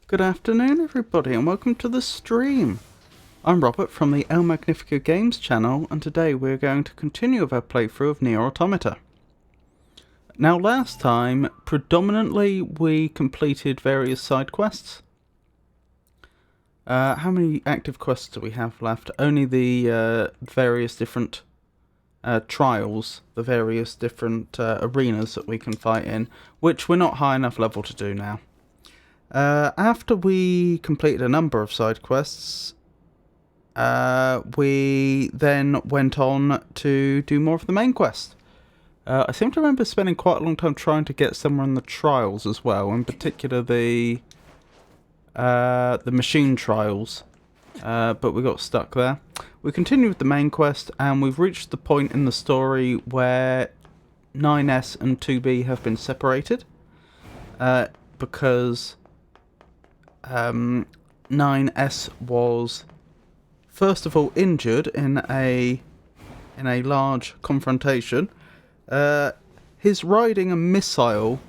Good afternoon everybody and welcome to the stream. I'm Robert from the El Magnifico Games channel and today we're going to continue with our playthrough of NieR Automata. Now last time, predominantly we completed various side quests. How many active quests do we have left? Only the various different trials, the various different arenas that we can fight in, which we're not high enough level to do now. After we completed a number of side quests, we then went on to do more of the main quest. I seem to remember spending quite a long time trying to get somewhere in the trials as well, in particular the machine trials, but we got stuck there. We continued with the main quest, and we've reached the point in the story where 9S and 2B have been separated, because 9S was first of all injured in a large confrontation. His riding a missile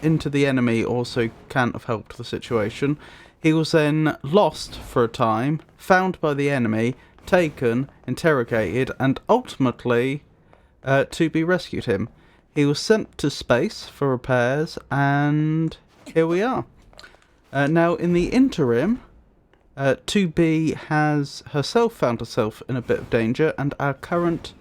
into the enemy also can't have helped the situation. He was then lost for a time, found by the enemy, taken, interrogated, and ultimately 2B rescued him. He was sent to space for repairs, and here we are. Now, in the interim, 2B has herself found herself in a bit of danger, and our current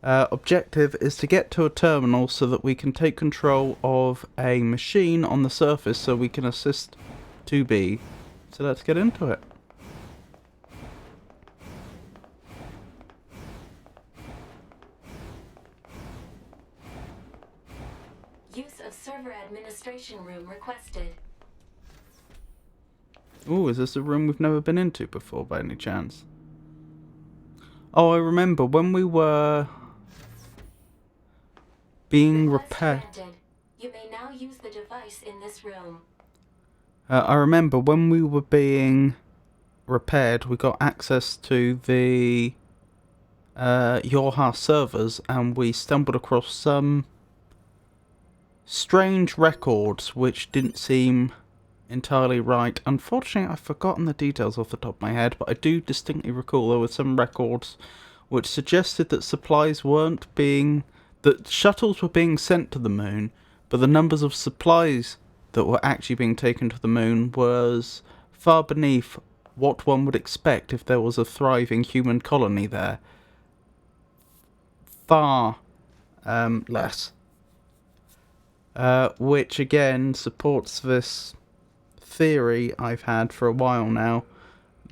objective is to get to a terminal so that we can take control of a machine on the surface so we can assist 2B. So let's get into it. Use of server administration room requested. Ooh, is this a room we've never been into before by any chance? Oh, I remember when we were being repaired. You may now use the device in this room. I remember when we were being repaired, we got access to the Yorha servers, and we stumbled across some strange records which didn't seem entirely right. Unfortunately, I've forgotten the details off the top of my head, but I do distinctly recall there were some records which suggested that supplies weren't being... that shuttles were being sent to the moon, but the numbers of supplies that were actually being taken to the moon was far beneath what one would expect if there was a thriving human colony there. Far less. Which again supports this theory I've had for a while now,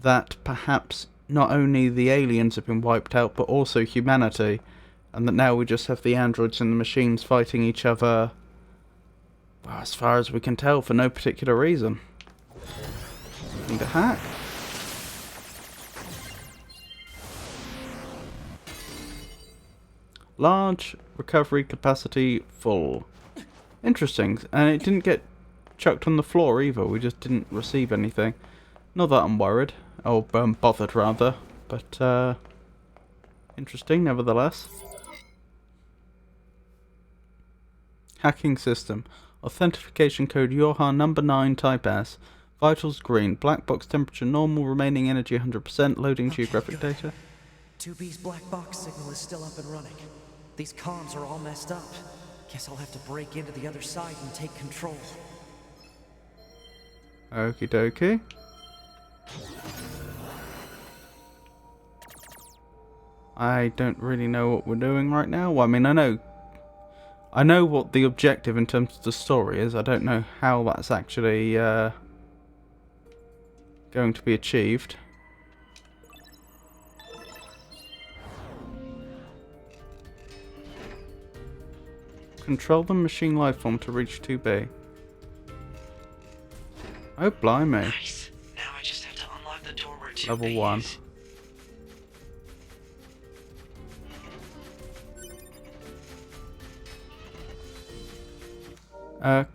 that perhaps not only the aliens have been wiped out, but also humanity, and that now we just have the androids and the machines fighting each other, well, as far as we can tell, for no particular reason. Need a hack. Large recovery capacity full. Interesting, and it didn't get chucked on the floor either, we just didn't receive anything. Not that I'm worried, or bothered rather, but interesting nevertheless. Hacking system. Authentication code Yorha number 9 type S. Vitals green. Black box temperature normal. Remaining energy 100%. Loading geographic data. 2B's black box signal is still up and running. These comms are all messed up. Guess I'll have to break into the other side and take control. Okie dokie. I don't really know what we're doing right now. Well, I mean, I know what the objective in terms of the story is. I don't know how that's actually going to be achieved. Control the machine lifeform to reach 2B. Oh, blimey. Nice. Now I just have to unlock the door where 2B Level 1. is. I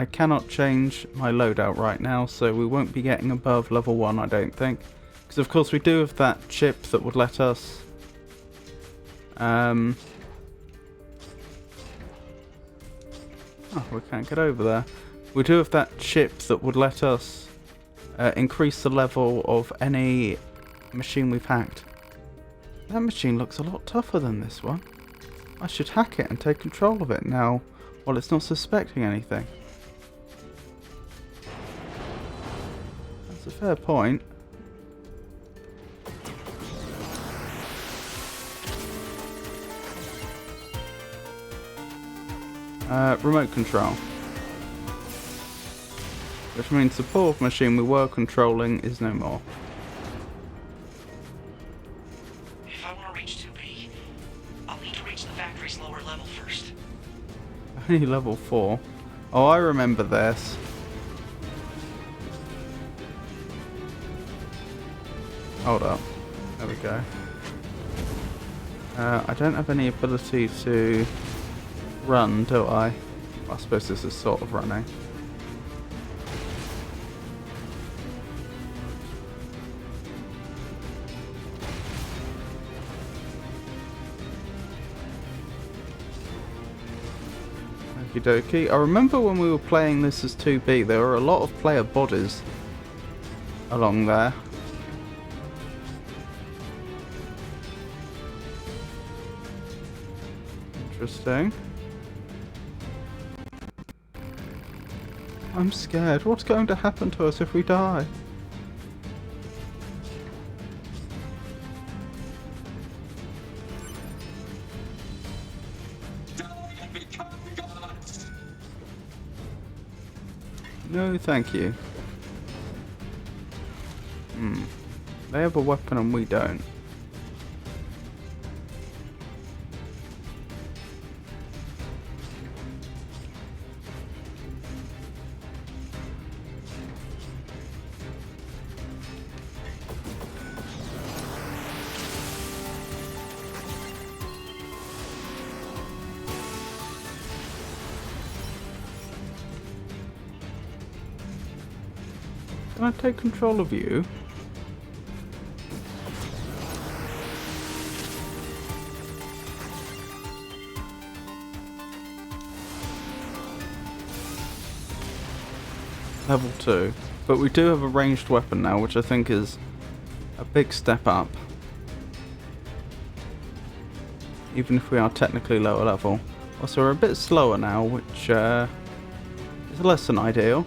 cannot change my loadout right now, so we won't be getting above level 1, I don't think. Because of course we do have that chip that would let us Oh, we can't get over there. We do have that chip that would let us increase the level of any machine we've hacked. That machine looks a lot tougher than this one. I should hack it and take control of it now while it's not suspecting anything. That's a fair point. Remote control. Which means the poor machine we were controlling is no more. If I want to reach 2B, I'll need to reach the factory's lower level first. Only level 4. Oh, I remember this. Hold up. There we go. I don't have any ability to run, do I? I suppose this is sort of running. Okie dokie. I remember when we were playing this as 2B, there were a lot of player bodies along there. Interesting. I'm scared. What's going to happen to us if we die? No, thank you. They have a weapon and we don't. Can I take control of you? Level 2. But we do have a ranged weapon now, which I think is a big step up. Even if we are technically lower level. Also, we're a bit slower now, which is less than ideal.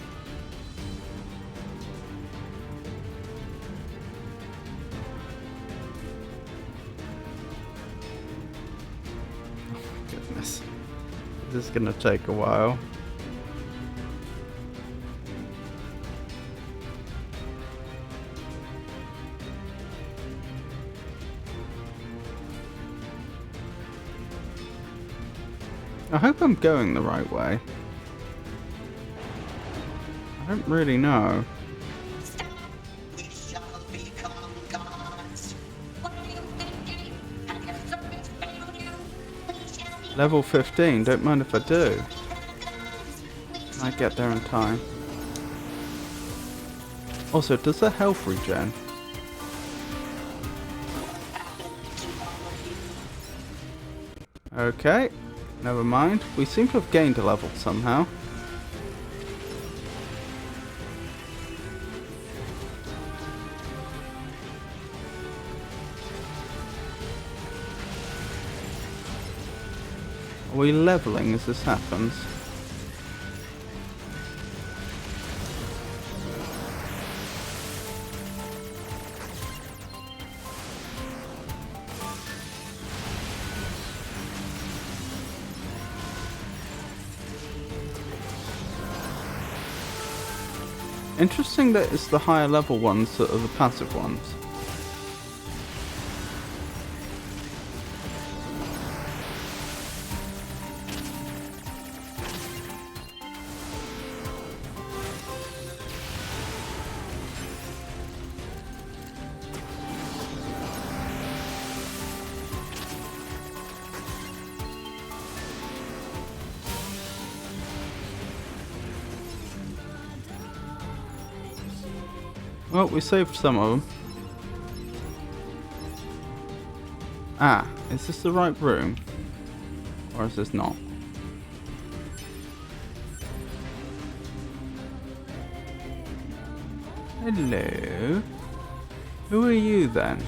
Goodness. This is gonna take a while. I hope I'm going the right way. I don't really know. Stop! We shall become gods. What are you thinking? Have your servants failed you? We shall be Level 15, don't mind if I do. gods. We I get there in time. Also, does the health regen? Okay, never mind. We seem to have gained a level somehow. Are we leveling as this happens? Interesting that it's the higher level ones that are the passive ones. Well, we saved some of them. Ah, is this the right room? Or is this not? Hello. Who are you then?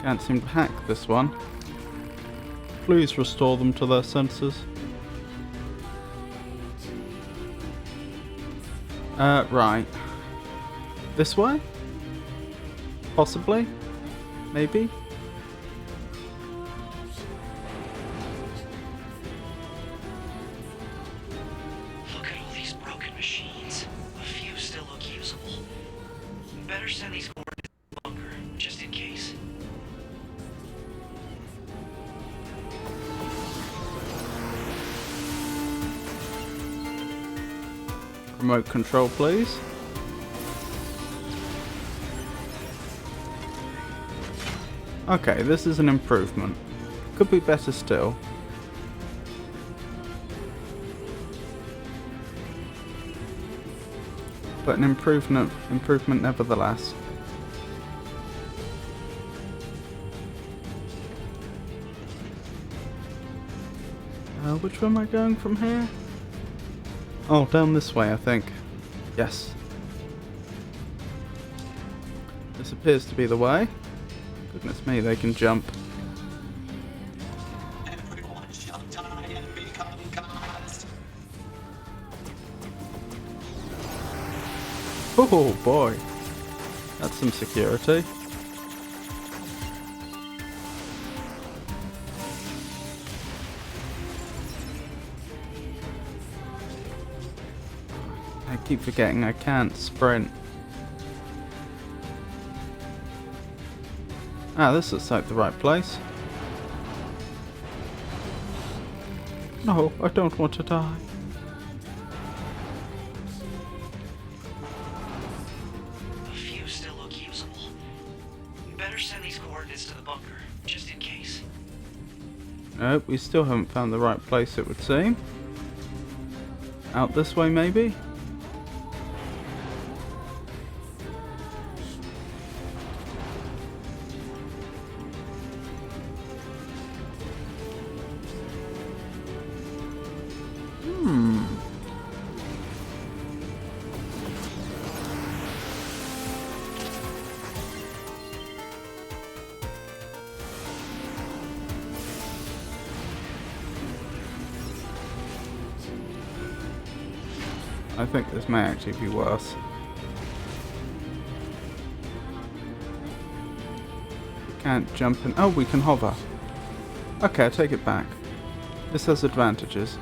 Can't seem to hack this one. Please restore them to their senses. Right. This way? Possibly? Maybe? Look at all these broken machines. A few still look usable. Better send these coordinates to the bunker, just in case. Remote control, please. Okay, this is an improvement. Could be better still. But an improvement nevertheless. Which way am I going from here? Oh, down this way, I think. Yes. This appears to be the way. Goodness me, they can jump. Everyone shall die and become gods. Oh boy. That's some security. I keep forgetting I can't sprint. Ah, this looks like the right place. No, I don't want to die. A few still look usable. Better send these coordinates to the bunker, just in case. Nope, we still haven't found the right place, it would seem. Out this way, maybe? I think this may actually be worse. We can't jump in. Oh, we can hover. Okay, I take it back. This has advantages.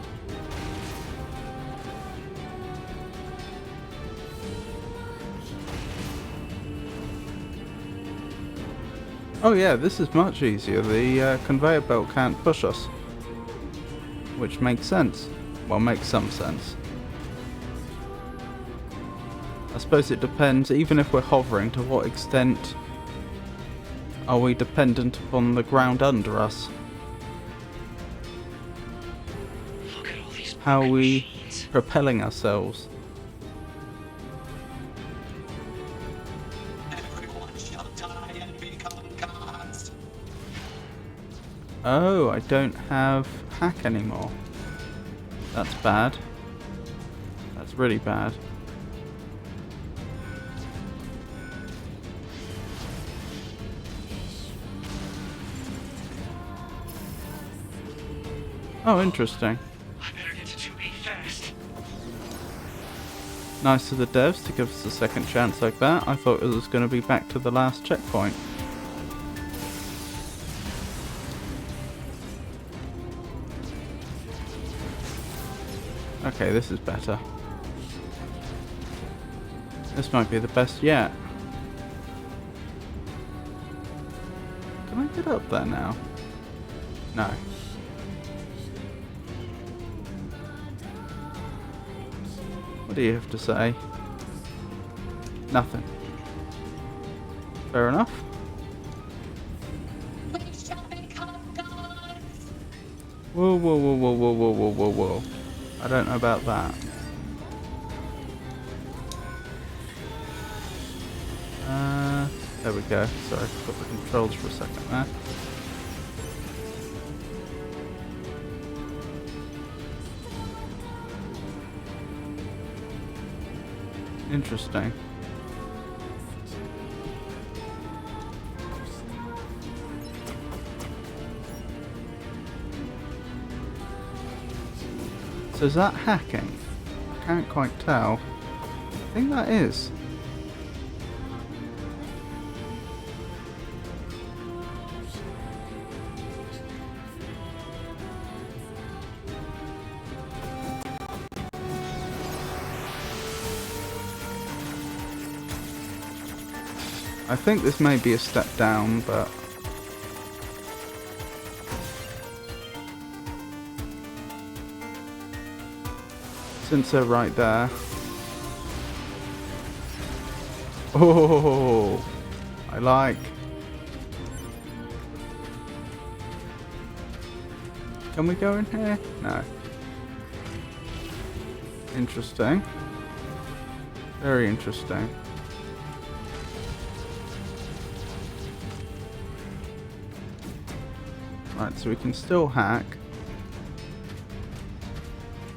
Oh yeah, this is much easier. The conveyor belt can't push us. Which makes sense. Well, makes some sense. I suppose it depends, even if we're hovering, to what extent are we dependent upon the ground under us? Look at all these How are we machines. propelling ourselves? Everyone shall die and become gods. Oh, I don't have hack anymore. That's bad. That's really bad. Oh, interesting. I better get to 2B fast. Nice of the devs to give us a second chance like that. I thought it was going to be back to the last checkpoint. Okay, this is better. This might be the best yet. Can I get up there now? No. What do you have to say? Nothing. Fair enough. We shall become gods. Whoa, whoa, whoa, whoa, whoa, whoa, whoa, whoa, whoa. I don't know about that. There we go. Sorry, I forgot the controls for a second there. Interesting. So is that hacking? I can't quite tell. I think that is. I think this may be a step down, but since they're right there. Oh, I like. Can we go in here? No. Interesting. Very interesting. Right, so we can still hack.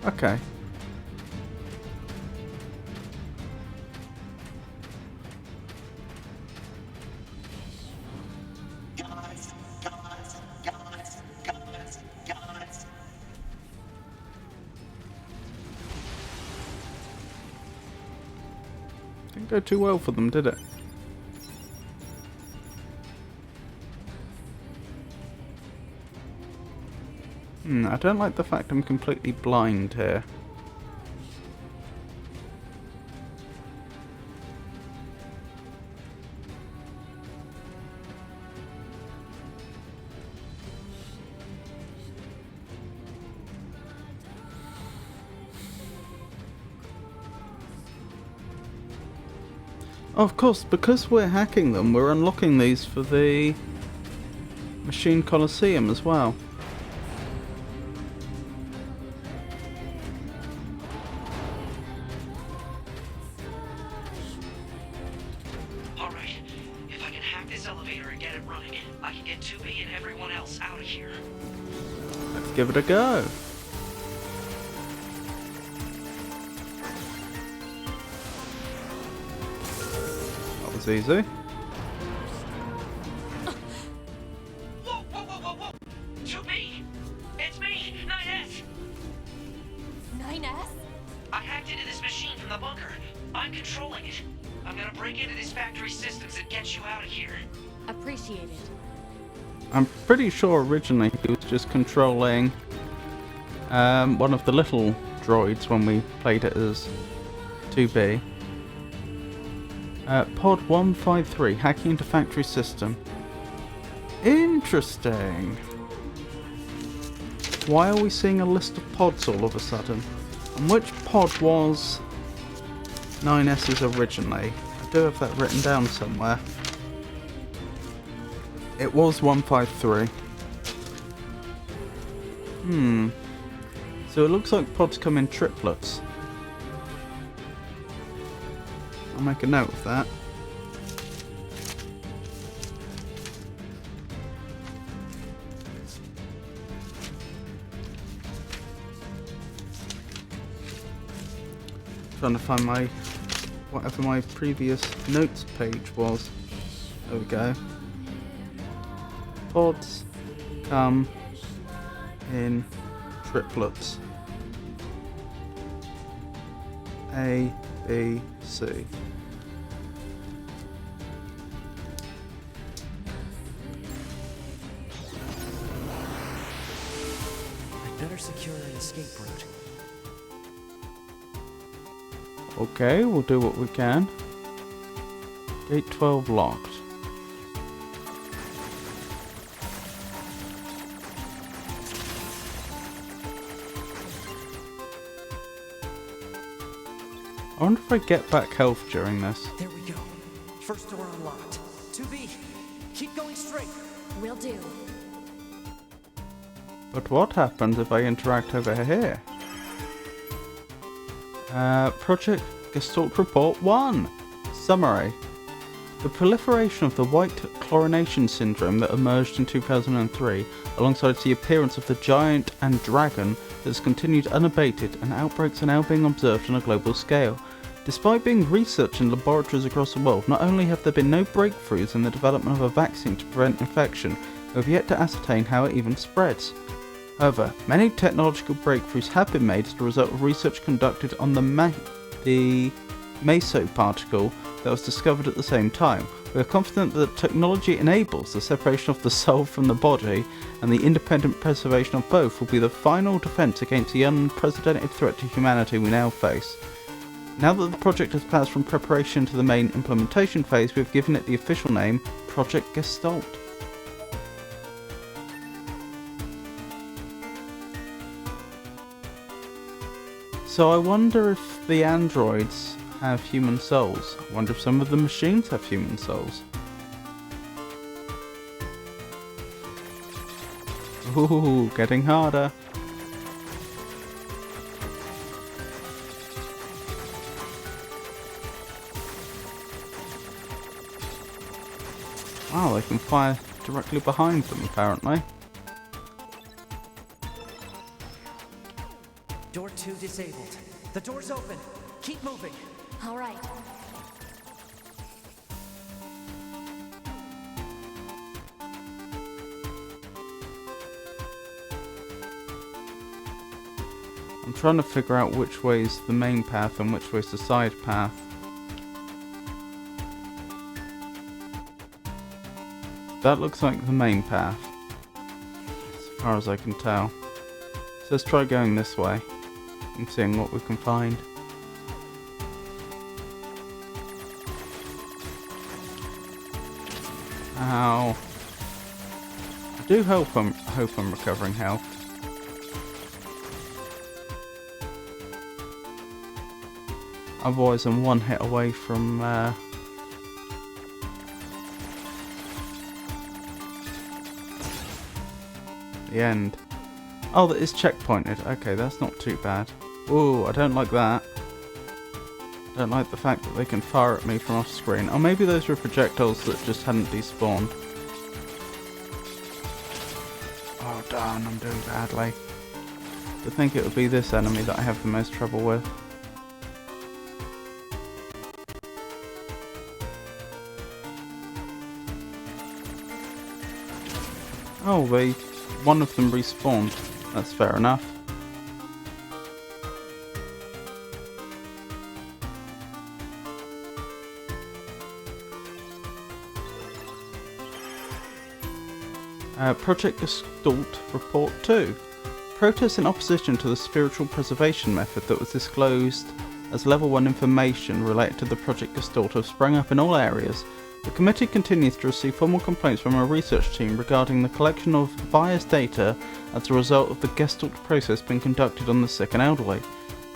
Okay. Guys. Didn't go too well for them, did it? I don't like the fact I'm completely blind here. Of course, because we're hacking them, we're unlocking these for the Machine Colosseum as well. Alright, if I can hack this elevator and get it running, I can get 2B and everyone else out of here. Let's give it a go. That was easy. Whoa! 2B! It's me, 9S! 9S? I hacked into this machine from the bunker. I'm controlling it. I'm gonna break into this factory systems and get you out of here. Appreciate it. I'm pretty sure originally he was just controlling one of the little droids when we played it as 2B. Pod 153, hacking into factory system. Interesting. Why are we seeing a list of pods all of a sudden? And which pod was 9S's originally? I do have that written down somewhere. It was 153. So it looks like pods come in triplets. I'll make a note of that. Trying to find my whatever my previous notes page was. There we go. Pods come in triplets. A, B, C. I'd better secure an escape route. Okay, we'll do what we can. Gate 12 locked. I wonder if I get back health during this. There we go. First door unlocked. 2B, keep going straight. Will do. But what happens if I interact over here? Project Gestalt Report 1. Summary. The proliferation of the white chlorination syndrome that emerged in 2003, alongside the appearance of the giant and dragon, has continued unabated, and outbreaks are now being observed on a global scale. Despite being researched in laboratories across the world, not only have there been no breakthroughs in the development of a vaccine to prevent infection, we have yet to ascertain how it even spreads. However, many technological breakthroughs have been made as a result of research conducted on the mesoparticle that was discovered at the same time. We are confident that technology enables the separation of the soul from the body, and the independent preservation of both will be the final defense against the unprecedented threat to humanity we now face. Now that the project has passed from preparation to the main implementation phase, we have given it the official name Project Gestalt. So I wonder if the androids have human souls. I wonder if some of the machines have human souls. Ooh, getting harder. Wow, they can fire directly behind them, apparently. Door 2 disabled. The door's open. Keep moving. All right. I'm trying to figure out which way's the main path and which way's the side path. That looks like the main path, as far as I can tell. So let's try going this way and seeing what we can find. Ow. I do hope I'm recovering health. Otherwise I'm one hit away from the end. Oh, that is checkpointed. Okay, that's not too bad. Ooh, I don't like that. I don't like the fact that they can fire at me from off screen. Or maybe those were projectiles that just hadn't despawned. Oh darn, I'm doing badly. I think it would be this enemy that I have the most trouble with. Oh, one of them respawned. That's fair enough. Project Gestalt Report 2. Protests in opposition to the spiritual preservation method that was disclosed as Level 1 information related to the Project Gestalt have sprung up in all areas. The committee continues to receive formal complaints from our research team regarding the collection of biased data as a result of the Gestalt process being conducted on the sick and elderly.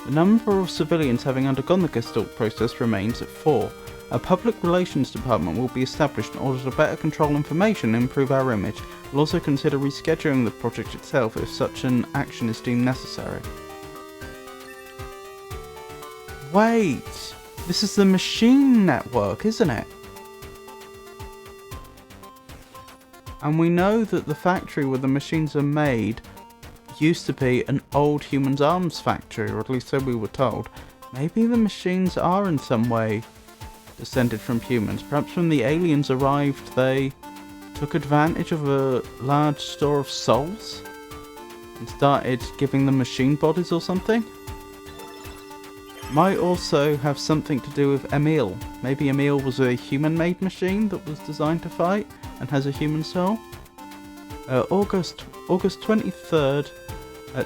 The number of civilians having undergone the Gestalt process remains at 4. A public relations department will be established in order to better control information and improve our image. We'll also consider rescheduling the project itself if such an action is deemed necessary. Wait! This is the machine network, isn't it? And we know that the factory where the machines are made used to be an old humans' arms factory, or at least so we were told. Maybe the machines are in some way descended from humans. Perhaps when the aliens arrived they took advantage of a large store of souls and started giving them machine bodies or something. Might also have something to do with Emil. Maybe Emil was a human-made machine that was designed to fight and has a human soul. August 23rd,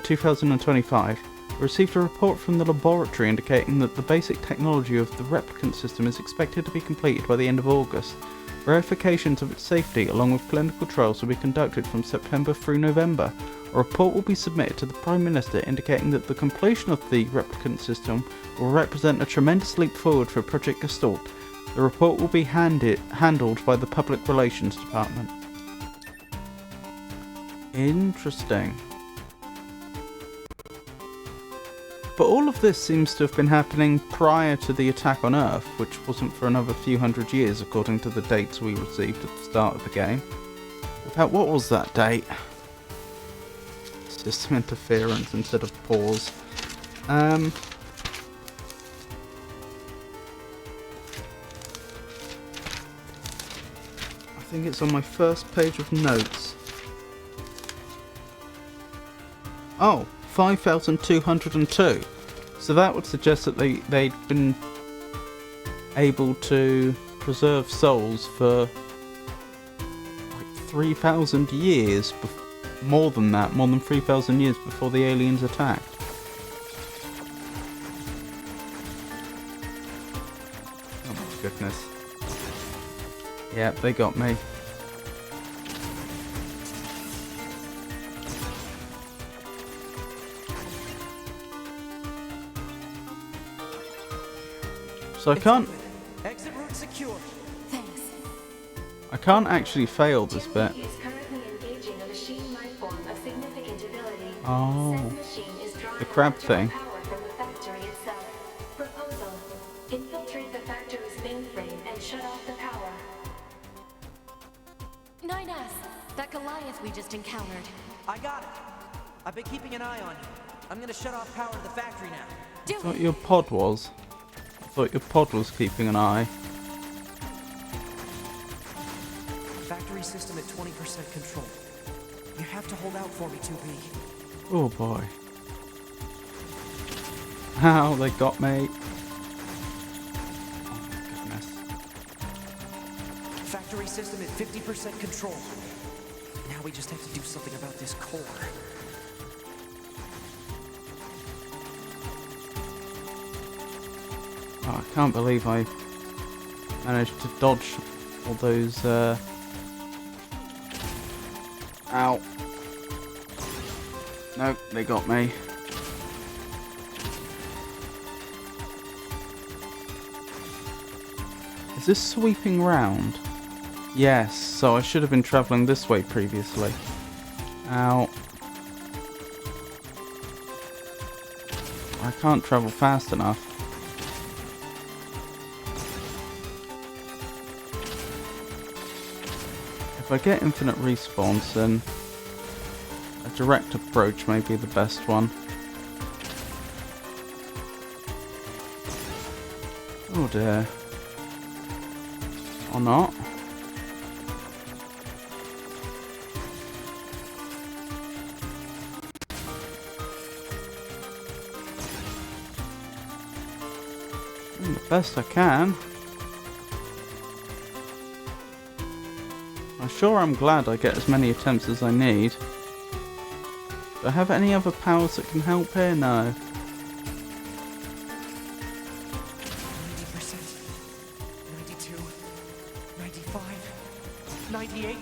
2025. We received a report from the laboratory indicating that the basic technology of the replicant system is expected to be completed by the end of August. Verifications of its safety along with clinical trials will be conducted from September through November. A report will be submitted to the Prime Minister indicating that the completion of the replicant system will represent a tremendous leap forward for Project Gestalt. The report will be handled by the Public Relations Department. Interesting. But all of this seems to have been happening prior to the attack on Earth, which wasn't for another few hundred years according to the dates we received at the start of the game. In fact, what was that date? System interference instead of pause. I think it's on my first page of notes. Oh, 5,202. So that would suggest that they'd been able to preserve souls for like 3,000 years. More than that, more than 3,000 years before the aliens attacked. Oh my goodness. Yep, they got me. So Exit route secure. Thanks. I can't actually fail this bit. Is currently engaging a machine life form of significant ability. Oh, Said machine is drawing the crab electrical thing. power from the factory itself. Proposal: infiltrate the factory's mainframe and shut off the power. 9S, that Goliath we just encountered. I got it. I've been keeping an eye on you. I'm gonna shut off power to the factory now. Do I thought it. your pod was. I thought your pod was keeping an eye. Factory system at 20% control. You have to hold out for me, 2B. Oh boy. How they got me. Oh my goodness. Factory system at 50% control. Now we just have to do something about this core. Oh, I can't believe I managed to dodge all those, Ow. Nope, they got me. Is this sweeping round? Yes, so I should have been travelling this way previously. Ow. I can't travel fast enough. If I get infinite respawns, then a direct approach may be the best one. Oh dear. Or not. The best I can. I'm glad I get as many attempts as I need. Do I have any other powers that can help here? No. 90%, 92, 95, 98.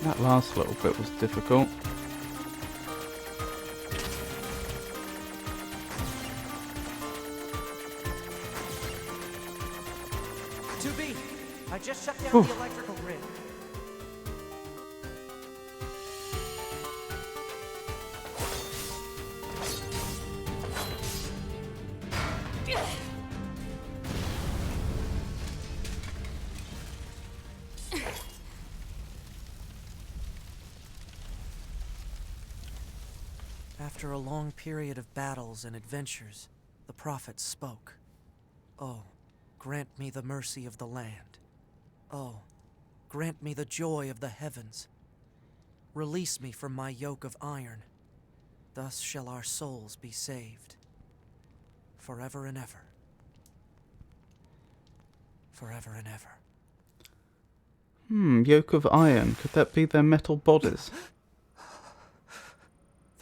That last little bit was difficult. I just shut down Whew. the electrical grid. After a long period of battles and adventures, the prophet spoke. Oh, grant me the mercy of the land. Oh, grant me the joy of the heavens. Release me from my yoke of iron. Thus shall our souls be saved. Forever and ever. Forever and ever. Yoke of iron. Could that be their metal bodies?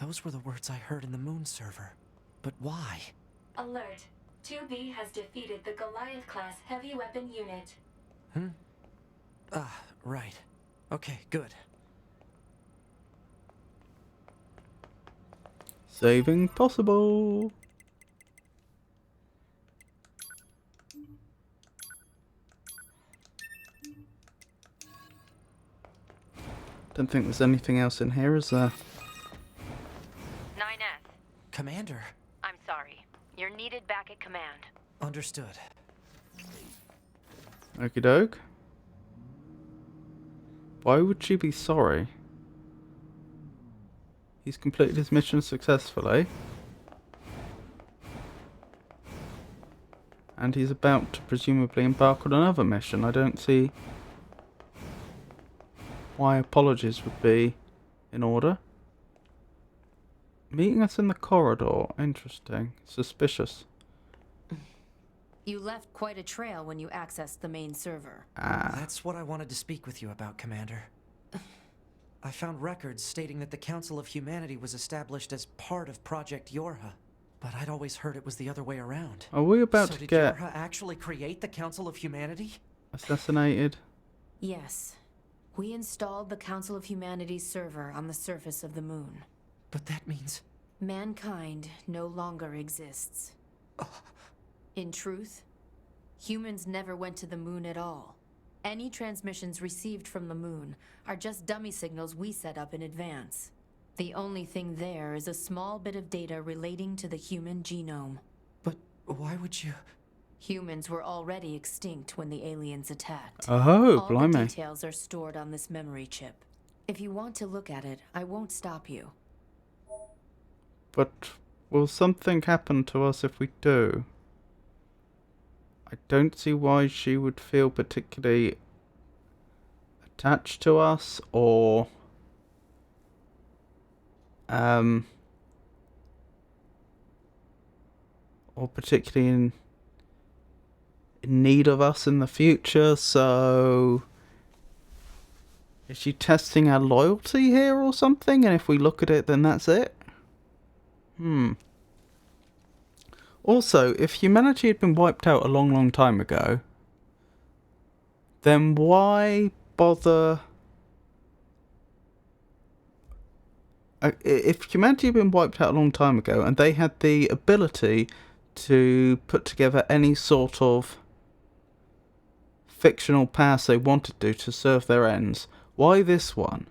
Those were the words I heard in the moon server. But why? Alert. 2B has defeated the Goliath-class heavy weapon unit. Ah, right. Okay, good. Saving possible. Don't think there's anything else in here, is there? Understood. Okie doke. Why would she be sorry? He's completed his mission successfully. And he's about to presumably embark on another mission. I don't see why apologies would be in order. Meeting us in the corridor. Interesting. Suspicious. You left quite a trail when you accessed the main server. That's what I wanted to speak with you about, Commander. I found records stating that the Council of Humanity was established as part of Project Yorha, but I'd always heard it was the other way around. Are we about So to did get Yorha actually create the Council of Humanity? assassinated? Yes. We installed the Council of Humanity's server on the surface of the moon. But that means... Mankind no longer exists. In truth, humans never went to the moon at all. Any transmissions received from the moon are just dummy signals we set up in advance. The only thing there is a small bit of data relating to the human genome. But why would you... Humans were already extinct when the aliens attacked. Oh, All blimey. the details are stored on this memory chip. If you want to look at it, I won't stop you. But will something happen to us if we do? I don't see why she would feel particularly attached to us or particularly in need of us in the future. So is she testing our loyalty here or something? And if we look at it, then that's it? Also, if humanity had been wiped out a long, long time ago, then why bother... If humanity had been wiped out a long time ago and they had the ability to put together any sort of fictional past they wanted to serve their ends, why this one?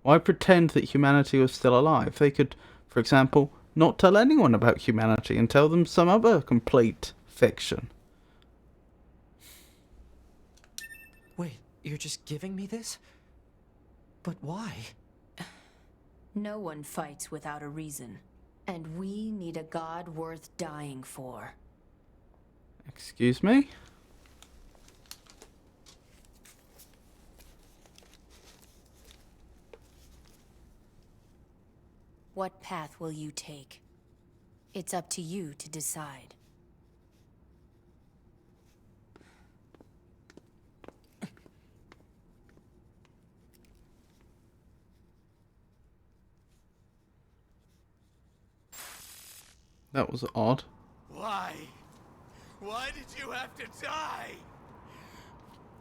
Why pretend that humanity was still alive? They could, for example, not tell anyone about humanity and tell them some other complete fiction. Wait, you're just giving me this? But why? No one fights without a reason. And we need a god worth dying for. Excuse me? What path will you take? It's up to you to decide. That was odd. Why? Why did you have to die?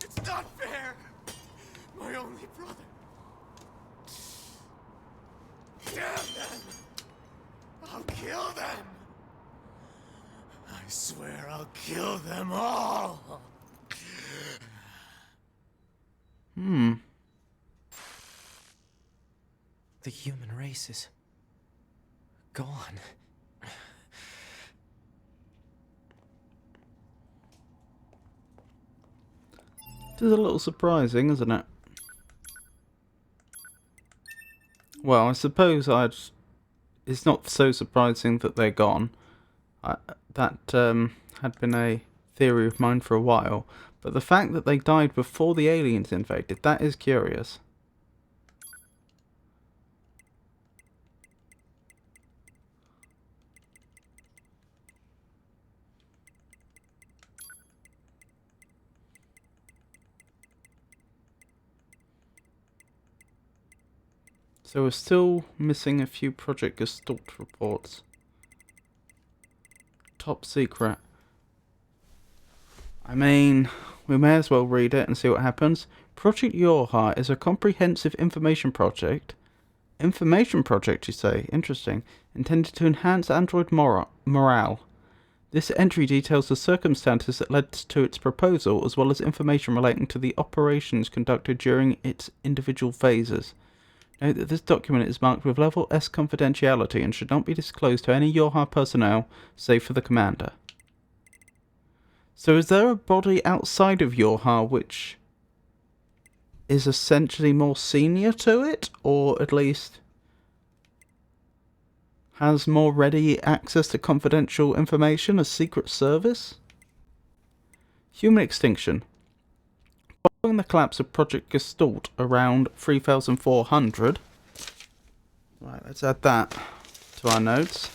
It's not fair! My only brother. Damn them! I'll kill them! I swear I'll kill them all! The human race is... gone. It is a little surprising, isn't it? Well, I suppose it's not so surprising that they're gone. That had been a theory of mine for a while. But the fact that they died before the aliens invaded, that is curious. So we're still missing a few Project Gestalt reports. Top secret. I mean, we may as well read it and see what happens. Project Yorha is a comprehensive information project. Information project, you say? Interesting. Intended to enhance android morale. This entry details the circumstances that led to its proposal, as well as information relating to the operations conducted during its individual phases. Note that this document is marked with Level S confidentiality and should not be disclosed to any Yorha personnel, save for the commander. So is there a body outside of Yorha which is essentially more senior to it, or at least has more ready access to confidential information, a secret service? Human extinction. Following the collapse of Project Gestalt around 3400... Right, let's add that to our notes.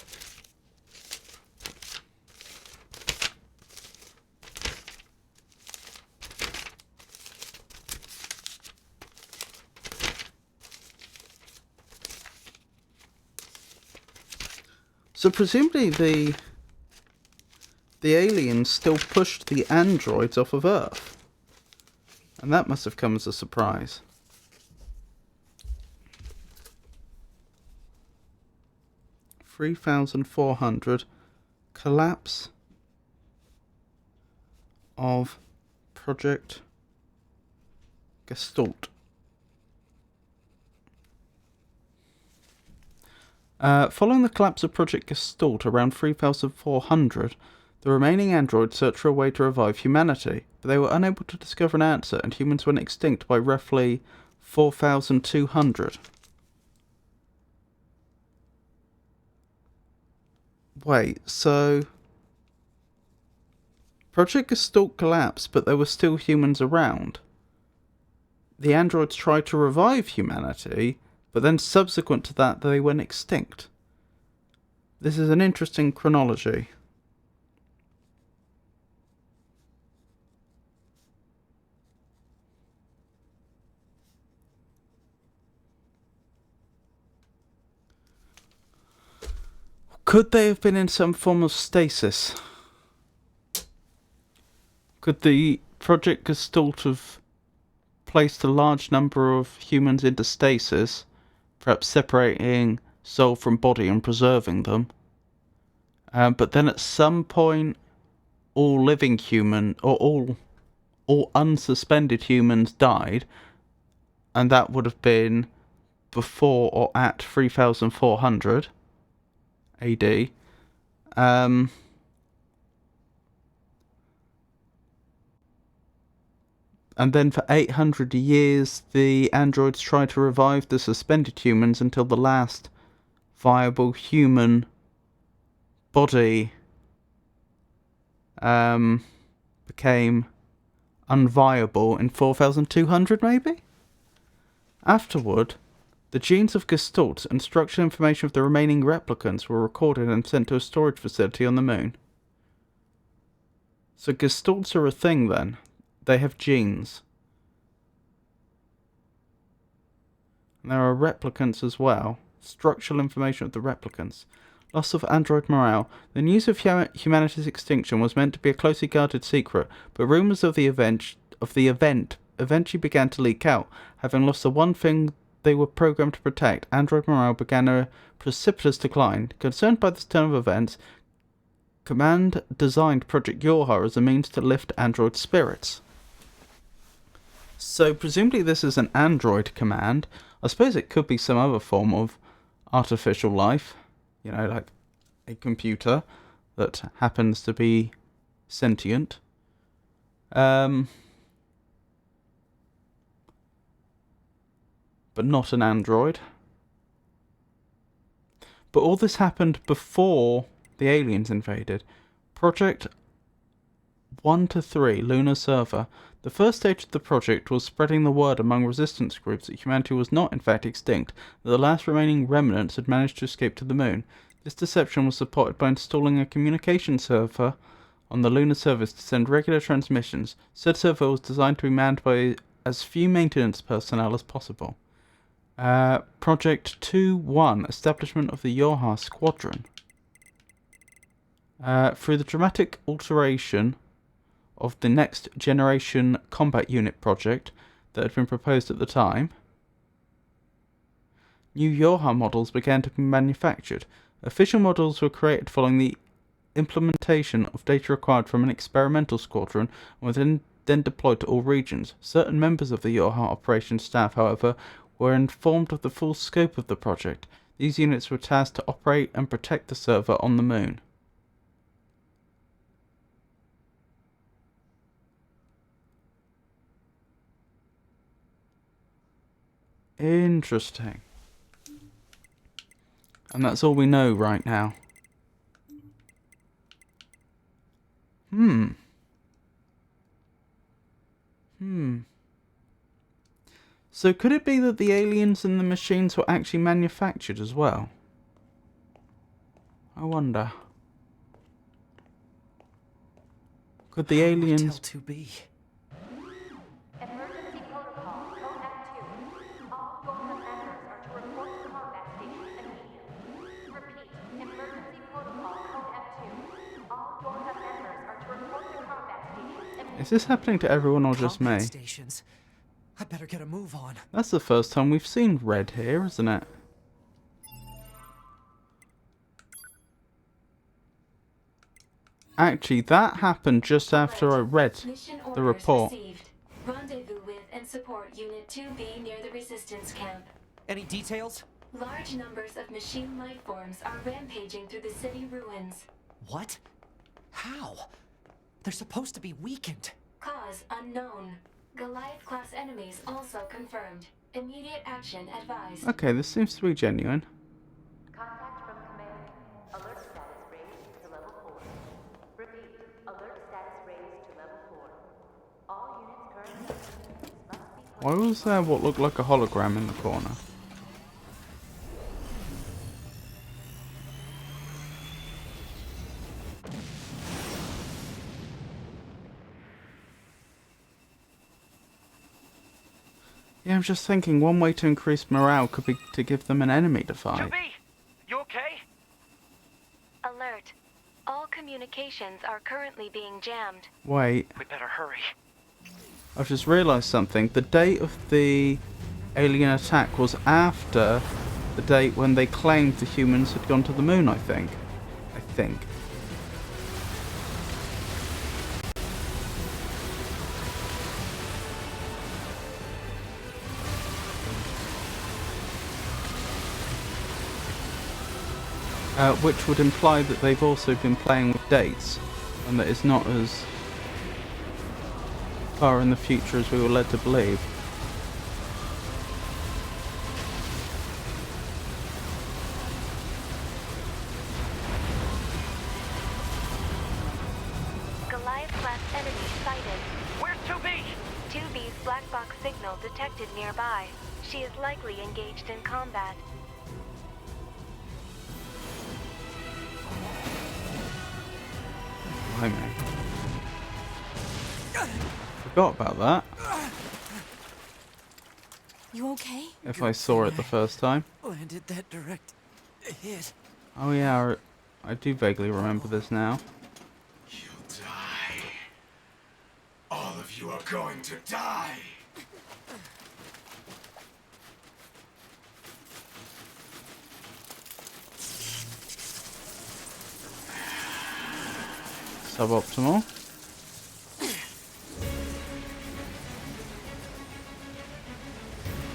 So presumably the aliens still pushed the androids off of Earth. And that must have come as a surprise. $3,400 collapse of Project Gestalt. Following the collapse of Project Gestalt around 3400, the remaining androids searched for a way to revive humanity, but they were unable to discover an answer, and humans went extinct by roughly 4200. Wait, so Project Gestalt collapsed, but there were still humans around. The androids tried to revive humanity, but then subsequent to that, they went extinct. This is an interesting chronology. Could they have been in some form of stasis? Could the Project Gestalt have placed a large number of humans into stasis, perhaps separating soul from body and preserving them? But then at some point, all living human, or all unsuspended humans died, and that would have been before or at 3400 AD. And then for 800 years, the androids tried to revive the suspended humans until the last viable human body became unviable in 4200, maybe? Afterward, the genes of Gestalt and structural information of the remaining replicants were recorded and sent to a storage facility on the moon. So Gestalts are a thing then. They have genes. And there are replicants as well. Structural information of the replicants. Loss of android morale. The news of humanity's extinction was meant to be a closely guarded secret, but rumours of the event eventually began to leak out. Having lost the one thing they were programmed to protect, android morale began a precipitous decline. Concerned by this turn of events, Command designed Project Yorha as a means to lift android spirits. So presumably this is an android command. I suppose it could be some other form of artificial life. You know, like a computer that happens to be sentient. But not an android. But all this happened before the aliens invaded. Project 1 to 3, Lunar Server. The first stage of the project was spreading the word among resistance groups that humanity was not in fact extinct, that the last remaining remnants had managed to escape to the moon. This deception was supported by installing a communication server on the lunar surface to send regular transmissions. Said server was designed to be manned by as few maintenance personnel as possible. Project 2-1, Establishment of the Yorha Squadron. Through the dramatic alteration of the Next Generation Combat Unit project that had been proposed at the time, new Yorha models began to be manufactured. Official models were created following the implementation of data acquired from an experimental squadron and were then deployed to all regions. Certain members of the Yorha operations staff, however, were informed of the full scope of the project. These units were tasked to operate and protect the server on the moon. Interesting. And that's all we know right now. So could it be that the aliens and the machines were actually manufactured as well? I wonder. Could the aliens... Tell 2B. Emergency protocol, code F2. All Gorka members are to report to combat stations immediately. Repeat, emergency protocol, code F2. All Gorka members are to report to combat stations immediately. Is this happening to everyone or just Combat me? Stations. I better get a move on. That's the first time we've seen Red here, isn't it? Actually, that happened just after I read Mission the orders report. received. Rendezvous with and support Unit 2B near the resistance camp. Any details? Large numbers of machine life forms are rampaging through the city ruins. What? How? They're supposed to be weakened. Cause unknown. Goliath-class enemies also confirmed. Immediate action advised. Okay, this seems to be genuine. Contact from command. Alert status raised to level 4. Repeat. Alert status raised to level 4. All units currently must be... Why was there what looked like a hologram in the corner? Yeah, I'm just thinking one way to increase morale could be to give them an enemy to fight. 2B, you okay? Alert. All communications are currently being jammed. Wait, We better hurry. I've just realised something. The date of the alien attack was after the date when they claimed the humans had gone to the moon, I think. Which would imply that they've also been playing with dates, and that it's not as far in the future as we were led to believe. Goliath-class enemy sighted. Where's 2B? 2B's black box signal detected nearby. She is likely engaged in combat. Blimey. Forgot about that. You okay? If I saw it the first time. Landed that direct hit. Oh yeah, I do vaguely remember this now. You'll die. All of you are going to die. Suboptimal.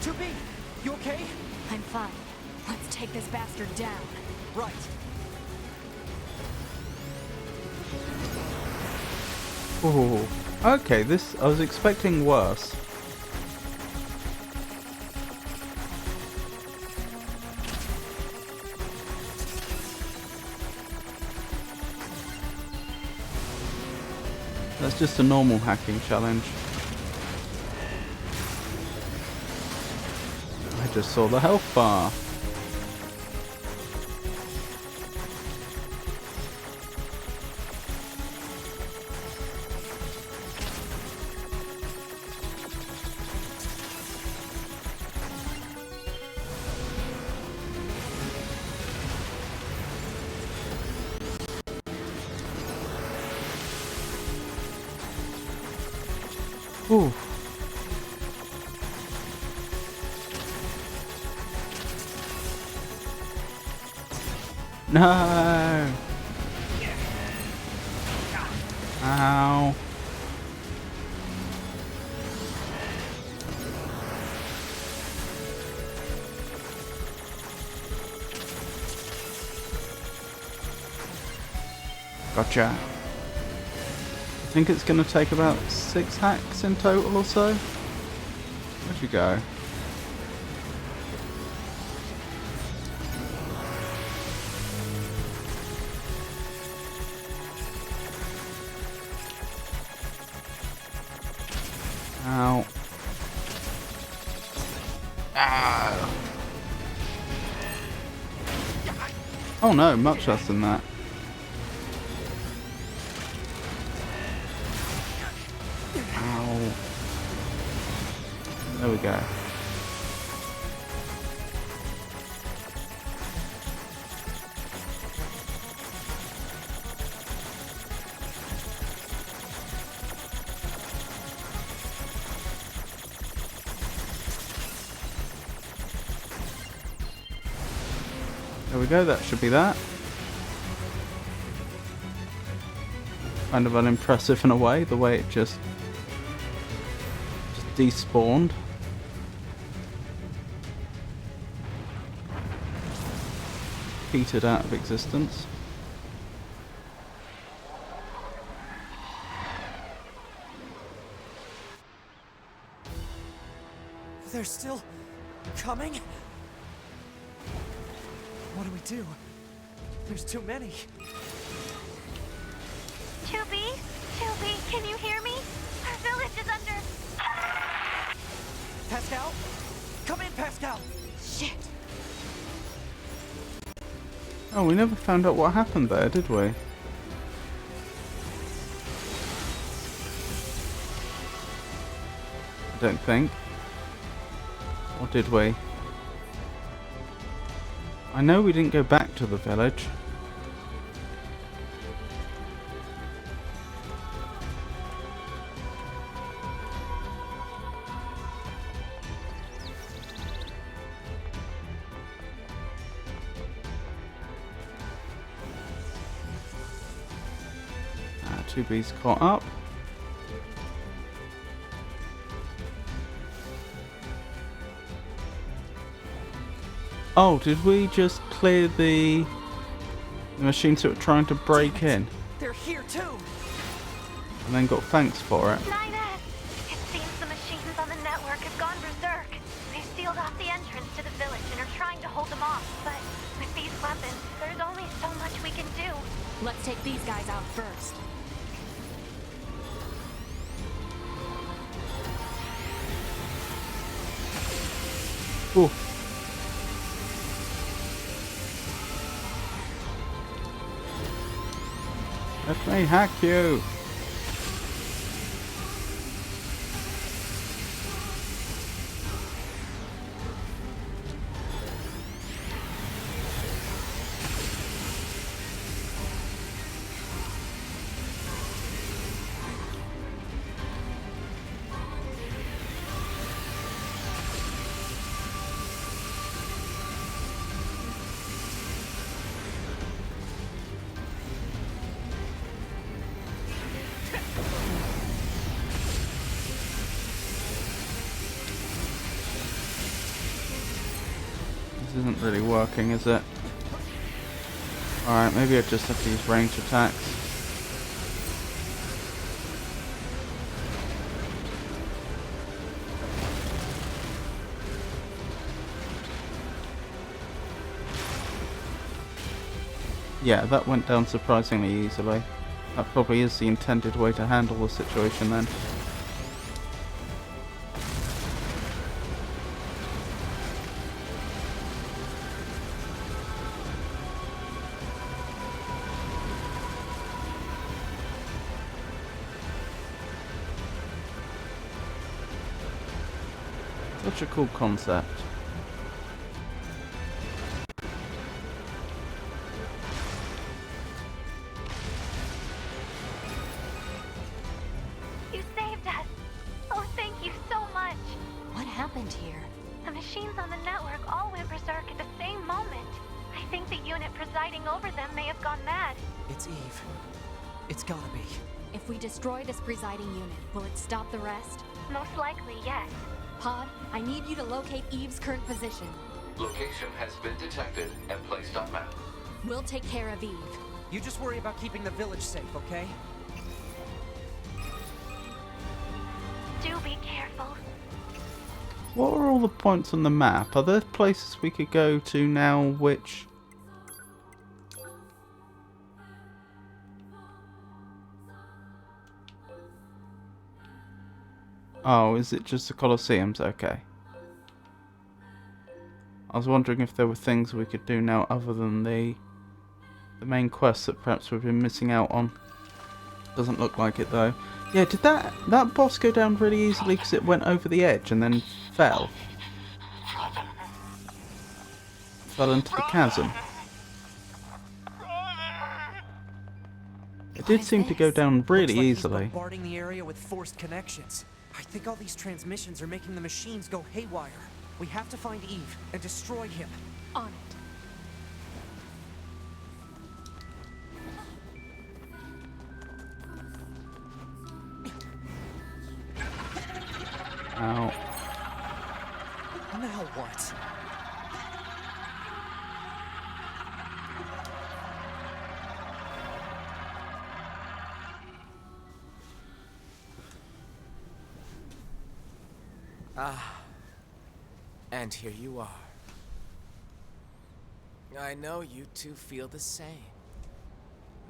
2B, you okay? I'm fine. Let's take this bastard down. Right. Ooh. Okay, this I was expecting worse. That's just a normal hacking challenge. I just saw the health bar. Ooh. No. Ow. Gotcha. I think it's going to take about 6 hacks in total or so. Where'd you go? Ow. Ah. Oh no, much less than that. Ow. There we go. There we go, that should be that. Kind of unimpressive in a way, the way it just despawned. Petered out of existence. They're still coming? What do we do? There's too many. 2B? 2B, can you hear me? Our village is under... Pascal? Come in, Pascal! Shit. Oh, we never found out what happened there, did we? I don't think. Or did we? I know we didn't go back to the village. Two bees caught up. Oh, did we just clear the machines that were trying to break in They're here too! and then got thanks for it? 9S! It seems the machines on the network have gone berserk. They've sealed off the entrance to the village and are trying to hold them off, but with these weapons, there's only so much we can do. Let's take these guys out first. Ooh. Let me hack you! This isn't really working, is it? Alright, maybe I just have to use ranged attacks. Yeah, that went down surprisingly easily. That probably is the intended way to handle the situation then. Such a cool concept. You saved us! Oh, thank you so much! What happened here? The machines on the network all went berserk at the same moment. I think the unit presiding over them may have gone mad. It's Eve. It's gotta be. If we destroy this presiding unit, will it stop the rest? Most likely, yes. Pod, I need you to locate Eve's current position. Location has been detected and placed on map. We'll take care of Eve. You just worry about keeping the village safe, okay? Do be careful. What are all the points on the map? Are there places we could go to now which... Oh, is it just the Colosseums? Okay. I was wondering if there were things we could do now other than the main quests that perhaps we've been missing out on. Doesn't look like it though. Yeah, did that boss go down really easily because it went over the edge and then fell? Fell into the chasm. It did seem to go down really Looks like easily. He's bombarding the area with forced connections. I think all these transmissions are making the machines go haywire. We have to find Eve and destroy him. On it. Ow. Now what? And here you are. I know you two feel the same.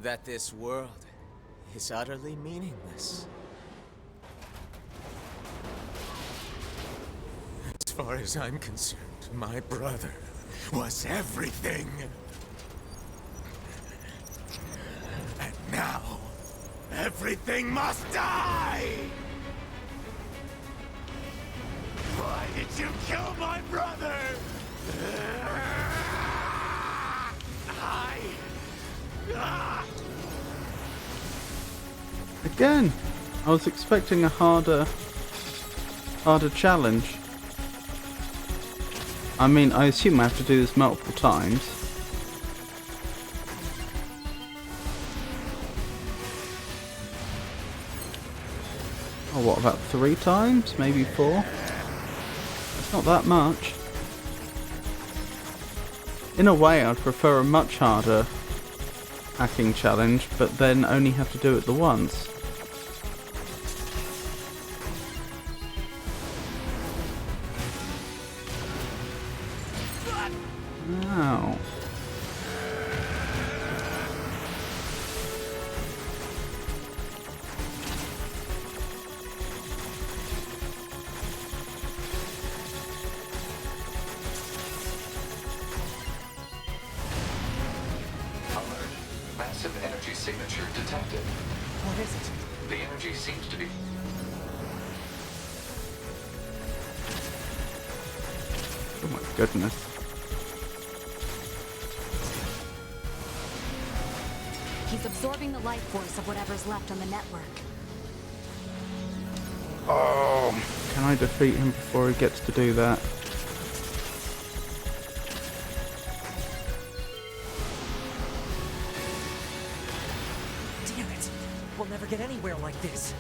That this world is utterly meaningless. As far as I'm concerned, my brother was everything. And now, everything must die! Why did you kill my brother? Again, I was expecting a harder challenge. I mean, I assume I have to do this multiple times. Oh, what, about 3 times? Maybe 4? It's not that much. In a way, I'd prefer a much harder hacking challenge, but then only have to do it the once. Ow. Alert. Massive energy signature detected. What is it? The energy seems to be... Oh my goodness. He's absorbing the life force of whatever's left on the network. Oh, can I defeat him before he gets to do that? Damn it! We'll never get anywhere like this.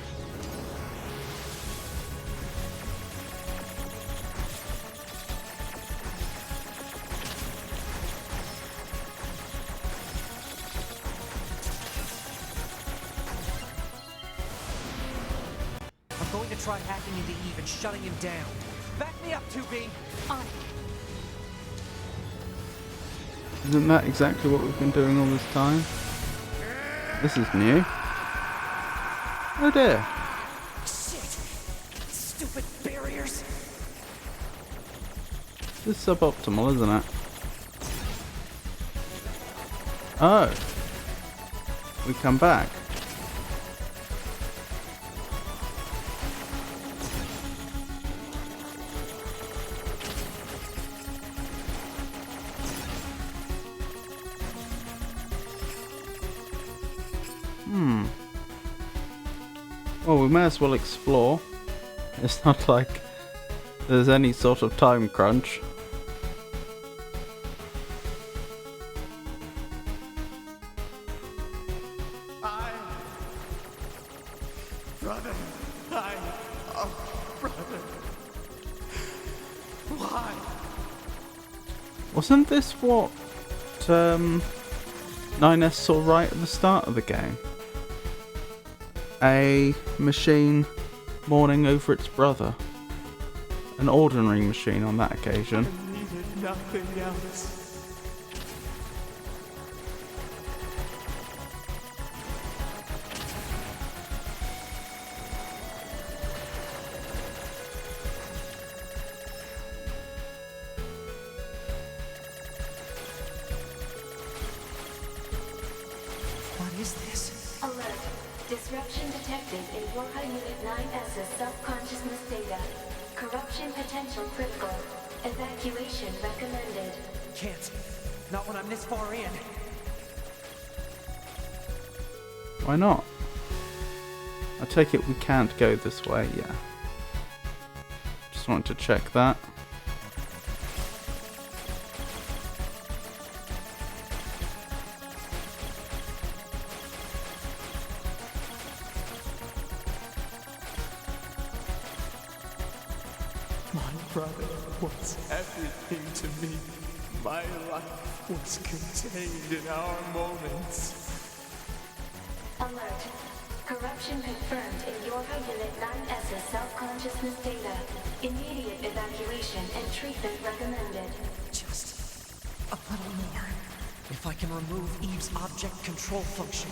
I'm going to try hacking into Eve and shutting him down. Back me up, 2B! On it. Isn't that exactly what we've been doing all this time? This is new. Oh dear. Shit! Stupid barriers! This is suboptimal, isn't it? Oh. We come back. Well, we may as well explore. It's not like there's any sort of time crunch. Brother, brother. Why? Wasn't this what 9S saw right at the start of the game? A machine mourning over its brother. An ordinary machine on that occasion. Needed nothing else. detected in Warha Unit 9S's self-consciousness data. Corruption potential critical. Evacuation recommended. Can't. Not when I'm this far in. Why not? I take it we can't go this way, yeah. Just wanted to check that. My brother was everything to me. My life was contained in our moments. Alert. Corruption confirmed in Yorha Unit 9S's self-consciousness data. Immediate evacuation and treatment recommended. Just a little more. If I can remove Eve's object control function.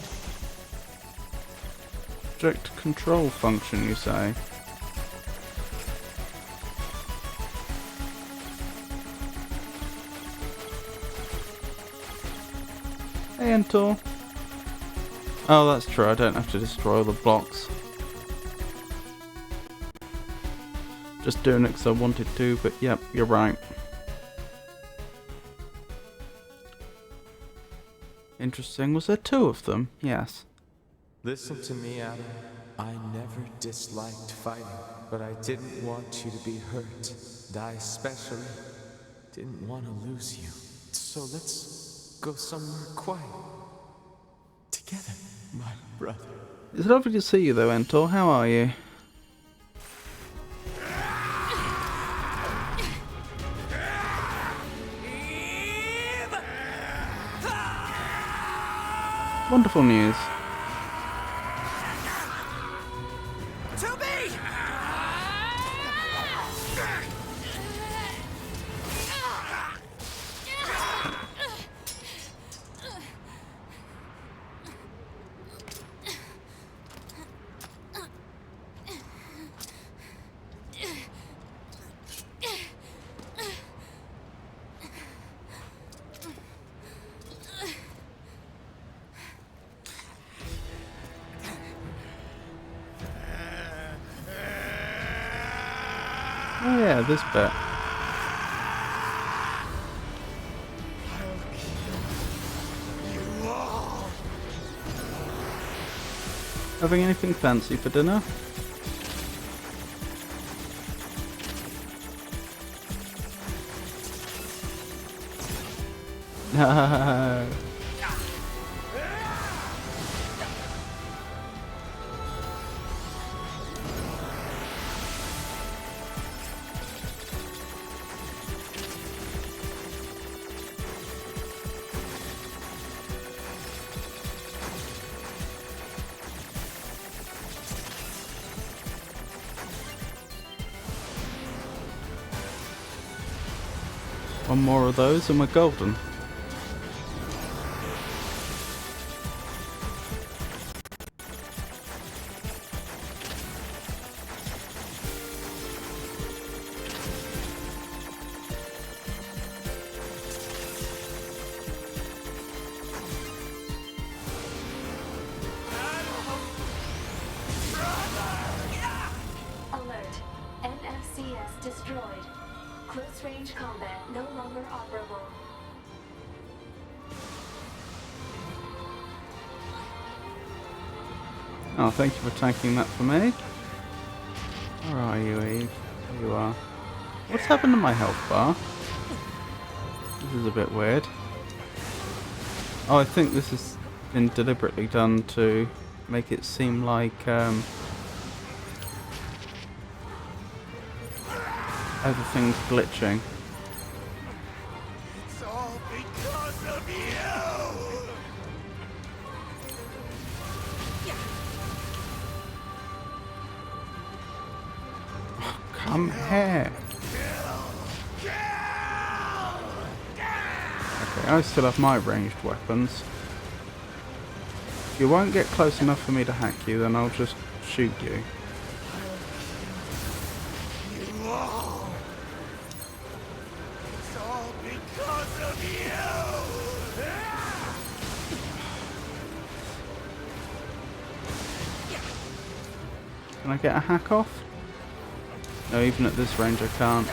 Object control function, you say? Hey, Entor. Oh, that's true. I don't have to destroy all the blocks. Just doing it because I wanted to, but yep, you're right. Interesting. Was there two of them? Yes. Listen to me, Adam. I never disliked fighting, but I didn't want you to be hurt. And I especially didn't want to lose you. So let's go somewhere quiet. Together, my brother. It's lovely to see you though, Entor. How are you? Wonderful news. To me! Oh yeah, this bit. Having anything fancy for dinner? No. One more of those and we're golden. Alert. NFCS destroyed. Close range combat no longer operable. Oh, thank you for taking that for me. Where are you, Eve? There you are. What's happened to my health bar? This is a bit weird. Oh, I think this has been deliberately done to make it seem like everything's glitching. It's all because of you! Come here. Okay, I still have my ranged weapons. If you won't get close enough for me to hack you, then I'll just shoot you. You all! It's all because of you! Can I get a hack off? No, even at this range I can't.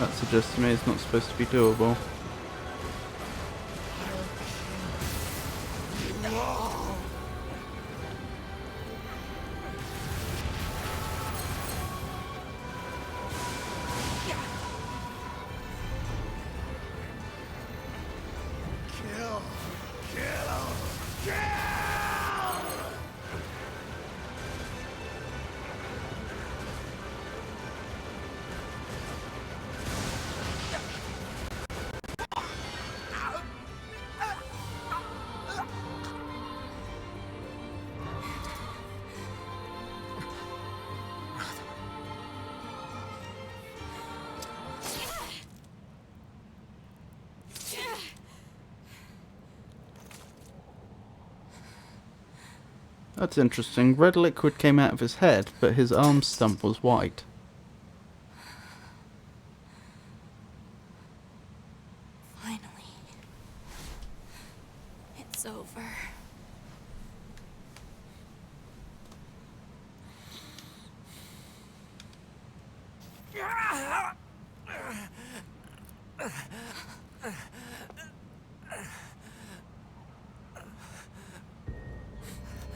That suggests to me it's not supposed to be doable. That's interesting. Red liquid came out of his head, but his arm stump was white. Finally. It's over.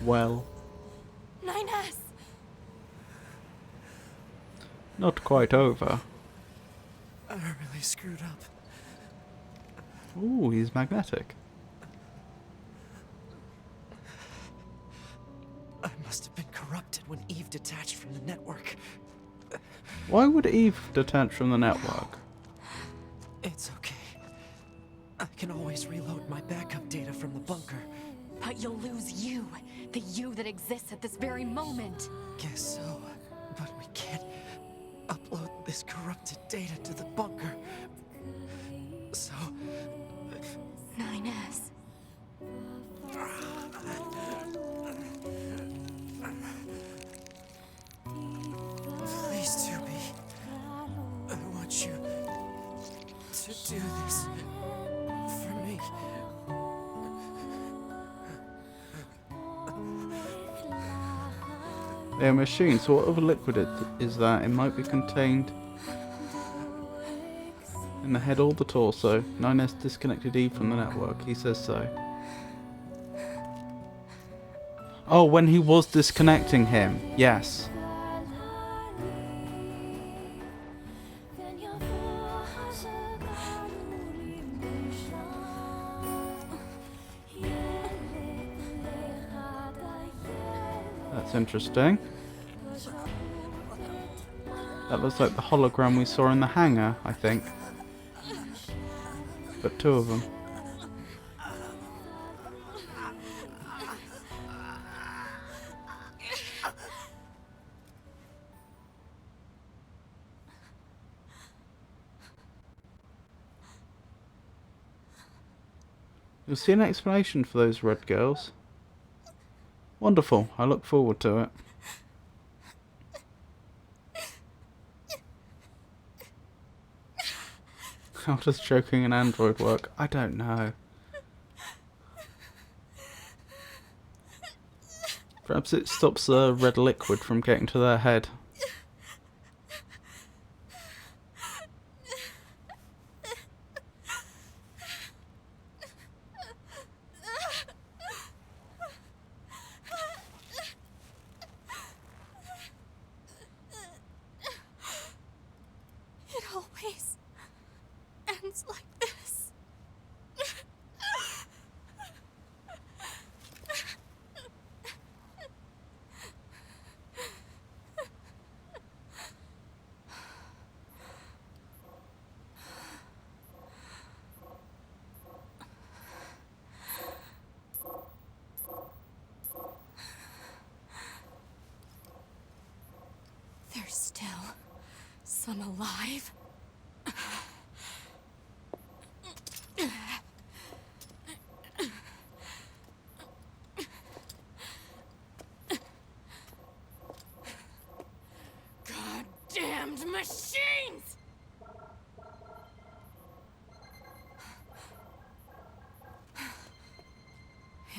Well, 9S! not quite over. I really screwed up. Ooh, he's magnetic. I must have been corrupted when Eve detached from the network. Why would Eve detach from the network? It's okay. I can always reload my backup data from the bunker. But you'll lose you. The you that exists at this very moment. Guess so. But we can't upload this corrupted data to the bunker. So, 9S. please, 2B. I want you to do this for me. They're machines, so what other liquid is that? It might be contained in the head or the torso. 9S disconnected Eve from the network, he says so. Oh, when he was disconnecting him, yes. That's interesting. That looks like the hologram we saw in the hangar, I think. But two of them. You'll see an explanation for those red girls. Wonderful, I look forward to it. How does choking an android work? I don't know. Perhaps it stops the red liquid from getting to their head. It always ends like this. There's still some alive. Goddamned machines!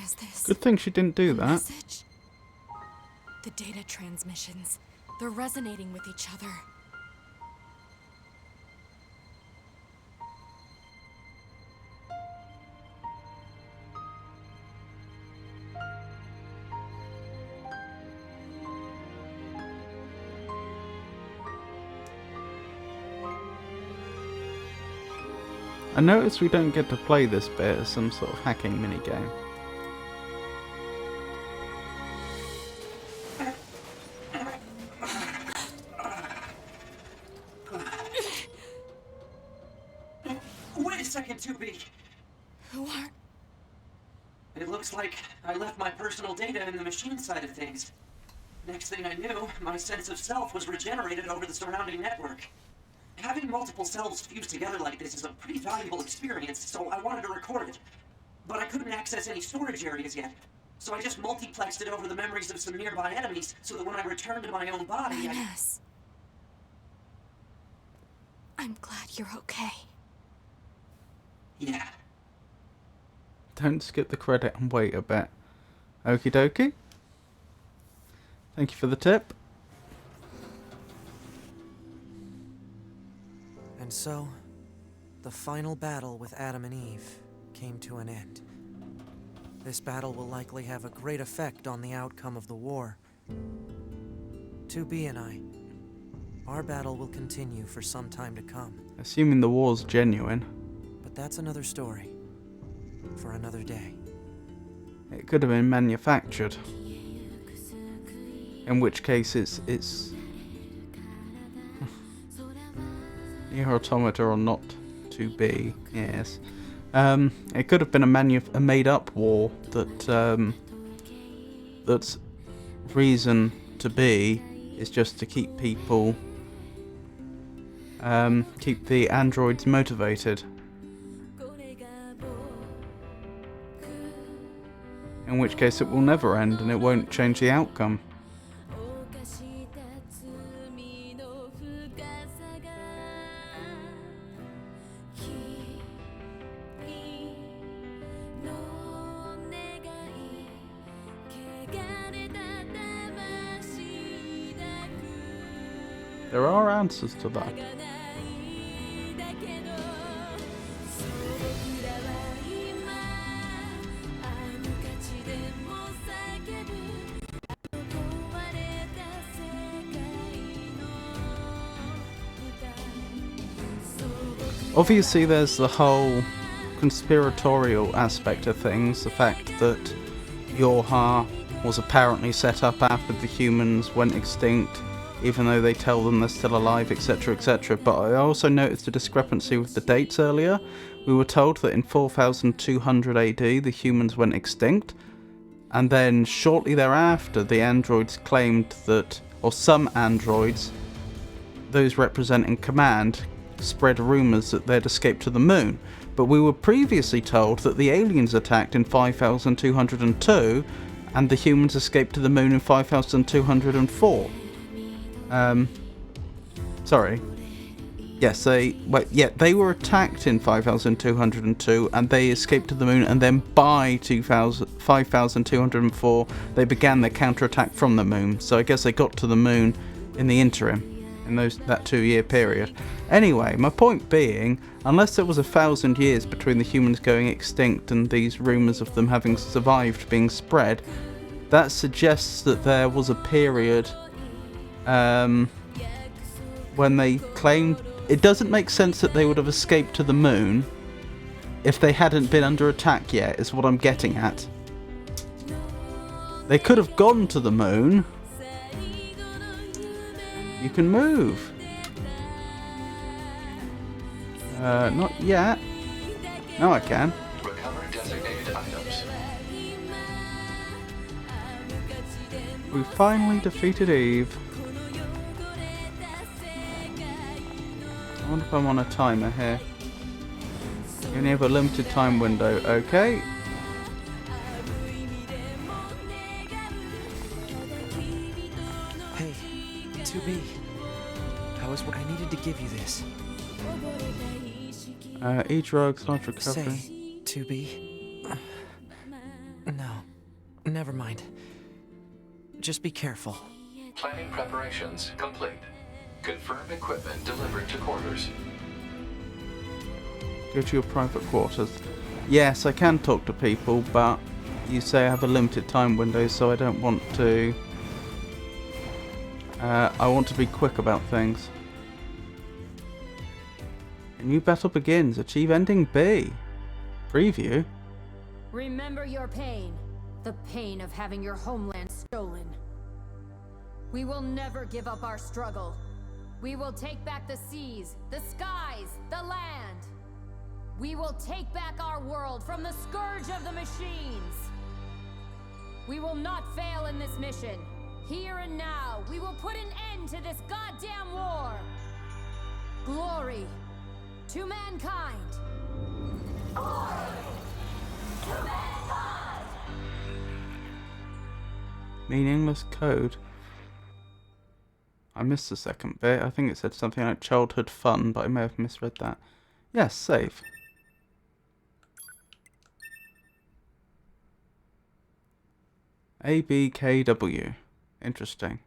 Is this Good thing she didn't do a that. message? transmissions. They're resonating with each other. I notice we don't get to play this bit as some sort of hacking minigame. Wait a second, 2B. Who are... It looks like I left my personal data in the machine side of things. Next thing I knew, my sense of self was regenerated over the surrounding network. Having multiple selves fused together like this is a pretty valuable experience, so I wanted to record it. But I couldn't access any storage areas yet, so I just multiplexed it over the memories of some nearby enemies, so that when I returned to my own body, Inez. I'm glad you're okay. Yeah. Don't skip the credit and wait a bit. Okie dokie. Thank you for the tip. And so, the final battle with Adam and Eve came to an end. This battle will likely have a great effect on the outcome of the war. 2B and I, our battle will continue for some time to come. Assuming the war's genuine. But that's another story, for another day. It could have been manufactured. In which case it's NieR Automata or not to be, yes. It could have been a made-up war that that's reason to be is just to keep people, keep the androids motivated. In which case it will never end and it won't change the outcome. There are answers to that. Obviously there's the whole conspiratorial aspect of things, the fact that NieR was apparently set up after the humans went extinct, even though they tell them they're still alive, etc, etc. But I also noticed a discrepancy with the dates earlier. We were told that in 4200 AD the humans went extinct, and then shortly thereafter the androids claimed that, or some androids, those representing command, spread rumours that they'd escaped to the moon. But we were previously told that the aliens attacked in 5202 and the humans escaped to the moon in 5204. Sorry. Yes, they were attacked in 5202 and they escaped to the moon, and then by 5204 they began their counterattack from the moon. So I guess they got to the moon in the interim, in that 2-year period. Anyway, my point being, unless there was 1,000 years between the humans going extinct and these rumours of them having survived being spread, that suggests that there was a period when they claimed... It doesn't make sense that they would have escaped to the moon if they hadn't been under attack yet, is what I'm getting at. They could have gone to the moon. You can move. Not yet. No, I can. Recover designated items. We finally defeated Eve. I wonder if I'm on a timer here. You only have a limited time window. Okay. Hey, 2B. I needed to give you this. E-drugs, large recovery. Say, 2B. No, never mind. Just be careful. Planning preparations complete. Confirm equipment delivered to quarters. Go to your private quarters. Yes, I can talk to people, but you say I have a limited time window, so I don't want to... I want to be quick about things. A new battle begins. Achieve ending B. Preview. Remember your pain. The pain of having your homeland stolen. We will never give up our struggle. We will take back the seas, the skies, the land. We will take back our world from the scourge of the machines. We will not fail in this mission. Here and now, we will put an end to this goddamn war. Glory to mankind. Meaningless code. I missed the second bit. I think it said something like childhood fun, but I may have misread that. Yes, save. ABKW. Interesting.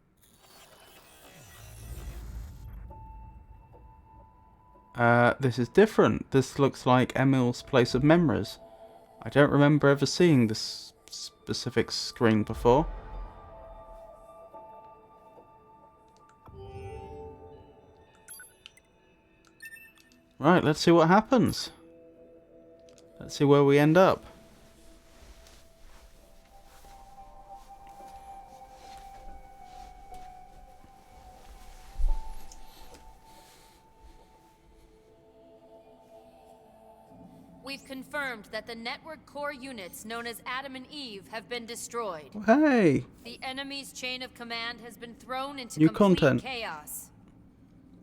This is different. This looks like Emil's place of memories. I don't remember ever seeing this specific screen before. Right, let's see what happens. Let's see where we end up. We've confirmed that the network core units known as Adam and Eve have been destroyed. Hey! The enemy's chain of command has been thrown into New complete content. chaos.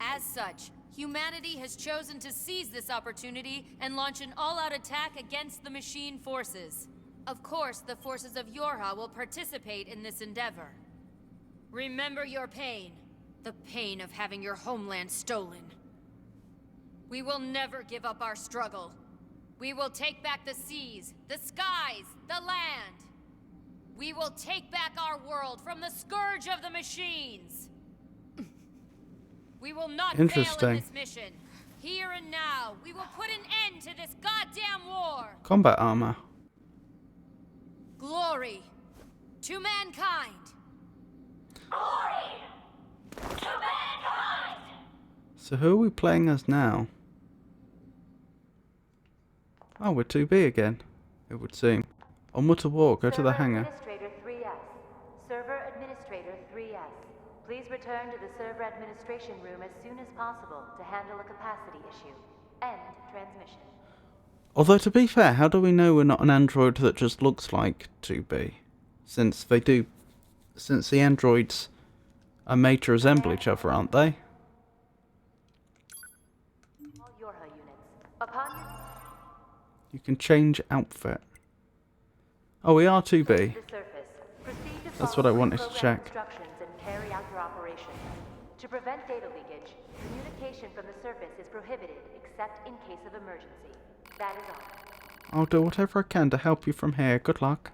As such, humanity has chosen to seize this opportunity and launch an all-out attack against the machine forces. Of course, the forces of Yorha will participate in this endeavor. Remember your pain. The pain of having your homeland stolen. We will never give up our struggle. We will take back the seas, the skies, the land. We will take back our world from the scourge of the machines. We will not fail in Interesting. this mission. Here and now, we will put an end to this goddamn war. Combat armor. Glory to mankind. So who are we playing as now? Oh, we're 2B again, it would seem. Onward to war, go to the hangar. Administrator 3S. Server Administrator 3S. Please return to the server administration room as soon as possible to handle a capacity issue. End transmission. Although, to be fair, how do we know we're not an android that just looks like 2B? Since the androids are made to resemble each other, aren't they? All Yorha units. Upon your You can change outfit. Oh, we are 2B. the surface, proceed to That's follow what I wanted to program check. instructions and carry out your operation. To prevent data leakage, communication from the surface is prohibited except in case of emergency. That is all. I'll do whatever I can to help you from here. Good luck.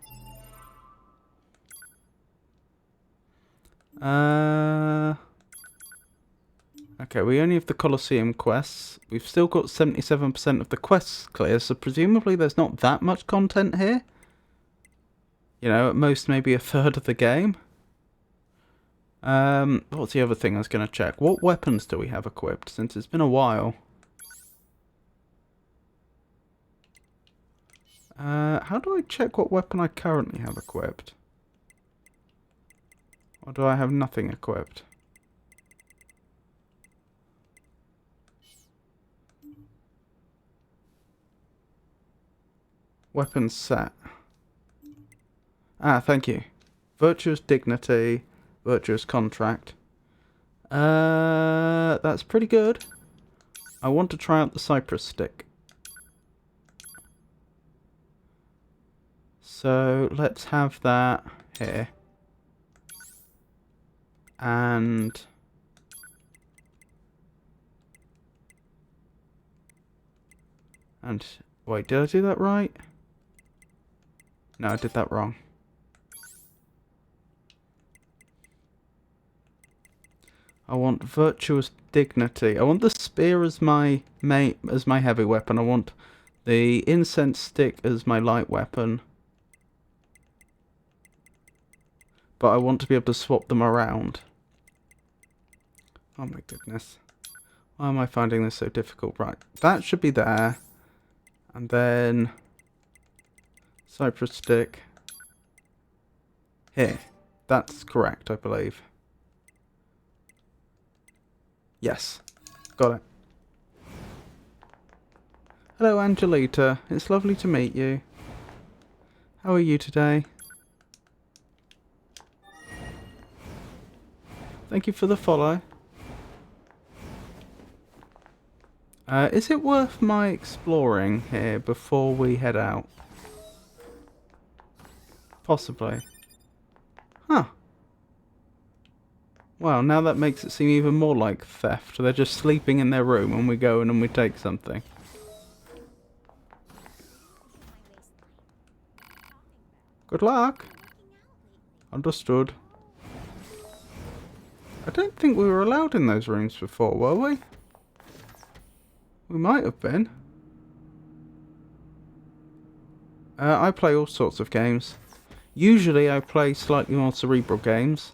Okay, we only have the Colosseum quests. We've still got 77% of the quests clear, so presumably there's not that much content here. You know, at most maybe a third of the game. What's the other thing I was going to check? What weapons do we have equipped, since it's been a while? How do I check what weapon I currently have equipped? Or do I have nothing equipped? Weapons set. Ah, thank you. Virtuous Dignity, Virtuous Contract. That's pretty good. I want to try out the Cypress Stick. So, let's have that here. And... wait, did I do that right? No, I did that wrong. I want virtuous dignity. I want the spear as my heavy weapon. I want the incense stick as my light weapon. But I want to be able to swap them around. Oh my goodness. Why am I finding this so difficult? Right, that should be there. And then cypress stick here. That's correct, I believe. Yes, got it. Hello, Angelita. It's lovely to meet you. How are you today? Thank you for the follow. Is it worth my exploring here before we head out? Possibly. Huh. Well, now that makes it seem even more like theft. They're just sleeping in their room and we go in and we take something. Good luck. Understood. I don't think we were allowed in those rooms before, were we? We might have been. I play all sorts of games. Usually I play slightly more cerebral games.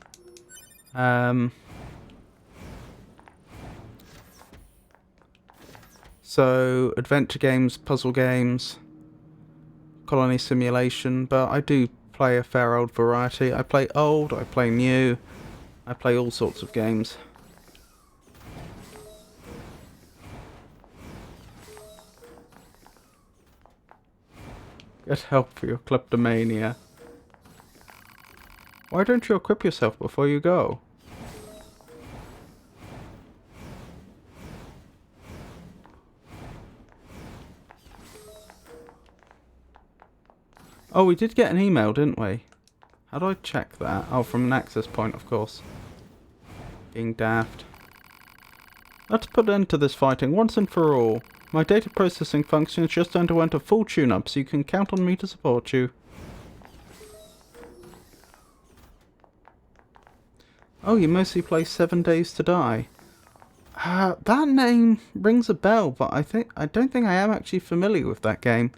So, adventure games, puzzle games, colony simulation, but I do play a fair old variety. I play old, I play new, I play all sorts of games. Get help for your kleptomania. Why don't you equip yourself before you go? Oh, we did get an email, didn't we? How do I check that? Oh, from an access point, of course. Being daft. Let's put an end to this fighting once and for all. My data processing function has just underwent a full tune-up, so you can count on me to support you. Oh, you mostly play 7 Days to Die. That name rings a bell, but I don't think I am actually familiar with that game.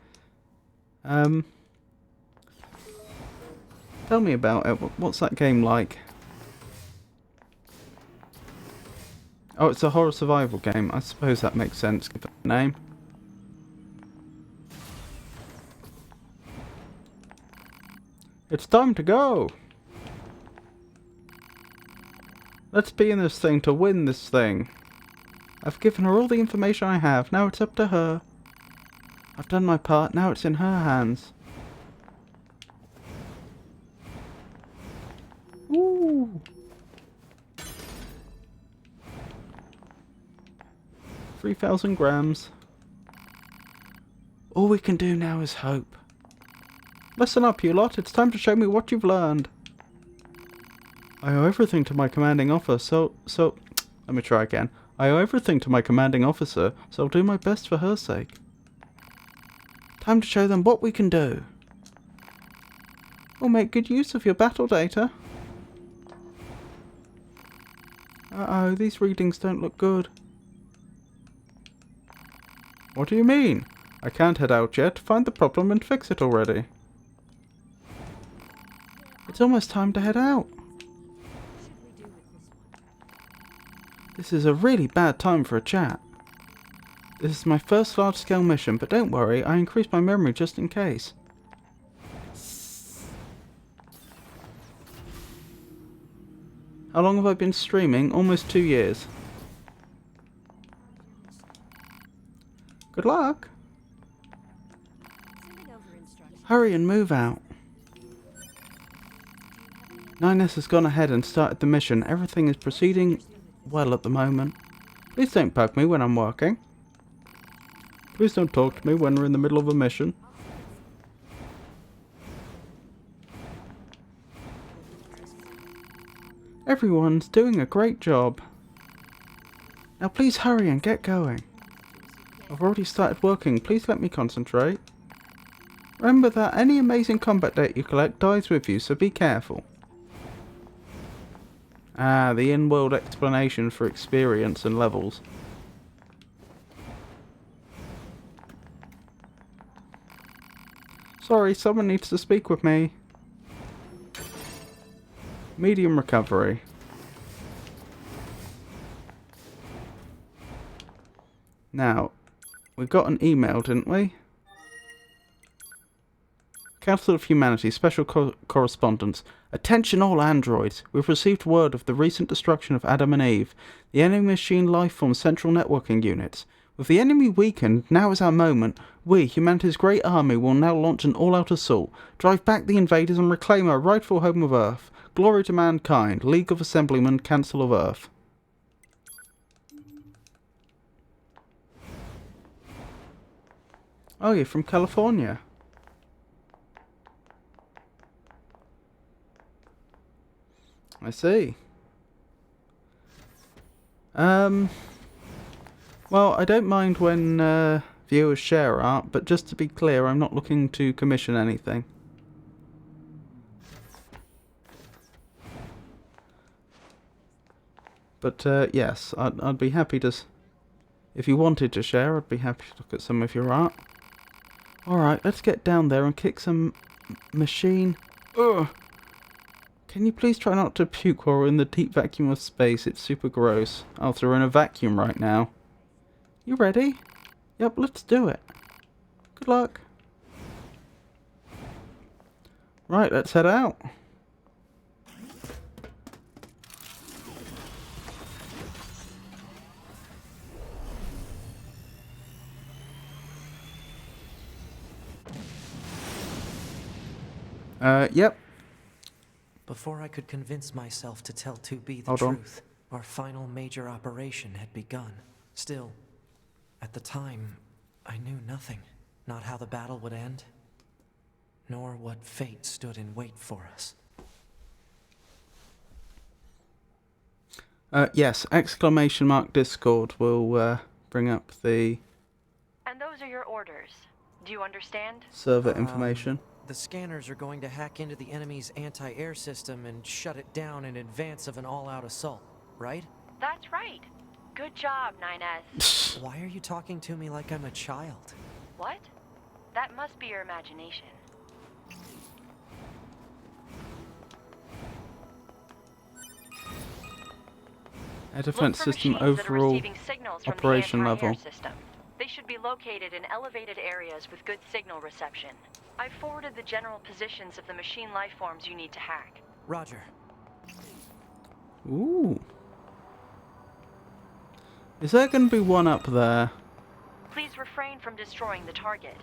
Tell me about it. What's that game like? Oh, it's a horror survival game. I suppose that makes sense. Give it a name. It's time to go! Let's be in this thing to win this thing. I've given her all the information I have. Now it's up to her. I've done my part. Now it's in her hands. Ooh. 3,000 grams. All we can do now is hope. Listen up, you lot. It's time to show me what you've learned. I owe everything to my commanding officer, so... Let me try again. I owe everything to my commanding officer, so I'll do my best for her sake. Time to show them what we can do. We'll make good use of your battle data. Uh-oh, these readings don't look good. What do you mean? I can't head out yet. Find the problem and fix it already. It's almost time to head out. This is a really bad time for a chat. This is my first large-scale mission, but don't worry, I increased my memory just in case. How long have I been streaming? Almost 2 years. Good luck. Hurry and move out. 9S has gone ahead and started the mission. Everything is proceeding well at the moment. Please don't bug me when I'm working. Please don't talk to me when we're in the middle of a mission. Everyone's doing a great job. Now please hurry and get going. I've already started working. Please let me concentrate. Remember that any amazing combat data you collect dies with you, so be careful. Ah, the in-world explanation for experience and levels. Sorry, someone needs to speak with me. Medium recovery. Now, we got an email, didn't we? Council of Humanity, Special Correspondence. Attention all androids. We've received word of the recent destruction of Adam and Eve, the enemy machine lifeform central networking units. With the enemy weakened, now is our moment. We, humanity's great army, will now launch an all-out assault, drive back the invaders and reclaim our rightful home of Earth. Glory to mankind. League of Assemblymen, Council of Earth. Oh, you're from California. I see. Well, I don't mind when viewers share art, but just to be clear, I'm not looking to commission anything. But yes, I'd be happy to... If you wanted to share, I'd be happy to look at some of your art. Alright, let's get down there and kick some machine... Ugh! Can you please try not to puke while we're in the deep vacuum of space? It's super gross. Oh, so we're in a vacuum right now. You ready? Yep, let's do it. Good luck. Right, let's head out. Yep. Before I could convince myself to tell 2B the Hold on. truth, our final major operation had begun. Still, at the time, I knew nothing. Not how the battle would end, nor what fate stood in wait for us. Yes, exclamation mark Discord will bring up the And those are your orders. Do you understand? server information. The scanners are going to hack into the enemy's anti-air system and shut it down in advance of an all-out assault, right? That's right. Good job, 9S. Why are you talking to me like I'm a child? What? That must be your imagination. Air defense Look for system machines that are overall receiving signals from operation the anti-air level. system. They should be located in elevated areas with good signal reception. I've forwarded the general positions of the machine lifeforms you need to hack. Roger. Ooh. Is there going to be one up there? Please refrain from destroying the target.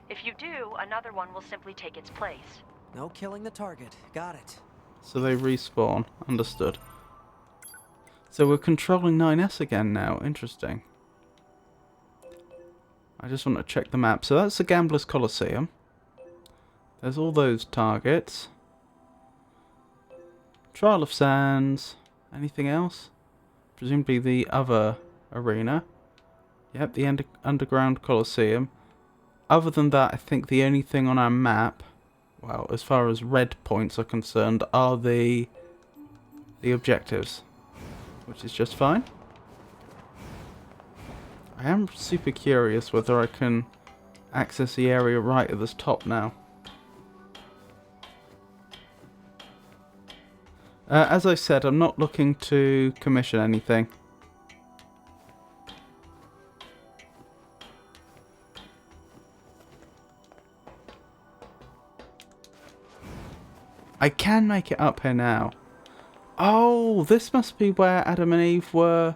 If you do, another one will simply take its place. No killing the target. Got it. So they respawn. Understood. So we're controlling 9S again now. Interesting. I just want to check the map. So that's the Gamblers Coliseum. There's all those targets. Trial of Sands. Anything else? Presumably the other arena. Yep, the Underground Coliseum. Other than that, I think the only thing on our map, well, as far as red points are concerned, are the objectives. Which is just fine. I am super curious whether I can access the area right at the top now. As I said, I'm not looking to commission anything. I can make it up here now. Oh, this must be where Adam and Eve were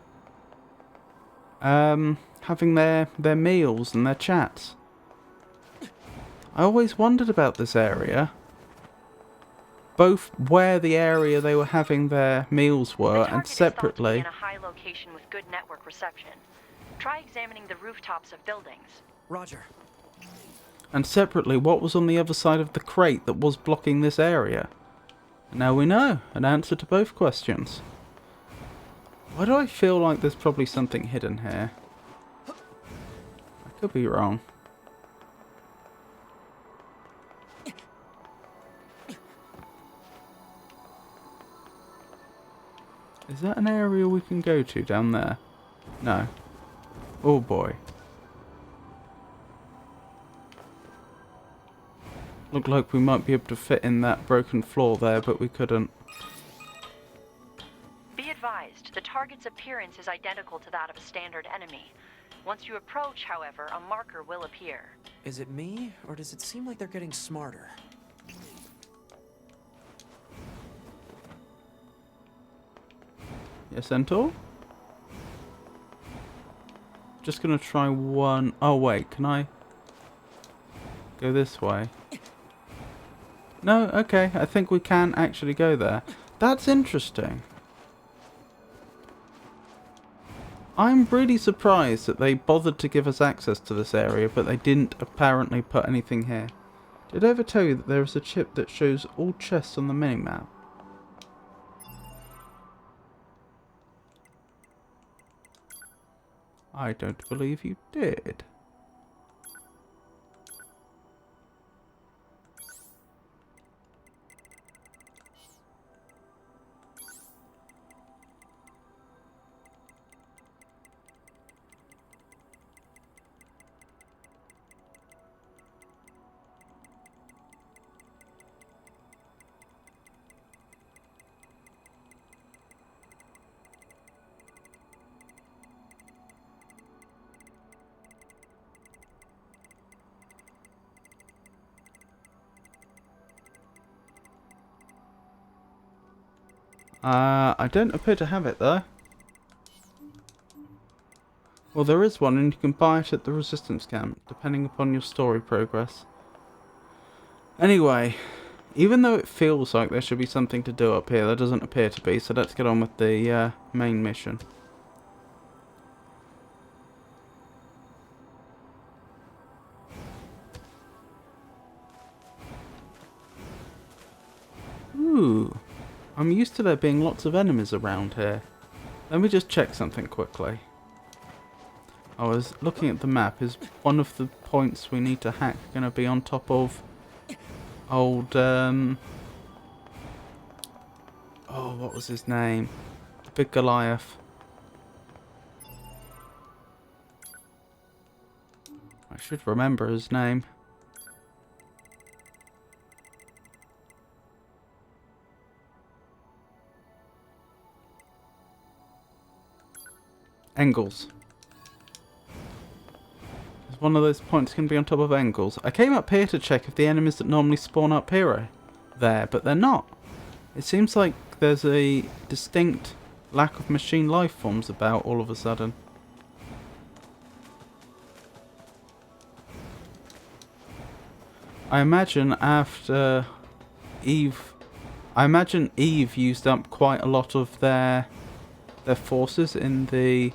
having their meals and their chats. I always wondered about this area. Both where the area they were having their meals were and separately. In a high location with good network reception. Try examining the rooftops of buildings. Roger. And separately, what was on the other side of the crate that was blocking this area? Now we know an answer to both questions. Why do I feel like there's probably something hidden here? I could be wrong. Is that an area we can go to down there? No. Oh boy. Looked like we might be able to fit in that broken floor there, but we couldn't. Be advised, the target's appearance is identical to that of a standard enemy. Once you approach, however, a marker will appear. Is it me, or does it seem like they're getting smarter? Yes, Centaur? Just gonna try one. Oh wait, can I go this way? No, okay, I think we can actually go there. That's interesting. I'm really surprised that they bothered to give us access to this area, but they didn't apparently put anything here. Did I ever tell you that there is a chip that shows all chests on the minimap? I don't believe you did. I don't appear to have it though. Well, there is one, and you can buy it at the resistance camp, depending upon your story progress. Anyway, even though it feels like there should be something to do up here, there doesn't appear to be, so let's get on with the main mission. Ooh, I'm used to there being lots of enemies around here. Let me just check something quickly. I was looking at the map. Is one of the points we need to hack going to be on top of old, oh, what was his name? The big Goliath. I should remember his name. Engels. One of those points can be on top of Engels. I came up here to check if the enemies that normally spawn up here are there, but they're not. It seems like there's a distinct lack of machine life forms about all of a sudden. I imagine after Eve... I imagine Eve used up quite a lot of their forces in the...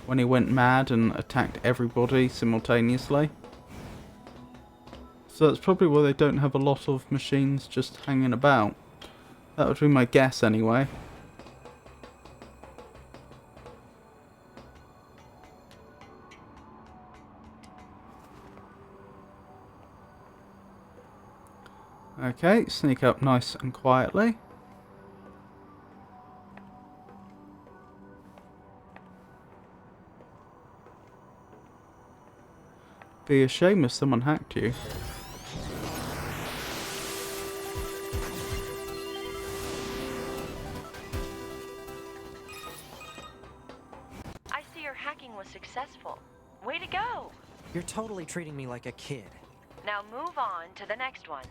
when he went mad and attacked everybody simultaneously. So that's probably why they don't have a lot of machines just hanging about. That would be my guess anyway. Okay, sneak up nice and quietly. Be a shame if someone hacked you. I see your hacking was successful. Way to go! You're totally treating me like a kid. Now move on to the next one.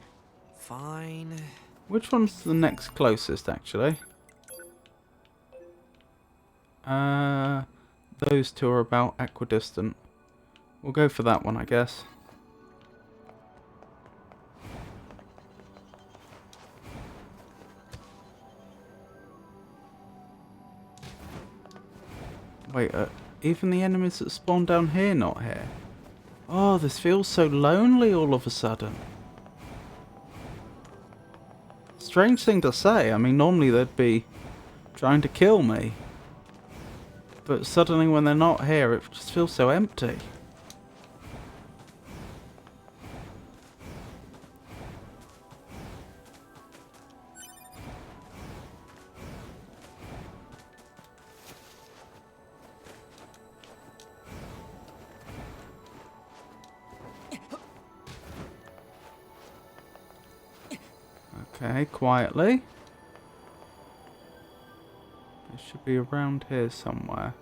Fine. Which one's the next closest, actually? Those two are about equidistant. We'll go for that one, I guess. Wait, even the enemies that spawn down here not here? Oh, this feels so lonely all of a sudden. Strange thing to say. I mean, normally they'd be trying to kill me. But suddenly when they're not here, it just feels so empty. Okay, quietly. It should be around here somewhere.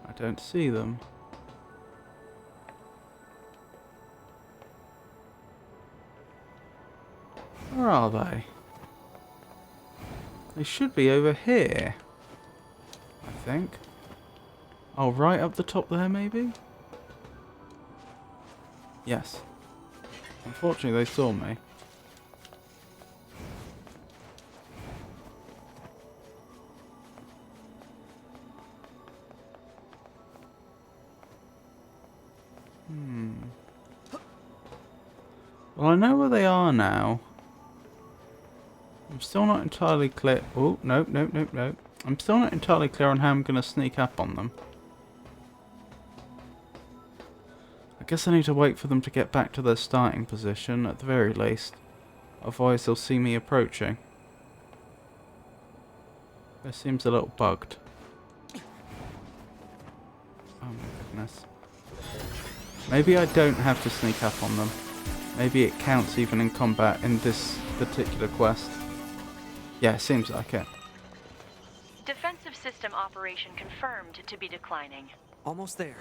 I don't see them. Where are they? They should be over here, I think. Oh, right up the top there, maybe? Yes. Unfortunately, they saw me. Well, I know where they are now. I'm still not entirely clear. Oh, nope, nope, nope, nope. I'm still not entirely clear on how I'm going to sneak up on them. I guess I need to wait for them to get back to their starting position, at the very least. Otherwise, they'll see me approaching. This seems a little bugged. Oh my goodness. Maybe I don't have to sneak up on them. Maybe it counts even in combat in this particular quest. Yeah, seems like it. Defensive system operation confirmed to be declining. Almost there.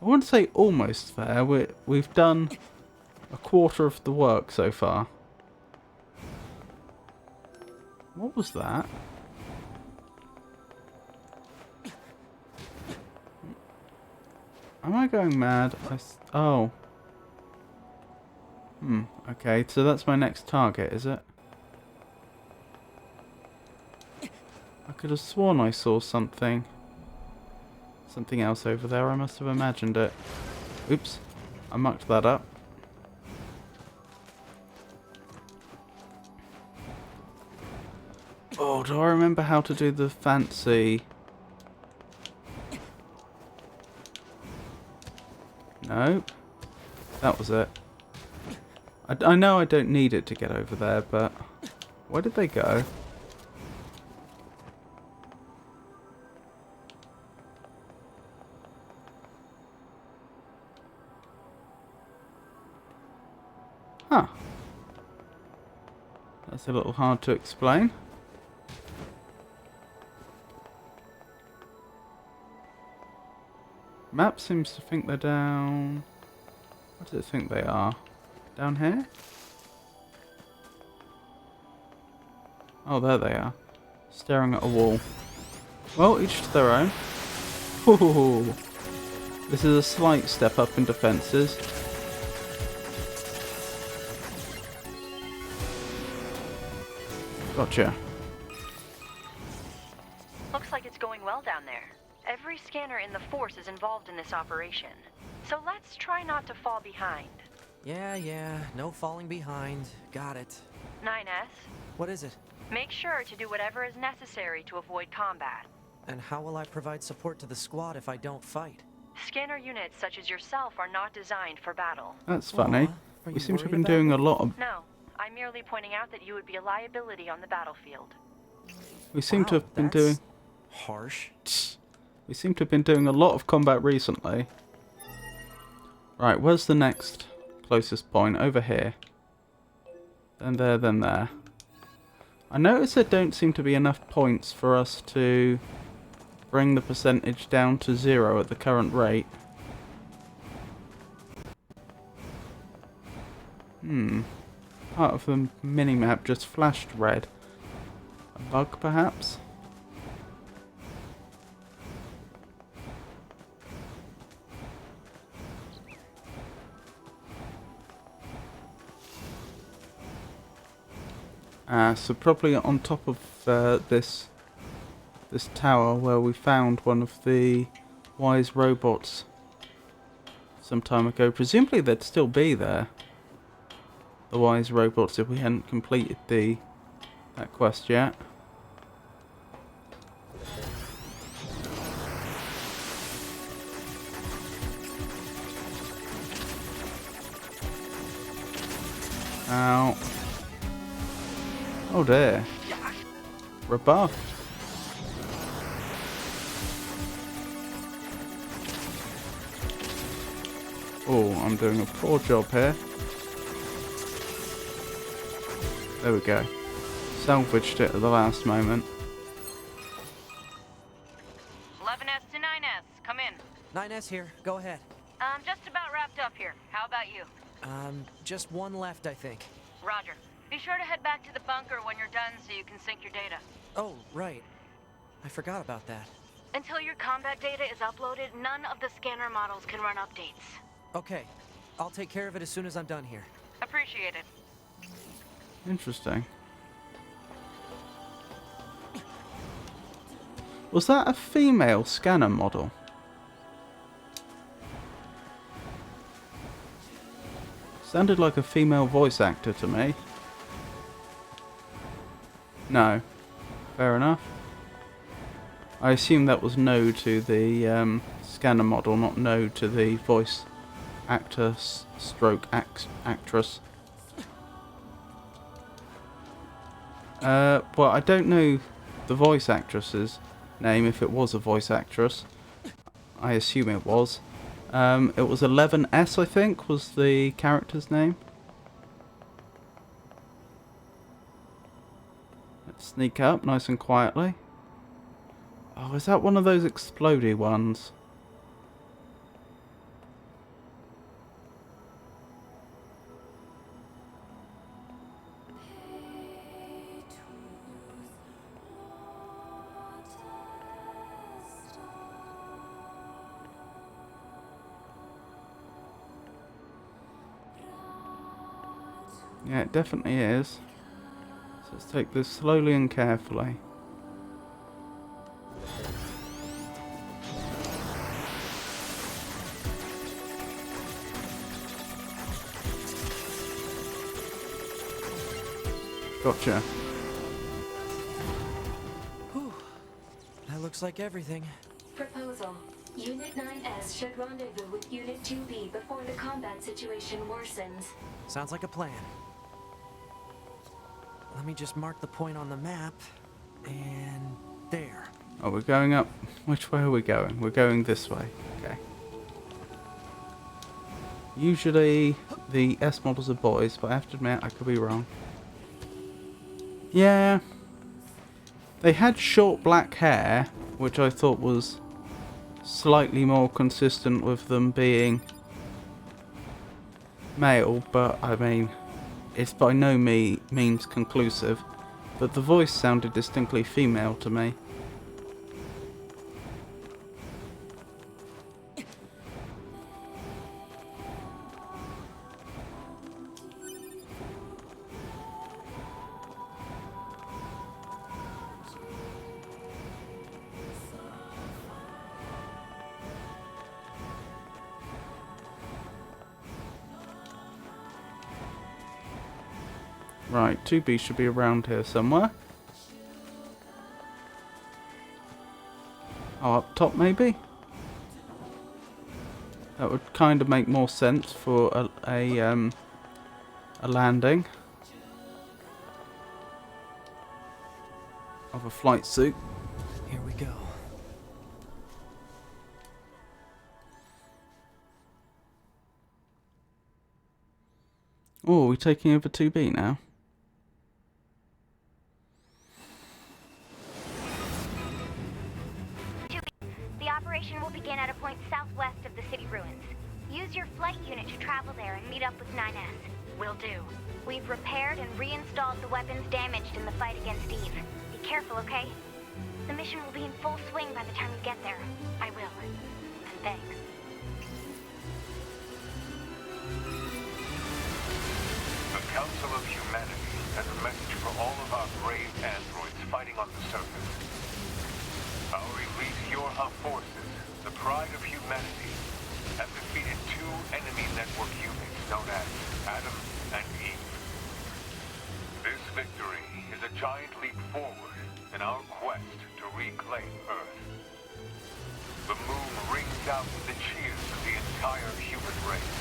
I wouldn't say almost there. We've done a quarter of the work so far. What was that? Am I going mad? Oh. Okay, so that's my next target, is it? I could have sworn I saw something else over there. I must have imagined it. Oops. I mucked that up. Oh, do I remember how to do the fancy... Nope. That was it. I know I don't need it to get over there, but... Where did they go? Huh. That's a little hard to explain. Map seems to think they're down... What does it think they are? Down here? Oh, there they are. Staring at a wall. Well, each to their own. Ooh. This is a slight step up in defences. Gotcha. Looks like it's going well down there. Every scanner in the force is involved in this operation. So let's try not to fall behind. Yeah, no falling behind. Got it. 9S, What is it? make sure to do whatever is necessary to avoid combat. And how will I provide support to the squad if I don't fight? Scanner units such as yourself are not designed for battle. That's funny. Aw, are We you seem to have worried been about doing me? a lot of... No, I'm merely pointing out that you would be a liability on the battlefield. We seem to Wow, have been that's doing... harsh. We seem to have been doing a lot of combat recently. Right, where's the next closest point? Over here. Then there, then there. I notice there don't seem to be enough points for us to bring the percentage down to 0 at the current rate. Part of the minimap just flashed red. A bug, perhaps? So probably on top of this tower where we found one of the wise robots some time ago. Presumably they'd still be there. The wise robots, if we hadn't completed that quest yet. Ow. Oh dear. Rebuffed. Oh, I'm doing a poor job here. There we go. Salvaged it at the last moment. 11S to 9S, come in. 9S here. Go ahead. I'm just about wrapped up here. How about you? Just one left, I think. Roger. Be sure to head back to the bunker when you're done so you can sync your data. Oh, right. I forgot about that. Until your combat data is uploaded, none of the scanner models can run updates. Okay. I'll take care of it as soon as I'm done here. Appreciate it. Interesting. Was that a female scanner model? Sounded like a female voice actor to me. No. Fair enough. I assume that was no to the scanner model, not no to the voice actor stroke actress. Well, I don't know the voice actress's name, if it was a voice actress. I assume it was. It was 11S, I think, was the character's name. Let's sneak up nice and quietly. Oh, is that one of those explodey ones? Yeah, it definitely is. So let's take this slowly and carefully. Gotcha. Whew. That looks like everything. Proposal. Unit 9S should rendezvous with Unit 2B before the combat situation worsens. Sounds like a plan. Let me just mark the point on the map. And there. Oh, we're going up. Which way are we going? We're going this way. Okay. Usually the S models are boys, but I have to admit I could be wrong. Yeah. They had short black hair, which I thought was slightly more consistent with them being male, but I mean, it's by no means conclusive. But the voice sounded distinctly female to me. Right, 2B should be around here somewhere. Oh, up top maybe? That would kind of make more sense for a landing of a flight suit. Here we go. Oh, are we taking over 2B now? The operation will begin at a point southwest of the city ruins. Use your flight unit to travel there and meet up with 9S. Will do. We've repaired and reinstalled the weapons damaged in the fight against Eve. Be careful, okay? The mission will be in full swing by the time you get there. I will. And thanks. The Council of Humanity has a message for all of our brave androids fighting on the surface. Our elite Yorha forces, the pride of humanity, have defeated two enemy network units known as Adam and Eve. This victory is a giant leap forward in our quest to reclaim Earth. The moon rings out with the cheers of the entire human race.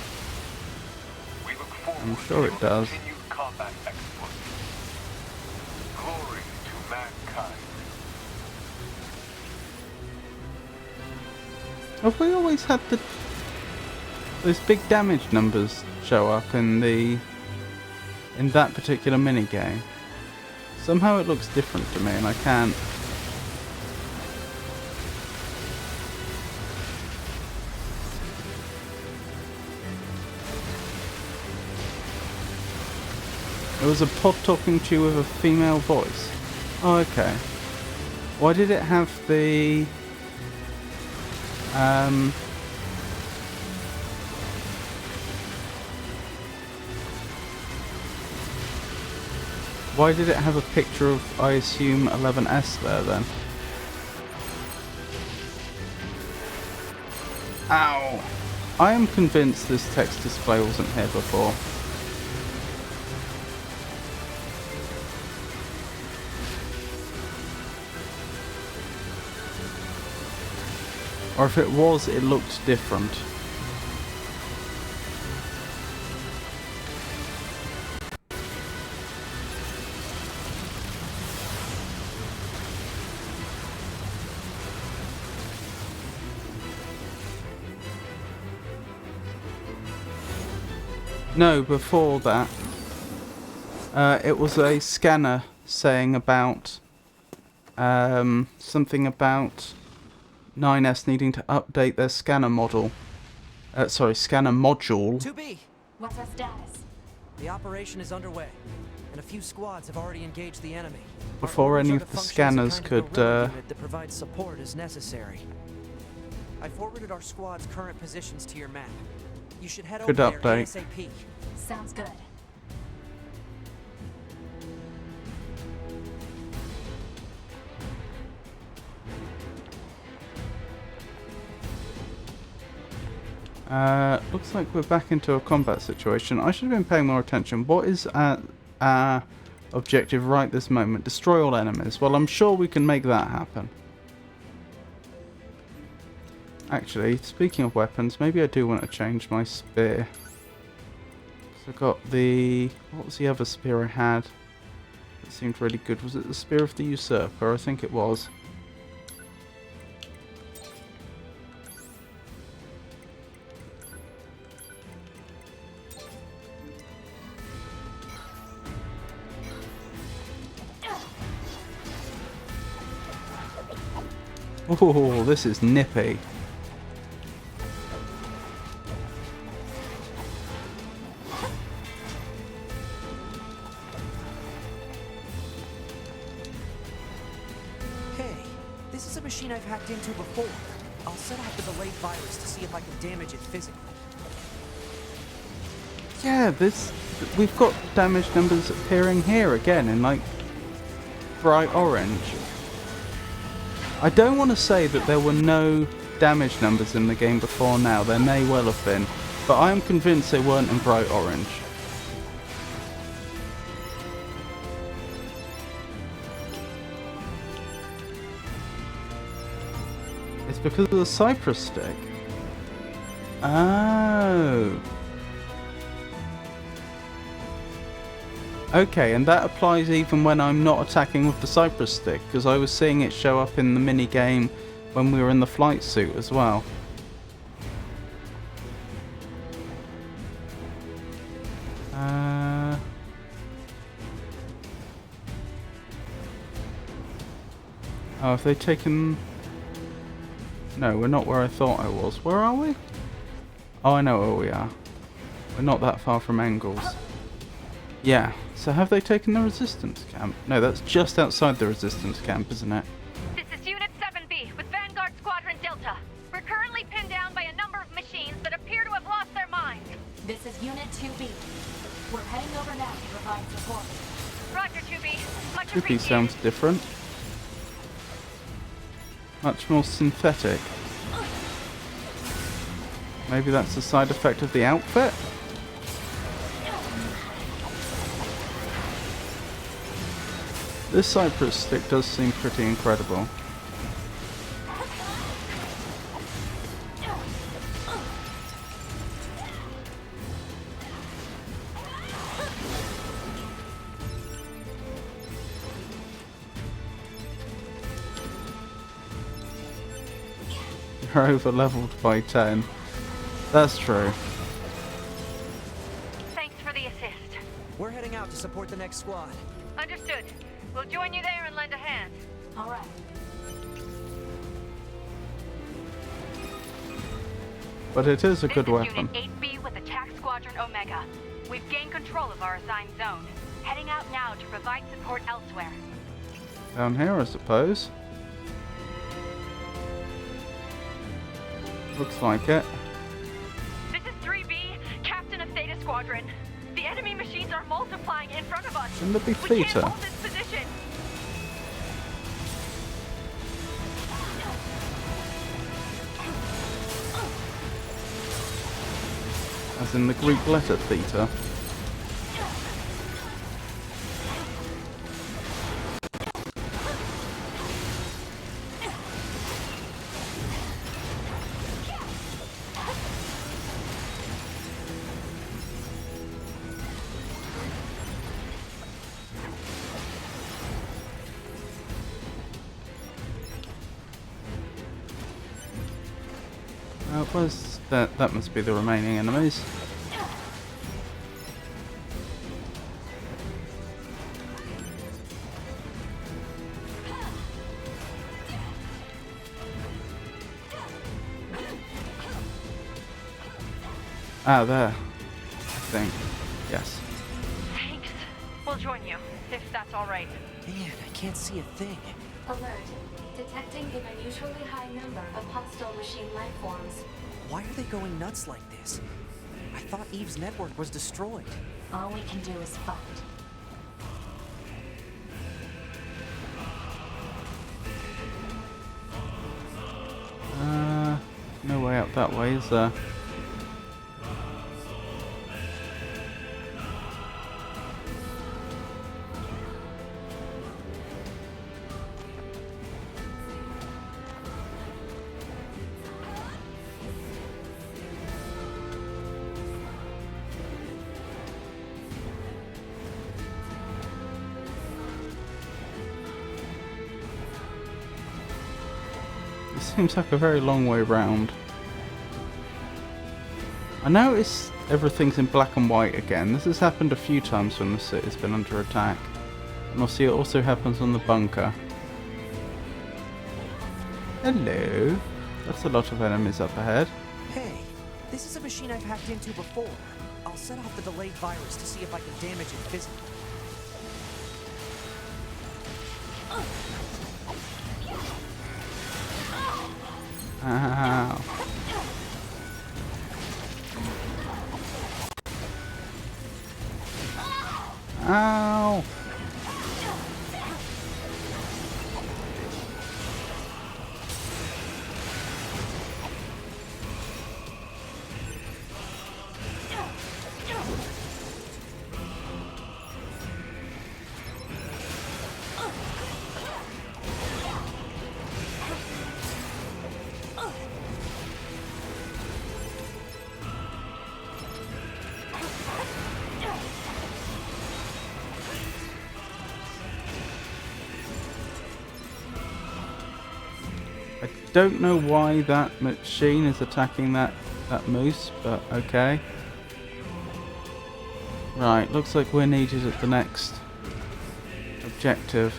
We look forward I'm sure it to your does. continued combat exploits. Glory to mankind. Have we always had the... those big damage numbers show up in that particular mini game. Somehow it looks different to me, and I can't. It was a pod talking to you with a female voice. Oh, okay. Why did it have the why did it have a picture of, I assume, 11S there then? Ow! I am convinced this text display wasn't here before. Or if it was, it looked different. No, before that, it was a scanner saying about something about 9S needing to update their scanner model. Scanner module. 2B! What's our status? The operation is underway, and a few squads have already engaged the enemy. Before any of the scanners could that provides support as necessary. I forwarded our squad's current positions to your map. You should head over there ASAP. Sounds good. Looks like we're back into a combat situation. I should have been paying more attention. What is our objective right this moment? Destroy all enemies. Well, I'm sure we can make that happen. Actually, speaking of weapons, maybe I do want to change my spear. So I got the... What was the other spear I had? It seemed really good. Was it the Spear of the Usurper? I think it was. Oh, this is nippy. Hey, this is a machine I've hacked into before. I'll set off the delayed virus to see if I can damage it physically. Yeah, we've got damage numbers appearing here again in like bright orange. I don't want to say that there were no damage numbers in the game before now. There may well have been, but I am convinced they weren't in bright orange. It's because of the Cypress stick. Oh. Okay, and that applies even when I'm not attacking with the Cypress stick, because I was seeing it show up in the mini game when we were in the flight suit as well. Oh, have they taken... No, we're not where I thought I was. Where are we? Oh, I know where we are. We're not that far from Engels. Yeah, so have they taken the resistance camp? No, that's just outside the resistance camp, isn't it? This is Unit 7B with Vanguard Squadron Delta. We're currently pinned down by a number of machines that appear to have lost their minds. This is Unit 2B. We're heading over now to provide support. Roger, 2B. Much 2B appreciated. sounds different. Much more synthetic. Maybe that's a side effect of the outfit? This Cypress stick does seem pretty incredible. You're over leveled by 10. That's true. support the next squad. Understood. We'll join you there and lend a hand. All right. But it is a good This is weapon. Unit 8B with Attack Squadron Omega. We've gained control of our assigned zone. Heading out now to provide support elsewhere. Down here, I suppose. Looks like it. This is 3B, Captain of Theta Squadron. The enemy machines are multiplying in front of us. Shouldn't it be We can't Theta? hold this position. As in the Greek letter theta. Where's that? That must be the remaining enemies. Ah, there. I think. Yes. Thanks. We'll join you, if that's all right. Man, I can't see a thing. Alert. Detecting an unusually high number of hostile machine life forms. Why are they going nuts like this? I thought Eve's network was destroyed. All we can do is fight. No way up that way, is there? It seems like a very long way round. I notice everything's in black and white again. This has happened a few times when the city's been under attack. And I'll see it also happens on the bunker. Hello. That's a lot of enemies up ahead. Hey, this is a machine I've hacked into before. I'll set off the delayed virus to see if I can damage it physically. Ow. Ow. I don't know why that machine is attacking that moose, but okay. Right, looks like we're needed at the next objective.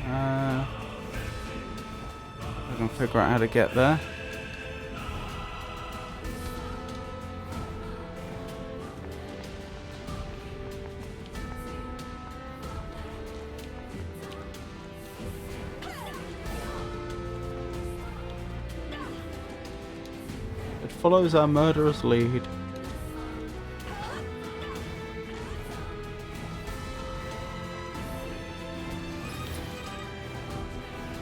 I can figure out how to get there. It follows our murderous lead.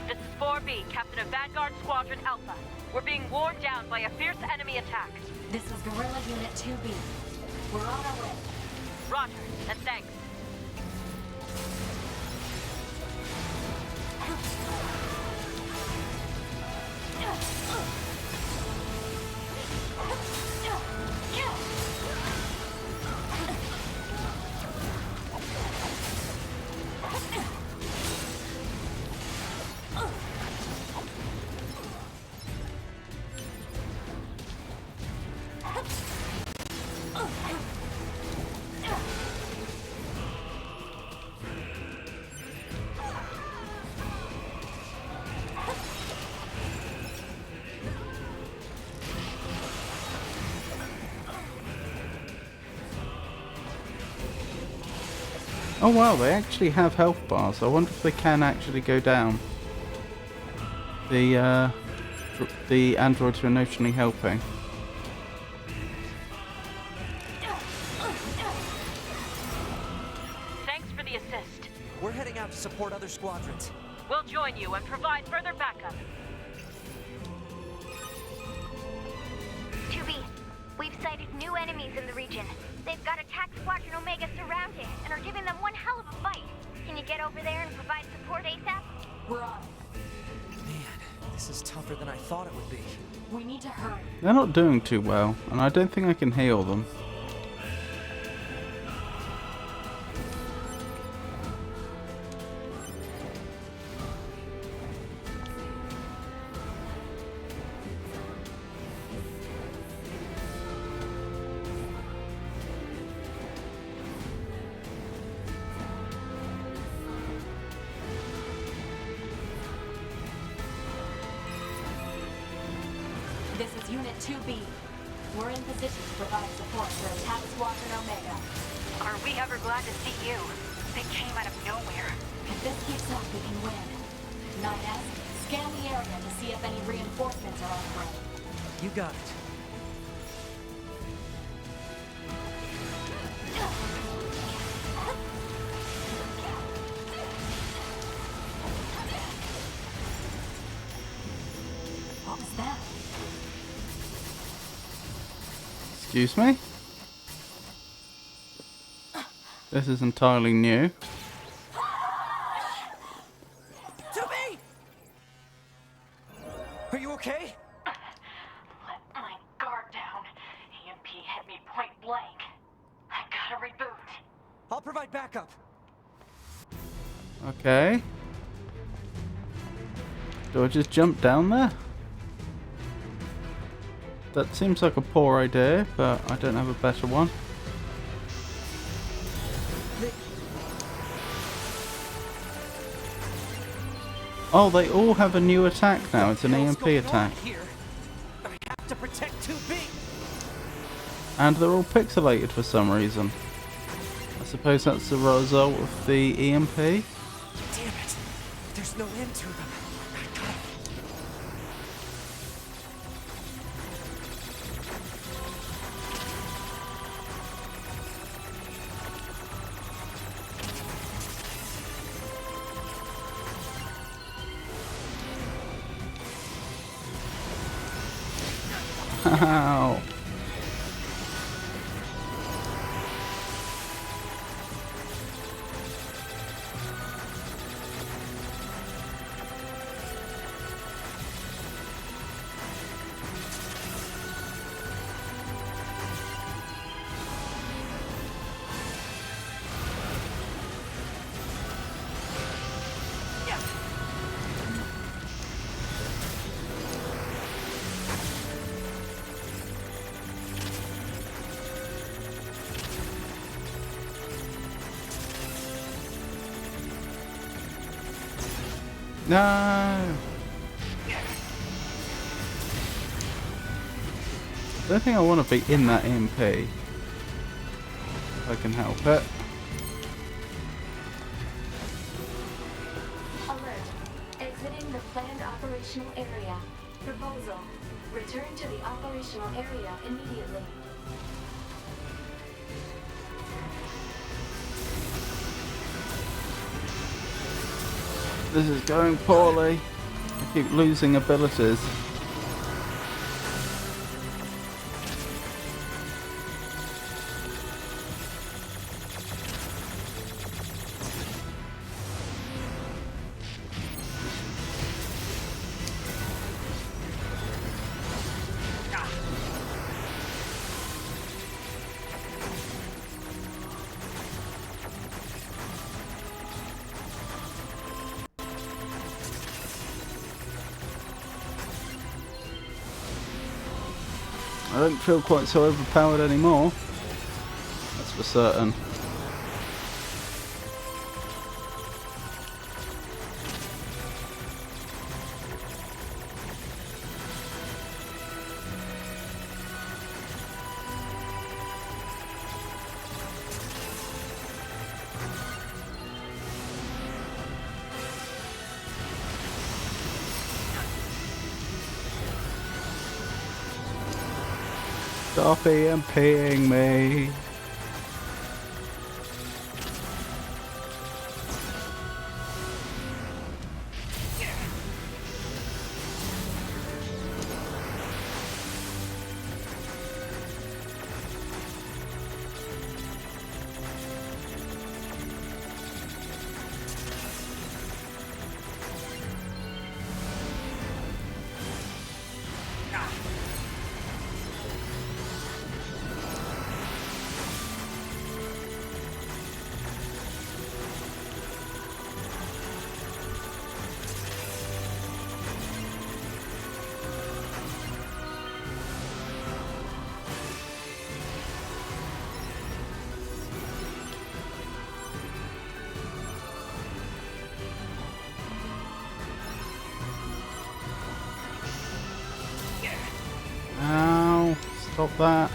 This is 4B, Captain of Vanguard Squadron Alpha. We're being worn down by a fierce enemy attack. This is Guerrilla Unit 2B. We're on our way. Roger, and thanks. Oh wow, they actually have health bars. I wonder if they can actually go down. The androids who are notionally helping. Thanks for the assist. We're heading out to support other squadrons. We'll join you and provide further backup. 2B, we've sighted new enemies in the region. They've got attack Squadron Omega surrounded and are giving them one hell of a fight. Can you get over there and provide support ASAP? We're on. Man, this is tougher than I thought it would be. We need to hurry. They're not doing too well, and I don't think I can heal them. This is Unit 2B. We're in position to provide support for Attack Squadron Omega. Are we ever glad to see you? They came out of nowhere. If this keeps up, we can win. 9S, scan the area to see if any reinforcements are on the way. You got it. What was that? Excuse me? This is entirely new. Toby! Are you okay? Let my guard down. EMP hit me point blank. I gotta reboot. I'll provide backup. Okay. Do I just jump down there? That seems like a poor idea, but I don't have a better one. Oh, they all have a new attack now. It's an EMP attack. I have to protect 2B. And they're all pixelated for some reason. I suppose that's the result of the EMP. Damn it. There's no end to them. I gotta... Ow. No. I don't think I want to be in that EMP. If I can help it. Alert. Exiting the planned operational area. Proposal. Return to the operational area immediately. This is going poorly. I keep losing abilities. I don't feel quite so overpowered anymore. That's for certain. Stop EMPing me. Ow, stop that.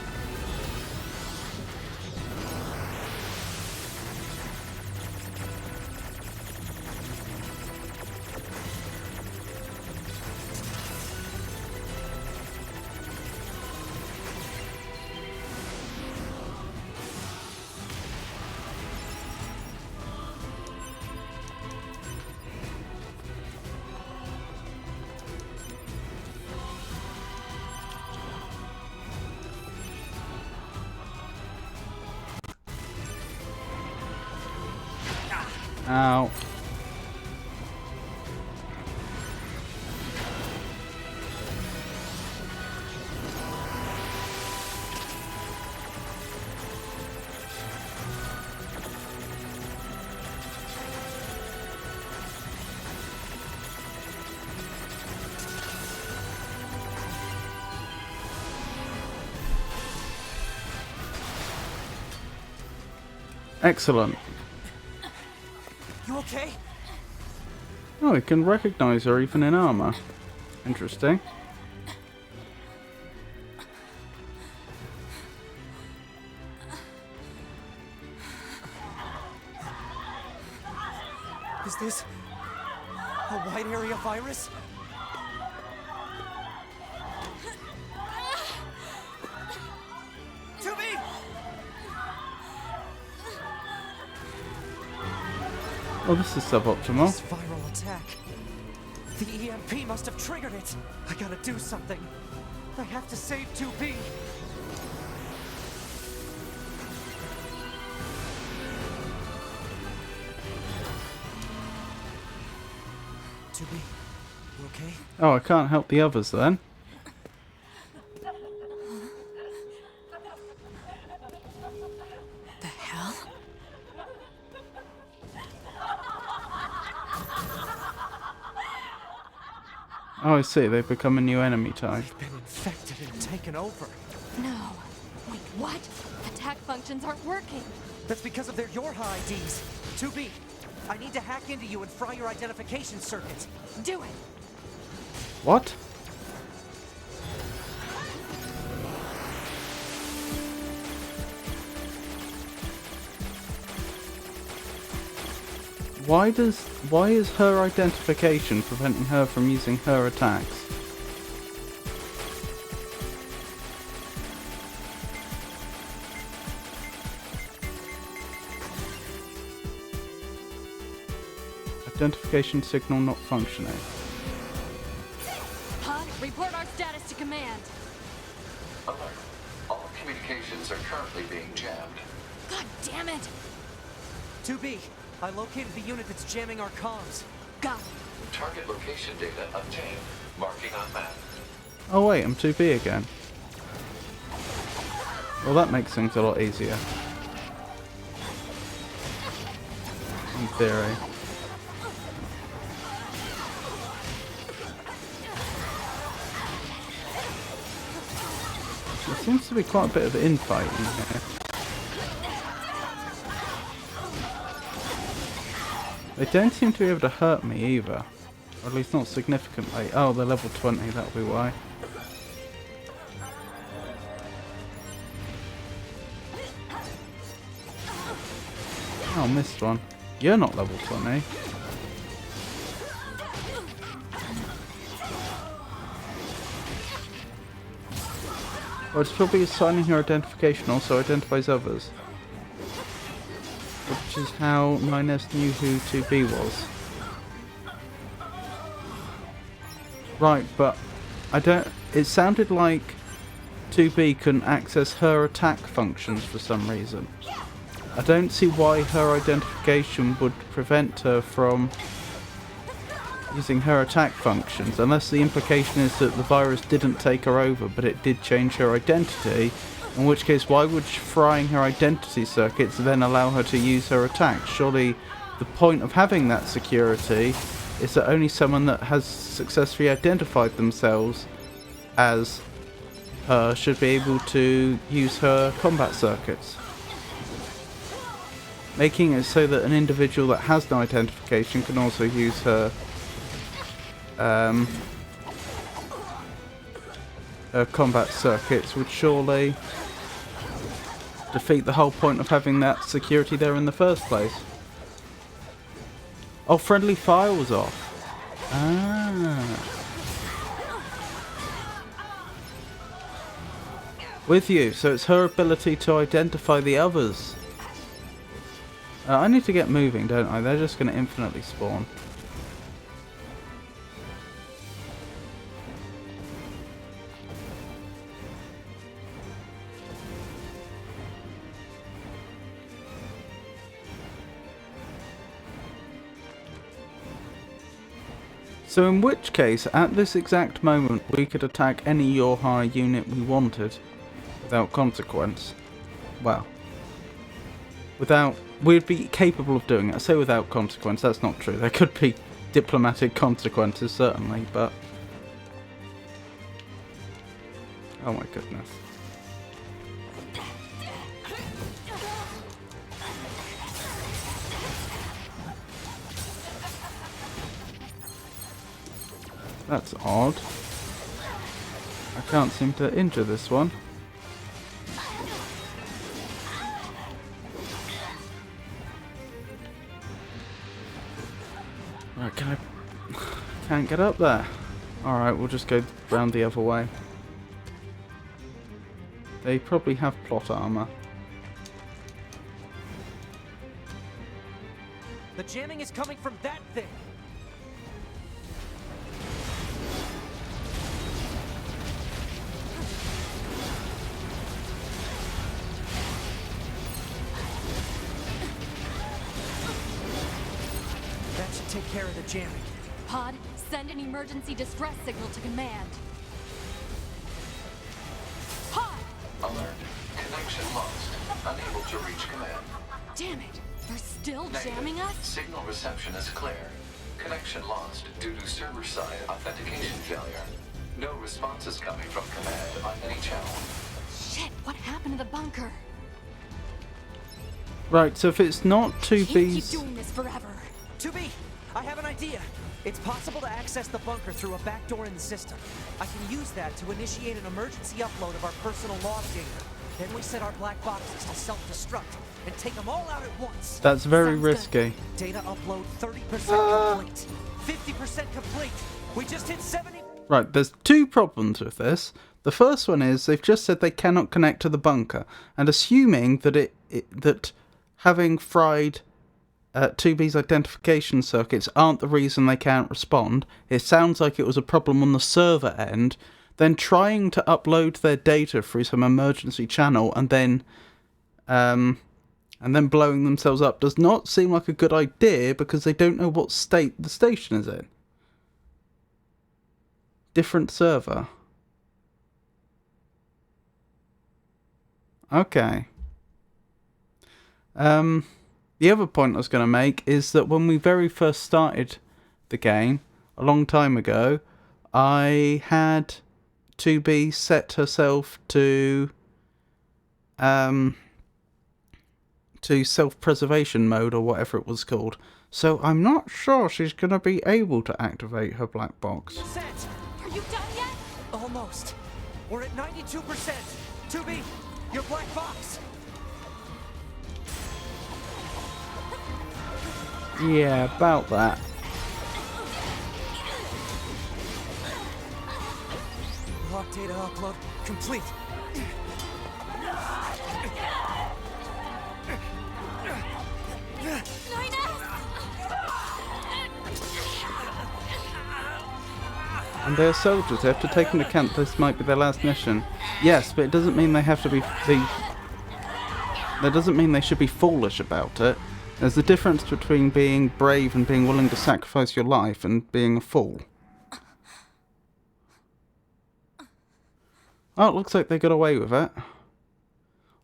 Ow. Excellent. You okay? Oh, he can recognize her even in armor. Interesting. Is this a wide area virus? Oh, this is suboptimal. This viral attack. The EMP must have triggered it. I gotta do something. I have to save 2B. You okay? Oh, I can't help the others then. The hell? Oh, I see. They've become a new enemy type. They've been infected and taken over. No. Wait, what? Attack functions aren't working. That's because of their Yorha IDs. 2B, I need to hack into you and fry your identification circuits. Do it. What? Why is her identification preventing her from using her attacks? Identification signal not functioning. Pod, report our status to command. Alert. All communications are currently being jammed. God damn it! 2B, I located the unit that's jamming our comms. Got it. Target location data obtained. Marking on map. Oh wait, I'm 2B again. Well, that makes things a lot easier. In theory. There seems to be quite a bit of infighting here. They don't seem to be able to hurt me either. Or at least not significantly. Oh, they're level 20, that'll be why. Oh, missed one. You're not level 20. Well, it's probably assigning her identification also identifies others. Which is how NieR knew who 2B was. Right, but I don't... It sounded like 2B couldn't access her attack functions for some reason. I don't see why her identification would prevent her from using her attack functions, unless the implication is that the virus didn't take her over, but it did change her identity, in which case why would frying her identity circuits then allow her to use her attacks? Surely the point of having that security is that only someone that has successfully identified themselves as her should be able to use her combat circuits. Making it so that an individual that has no identification can also use her combat circuits would surely defeat the whole point of having that security there in the first place. Oh, friendly fire was off. Ah. With you, so it's her ability to identify the others. I need to get moving, don't I? They're just going to infinitely spawn. So in which case, at this exact moment, we could attack any your-high unit we wanted without consequence. Well, we'd be capable of doing it. I say without consequence, that's not true. There could be diplomatic consequences, certainly, but... Oh my goodness. That's odd. I can't seem to injure this one. Right, can't get up there. Alright, we'll just go round the other way. They probably have plot armor. The jamming is coming from that thing. That should take care of the jamming. Pod, send an emergency distress signal to command. Pod! Alert. Connection lost. Unable to reach command. Damn it! They're still Negative. jamming us? Signal reception is clear. Connection lost due to server-side authentication failure. No response is coming from command on any channel. Shit, what happened to the bunker? Right, so if it's not Can't keep 2B's... doing this forever. 2B, I have an idea. It's possible to access the bunker through a backdoor in the system. I can use that to initiate an emergency upload of our personal log data. Then we set our black boxes to self-destruct and take them all out at once. That's very Sounds risky. Data upload 30% complete. 50% complete. We just hit 70. Right, there's two problems with this. The first one is they've just said they cannot connect to the bunker, and assuming that that having fried 2B's identification circuits aren't the reason they can't respond, it sounds like it was a problem on the server end, then trying to upload their data through some emergency channel and then blowing themselves up does not seem like a good idea because they don't know what state the station is in. Different server. Okay. The other point I was going to make is that when we very first started the game, a long time ago, I had 2B set herself to self-preservation mode or whatever it was called. So I'm not sure she's going to be able to activate her black box. Are you done yet? Almost. We're at 92%. 2B, your black box. Yeah, about that. Log data upload complete. And they are soldiers. They have to take into account this might be their last mission. Yes, but it doesn't mean they have to be. That doesn't mean they should be foolish about it. There's a difference between being brave and being willing to sacrifice your life and being a fool. Oh, it looks like they got away with it.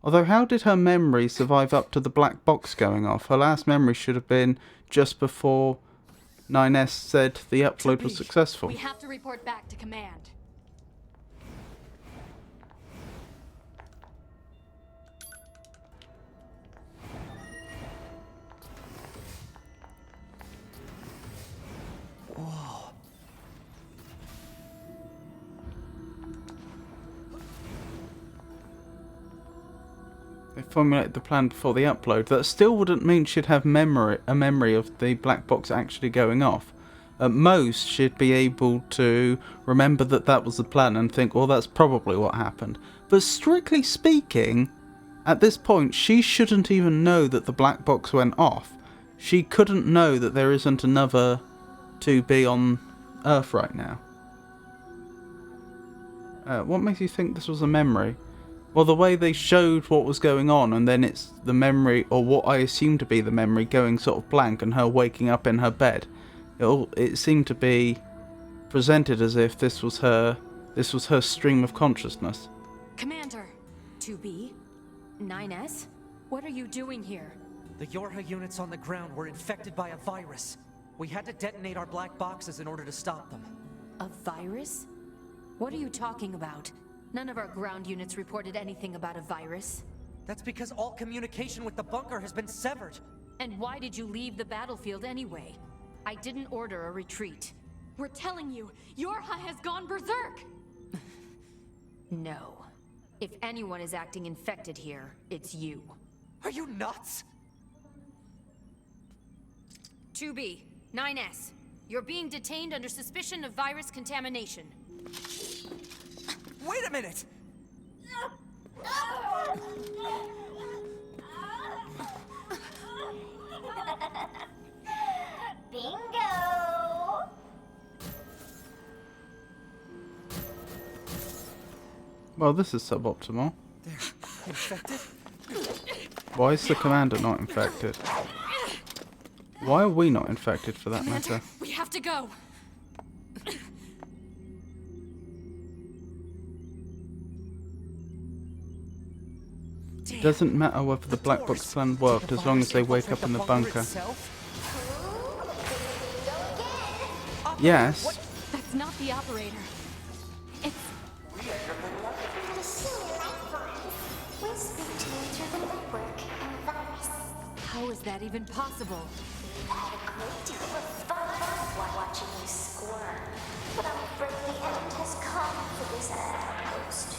Although, how did her memory survive up to the black box going off? Her last memory should have been just before NieR said the upload was successful. We have to report back to command. They formulated the plan before the upload. That still wouldn't mean she'd have a memory of the black box actually going off. At most, she'd be able to remember that that was the plan and think, well, that's probably what happened. But strictly speaking, at this point, she shouldn't even know that the black box went off. She couldn't know that there isn't another 2B on Earth right now. What makes you think this was a memory? Well, the way they showed what was going on, and then it's the memory, or what I assume to be the memory, going sort of blank, and her waking up in her bed. It seemed to be presented as if this was her stream of consciousness. Commander! 2B? 9S? What are you doing here? The Yorha units on the ground were infected by a virus. We had to detonate our black boxes in order to stop them. A virus? What are you talking about? None of our ground units reported anything about a virus. That's because all communication with the bunker has been severed. And why did you leave the battlefield anyway? I didn't order a retreat. We're telling you, Yorha has gone berserk! No. If anyone is acting infected here, it's you. Are you nuts? 2B, 9S. You're being detained under suspicion of virus contamination. Wait a minute! Bingo! Well, this is suboptimal. They're infected? Why is the commander not infected? Why are we not infected, for that Commander, matter? we have to go! It doesn't matter whether the black box plan worked as long as they wake up in the bunker. Yes. That's not the operator. It's... We speak to you through the network and the virus. How is that even possible? I had a great deal of fun while watching you squirm. But I'm afraid the end has come for this outpost.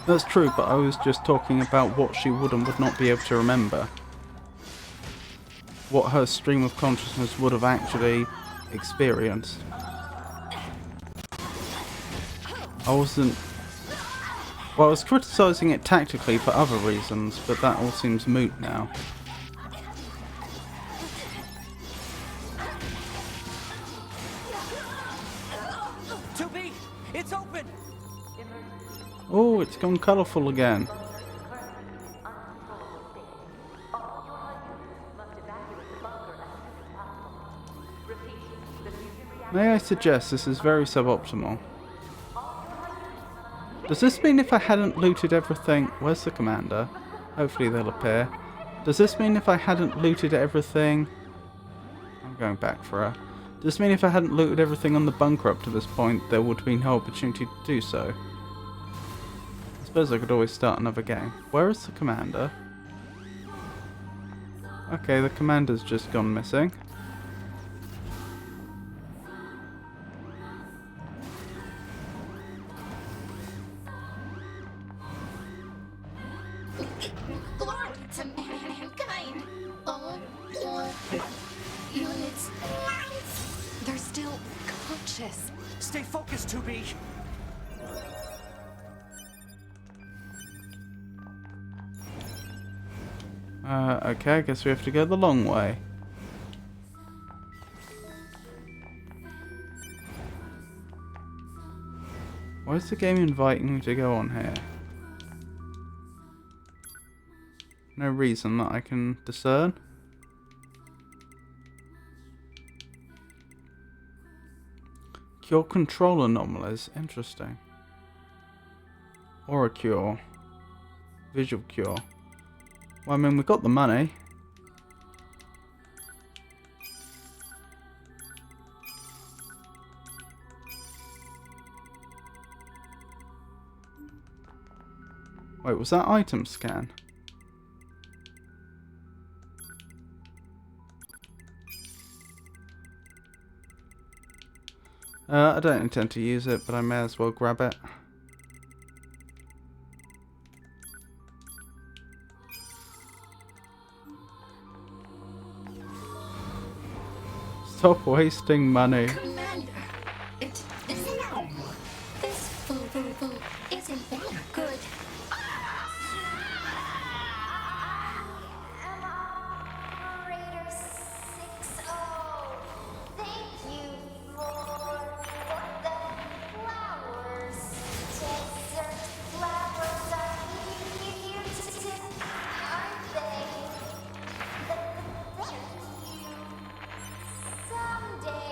That's true, but I was just talking about what she would and would not be able to remember. What her stream of consciousness would have actually experienced. I wasn't... Well, I was criticising it tactically for other reasons, but that all seems moot now. It's open! Oh, it's gone colourful again. May I suggest this is very suboptimal? Does this mean if I hadn't looted everything... Where's the commander? Hopefully they'll appear. Does this mean if I hadn't looted everything... I'm going back for her. Does this mean if I hadn't looted everything on the bunker up to this point, there would have been no opportunity to do so? I suppose I could always start another game. Where is the commander? Okay, the commander's just gone missing. Glory to mankind! All your units. They're still cautious. Stay focused, 2B. Okay, I guess we have to go the long way. Why is the game inviting me to go on here? No reason that I can discern. Cure control anomalies. Interesting. Or a cure. Visual cure. Well, I mean, we got the money. Wait, was that item scan? I don't intend to use it, but I may as well grab it. Stop wasting money. Commander, this fool isn't that good. I'm Operator 60. Thank you for the flowers. Desert flowers are here to aren't they? Thank you. Someday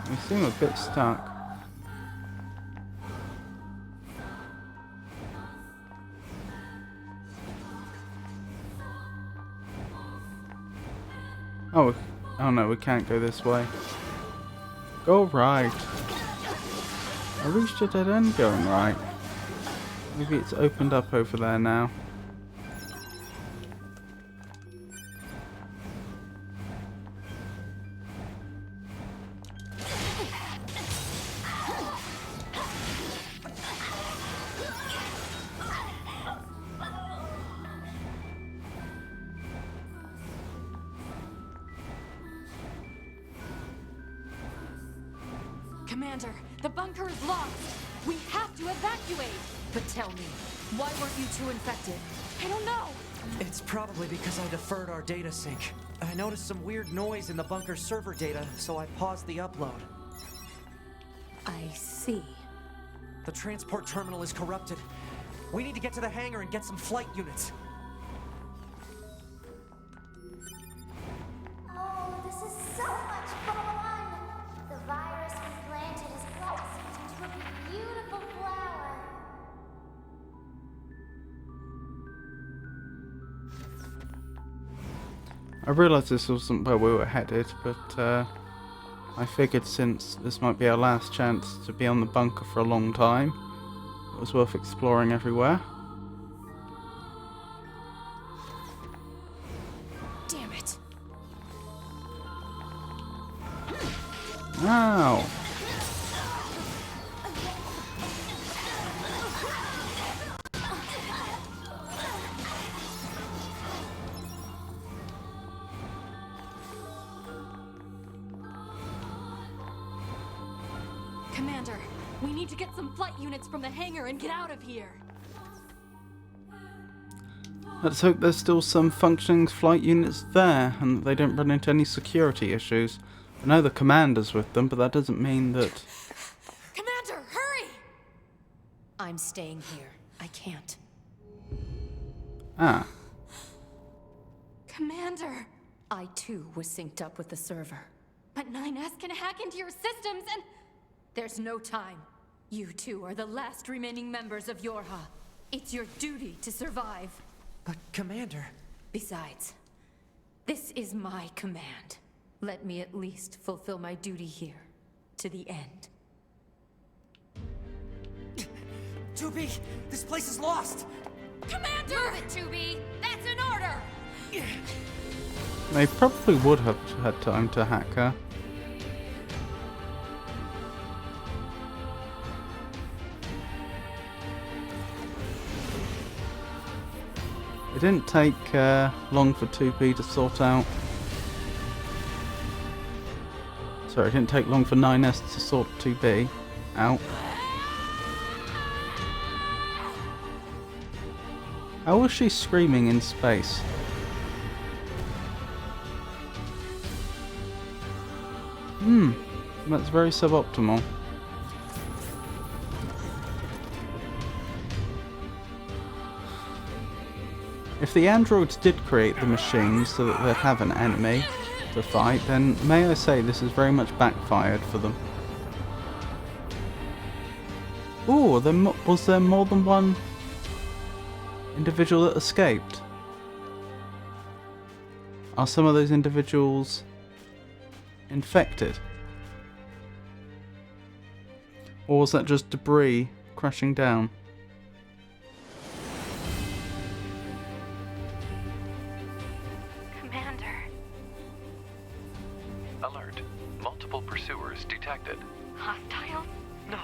We seem a bit stuck. Oh no, we can't go this way. Go right. I reached a dead end going right. Maybe it's opened up over there now. Commander, the bunker is locked. We have to evacuate. But tell me, why weren't you two infected? I don't know. It's probably because I deferred our data sync. I noticed some weird noise in the bunker's server data, so I paused the upload. I see. The transport terminal is corrupted. We need to get to the hangar and get some flight units. Oh, this is so much fun! The virus we planted has blossomed into a beautiful flower. I realised this wasn't where we were headed, but I figured since this might be our last chance to be on the bunker for a long time, it was worth exploring everywhere. Damn it. Ow! Commander, we need to get some flight units from the hangar and get out of here. Let's hope there's still some functioning flight units there and that they don't run into any security issues. I know the commander's with them, but that doesn't mean that... Commander, hurry! I'm staying here. I can't. Ah. Commander! I too was synced up with the server. But 9S can hack into your systems and... There's no time. You two are the last remaining members of Yorha. It's your duty to survive. But, Commander... Besides, this is my command. Let me at least fulfill my duty here, to the end. 2B, this place is lost! Commander! Move it, 2B! That's an order! They probably would have had time to hack her. It didn't take long for 2B to sort out Sorry, it didn't take long for 9S to sort 2B out. How was she screaming in space? That's very suboptimal. If the androids did create the machines so that they'd have an enemy to fight, then may I say this has very much backfired for them. Ooh, was there more than one individual that escaped? Are some of those individuals infected? Or was that just debris crashing down? Commander. Alert. Multiple pursuers detected. Hostile? No.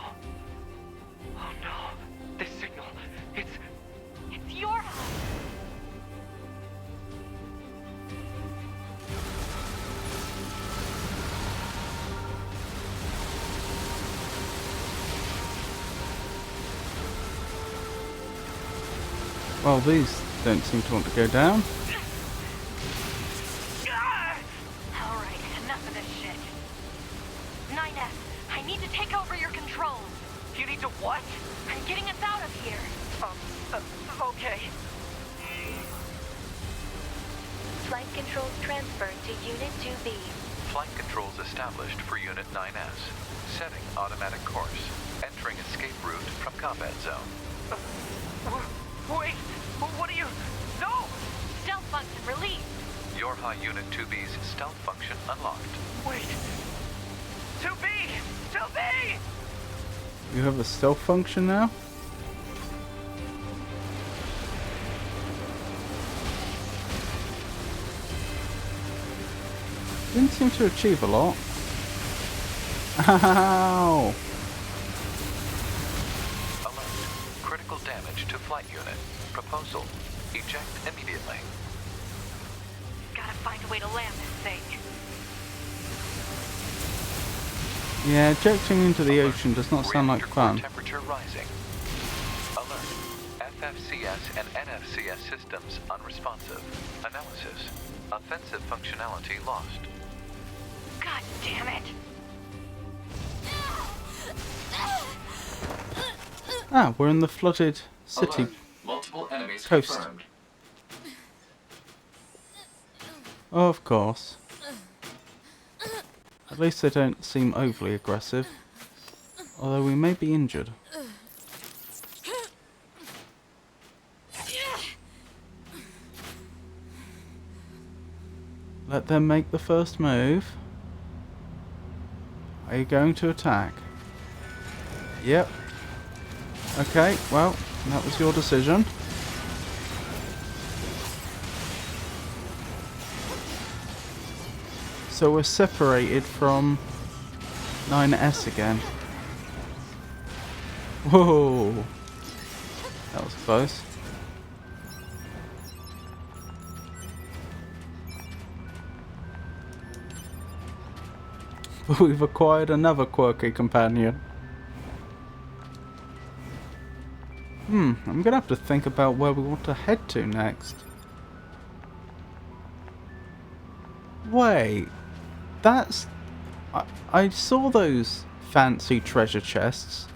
Oh no. This signal. It's Your Well, these don't seem to want to go down. Alright, enough of this shit. 9S, I need to take over your controls. You need to what? I'm getting us out of here. Okay. Flight controls transferred to Unit 2B. Flight controls established for Unit 9S. Setting automatic course. Entering escape route from combat zone. Wait! What are you... No! Stealth function released. Yorha Unit 2B's stealth function unlocked. Wait! 2B! 2B! You have a stealth function now? Didn't seem to achieve a lot. Ow! Alert. Critical damage to flight unit. Proposal. Eject immediately. Gotta find a way to land this thing. Yeah, ejecting into the ocean does not sound like Reactor core fun. temperature rising. Alert. FFCS and NFCS systems unresponsive. Analysis. Offensive functionality lost. God damn it. Ah, we're in the flooded city Alert. Multiple enemies coast. confirmed. Oh, of course. At least they don't seem overly aggressive. Although we may be injured. Let them make the first move. Are you going to attack? Yep. Okay, well, that was your decision. So we're separated from 9S again. Whoa! That was close. We've acquired another quirky companion. I'm gonna have to think about where we want to head to next. Wait, that's... I saw those fancy treasure chests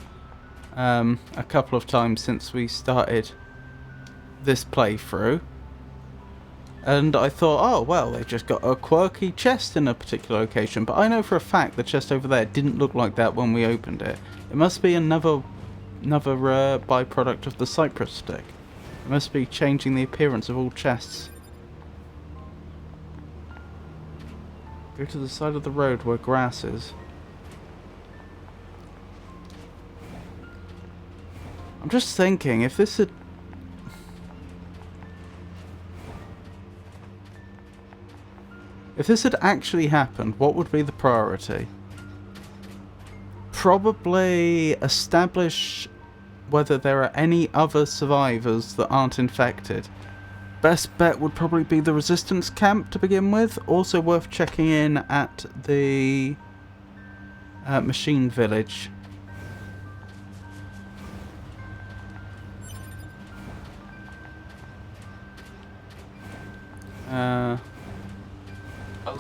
a couple of times since we started this playthrough. And I thought, oh, well, they've just got a quirky chest in a particular location. But I know for a fact the chest over there didn't look like that when we opened it. It must be another byproduct of the Cypress stick. It must be changing the appearance of all chests. Go to the side of the road where grass is. I'm just thinking, if this had... If this had actually happened, what would be the priority? Probably establish whether there are any other survivors that aren't infected. Best bet would probably be the resistance camp to begin with. Also worth checking in at the Machine Village.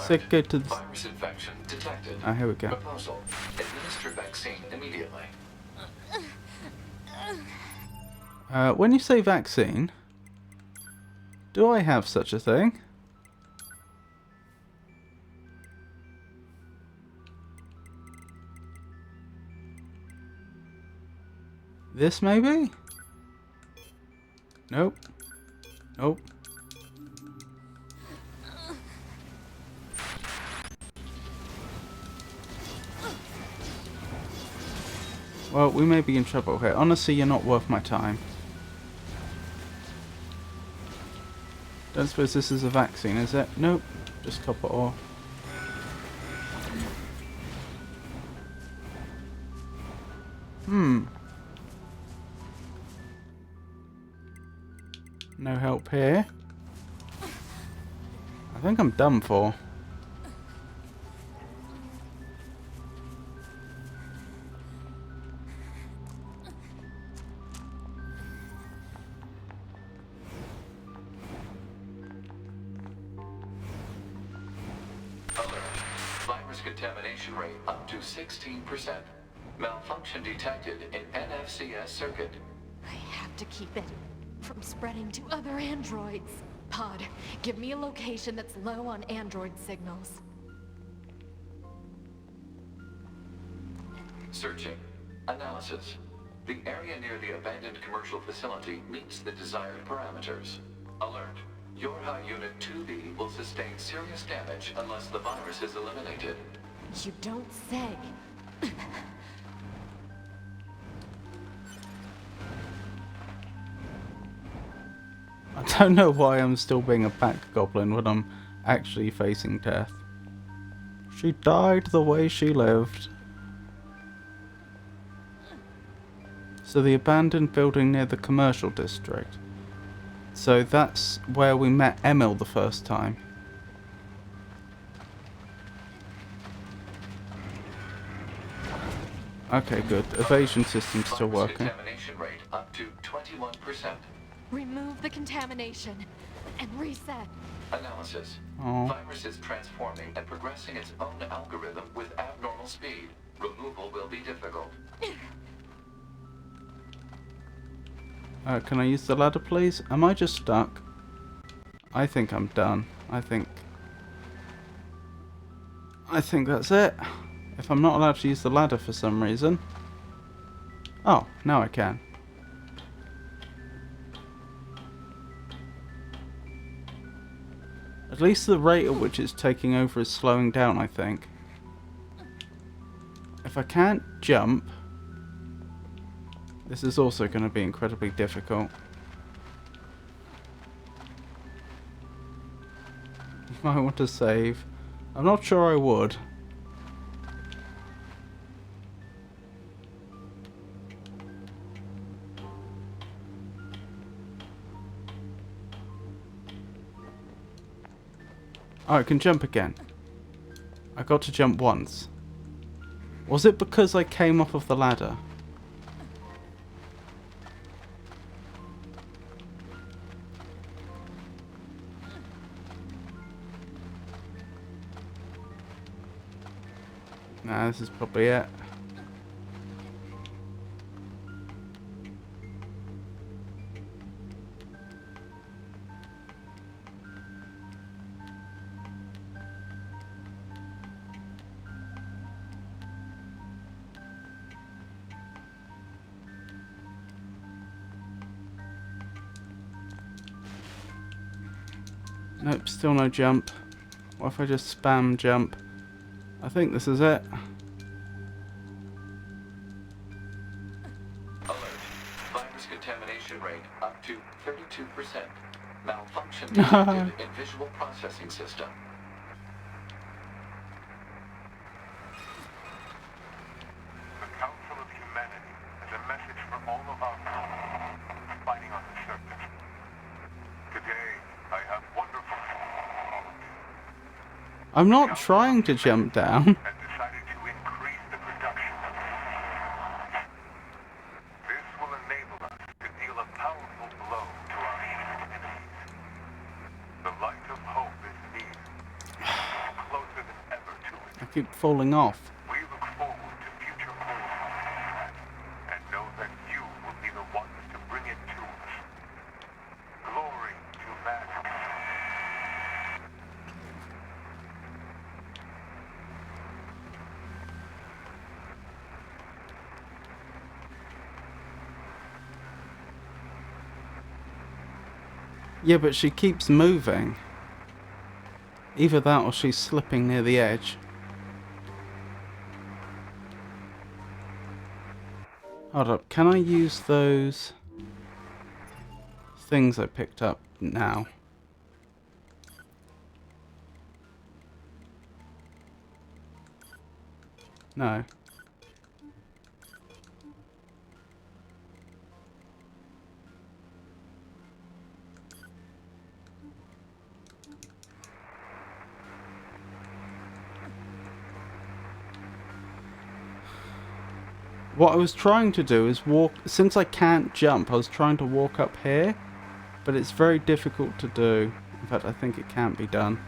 Let's go to the... Virus infection detected. Oh, here we go. Proposal. Administer vaccine immediately. When you say vaccine, do I have such a thing? This maybe? Nope. Nope. Well, we may be in trouble here. Honestly, you're not worth my time. Don't suppose this is a vaccine, is it? Nope. Just copper ore. No help here. I think I'm done for. Alert. Virus contamination rate up to 16%. Malfunction detected in NFCS circuit. I have to keep it from spreading to other androids. Pod, give me a location that's low on android signals. Searching. Analysis. The area near the abandoned commercial facility meets the desired parameters. Alert. Your high unit 2B will sustain serious damage unless the virus is eliminated. You don't say. I don't know why I'm still being a back goblin when I'm actually facing death. She died the way she lived. So the abandoned building near the commercial district. So that's where we met Emil the first time. Okay, good. Evasion system's still Virus working. contamination rate up to 21%. Remove the contamination and reset. Analysis. Oh. Virus is transforming and progressing its own algorithm with abnormal speed. Removal will be difficult. Can I use the ladder, please? Am I just stuck? I think I'm done. I think that's it. If I'm not allowed to use the ladder for some reason. Oh, now I can. At least the rate at which it's taking over is slowing down, I think. If I can't jump, this is also going to be incredibly difficult. You might want to save. I'm not sure I would. Oh, I can jump again. I got to jump once. Was it because I came off of the ladder? Nah, this is probably it. Nope, still no jump. What if I just spam jump? I think this is it. Alert. Virus contamination rate up to 32%. Malfunction detected in visual processing system. The Council of Humanity has a message for all of our people fighting on the surface. Today, I have wonderful I'm not trying to jump down. and decided to increase the production keep falling off. We look forward to future cold and know that you will be the ones to bring it to us. Glory to man. Yeah, but she keeps moving. Either that or she's slipping near the edge. Hold up, can I use those things I picked up now? No. What I was trying to do is walk, since I can't jump, I was trying to walk up here, but it's very difficult to do. In fact, I think it can't be done.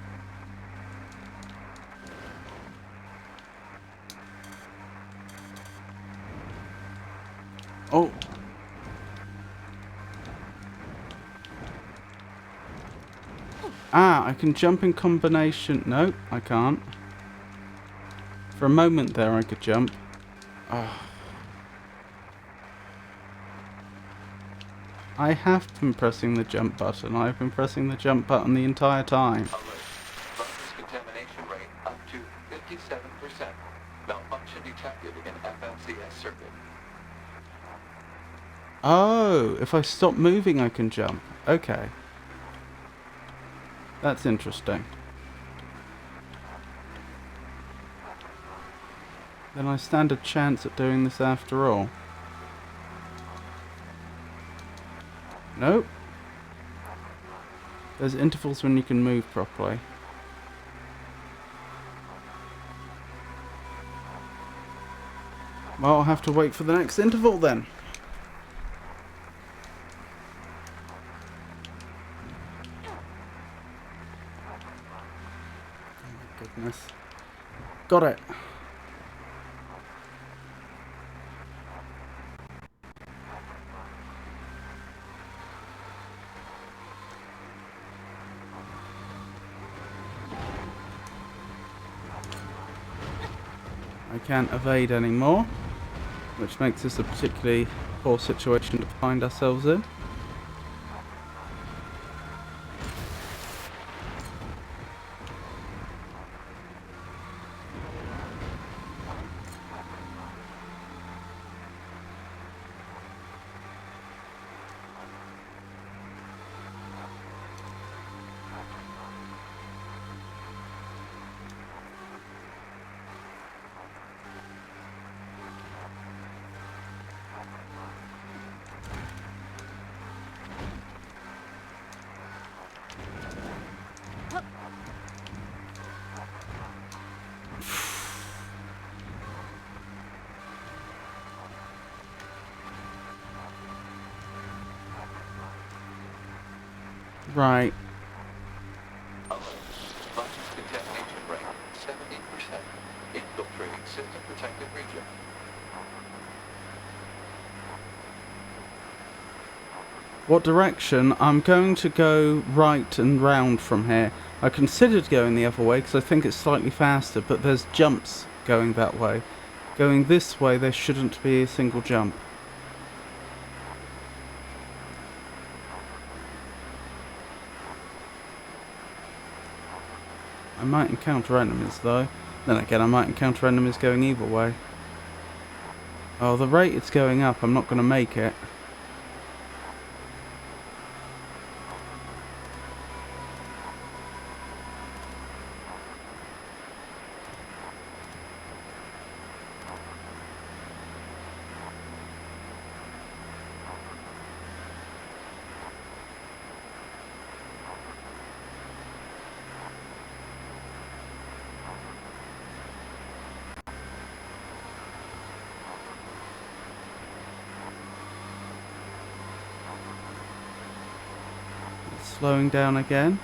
Oh! Ah, I can jump in combination. No, I can't. For a moment there I could jump. Oh. I have been pressing the jump button. I've been pressing the jump button the entire time. Alert. Process contamination rate up to 57%. Malfunction detected in FMCS circuit. Oh, if I stop moving I can jump. Okay. That's interesting. Then I stand a chance at doing this after all. Nope. There's intervals when you can move properly. Well, I'll have to wait for the next interval then. Oh my goodness. Got it. I can't evade anymore, which makes this a particularly poor situation to find ourselves in. Right. Alert. Process contamination rate 70%. Infiltrating system protected region. What direction? I'm going to go right and round from here. I considered going the other way because I think it's slightly faster, but there's jumps going that way. Going this way, there shouldn't be a single jump. I might encounter enemies though. Then again, I might encounter enemies going either way. Oh, the rate it's going up, I'm not going to make it. Slowing down again.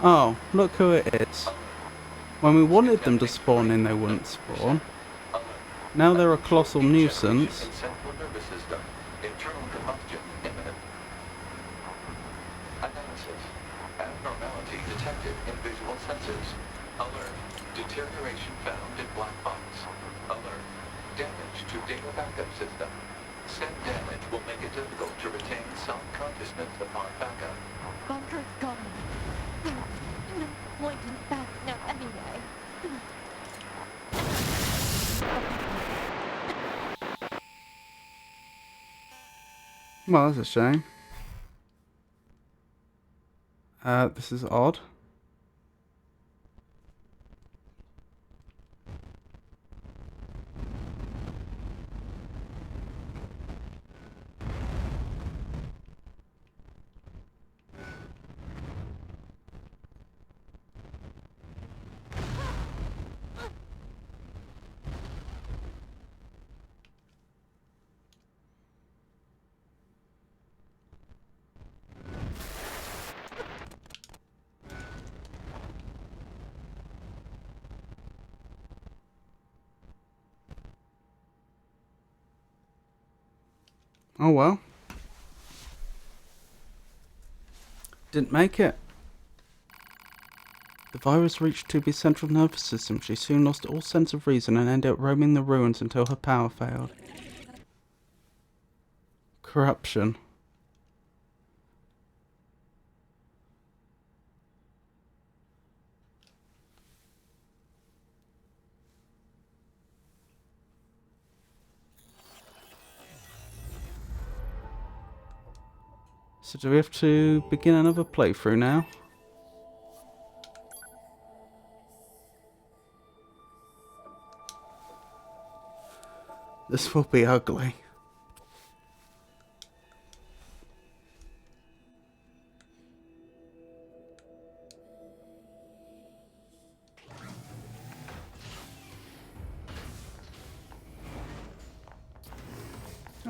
Oh, look who it is. When we wanted them to spawn in, they wouldn't spawn. Now they're a colossal nuisance. In central nervous system. Internal combustion imminent. Analysis. Abnormality detected in visual sensors. Alert. Deterioration found in black box. Alert. Damage to data backup system. Said damage will make it difficult to retain self-consciousness upon backup. Bunker's gone. There's no point in backing up anyway. Well, that's a shame. This is odd. Oh well. Didn't make it. The virus reached 2B's central nervous system. She soon lost all sense of reason and ended up roaming the ruins until her power failed. Corruption. So do we have to begin another playthrough now? This will be ugly.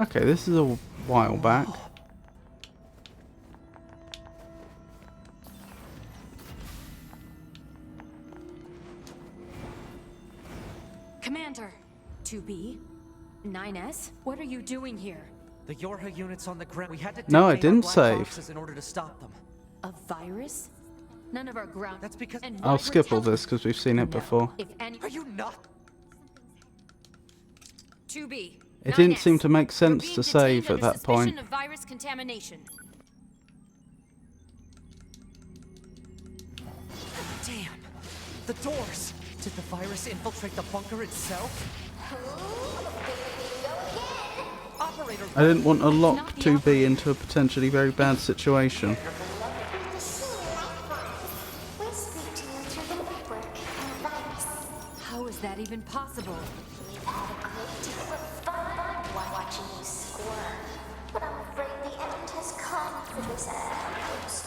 Okay, this is a while back. Commander! 2B? 9S? What are you doing here? The Yorha units on the ground. We had to No, I detonate our didn't black save. boxes in order to stop them. A virus? None of our ground... That's because... And I'll why skip we're all this because we've seen it before. If any... Are you not? 2B. It didn't 9S. seem to make sense You're to being save detained at under that point. suspicion of virus contamination. Damn. The doors. Did the virus infiltrate the bunker itself? Operator. I didn't want to lock 2B into a potentially very bad situation. How is that even possible? Watching you squirm, but I'm afraid the end has come for this outpost.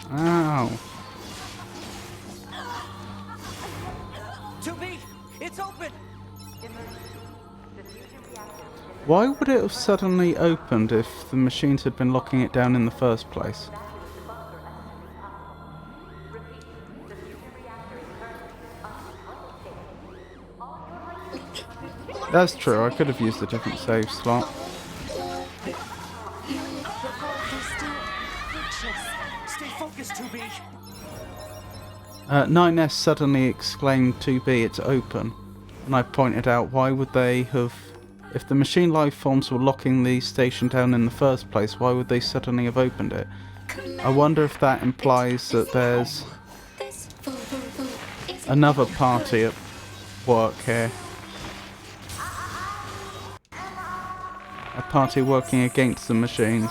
Ow. 2B, it's open. Why would it have suddenly opened if the machines had been locking it down in the first place? That's true, I could have used a different save slot. Stay focused, 2B. 9S suddenly exclaimed 2B, it's open. And I pointed out, why would they have... If the machine life forms were locking the station down in the first place, why would they suddenly have opened it? I wonder if that implies that there's another party at work here. A party working against the machines.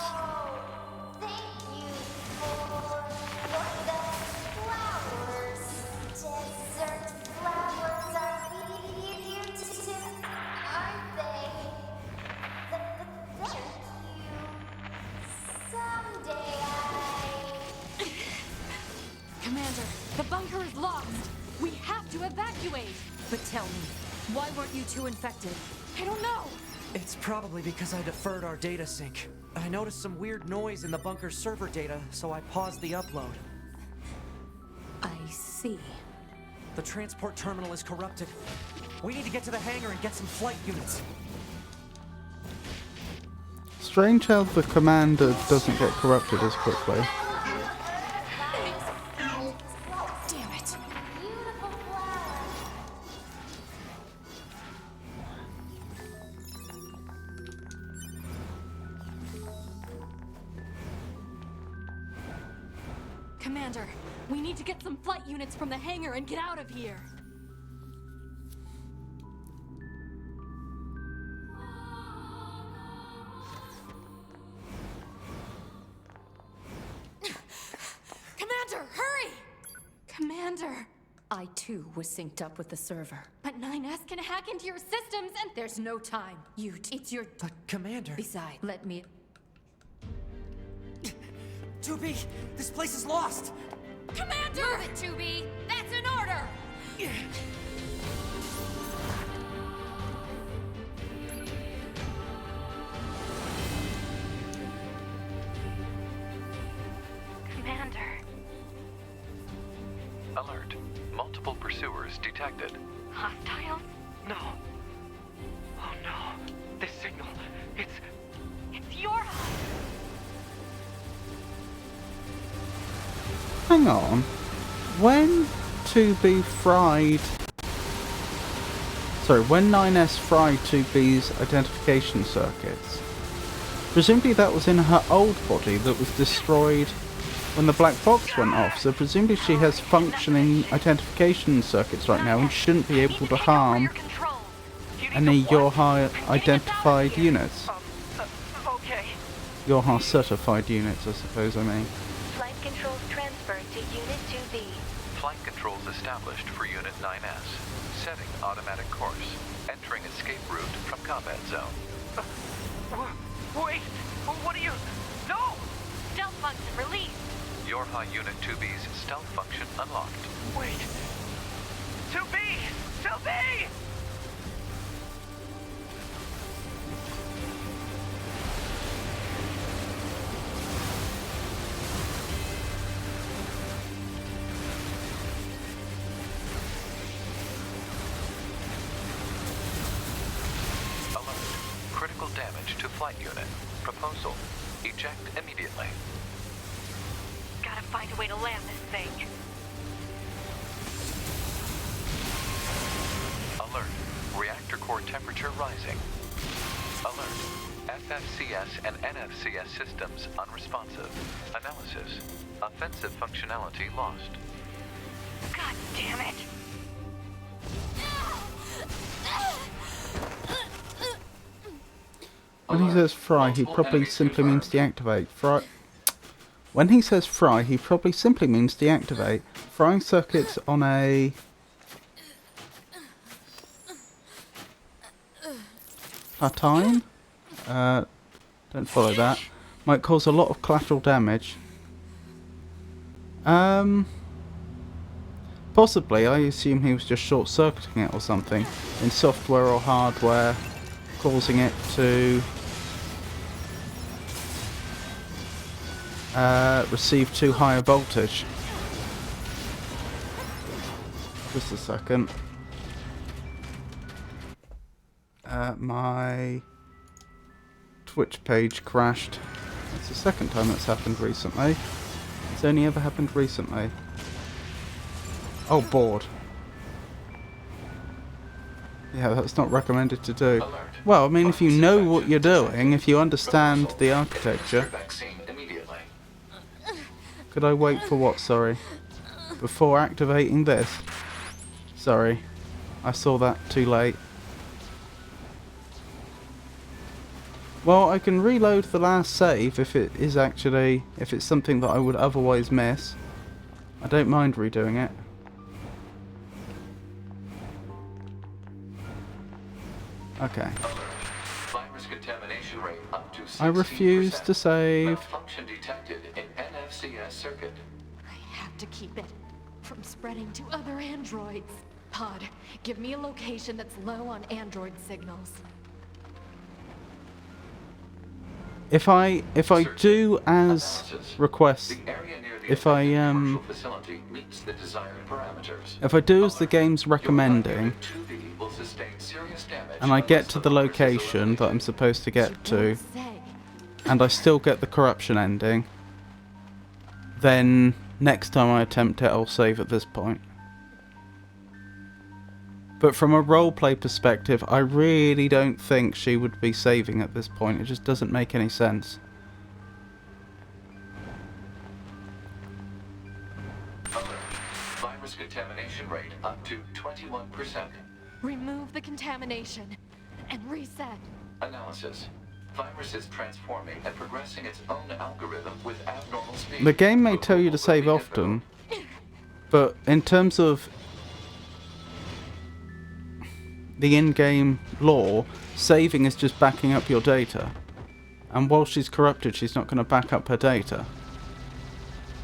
evacuate! But tell me, why weren't you two infected? I don't know! It's probably because I deferred our data sync. I noticed some weird noise in the bunker's server data, so I paused the upload. I see. The transport terminal is corrupted. We need to get to the hangar and get some flight units. Strange how the commander doesn't get corrupted as quickly. Damn it. Beautiful flower. Commander, we need to get some flight units from the hangar and get out of here. Commander, hurry! Commander! I too was synced up with the server. But 9S can hack into your systems and There's no time. It's your... But, Commander... Besides, let me... 2B, this place is lost! Commander! Move it, 2B! That's an order! Commander. Alert. Multiple pursuers detected. Hostiles? No. Oh no. This signal. It's your home. Hang on. When 2B fried... Sorry, when 9S fried 2B's identification circuits, presumably that was in her old body that was destroyed when the black box went off, so presumably she has functioning identification circuits right now and shouldn't be able to harm any Yorha identified units. Okay. Yorha certified units, I suppose I mean. Flight controls transferred to Unit 2B. Flight controls established for Unit 9S. Setting automatic course. Entering escape route from combat zone. Wait! What are you... No! Stealth function released. Yorha Unit 2B's stealth function unlocked. Wait! 2B! 2B! Alert. Critical damage to flight unit. Proposal. Eject immediately. Gotta find a way to land this thing. Alert. Reactor core temperature rising. Alert. FFCS and NFCS systems unresponsive. Analysis. Offensive functionality lost. God damn it. When he says fry, he probably simply means deactivate. When he says fry, he probably simply means deactivate. Frying circuits on a... Platine? Don't follow that. Might cause a lot of collateral damage. Possibly, I assume he was just short-circuiting it or something. In software or hardware, causing it to... receive too high a voltage. Just a second. My Twitch page crashed. It's the second time that's happened recently. It's only ever happened recently. Oh, bored. Yeah, that's not recommended to do. Well, I mean, if you know what you're doing, if you understand the architecture... Could I wait for what, sorry? Before activating this? Sorry. I saw that too late. Well, I can reload the last save if it is actually... if it's something that I would otherwise miss. I don't mind redoing it. Okay. Virus contamination rate up to 60%. I refuse to save. Malfunction detected in NFCS circuit. I have to keep it from spreading to other androids. Pod, give me a location that's low on android signals. If I do as requests, The area near the if I abandoned commercial facility meets the desired parameters. if I do as the game's Your recommending, Unit 2B will sustain serious damage and I get unless to the virus is location that I'm eliminated. supposed to get to, Don't say. and I still get the corruption ending, then next time I attempt it, I'll save at this point. But from a roleplay perspective, I really don't think she would be saving at this point. It just doesn't make any sense. Alert. Virus contamination rate up to 21%. Remove the contamination and reset. Analysis. Virus is transforming and progressing its own algorithm with abnormal speed. The game may tell you to save often, but in terms of the in-game lore, saving is just backing up your data. And while she's corrupted, she's not going to back up her data.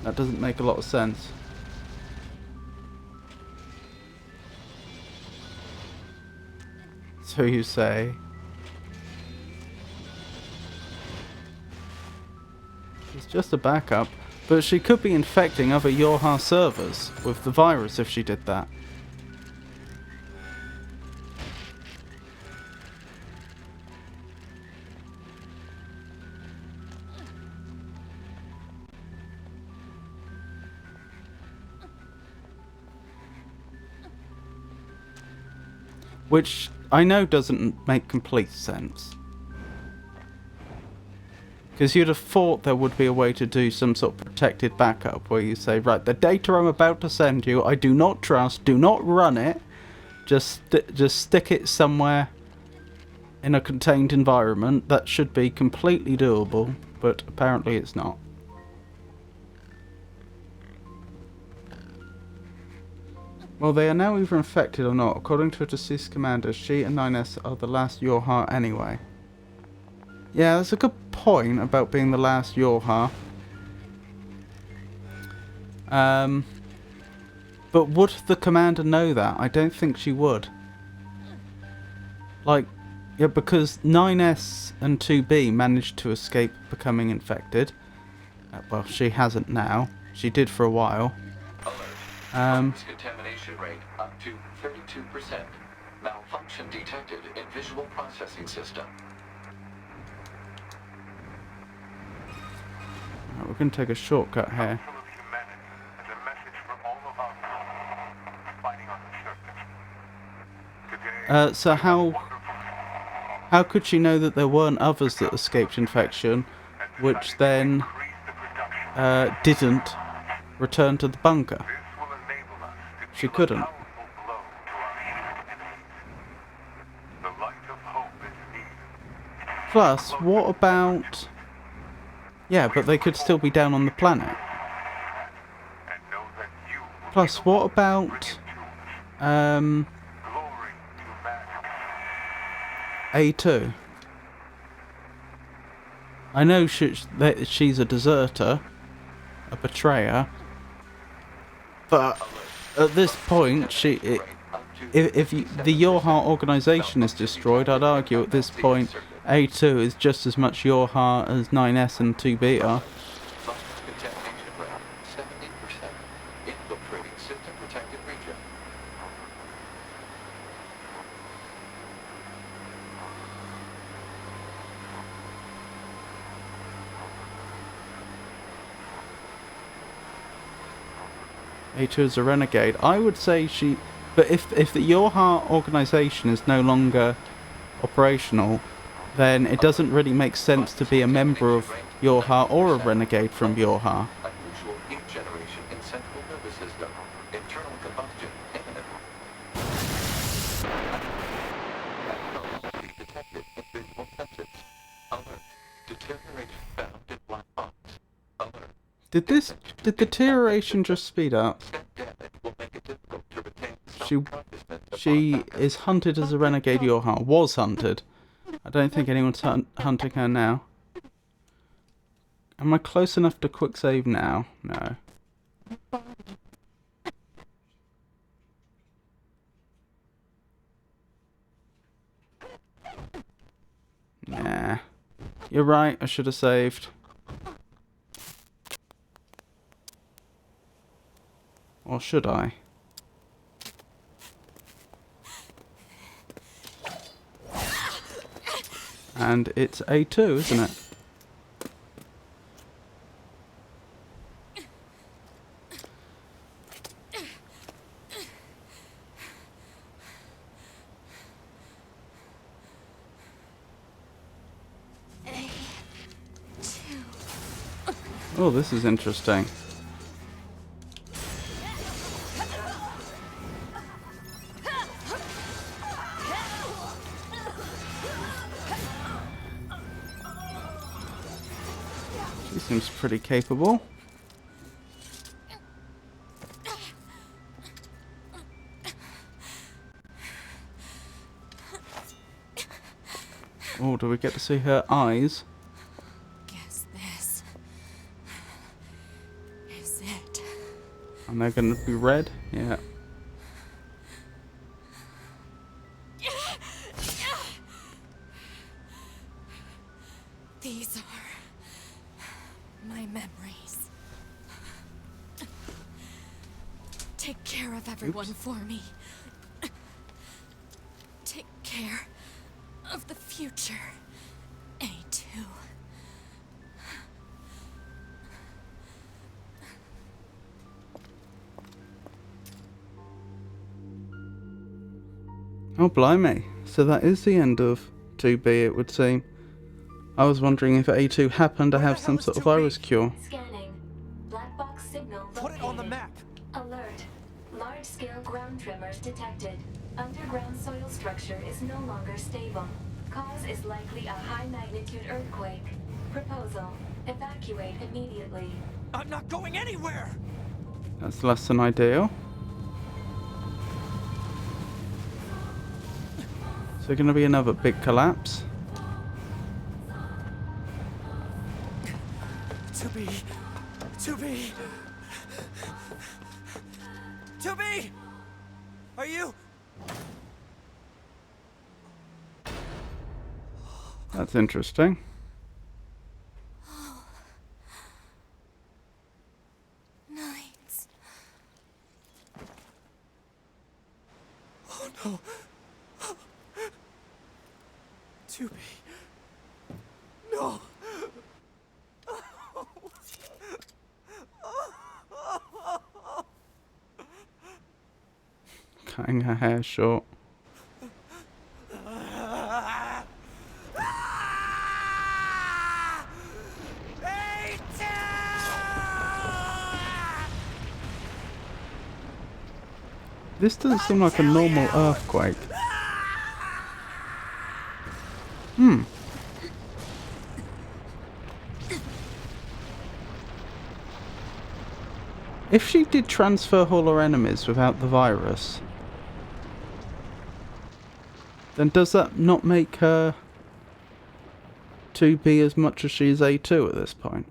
That doesn't make a lot of sense. So you say. It's just a backup, but she could be infecting other Yorha servers with the virus if she did that. Which I know doesn't make complete sense. Because you'd have thought there would be a way to do some sort of protected backup where you say, right, the data I'm about to send you, I do not trust, do not run it, just stick it somewhere in a contained environment. That should be completely doable, but apparently it's not. Well, they are now either infected or not. According to a deceased commander, she and NieR are the last Yorha anyway. Yeah, that's a good point about being the last Yorha. But would the commander know that? I don't think she would. Like, yeah, because 9S and 2B managed to escape becoming infected. Well, she hasn't now. She did for a while. Virus contamination rate up to 32%. Malfunction detected in visual processing system. Right, we're going to take a shortcut here. Council of Humanity has a message for all of our people fighting on the surface. Today, So how could she know that there weren't others that escaped infection, which then didn't return to the bunker? this will enable us to She deal a couldn't. powerful blow to our enemies. The light of hope is near. Plus, what about... Yeah, but they could still be down on the planet. And know that you will Plus, what about... glory to mankind. A2? I know that she's a deserter, a betrayer, but at this point, if the Yorha organization is destroyed, I'd argue at this point A2 is just as much Yorha as 9S and 2B are. Virus contamination rate 70%. Infiltrating system protected region. A2 is a renegade. I would say she... But if the Yorha organization is no longer operational, then it doesn't really make sense to be a member of Yorha or a renegade from Yorha. Unusual heat generation in central nervous system. Internal combustion imminent. Abnormality detected in visual sensors. Alert. Deterioration found in black box. Alert. Did the deterioration just speed up? Step damage will make it difficult to retain She self-consciousness she upon is hunted as a renegade Yorha. Was hunted. I don't think anyone's hunting her now. Am I close enough to quick save now? No. You're right, I should have saved. Or should I? And it's A2, isn't it? Oh, this is interesting. She seems pretty capable. Oh, do we get to see her eyes? Guess this is it. And they're going to be red? Yeah. These are my memories. Take care of everyone for me. Take care of the future, A2. Oh, blimey. So that is the end of 2B, it would seem. I was wondering if A2 happened to have some sort of virus cure. Scanning. Black box signal located. Put it on the map. Alert. Large-scale ground tremors detected. Underground soil structure is no longer stable. Cause is likely a high-magnitude earthquake. Proposal. Evacuate immediately. I'm not going anywhere! That's less than ideal. Is there going to be another big collapse? To be. Are you? That's interesting. Nights. Oh no. To be. No. Cutting her hair short. This doesn't seem like a normal earthquake. If she did transfer all her enemies without the virus, then does that not make her 2B as much as she is A2 at this point?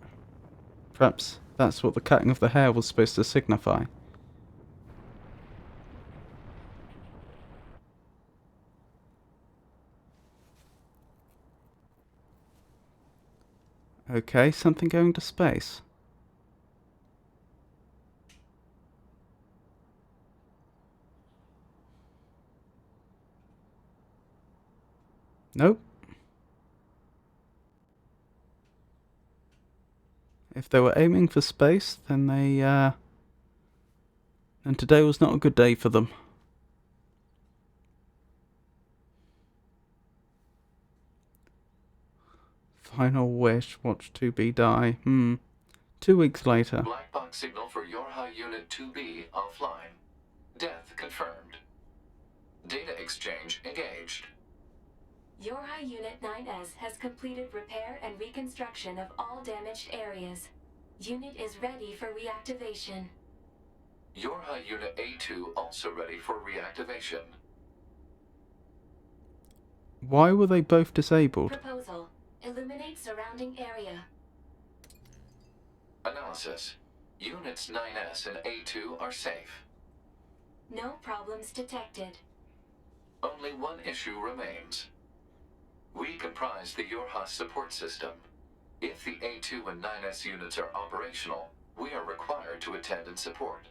Perhaps that's what the cutting of the hair was supposed to signify. Okay, something going to space. Nope. If they were aiming for space, then then today was not a good day for them. Final wish, watch 2B die. 2 weeks later. Black box signal for Yorha Unit 2B offline. Death confirmed. Data exchange engaged. Yorha Unit 9S has completed repair and reconstruction of all damaged areas. Unit is ready for reactivation. Yorha Unit A2 also ready for reactivation. Why were they both disabled? Proposal. Illuminate surrounding area. Analysis. Units 9S and A2 are safe. No problems detected. Only one issue remains. We can comprise the Yorha support system. If the A2 and 9S units are operational, we are required to attend and support.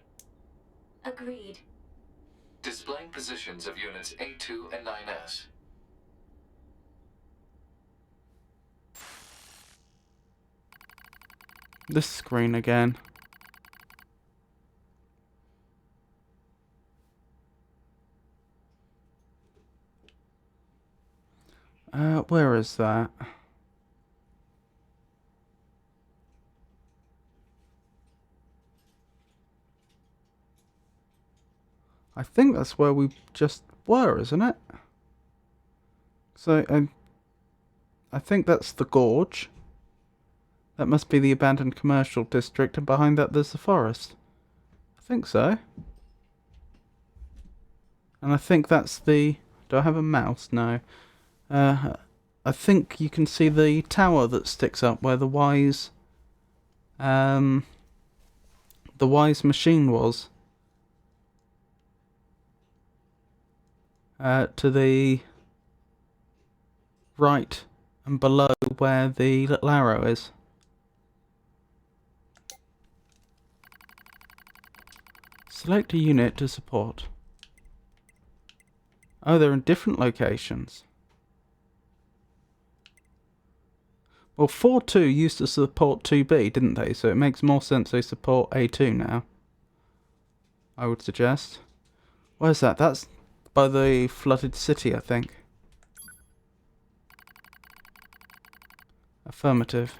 Agreed. Displaying positions of units A2 and 9S. This screen again. Where is that? I think that's where we just were, isn't it? So, I think that's the gorge. That must be the abandoned commercial district, and behind that there's the forest. I think so. And I think that's the... Do I have a mouse? No. I think you can see the tower that sticks up where the Wise machine was. To the right and below where the little arrow is. Select a unit to support. Oh, they're in different locations. Well, 4.2 used to support 2B, didn't they? So it makes more sense they support A2 now, I would suggest. Where's that? That's by the flooded city, I think. Affirmative.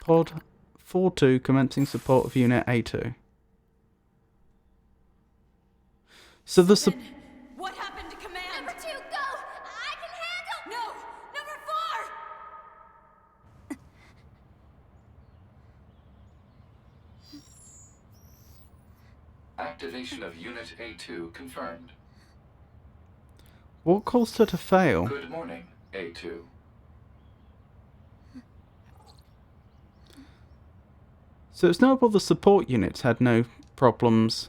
Pod 4.2 commencing support of Unit A2. So the What happened to command? Number 2, go! I can handle... No! Number 4! Activation of Unit A2 confirmed. What caused her to fail? Good morning, A2. So it's notable the support units had no problems.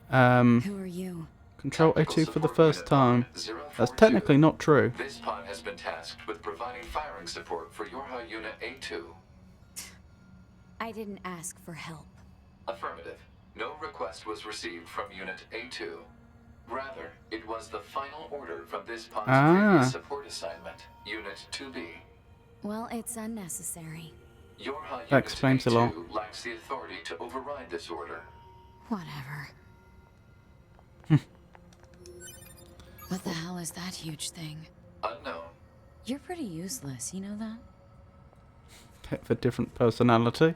Who are you? Control Technical A2 for the support first unit time. pod 042. That's technically not true. This pod has been tasked with providing firing support for Yorha Unit A2. I didn't ask for help. Affirmative. No request was received from Unit A2. Rather, it was the final order from this pod's previous support assignment, Unit 2B. Well, it's unnecessary. Yorha That Unit explains a A2 lot. lacks the authority to override this order. Whatever. What the hell is that huge thing? Unknown. You're pretty useless, you know that? Bit of a different personality.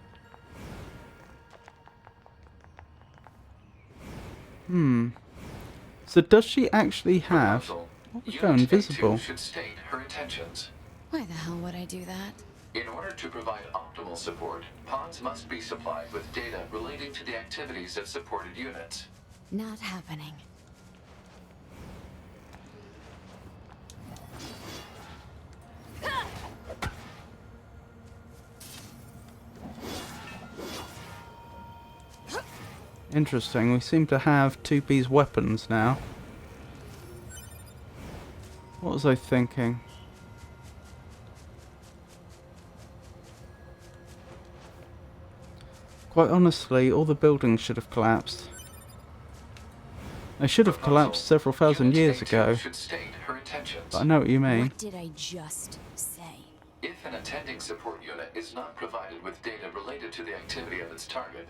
So does she actually have... Proposal. What would Unit go invisible? A2 should state her intentions. Why the hell would I do that? In order to provide optimal support, pods must be supplied with data relating to the activities of supported units. Not happening. Interesting, we seem to have 2B's weapons now. What was I thinking? Quite honestly, all the buildings should have collapsed. They should have collapsed several thousand Unit years A2 ago. should state her intentions. But I know what you mean. What did I just say? If an attending support unit is not provided with data related to the activity of its target,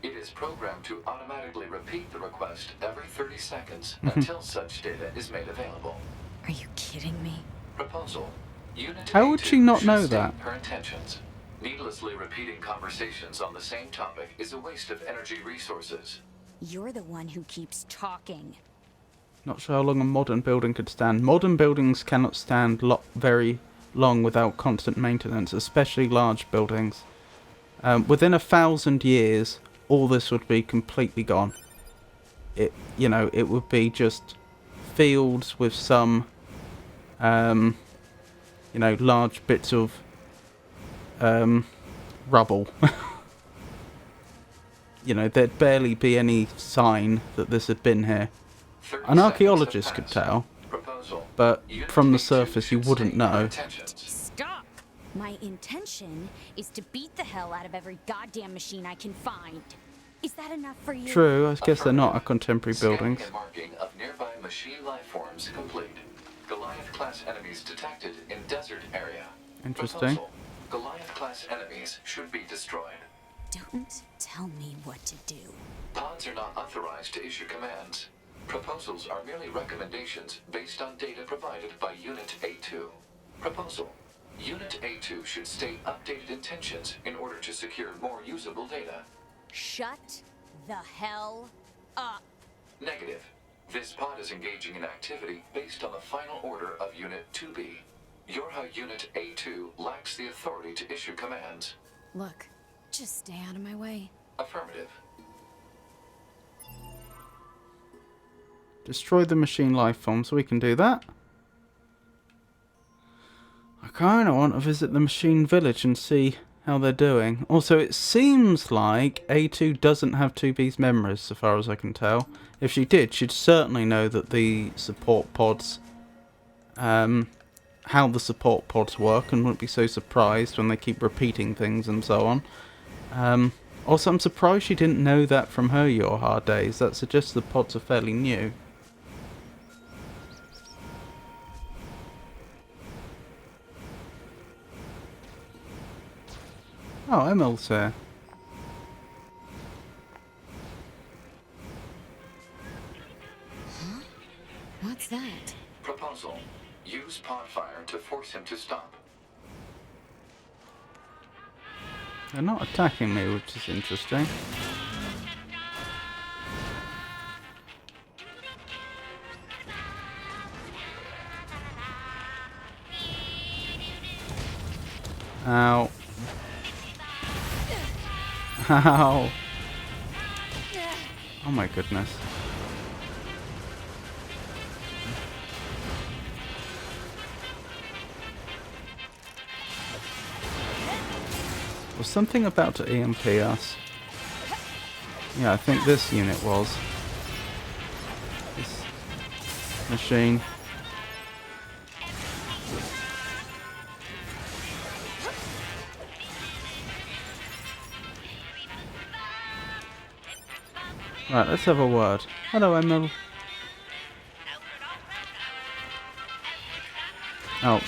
it is programmed to automatically repeat the request every 30 seconds until such data is made available. Are you kidding me? Proposal. Unit How would A2 she not should know state that? her intentions. Needlessly repeating conversations on the same topic is a waste of energy resources. You're the one who keeps talking. Not sure how long a modern building could stand. Modern buildings cannot stand very long without constant maintenance, especially large buildings. Within 1,000 years, all this would be completely gone. It would be just fields with some, large bits of rubble. There'd barely be any sign that this had been here. 30 An seconds archaeologist have could passed. tell. but Unit from the A2 surface you should wouldn't state your know. intentions. Stop! My intention is to beat the hell out of every goddamn machine I can find. Is that enough for you? True, I guess they're not our contemporary Scanning buildings. and marking of nearby machine life forms complete. Goliath-class enemies detected in desert area. Interesting. Proposal. Goliath-class enemies should be destroyed. Don't tell me what to do. Pods are not authorized to issue commands. Proposals are merely recommendations based on data provided by Unit A2. Proposal. Unit A2 should state updated intentions in order to secure more usable data. Shut the hell up. Negative. This pod is engaging in activity based on the final order of Unit 2B. Yorha Unit A2 lacks the authority to issue commands. Look, just stay out of my way. Affirmative. Destroy the machine life forms, we can do that. I kind of want to visit the machine village and see how they're doing. Also, it seems like A2 doesn't have 2B's memories, so far as I can tell. If she did, she'd certainly know that the support pods, how the support pods work, and wouldn't be so surprised when they keep repeating things and so on. Also, I'm surprised she didn't know that from her Yorha days. That suggests the pods are fairly new. Oh, Emil's here. Huh? What's that? Proposal. Use pod fire to force him to stop. They're not attacking me, which is interesting. Ow. Ow. Oh my goodness. Was something about to EMP us? Yeah, I think this unit was. This machine. Right, let's have a word. Hello, Emil. Oh,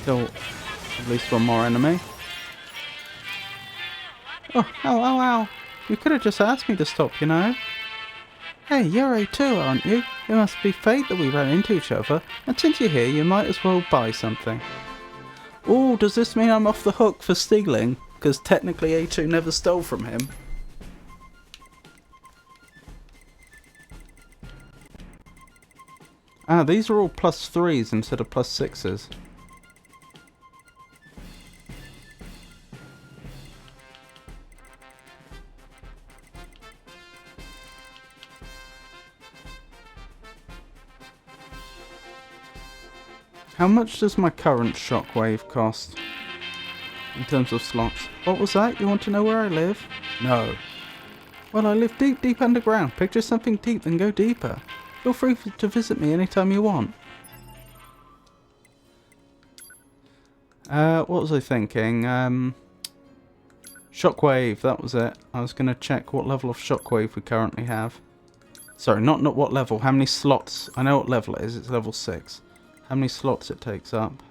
still at least one more enemy. Oh, ow, ow, ow. You could have just asked me to stop, you know. Hey, you're A2, aren't you? It must be fate that we ran into each other, and since you're here, you might as well buy something. Oh, does this mean I'm off the hook for stealing? Because technically A2 never stole from him. Ah, these are all +3s instead of +6s. How much does my current shockwave cost? In terms of slots. What was that? You want to know where I live? No. Well, I live deep, deep underground. Picture something deep, then go deeper. Feel free to visit me anytime you want. What was I thinking? Shockwave, that was it. I was going to check what level of shockwave we currently have. Sorry, not what level, how many slots. I know what level it is, it's level 6. How many slots it takes up?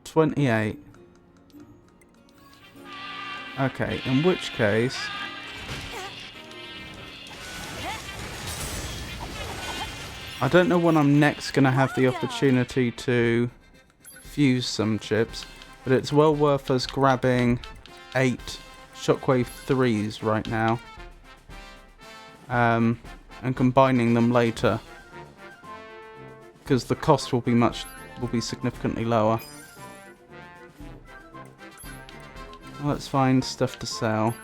28. Okay, in which case... I don't know when I'm next going to have the opportunity to fuse some chips, but it's well worth us grabbing 8 Shockwave 3s right now, and combining them later, because the cost will be significantly lower. Let's find stuff to sell.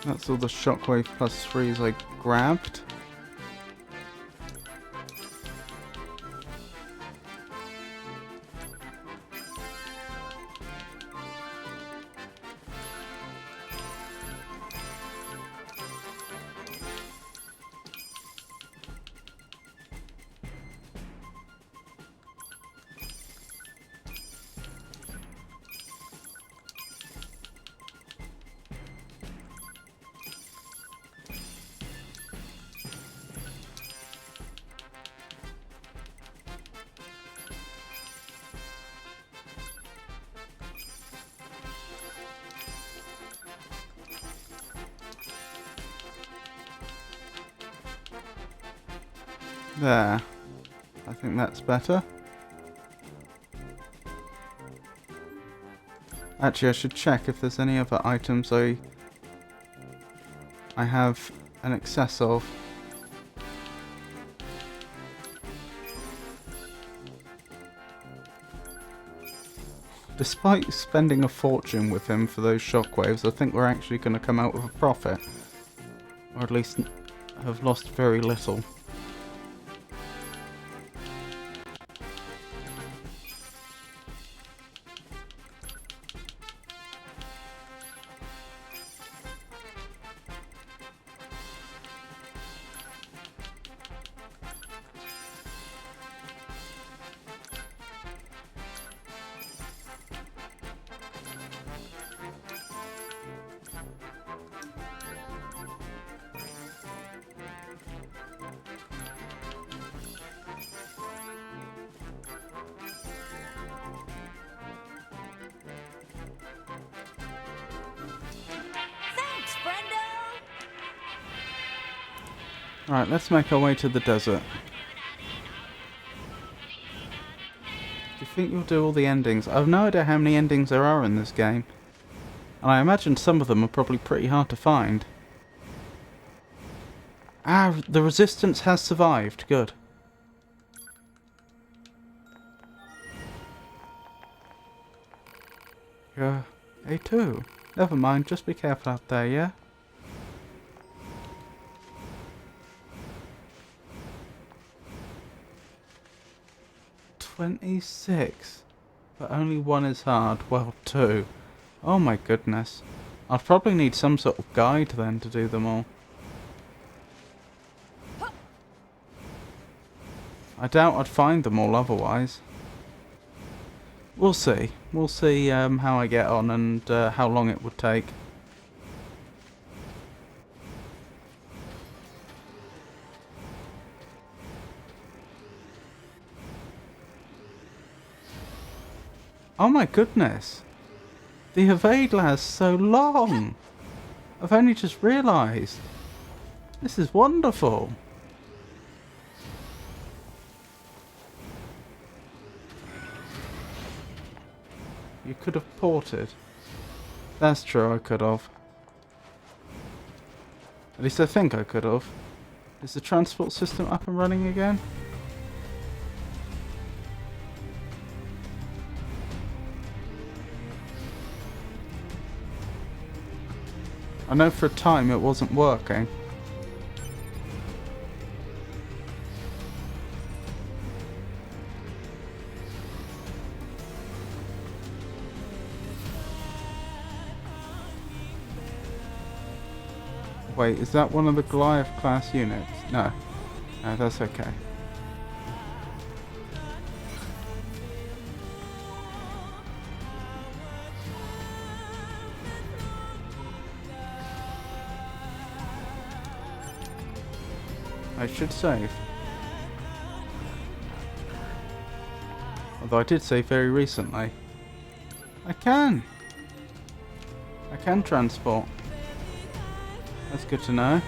That's all the shockwave plus 3s I grabbed. There. I think that's better. Actually, I should check if there's any other items I have an excess of. Despite spending a fortune with him for those shockwaves, I think we're actually going to come out with a profit. Or at least have lost very little. Right, let's make our way to the desert. Do you think you'll do all the endings? I have no idea how many endings there are in this game. And I imagine some of them are probably pretty hard to find. Ah, the resistance has survived. Good. You're A2. Never mind, just be careful out there, yeah? $26. But only one is hard. Well, two. Oh my goodness. I'll probably need some sort of guide then to do them all. I doubt I'd find them all otherwise. We'll see. We'll see how I get on and how long it would take. Oh my goodness. The evade lasts so long. I've only just realised. This is wonderful. You could have ported. That's true, I could have. At least I think I could have. Is the transport system up and running again? I know for a time it wasn't working. Wait, is that one of the Goliath class units? No. No, that's okay. I should save. Although I did save very recently. I can transport. That's good to know.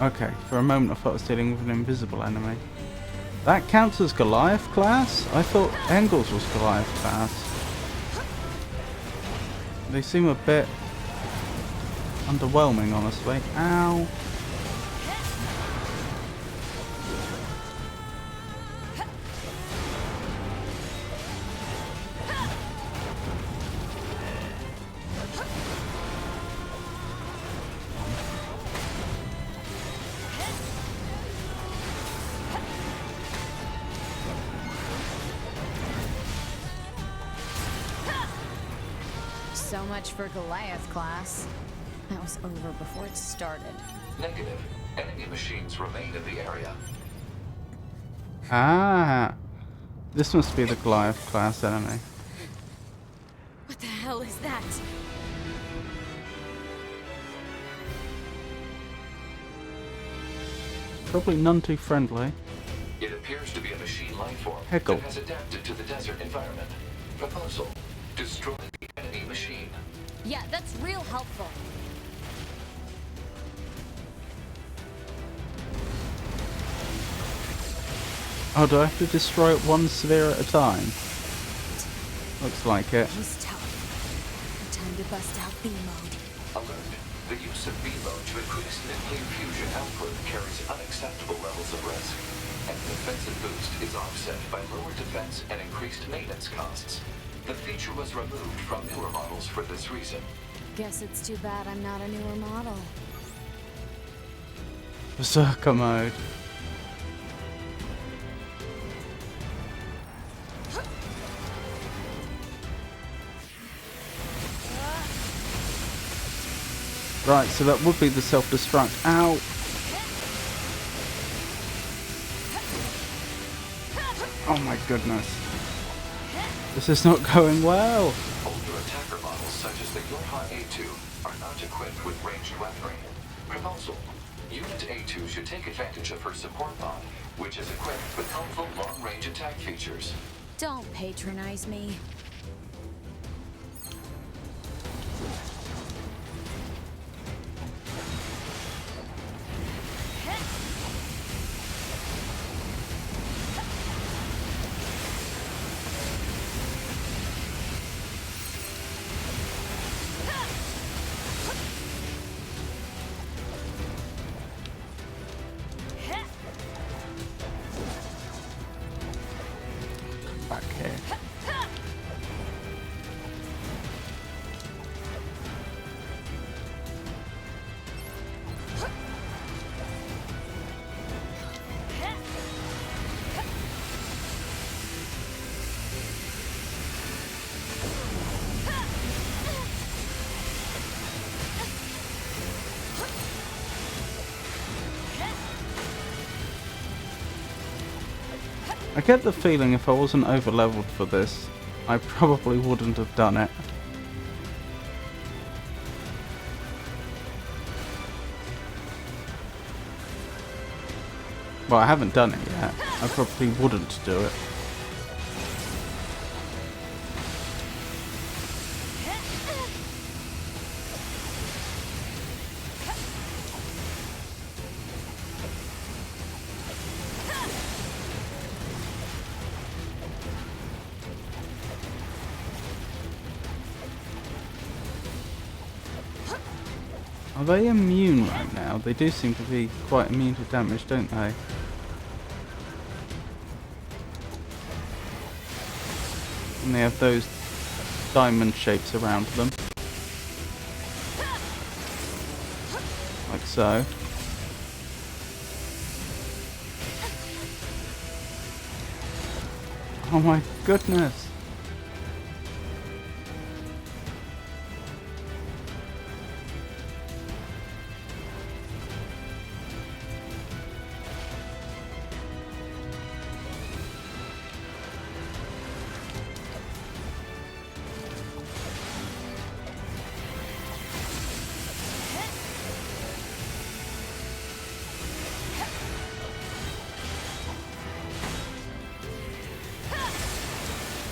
Okay, for a moment I thought I was dealing with an invisible enemy. That counts as Goliath class? I thought Engels was Goliath class. They seem a bit underwhelming, honestly. Ow. So much for Goliath class. That was over before it started. Negative. Enemy machines remain in the area. Ah, this must be the Goliath class enemy. What the hell is that? Probably none too friendly. It appears to be a machine life form Heckle. that has adapted to the desert environment. Proposal: destroy the enemy machine. Yeah, that's real helpful. Oh, do I have to destroy it one sphere at a time? Looks like it. He's tough. Time to bust out B mode. Alert. The use of B mode to increase nuclear fusion output carries unacceptable levels of risk. An defensive boost is offset by lower defense and increased maintenance costs. The feature was removed from newer models for this reason. Guess it's too bad I'm not a newer model. Berserker mode. Right, so that would be the self-destruct. Ow! Oh my goodness. This is not going well. Older attacker models such as the Yorha A2 are not equipped with ranged weaponry. Proposal: Unit A2 should take advantage of her support pod, which is equipped with helpful long-range attack features. Don't patronize me. Back here. I get the feeling if I wasn't over-leveled for this, I probably wouldn't have done it. Well, I haven't done it yet. I probably wouldn't do it. Are they immune right now? They do seem to be quite immune to damage, don't they? And they have those diamond shapes around them. Like so. Oh my goodness!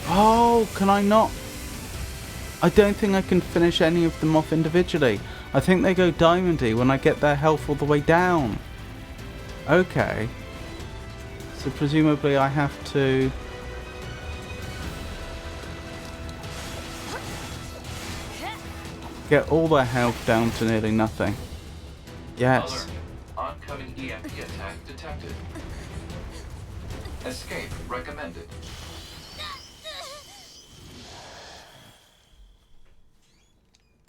Oh, can I not? I don't think I can finish any of them off individually. I think they go diamondy when I get their health all the way down. Okay. So presumably I have to... get all their health down to nearly nothing. Yes. Alert. Oncoming EMP attack detected. Escape recommended.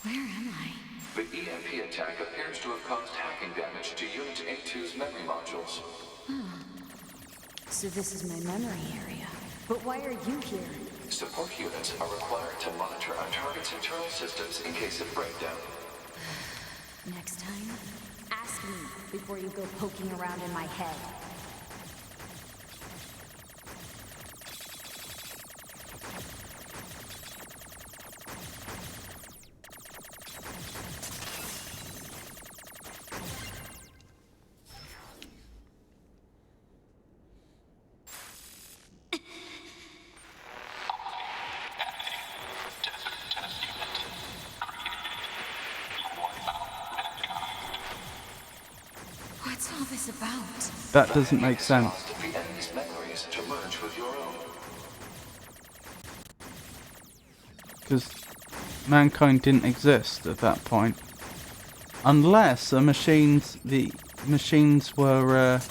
Where am I? The EMP attack appears to have caused hacking damage to Unit A2's memory modules. So this is my memory area. But why are you here? Support units are required to monitor our target's internal systems in case of breakdown. Next time, ask me before you go poking around in my head. What's all this about? That doesn't make sense. The enemy's memories to merge with your own. Because mankind didn't exist at that point. Unless the machines were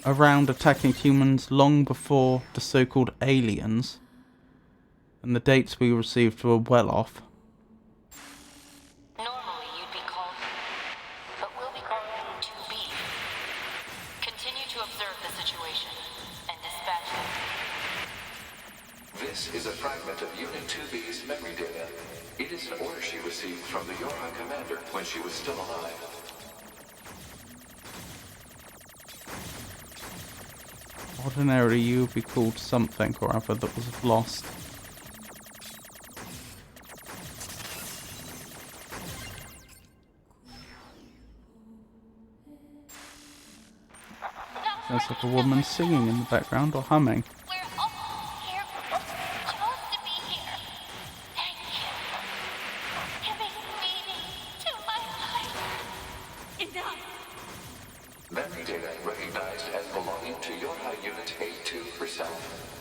around attacking humans long before the so-called aliens. And the dates we received were well off. Normally you'd be called, but we'll be calling you 2B. Continue to observe the situation and dispatch them. This is a fragment of Unit 2B's memory data. It is an order she received from the Yorha commander when she was still alive. Ordinarily you would be called something or other that was lost. Sounds like a woman singing in the background or humming. We're all here. Supposed to be here. Thank you. Giving meaning to my life. Enough. Memory data recognized as belonging to Yorha Unit A2 herself.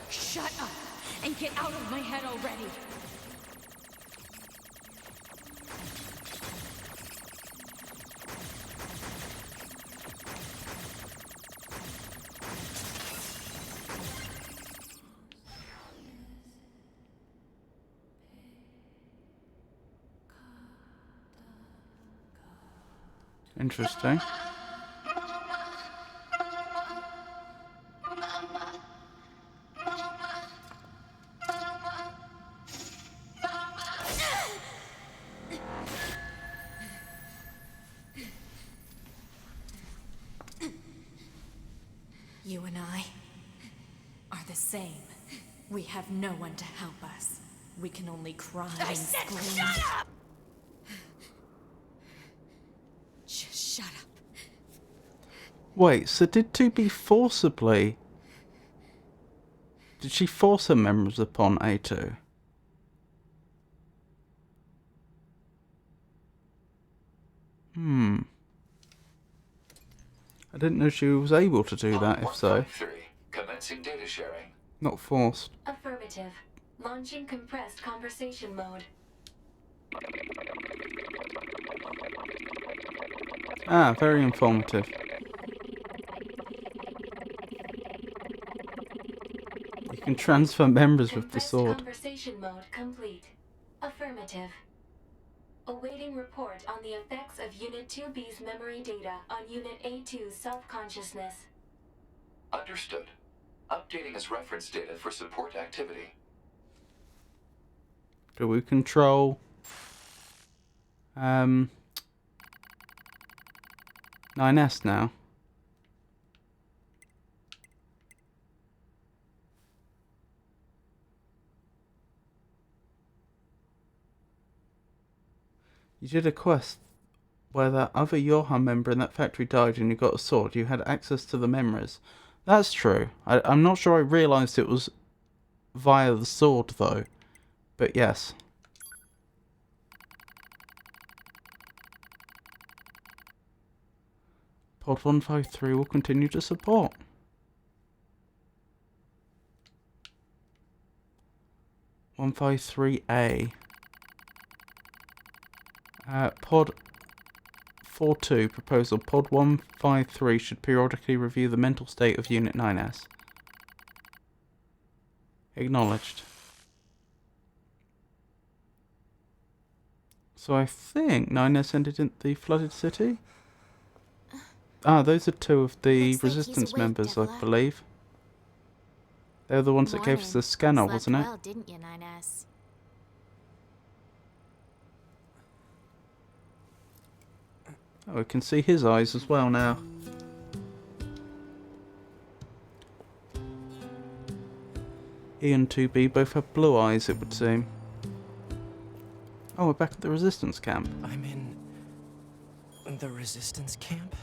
Shut up and get out of my head already. Interesting. You and I are the same. We have no one to help us. We can only cry and scream. Shut up! Just shut up. Wait, so did 2B forcibly... Did she force her memories upon A2? I didn't know she was able to do that, if so. Commencing data sharing. Not forced. Affirmative. Launching compressed conversation mode. Ah, very informative. You can transfer memories with the Compressed sword. conversation mode complete. Affirmative. Awaiting report on the effects of Unit 2B's memory data on Unit A2's self-consciousness. Understood. Updating as reference data for support activity. Do we control 9S now? You did a quest where that other Yorha member in that factory died and you got a sword. You had access to the memories. That's true. I'm not sure I realised it was via the sword though. But yes. Pod 153 will continue to support. (153A). Pod 42 proposal. Pod 153 should periodically review the mental state of Unit 9S. Acknowledged. So I think 9S ended in the flooded city? Ah, those are two of the Looks like he's resistance awake, members, I Devla. believe. They're the ones that gave us the scanner, Slept wasn't it? well, didn't you, 9S? Oh, we can see his eyes as well now. E and 2B both have blue eyes, it would seem. Oh, we're back at the resistance camp. I'm in the resistance camp?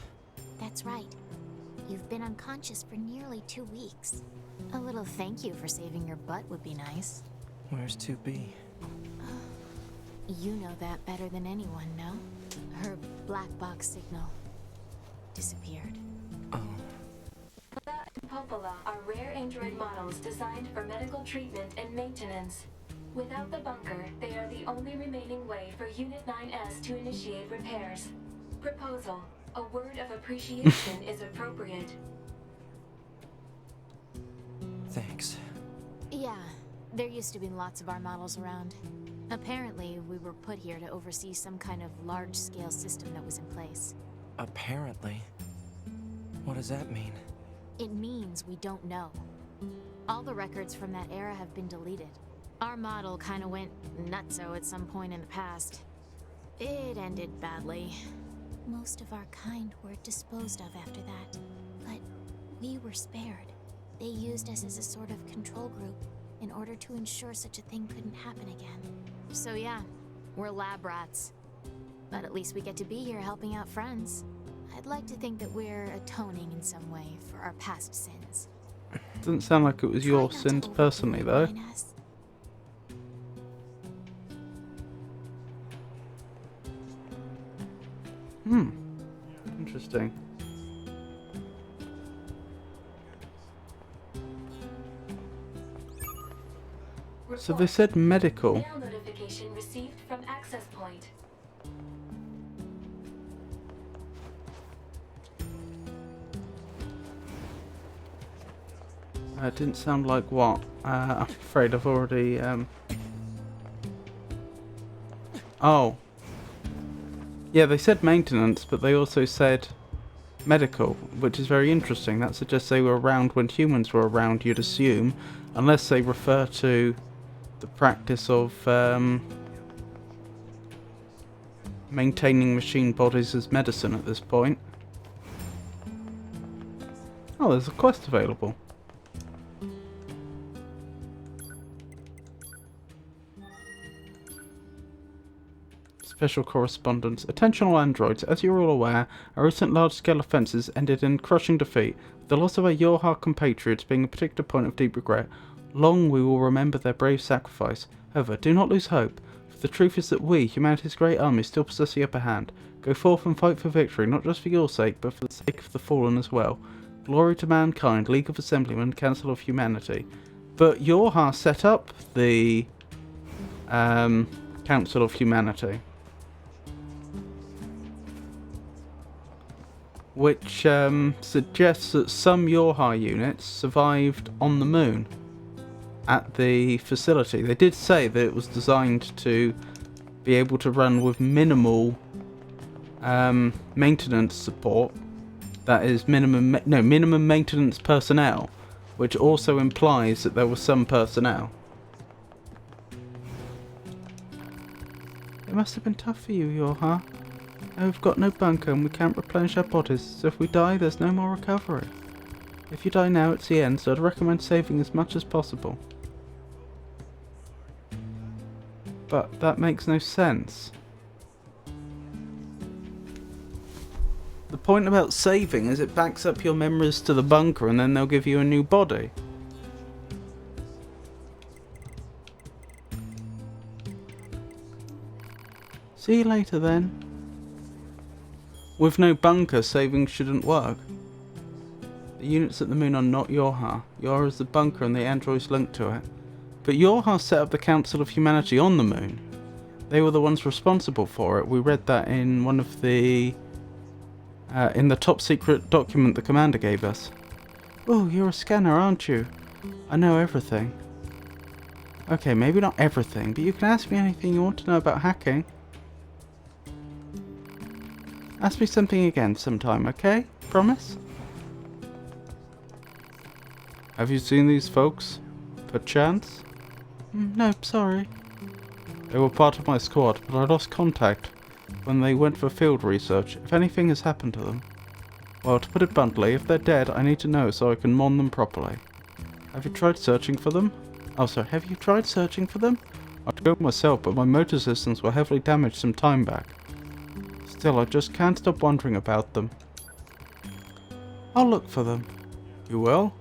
That's right. You've been unconscious for nearly 2 weeks. A little thank you for saving your butt would be nice. Where's 2B? You know that better than anyone, no? Her black box signal disappeared. Automata and Popola are rare android models designed for medical treatment and maintenance. Without the bunker, they are the only remaining way for Unit 9S to initiate repairs. Proposal. A word of appreciation is appropriate. Thanks. Yeah, there used to be lots of our models around. Apparently, we were put here to oversee some kind of large-scale system that was in place. Apparently. What does that mean? It means we don't know. All the records from that era have been deleted. Our model kinda went nutso at some point in the past. It ended badly. Most of our kind were disposed of after that, but we were spared. They used us as a sort of control group in order to ensure such a thing couldn't happen again. So yeah, we're lab rats. But at least we get to be here helping out friends. I'd like to think that we're atoning in some way for our past sins. Doesn't sound like it was your sins personally, though. Interesting. So they said medical. Mail notification received from access point. It didn't sound like what? I'm afraid I've already... Oh. Yeah, they said maintenance, but they also said medical, which is very interesting. That suggests they were around when humans were around, you'd assume, unless they refer to the practice of maintaining machine bodies as medicine at this point. Oh, there's a quest available. Special correspondence. Attention all androids. As you are all aware, our recent large-scale offences ended in crushing defeat, with the loss of our Yorha compatriots being a particular point of deep regret. Long we will remember their brave sacrifice. However, do not lose hope, for the truth is that we, humanity's great army, still possess the upper hand. Go forth and fight for victory, not just for your sake, but for the sake of the fallen as well. Glory to mankind, League of Assemblymen, Council of Humanity. But Yorha set up the Council of Humanity, which suggests that some Yorha units survived on the moon at the facility. They did say that it was designed to be able to run with minimal maintenance support. That is minimum maintenance personnel, which also implies that there was some personnel. It must have been tough for you, Yorha. Now we've got no bunker and we can't replenish our bodies, so if we die, there's no more recovery. If you die now, it's the end, so I'd recommend saving as much as possible. But that makes no sense. The point about saving is it backs up your memories to the bunker and then they'll give you a new body. See you later then. With no bunker, saving shouldn't work. The units at the moon are not Yorha. Yorha is the bunker and the androids linked to it. But Yorha set up the Council of Humanity on the moon. They were the ones responsible for it. We read that in one of the... in the top secret document the commander gave us. Oh, you're a scanner, aren't you? I know everything. Okay, maybe not everything, but you can ask me anything you want to know about hacking. Ask me something again sometime, okay? Promise? Have you seen these folks? Perchance? Nope, sorry. They were part of my squad, but I lost contact when they went for field research. If anything has happened to them... Well, to put it bluntly, if they're dead, I need to know so I can mourn them properly. Have you tried searching for them? Oh, sorry, have you tried searching for them? I'd go myself, but my motor systems were heavily damaged some time back. Still, I just can't stop wondering about them. I'll look for them. You will?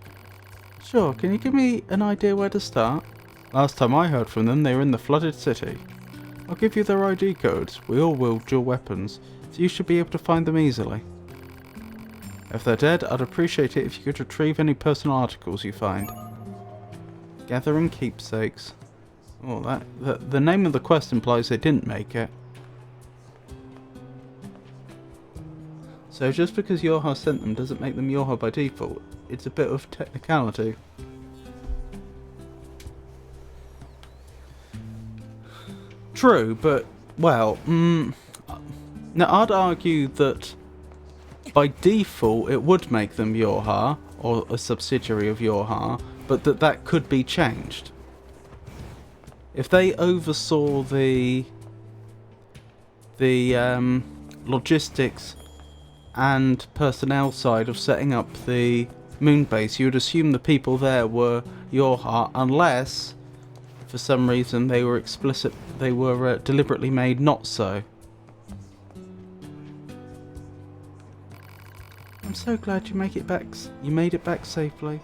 Sure, can you give me an idea where to start? Last time I heard from them, they were in the flooded city. I'll give you their ID codes. We all wield dual weapons, so you should be able to find them easily. If they're dead, I'd appreciate it if you could retrieve any personal articles you find. Gathering keepsakes. Oh, the name of the quest implies they didn't make it. So just because Yorha sent them doesn't make them Yorha by default. It's a bit of technicality. True, but, well, now I'd argue that by default it would make them Yorha, or a subsidiary of Yorha, but that could be changed. If they oversaw the logistics and personnel side of setting up the moon base, you would assume the people there were Yorha, unless for some reason they were deliberately made not so. I'm so glad you made it back safely.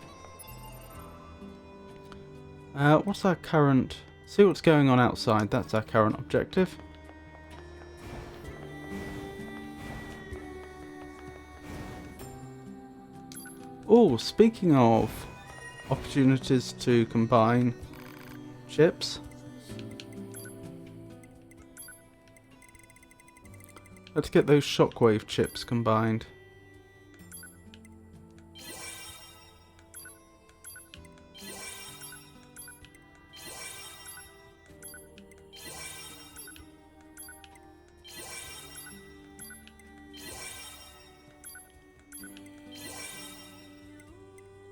What's our current... See what's going on outside, that's our current objective. Oh, speaking of opportunities to combine chips. Let's get those shockwave chips combined.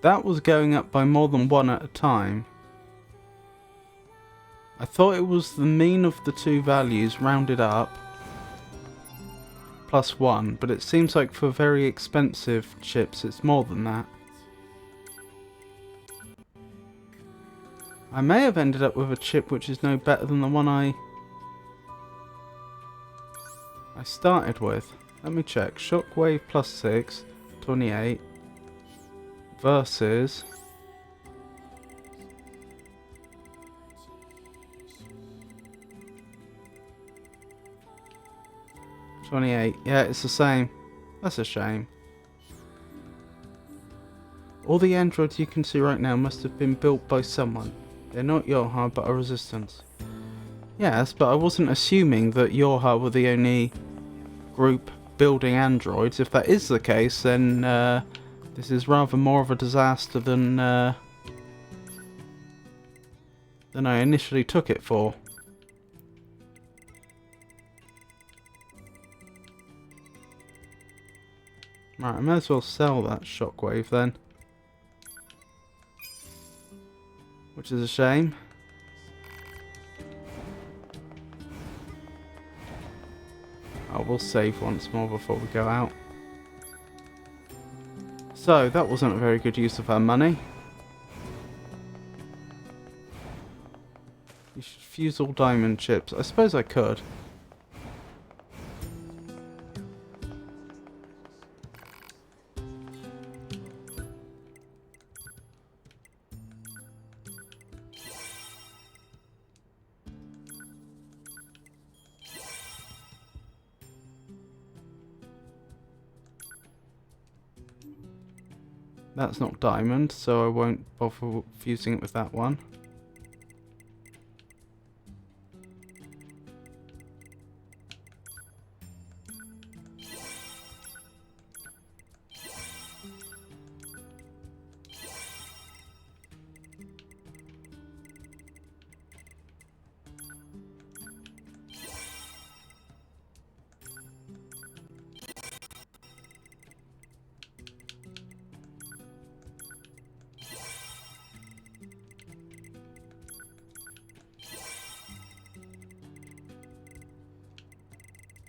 That was going up by more than one at a time. I thought it was the mean of the two values rounded up plus 1, but it seems like for very expensive chips it's more than that. I may have ended up with a chip which is no better than the one I started with. Let me check. Shockwave plus 6, 28 versus 28. Yeah, it's the same. That's a shame. All the androids you can see right now must have been built by someone. They're not Yorha, but a resistance. Yes, but I wasn't assuming that Yorha were the only group building androids. If that is the case, then this is rather more of a disaster than I initially took it for. Right, I may as well sell that shockwave then. Which is a shame. I will save once more before we go out. So, that wasn't a very good use of our money. You should fuse all diamond chips. I suppose I could. That's not diamond, so I won't bother fusing it with that one.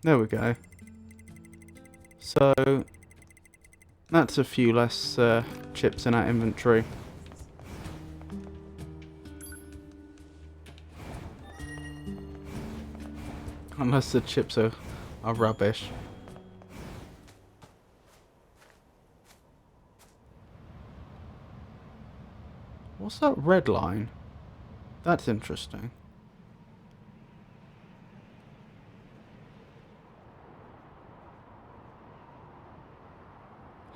There we go. So that's a few less chips in our inventory. Unless the chips are rubbish. What's that red line? That's interesting.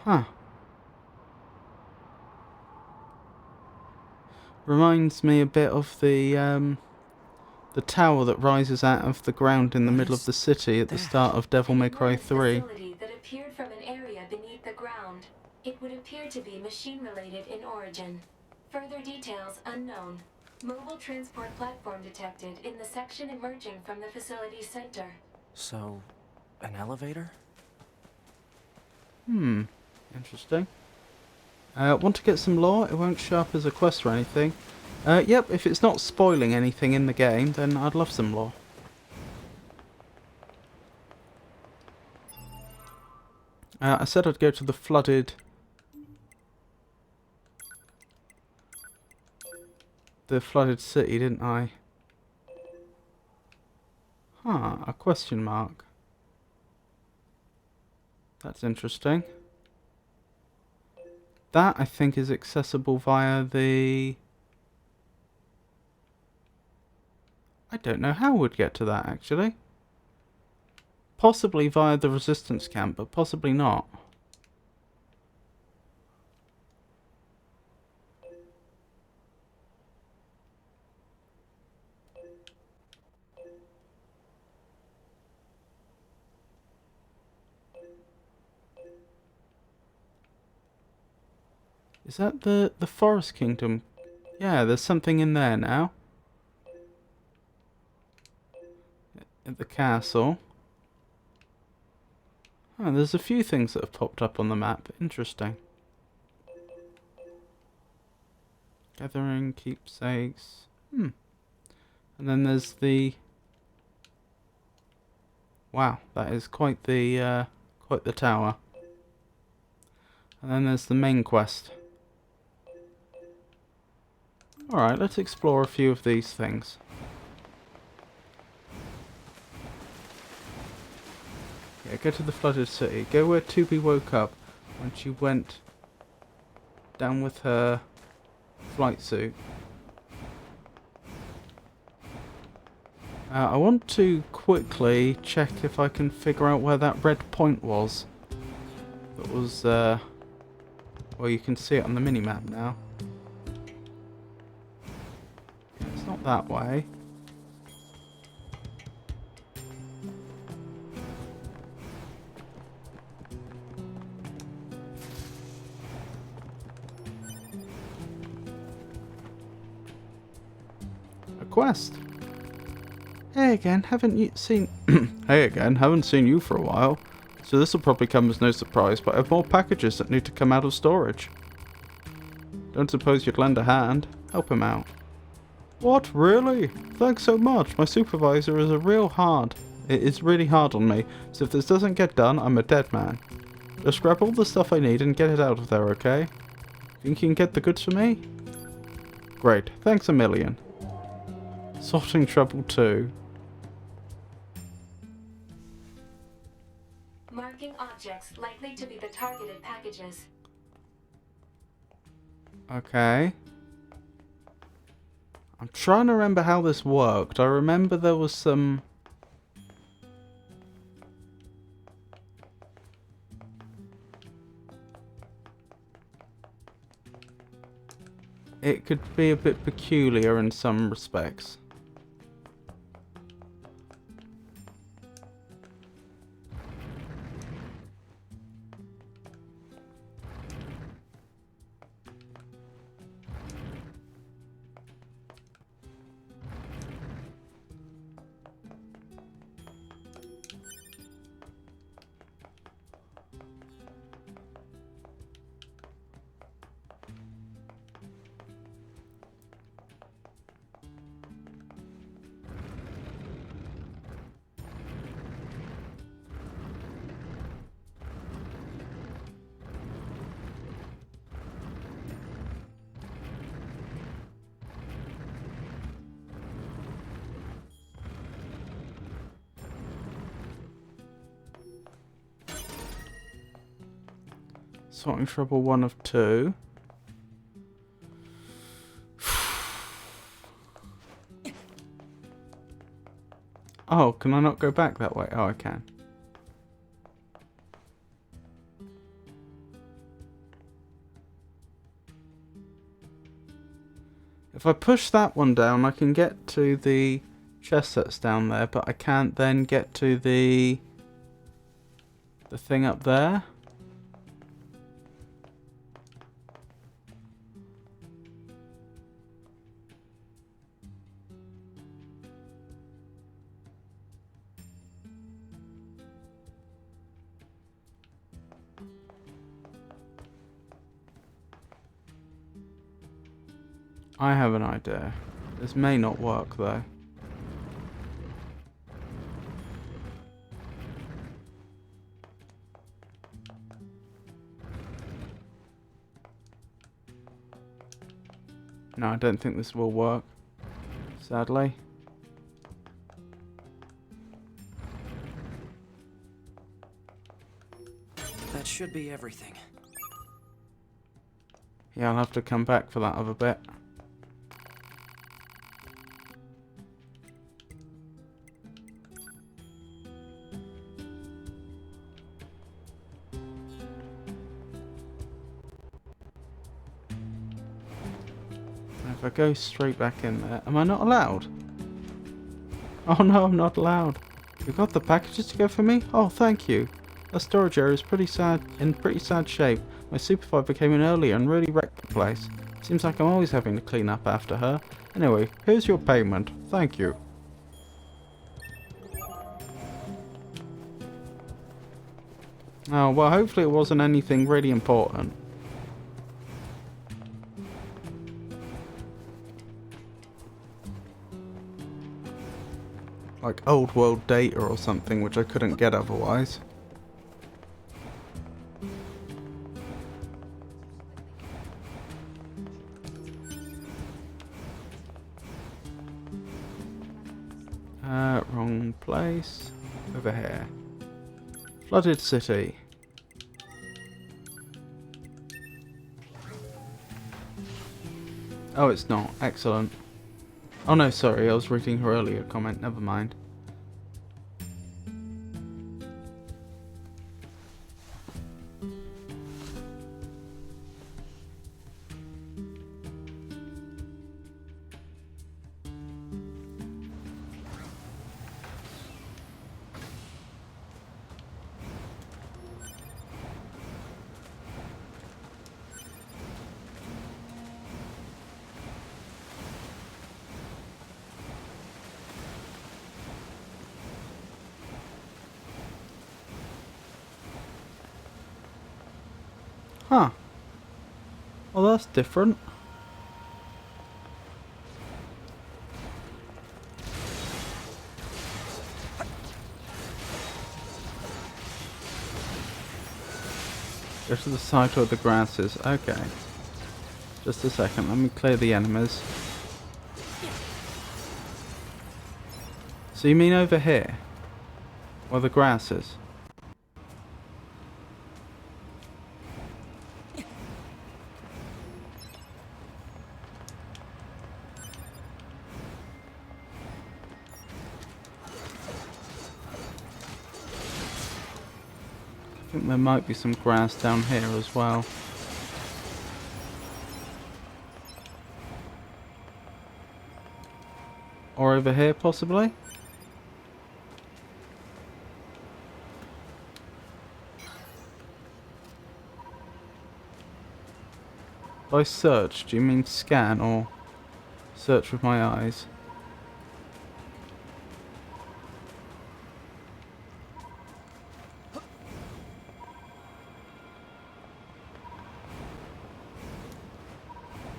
Huh. Reminds me a bit of the tower that rises out of the ground in the middle of the city at the start of Devil May Cry 3. Facility that appeared from an area beneath the ground. It would appear to be machine-related in origin. Further details unknown. Mobile transport platform detected in the section emerging from the facility's center. So, an elevator? Interesting. Want to get some lore? It won't show up as a quest or anything. Yep, if it's not spoiling anything in the game, then I'd love some lore. I said I'd go to the flooded... the flooded city, didn't I? Huh, a question mark. That's interesting. That, I think, is accessible via the... I don't know how we'd get to that, actually. Possibly via the resistance camp, but possibly not. Is that the Forest Kingdom? Yeah, there's something in there now. At the castle. Oh, there's a few things that have popped up on the map. Interesting. Gathering keepsakes. And then there's the... Wow, that is quite the tower. And then there's the main quest. Alright, let's explore a few of these things. Yeah, go to the flooded city. Go where Tubi woke up when she went down with her flight suit. I want to quickly check if I can figure out where that red point was. That was, well, you can see it on the minimap now. Yeah, it's not that way. A quest. Hey again, haven't you seen... Hey again, haven't seen you for a while. So this will probably come as no surprise, but I have more packages that need to come out of storage. Don't suppose you'd lend a hand? Help him out. What, really? Thanks so much. My supervisor is It is really hard on me, so if this doesn't get done, I'm a dead man. Just grab all the stuff I need and get it out of there, okay? Think you can get the goods for me? Great, thanks a million. Sorting trouble too. Marking objects likely to be the targeted packages. Okay. I'm trying to remember how this worked. I remember there was some... It could be a bit peculiar in some respects. Sorting trouble 1 of 2. Oh, can I not go back that way? Oh, I can. If I push that one down, I can get to the chest that's down there, but I can't then get to the thing up there. I have an idea. This may not work though. No, I don't think this will work, sadly. That should be everything. Yeah, I'll have to come back for that other bit. If I go straight back in there, am I not allowed? Oh no, I'm not allowed. You got the packages to go for me? Oh, thank you. The storage area is pretty sad shape. My supervisor came in earlier and really wrecked the place. Seems like I'm always having to clean up after her. Anyway, here's your payment. Thank you. Oh, well, hopefully it wasn't anything really important. Like old world data or something, which I couldn't get otherwise. Wrong place. Over here. Flooded city. Oh, it's not. Excellent. Oh no, sorry, I was reading her earlier comment, never mind. Huh. Well, that's different. Go to the side where the grass is. Okay. Just a second, let me clear the enemies. So you mean over here? Where the grass is? I think there might be some grass down here as well. Or over here, possibly? By search, do you mean scan or search with my eyes?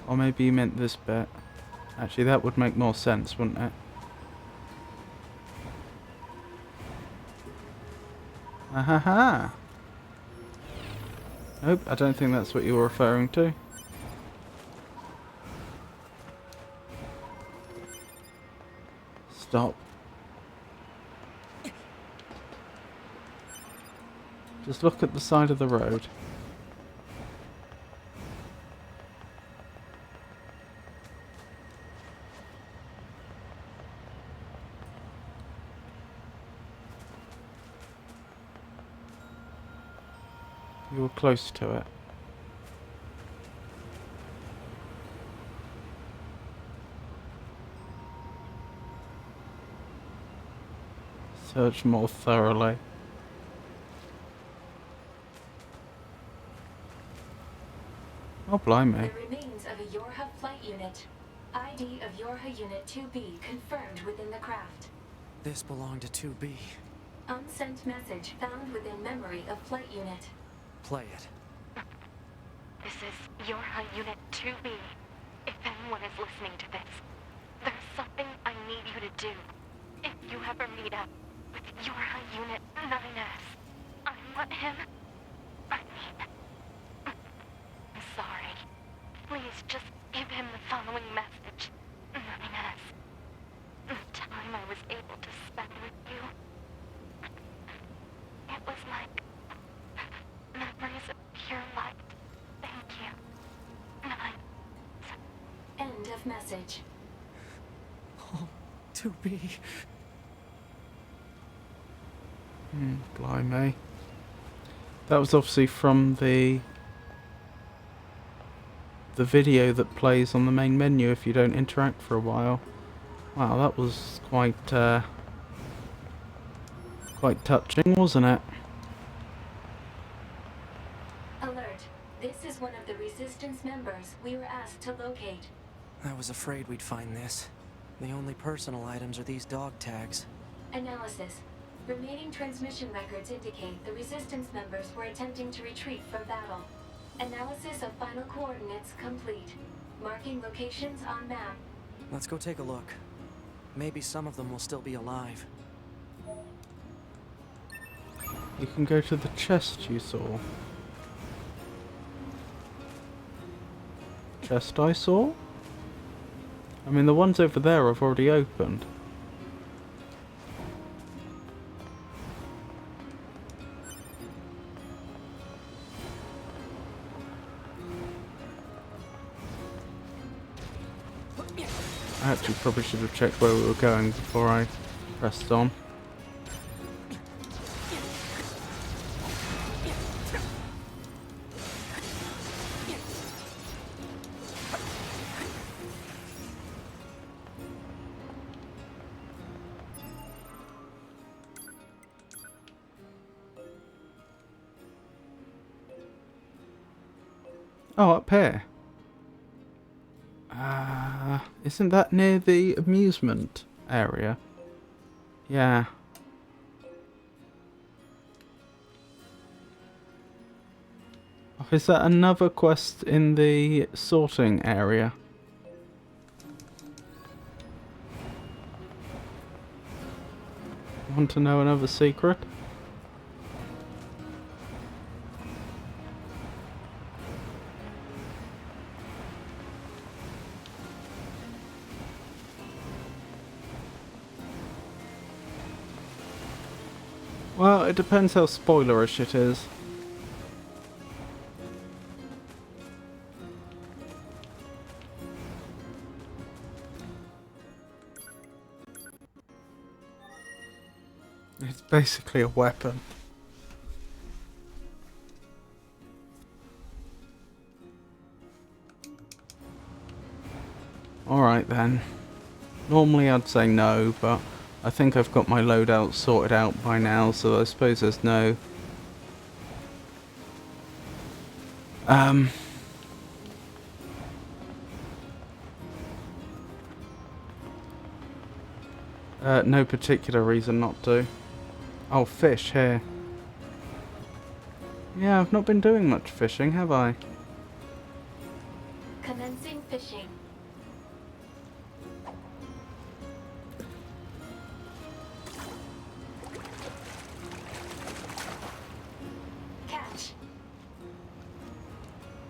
Or maybe you meant this bit. Actually, that would make more sense, wouldn't it? Ahaha! Nope, I don't think that's what you were referring to. Stop. Just look at the side of the road. You were close to it. Search more thoroughly. Oh, blimey. The remains of a Yorha flight unit. ID of Yorha Unit 2B confirmed within the craft. This belonged to 2B. Unsent message found within memory of flight unit. Play it. This is Yorha Unit 2B. If anyone is listening to this, there's something I need you to do. If you ever meet up with Yorha Unit 9S, I want him. I mean, I'm sorry. Please just give him the following message. 9S. The time I was able to spend with you, it was like memories of pure light. Thank you. 9. End of message. Oh, 2B. Blimey. That was obviously from the video that plays on the main menu if you don't interact for a while. Wow, that was quite touching, wasn't it? Alert. This is one of the Resistance members we were asked to locate. I was afraid we'd find this. The only personal items are these dog tags. Analysis. Remaining transmission records indicate the Resistance members were attempting to retreat from battle. Analysis of final coordinates complete. Marking locations on map. Let's go take a look. Maybe some of them will still be alive. You can go to the chest you saw. Chest I saw? I mean, the ones over there I've already opened. I actually probably should have checked where we were going before I pressed on. Oh, up here. Isn't that near the amusement area? Yeah. Oh, is that another quest in the sorting area? Want to know another secret? Well, it depends how spoilerish it is. It's basically a weapon. Alright then. Normally I'd say no, but I think I've got my loadout sorted out by now, so I suppose there's no... no particular reason not to. Oh, fish here. Yeah, I've not been doing much fishing, have I? Commencing fishing. Catch.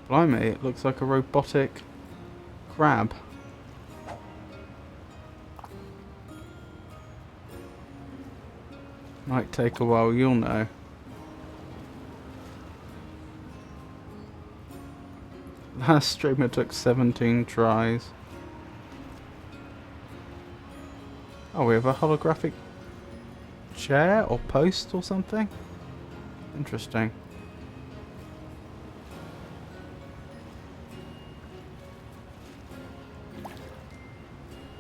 Blimey, it looks like a robotic crab. Might take a while, you'll know. Last streamer took 17 tries. Oh, we have a holographic chair or post or something? Interesting.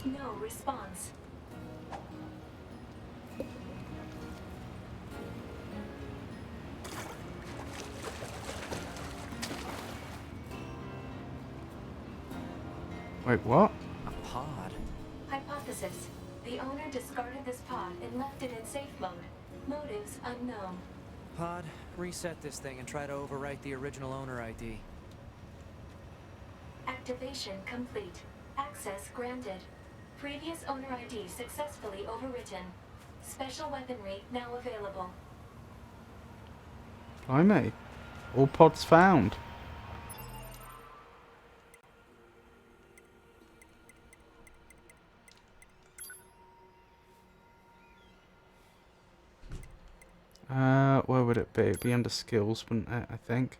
No response. Wait, what? A pod? Hypothesis. The owner discarded this pod and left it in safe mode. Motives unknown. Pod, reset this thing and try to overwrite the original owner ID. Activation complete. Access granted. Previous owner ID successfully overwritten. Special weaponry now available. Blimey. All pods found. Where would it be? It'd be under skills, wouldn't it, I think?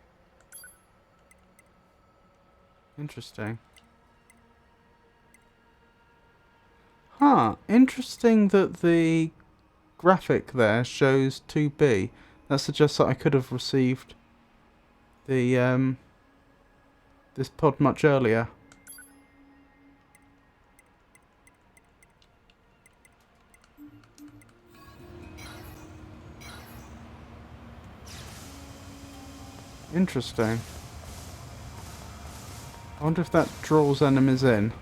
Interesting. Huh, interesting that the graphic there shows 2B. That suggests that I could have received the this pod much earlier. Interesting. I wonder if that draws enemies in.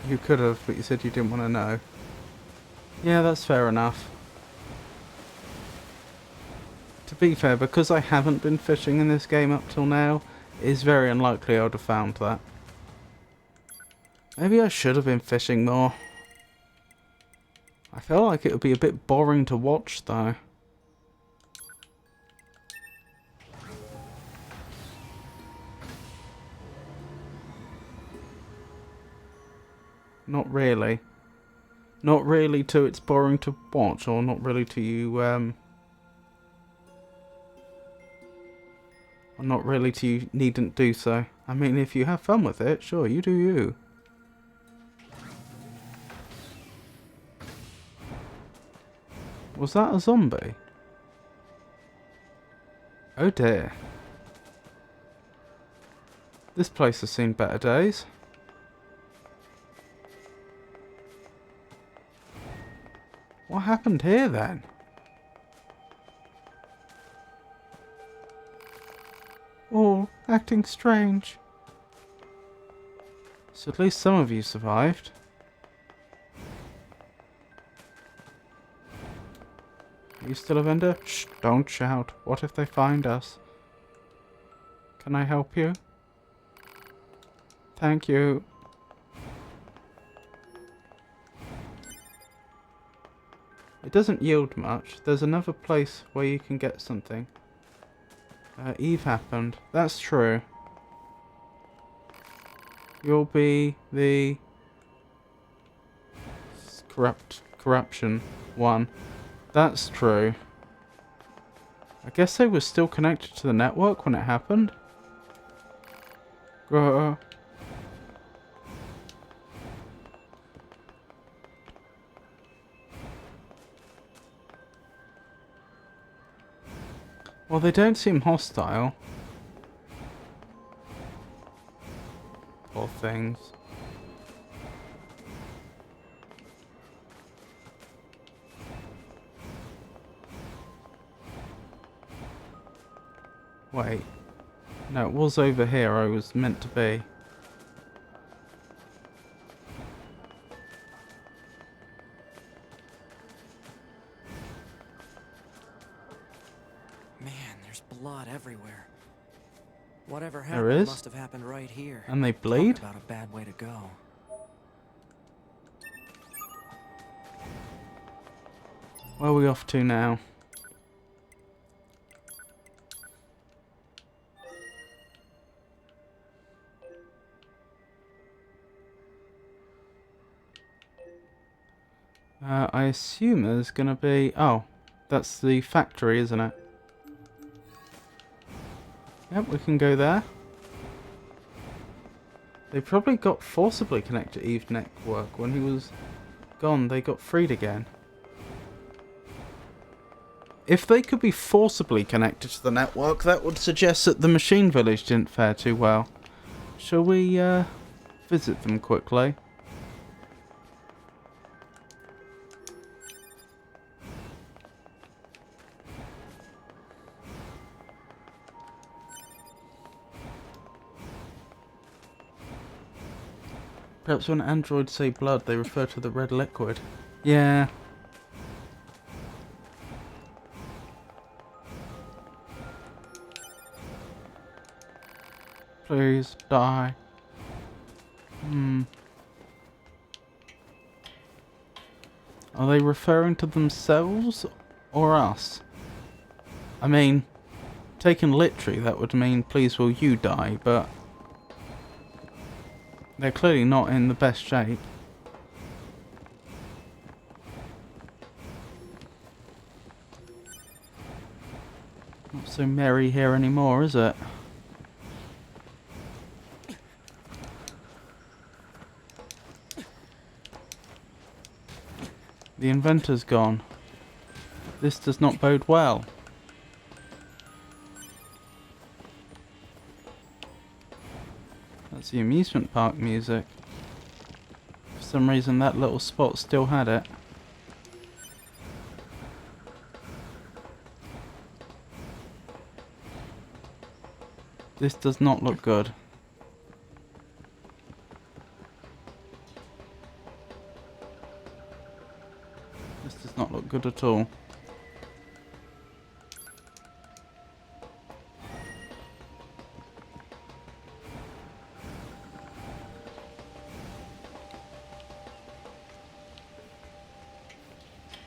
You could have, but you said you didn't want to know. Yeah, that's fair enough. To be fair, because I haven't been fishing in this game up till now, it is very unlikely I would have found that. Maybe I should have been fishing more. I feel like it would be a bit boring to watch though. Not really. Not really to it's boring to watch, or not really to you, or not really to you needn't do so. I mean, if you have fun with it, sure, you do you. Was that a zombie? Oh dear. This place has seen better days. What happened here then? All acting strange. So at least some of you survived. Are you still a vendor? Shh, don't shout. What if they find us? Can I help you? Thank you. It doesn't yield much. There's another place where you can get something. Eve happened. That's true. You'll be the corruption one. That's true. I guess they were still connected to the network when it happened. Well, they don't seem hostile. Poor things. Wait. No, it was over here I was meant to be. Man, there's blood everywhere. Whatever There happened is? must have happened right here. And they bleed? Talk about a bad way to go. Where are we off to now? I assume there's gonna be... Oh, that's the factory, isn't it? Yep, we can go there. They probably got forcibly connected to Eve's network. When he was gone, they got freed again. If they could be forcibly connected to the network, that would suggest that the machine village didn't fare too well. Shall we visit them quickly? Perhaps when androids say blood, they refer to the red liquid. Yeah. Please die. Are they referring to themselves or us? I mean, taken literally, that would mean please will you die, but they're clearly not in the best shape. Not so merry here anymore, is it? The inventor's gone. This does not bode well. That's the amusement park music. For some reason that little spot still had it. This does not look good. This does not look good at all.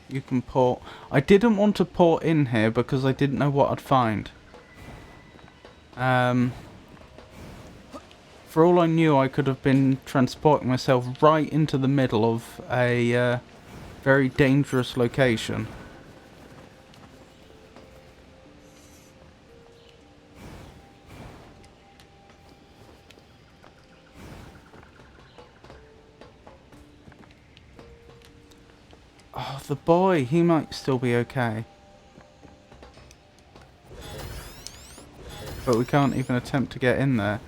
You can port. I didn't want to port in here because I didn't know what I'd find. For all I knew, I could have been transporting myself right into the middle of a very dangerous location. Oh, the boy, he might still be okay. But we can't even attempt to get in there.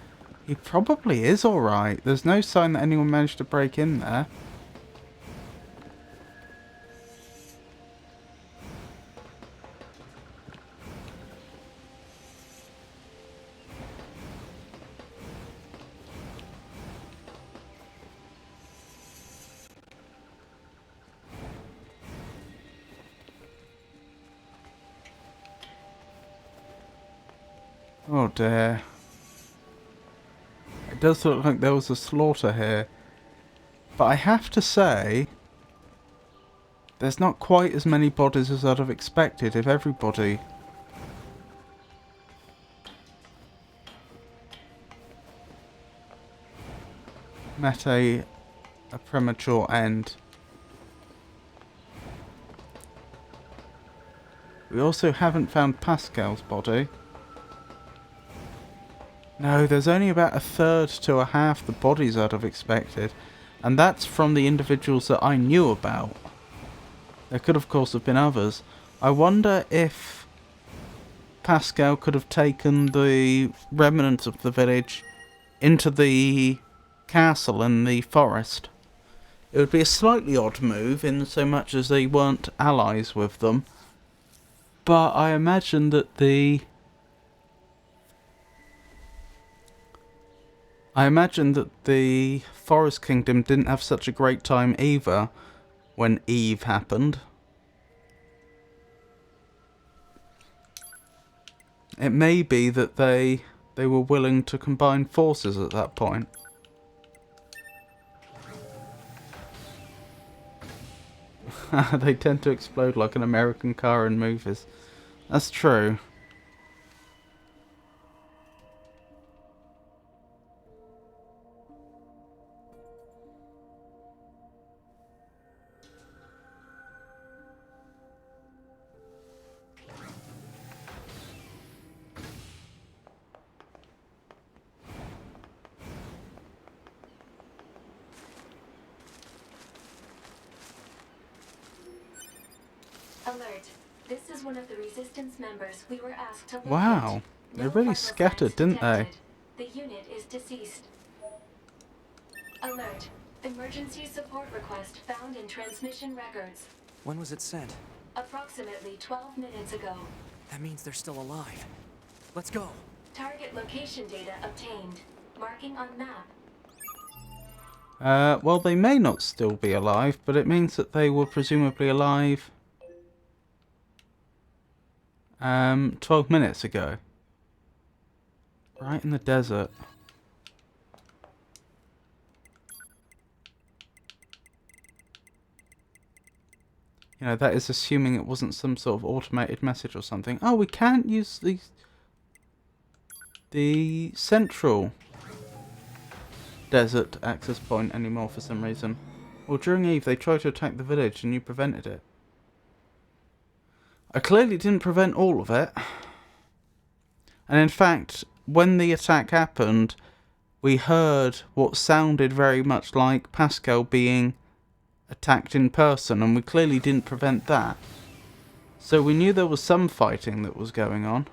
He probably is alright. There's no sign that anyone managed to break in there. Oh dear. It does look like there was a slaughter here. But I have to say, there's not quite as many bodies as I'd have expected if everybody... met a premature end. We also haven't found Pascal's body. No, there's only about a third to a half the bodies I'd have expected. And that's from the individuals that I knew about. There could of course have been others. I wonder if Pascal could have taken the remnants of the village into the castle in the forest. It would be a slightly odd move in so much as they weren't allies with them. But I imagine that the Forest Kingdom didn't have such a great time either when Eve happened. It may be that they were willing to combine forces at that point. They tend to explode like an American car in movies. That's true. Alert. This is one of the Resistance members we were asked to locate. Wow. They No really vital scattered, signs didn't they? detected. The unit is deceased. Alert. Emergency support request found in transmission records. When was it sent? Approximately 12 minutes ago. That means they're still alive. Let's go. Target location data obtained. Marking on map. Well, they may not still be alive, but it means that they were presumably alive 12 minutes ago. Right in the desert. You know, that is assuming it wasn't some sort of automated message or something. Oh, we can't use the central desert access point anymore for some reason. Well, during Eve, they tried to attack the village and you prevented it. I clearly didn't prevent all of it. And in fact, when the attack happened, we heard what sounded very much like Pascal being attacked in person, and we clearly didn't prevent that. So we knew there was some fighting that was going on.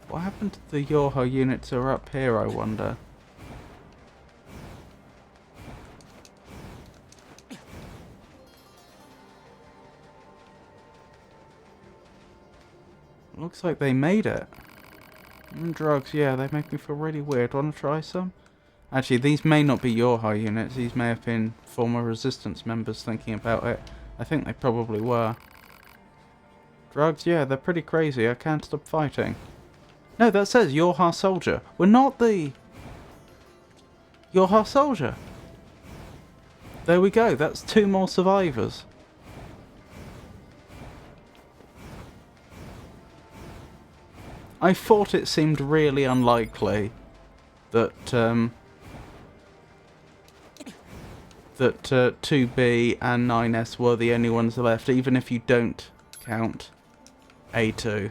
What happened to the Yorha units who are up here, I wonder? Looks like they made it. Drugs, yeah, they make me feel really weird. Wanna try some? Actually, these may not be Yorha units. These may have been former resistance members thinking about it. I think they probably were. Drugs, yeah, they're pretty crazy. I can't stop fighting. No, that says Yorha soldier. We're not the Yorha soldier. There we go. That's 2 more survivors. I thought it seemed really unlikely that 2B and 9S were the only ones left, even if you don't count A2.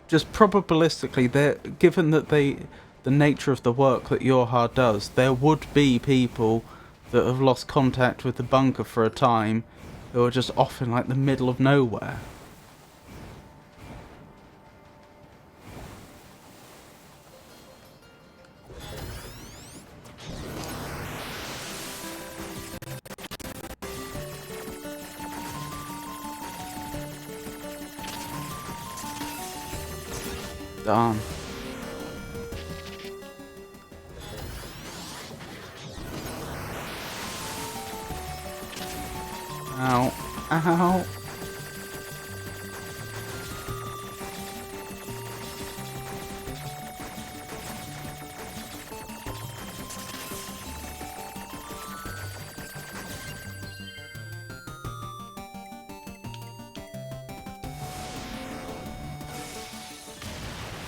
Just probabilistically, given that the nature of the work that Yorha does, there would be people that have lost contact with the bunker for a time who are just off in like the middle of nowhere. Darn. Ow. Ow.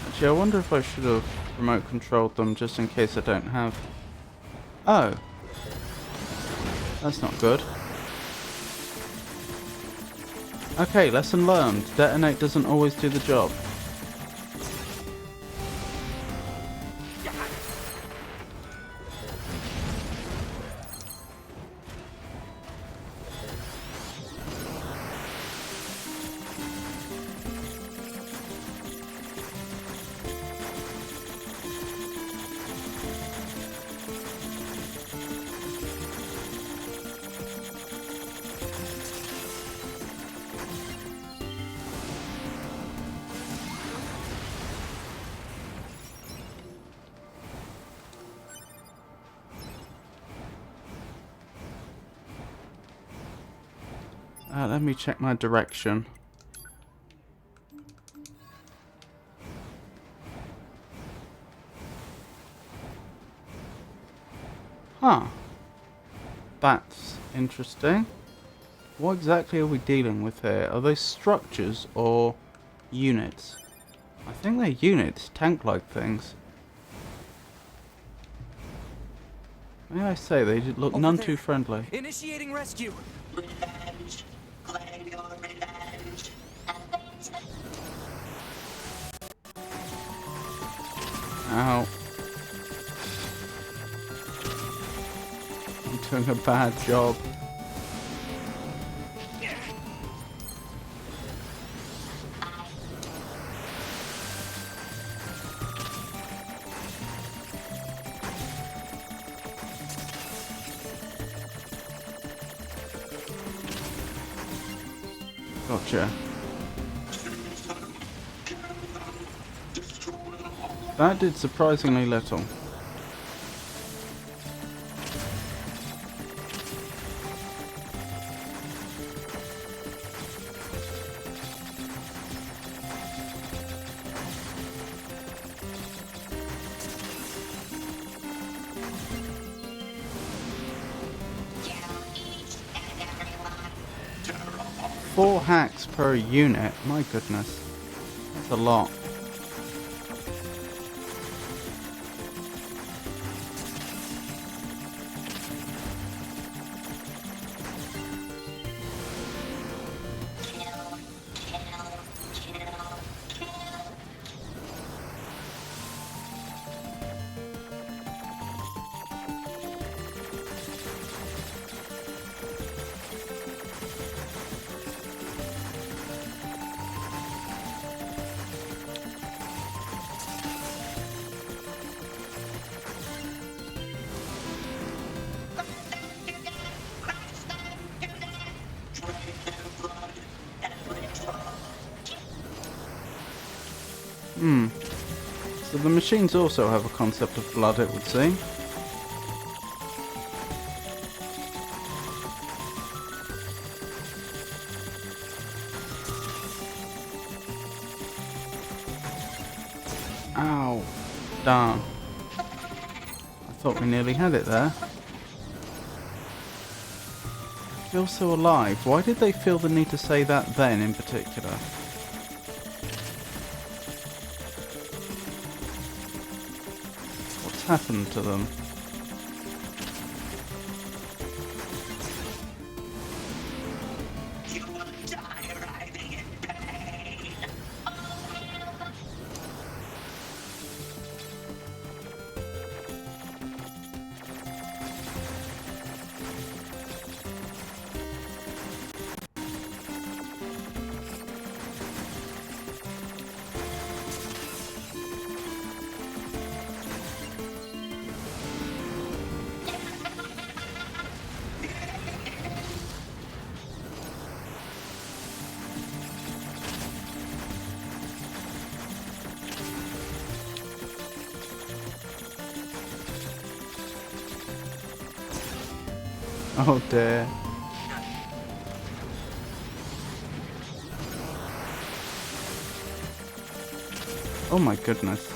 Actually, I wonder if I should have remote controlled them just in case I don't have... Oh. That's not good. Okay, lesson learned. Detonate doesn't always do the job. Let me check my direction. Huh. That's interesting. What exactly are we dealing with here? Are they structures or units? I think they're units, tank-like things. May I say, they look none too friendly. Initiating rescue. Revenge. Claim your revenge. Ow. I'm doing a bad job. Gotcha. That did surprisingly little. Four hacks per unit. My goodness. That's a lot. So the machines also have a concept of blood, it would seem. Ow. Darn. I thought we nearly had it there. Feel so alive. Why did they feel the need to say that then in particular? What's happened to them? Oh dear. Oh my goodness.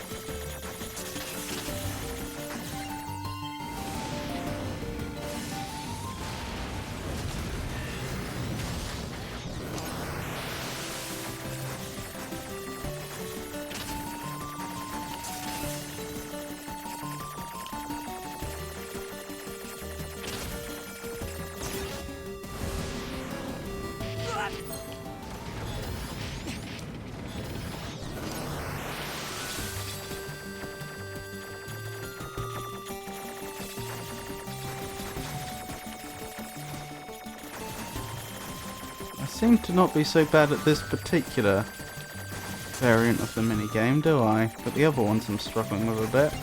I seem to not be so bad at this particular variant of the minigame, do I? But the other ones I'm struggling with a bit.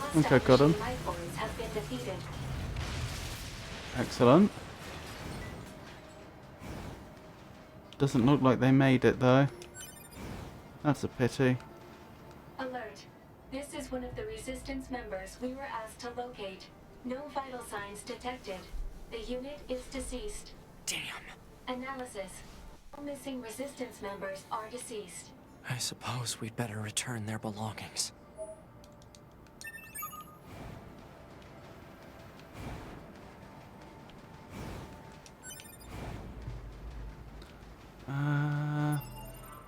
I think I got him. Excellent. Doesn't look like they made it though. That's a pity. Alert. This is one of the Resistance members we were asked to locate. No vital signs detected. The unit is deceased. Damn. Analysis. All missing Resistance members are deceased. I suppose we'd better return their belongings.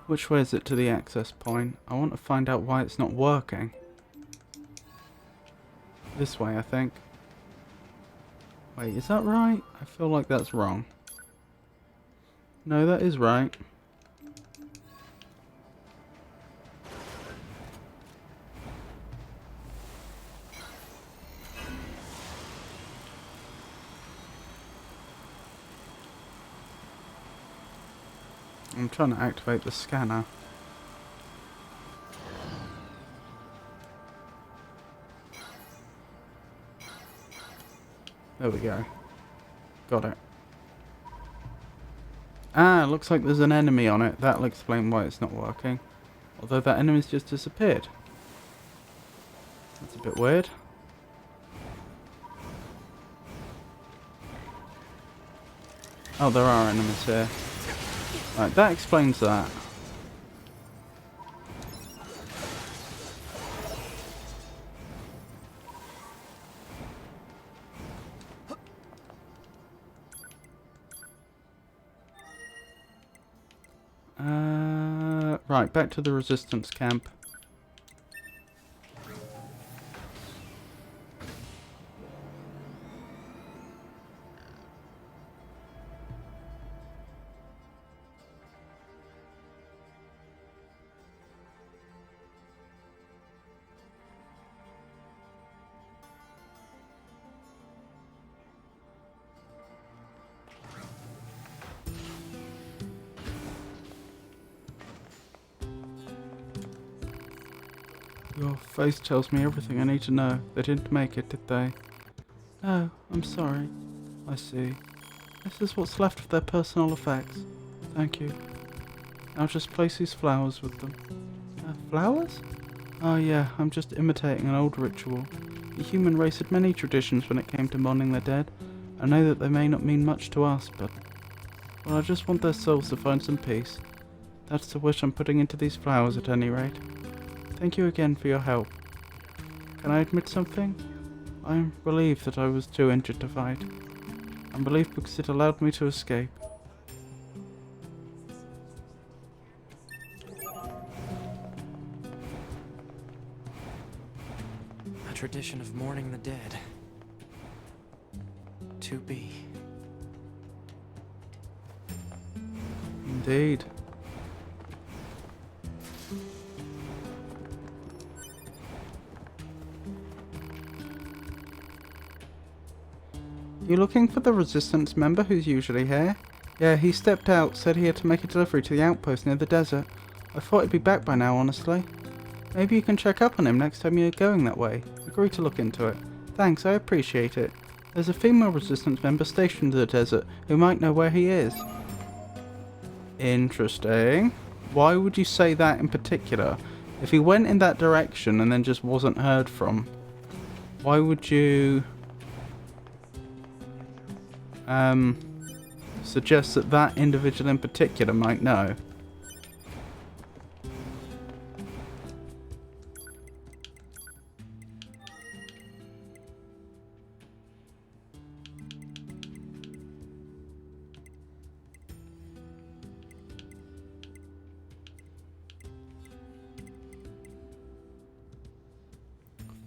Which way is it to the access point? I want to find out why it's not working. This way, I think. Wait, is that right? I feel like that's wrong. No, that is right. I'm trying to activate the scanner. There we go. Got it. Ah, looks like there's an enemy on it. That'll explain why it's not working. Although that enemy's just disappeared. That's a bit weird. Oh, there are enemies here. Right, that explains that. Right, back to the resistance camp. Your face tells me everything I need to know. They didn't make it, did they? No, I'm sorry. I see. This is what's left of their personal effects. Thank you. I'll just place these flowers with them. Flowers? Oh yeah, I'm just imitating an old ritual. The human race had many traditions when it came to mourning their dead. I know that they may not mean much to us, but... well, I just want their souls to find some peace. That's the wish I'm putting into these flowers at any rate. Thank you again for your help. Can I admit something? I'm relieved that I was too injured to fight. I'm relieved because it allowed me to escape. A tradition of mourning the dead. To be. Indeed. You looking for the Resistance member who's usually here? Yeah, he stepped out, said he had to make a delivery to the outpost near the desert. I thought he'd be back by now, honestly. Maybe you can check up on him next time you're going that way. Agree to look into it. Thanks, I appreciate it. There's a female Resistance member stationed in the desert who might know where he is. Interesting. Why would you say that in particular? If he went in that direction and then just wasn't heard from, why would you... suggest that that individual in particular might know?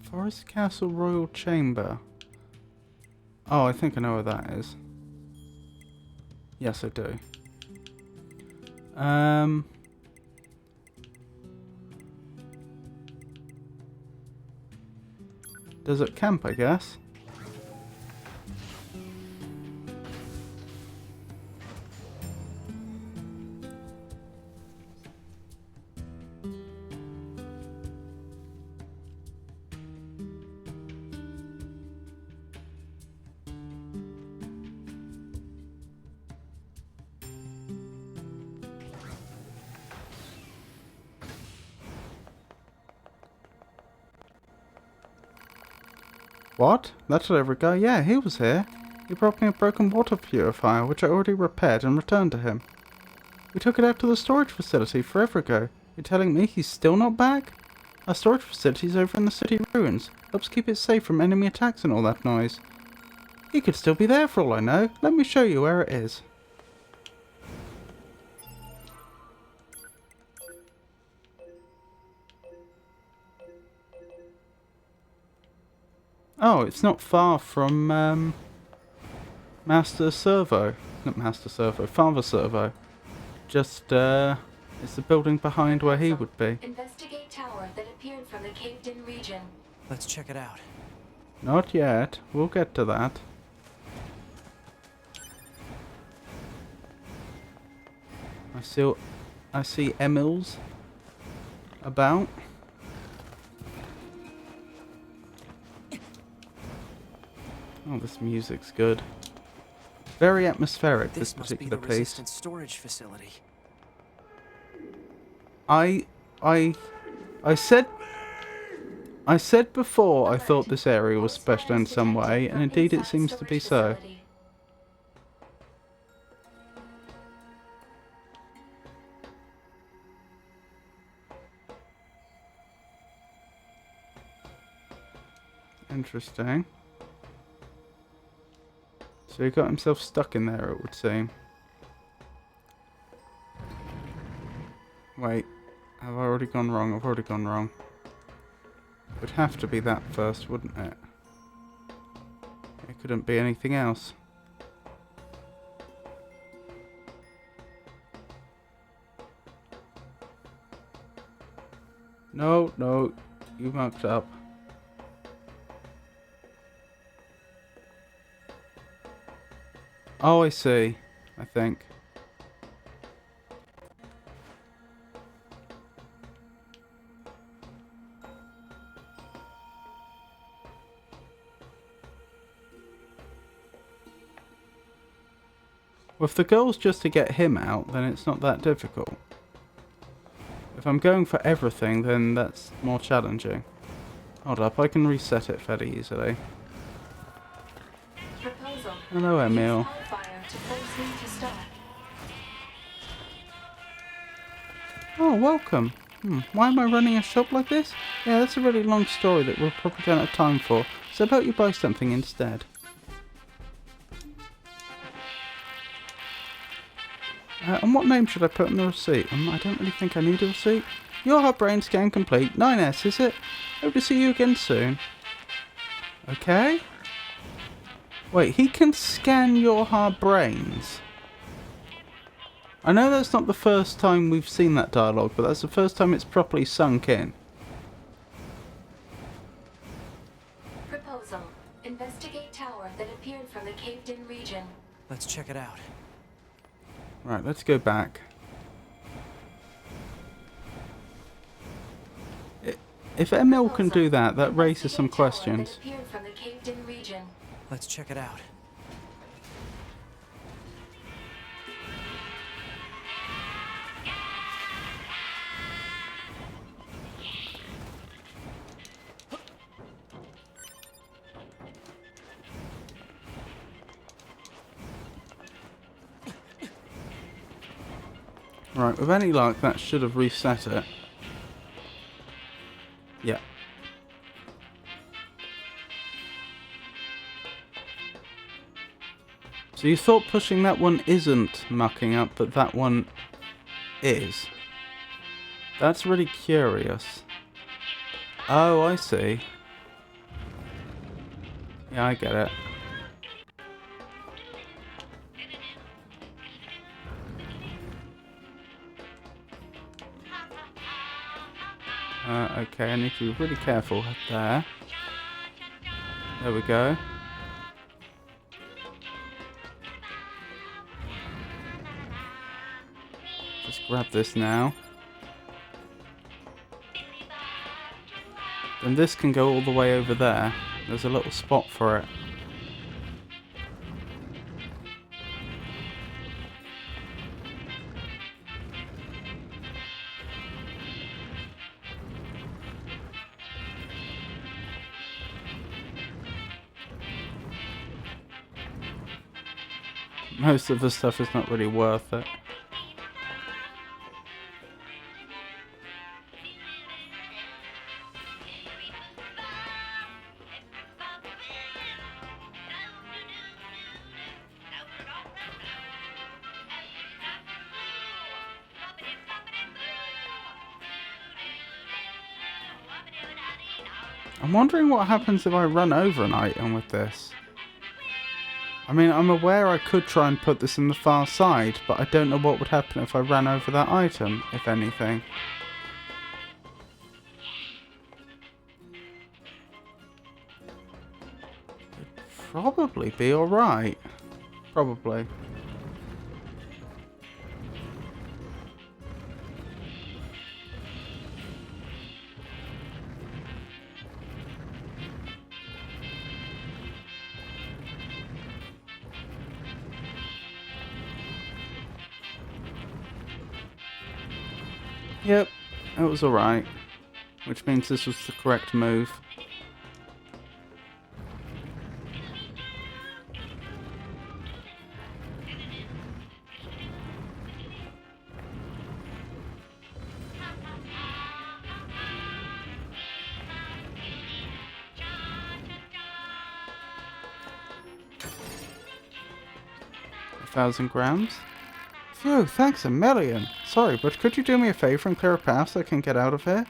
Forest Castle Royal Chamber. Oh, I think I know where that is. Yes, I do. Desert camp, I guess. What? That delivery guy? Yeah, he was here. He brought me a broken water purifier, which I already repaired and returned to him. We took it out to the storage facility forever ago. You're telling me he's still not back? Our storage facility's over in the city ruins. Helps keep it safe from enemy attacks and all that noise. He could still be there for all I know. Let me show you where it is. Oh, it's not far from, Master Servo. Not Master Servo, Father Servo. Just, it's the building behind where he would be. Investigate tower that appeared from the caved-in region. Let's check it out. Not yet. We'll get to that. I I see Emils about. Oh, this music's good. Very atmospheric, this This must be particular the piece. resistance storage facility. I said before I thought this area was special in some way, and indeed it seems to be so. Interesting. So he got himself stuck in there, it would seem. Wait, have I already gone wrong? I've already gone wrong. It would have to be that first, wouldn't it? It couldn't be anything else. No, no, you mucked up. Oh, I see. I think. Well, if the goal's just to get him out, then it's not that difficult. If I'm going for everything, then that's more challenging. Hold up, I can reset it fairly easily. Proposal. Hello, Emil. Use hellfire to force me to stop. Oh, welcome. Why am I running a shop like this? Yeah, that's a really long story that we'll probably don't have time for. So how about you buy something instead? And what name should I put on the receipt? I don't really think I need a receipt. Your hard brain scan complete. 9S, is it? Hope to see you again soon. Okay. Wait, he can scan your hard brains. I know that's not the first time we've seen that dialogue, but that's the first time it's properly sunk in. Proposal. Investigate tower that appeared from the caved-in region. Let's check it out. Right, let's go back. If Emil can do that, that raises some questions. Appeared from the caved-in region. Let's check it out. Right, with any luck, that should have reset it. Yeah. So you thought pushing that one isn't mucking up, but that one is. That's really curious. Oh, I see. Yeah, I get it. Okay, I need to be really careful there. There we go. Just grab this now. Then this can go all the way over there. There's a little spot for it. Most of the stuff is not really worth it. I'm wondering what happens if I run over an item with this. I mean, I'm aware I could try and put this in the far side, but I don't know what would happen if I ran over that item, if anything. It'd probably be alright. Probably. Yep, it was alright. Which means this was the correct move. £1,000. Phew, thanks a million. Sorry, but could you do me a favour and clear a path so I can get out of here?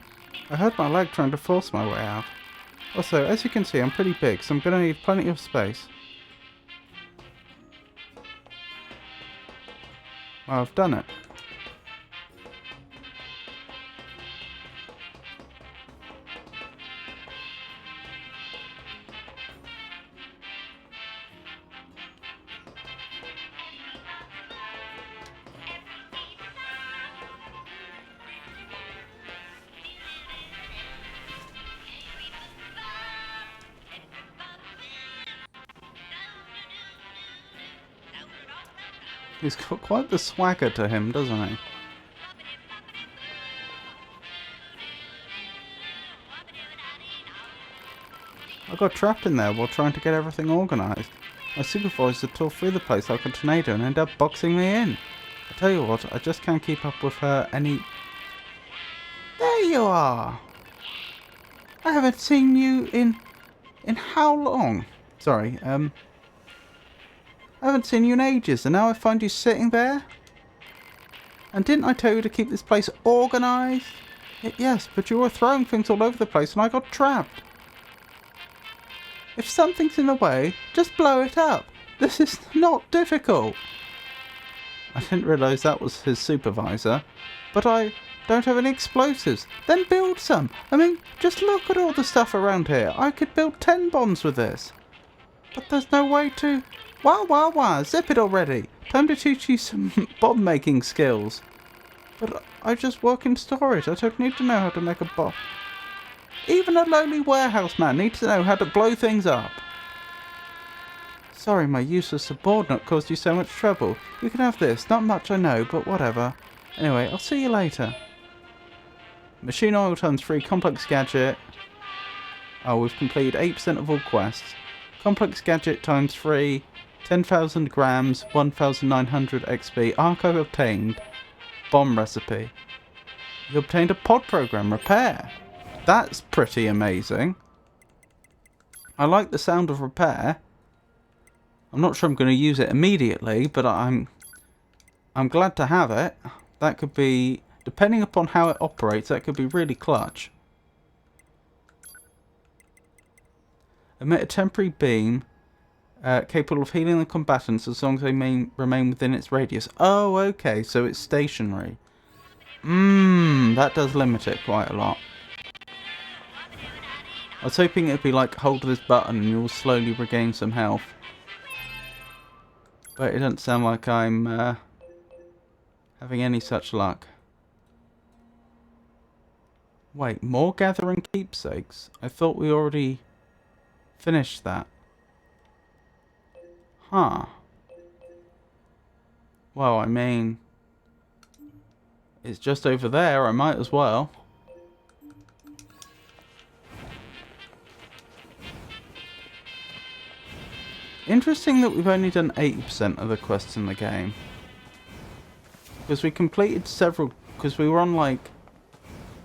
I hurt my leg trying to force my way out. Also, as you can see, I'm pretty big, so I'm going to need plenty of space. Well, I've done it. He's got quite the swagger to him, doesn't he? I got trapped in there while trying to get everything organised. My supervisor tore through the place like a tornado and ended up boxing me in. I tell you what, I just can't keep up with her any... There you are! I haven't seen you in how long? Sorry, I haven't seen you in ages, and now I find you sitting there? And didn't I tell you to keep this place organised? Yes, but you were throwing things all over the place and I got trapped. If something's in the way, just blow it up. This is not difficult. I didn't realise that was his supervisor. But I don't have any explosives. Then build some. I mean, just look at all the stuff around here. I could build 10 bombs with this. But there's no way to... Wah, zip it already. Time to teach you some bomb making skills. But I just work in storage. I don't need to know how to make a bomb. Even a lowly warehouse man needs to know how to blow things up. Sorry, my useless subordinate caused you so much trouble. You can have this. Not much I know, but whatever. Anyway, I'll see you later. Machine oil times 3 complex gadget. Oh, we've completed 8% of all quests. Complex gadget times 3. 10,000 grams, 1,900 XP. Archive obtained. Bomb recipe. You obtained a pod program repair. That's pretty amazing. I like the sound of repair. I'm not sure I'm going to use it immediately, but I'm glad to have it. That could be, depending upon how it operates, that could be really clutch. Emit a temporary beam capable of healing the combatants as long as they remain within its radius. Oh, okay, so it's stationary. That does limit it quite a lot. I was hoping it'd be like, hold this button and you'll slowly regain some health. But it doesn't sound like I'm having any such luck. Wait, more gathering keepsakes? I thought we already finished that. Huh. Well, I mean, it's just over there, I might as well. Interesting that we've only done 80% of the quests in the game. Because we completed several, because we were on like,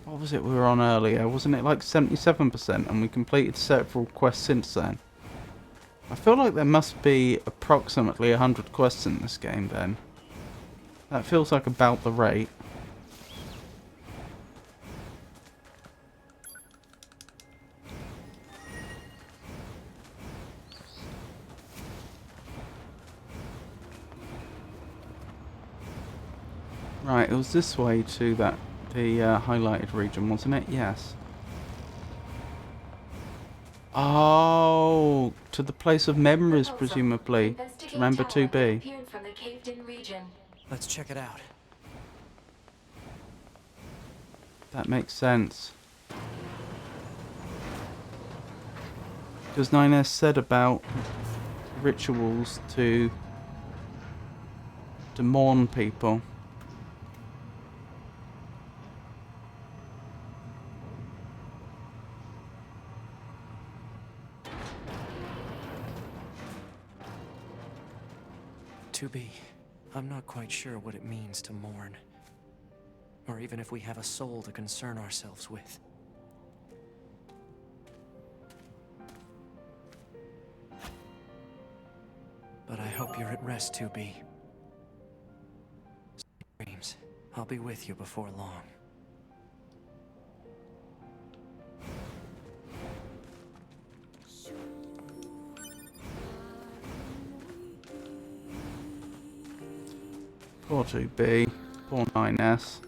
what was it we were on earlier? Wasn't it like 77%? And we completed several quests since then. I feel like there must be approximately 100 quests in this game then. That feels like about the rate. Right, it was this way to the highlighted region, wasn't it? Yes. Oh, to the place of memories, presumably. To remember 2B. Let's check it out. That makes sense. Because NieR said about rituals to mourn people. To be, I'm not quite sure what it means to mourn. Or even if we have a soul to concern ourselves with. But I hope you're at rest, 2B. Sweet dreams. I'll be with you before long. Poor 2B. Poor 9S.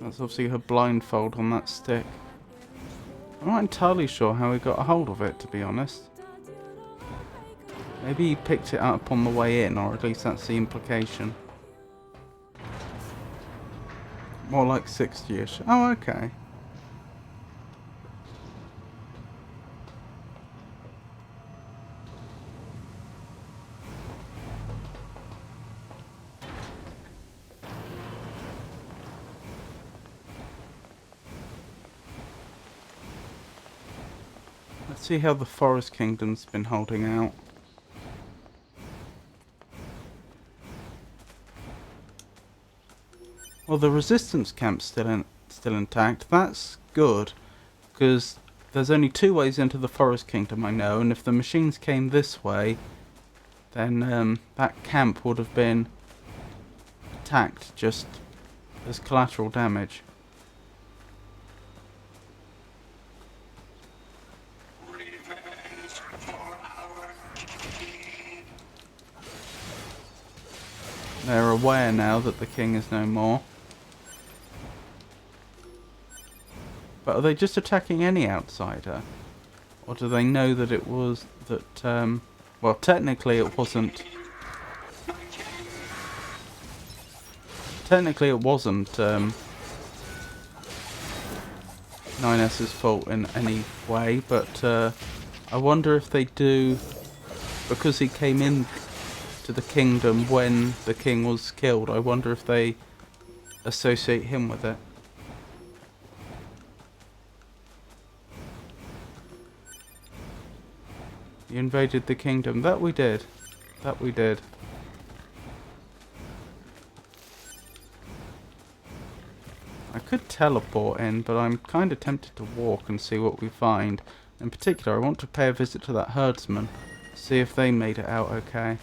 That's obviously her blindfold on that stick. I'm not entirely sure how he got a hold of it, to be honest. Maybe he picked it up on the way in, or at least that's the implication. More like 60-ish. Oh, okay. Let's see how the Forest Kingdom's been holding out. Well, the resistance camp's still intact. That's good, because there's only 2 ways into the Forest Kingdom, I know, and if the machines came this way, then that camp would have been attacked just as collateral damage. They're aware now that the king is no more. But are they just attacking any outsider? Or do they know that it was that, well, technically it wasn't. Technically it wasn't 9S's fault in any way, but I wonder if they do, because he came in to the kingdom when the king was killed, I wonder if they associate him with it. You invaded the kingdom. That we did. That we did. I could teleport in, but I'm kind of tempted to walk and see what we find. In particular, I want to pay a visit to that herdsman. See if they made it out okay.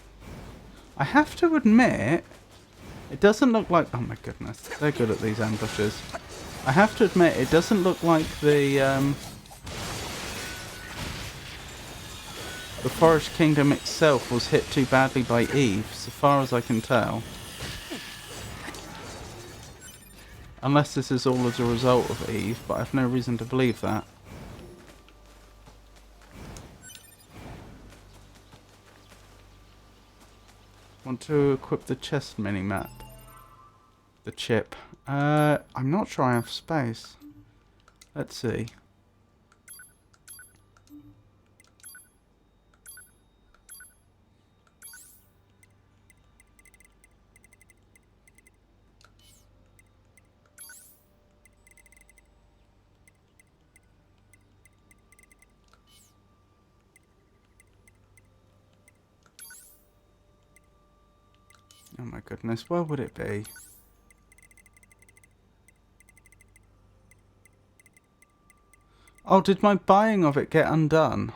I have to admit, it doesn't look like... Oh my goodness, they're good at these ambushes. I have to admit, it doesn't look like the Forest Kingdom itself was hit too badly by Eve, so far as I can tell. Unless this is all as a result of Eve, but I've no reason to believe that. Want to equip the chest mini-map. The chip. I'm not sure I have space. Let's see. Oh my goodness, where would it be? Oh, did my buying of it get undone?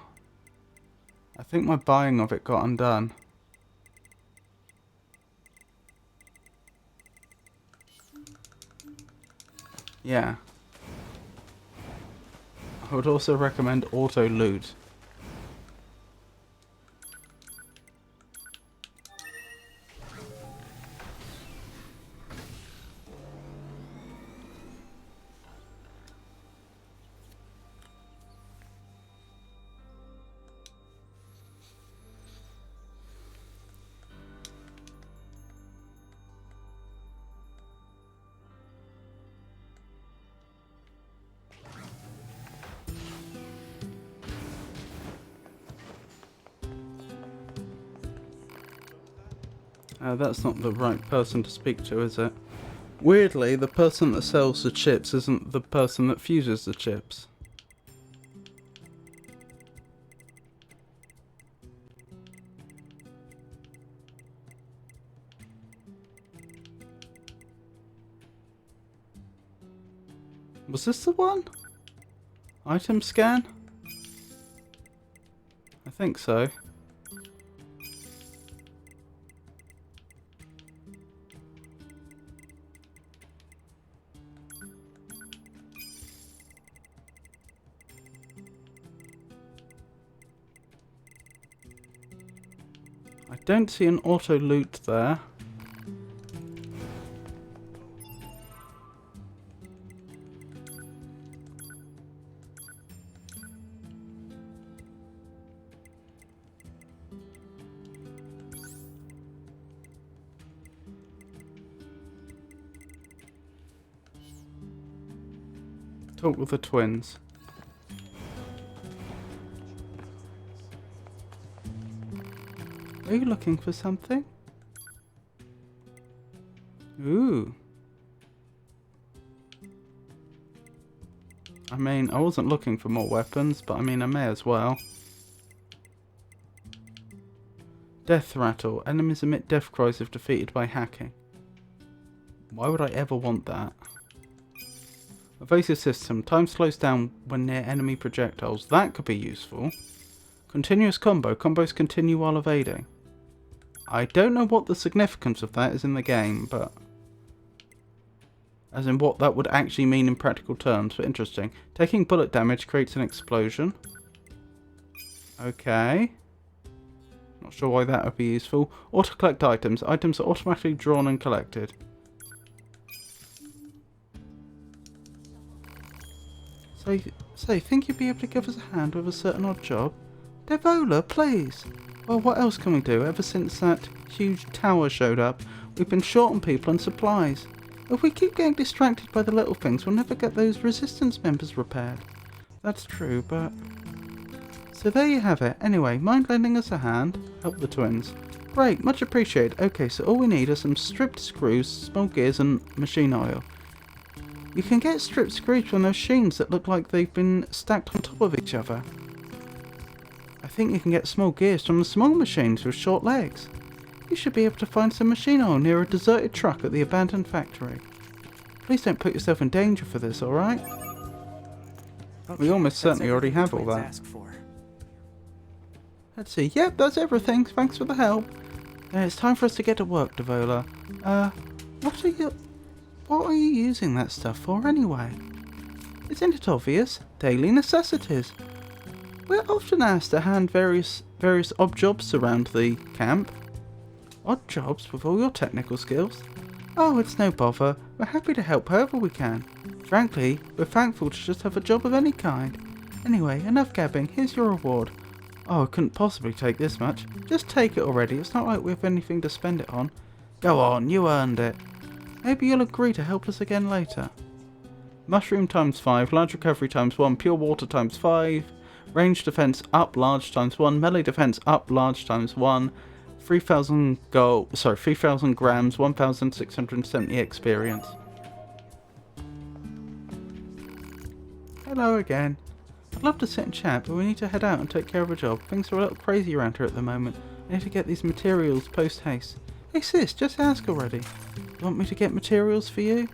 I think my buying of it got undone. Yeah. I would also recommend auto loot. That's not the right person to speak to, is it? Weirdly, the person that sells the chips isn't the person that fuses the chips. Was this the one? Item scan? I think so. I don't see an auto loot there. Talk with the twins. Are you looking for something? Ooh. I mean, I wasn't looking for more weapons, but I mean, I may as well. Death rattle. Enemies emit death cries if defeated by hacking. Why would I ever want that? Evasive system. Time slows down when near enemy projectiles. That could be useful. Continuous combo. Combos continue while evading. I don't know what the significance of that is in the game, but... as in what that would actually mean in practical terms, but interesting. Taking bullet damage creates an explosion. Okay. Not sure why that would be useful. Auto-collect items. Items are automatically drawn and collected. So, think you'd be able to give us a hand with a certain odd job? Devola, please! Well, what else can we do? Ever since that huge tower showed up, we've been short on people and supplies. If we keep getting distracted by the little things, we'll never get those resistance members repaired. That's true, but... so there you have it. Anyway, mind lending us a hand? Help the twins. Great, much appreciated. Okay, so all we need are some stripped screws, small gears and machine oil. You can get stripped screws from those machines that look like they've been stacked on top of each other. I think you can get small gears from the small machines with short legs. You should be able to find some machine oil near a deserted truck at the abandoned factory. Please don't put yourself in danger for this, alright? Okay, We almost that's certainly already everything have all twins that. ask for. Let's see. Yep, that's everything. Thanks for the help. It's time for us to get to work, Devola. What are you using that stuff for anyway? Isn't it obvious? Daily necessities. We're often asked to hand various odd jobs around the camp. Odd jobs with all your technical skills? Oh, it's no bother. We're happy to help however we can. Frankly, we're thankful to just have a job of any kind. Anyway, enough gabbing. Here's your reward. Oh, I couldn't possibly take this much. Just take it already. It's not like we have anything to spend it on. Go on, you earned it. Maybe you'll agree to help us again later. Mushroom times 5, large recovery times 1, pure water times 5, range defense up large times 1, melee defense up large times 1, 3,000 grams, 1,670 experience. Hello again. I'd love to sit and chat, but we need to head out and take care of a job. Things are a little crazy around here at the moment. I need to get these materials post-haste. Hey sis, just ask already. You want me to get materials for you?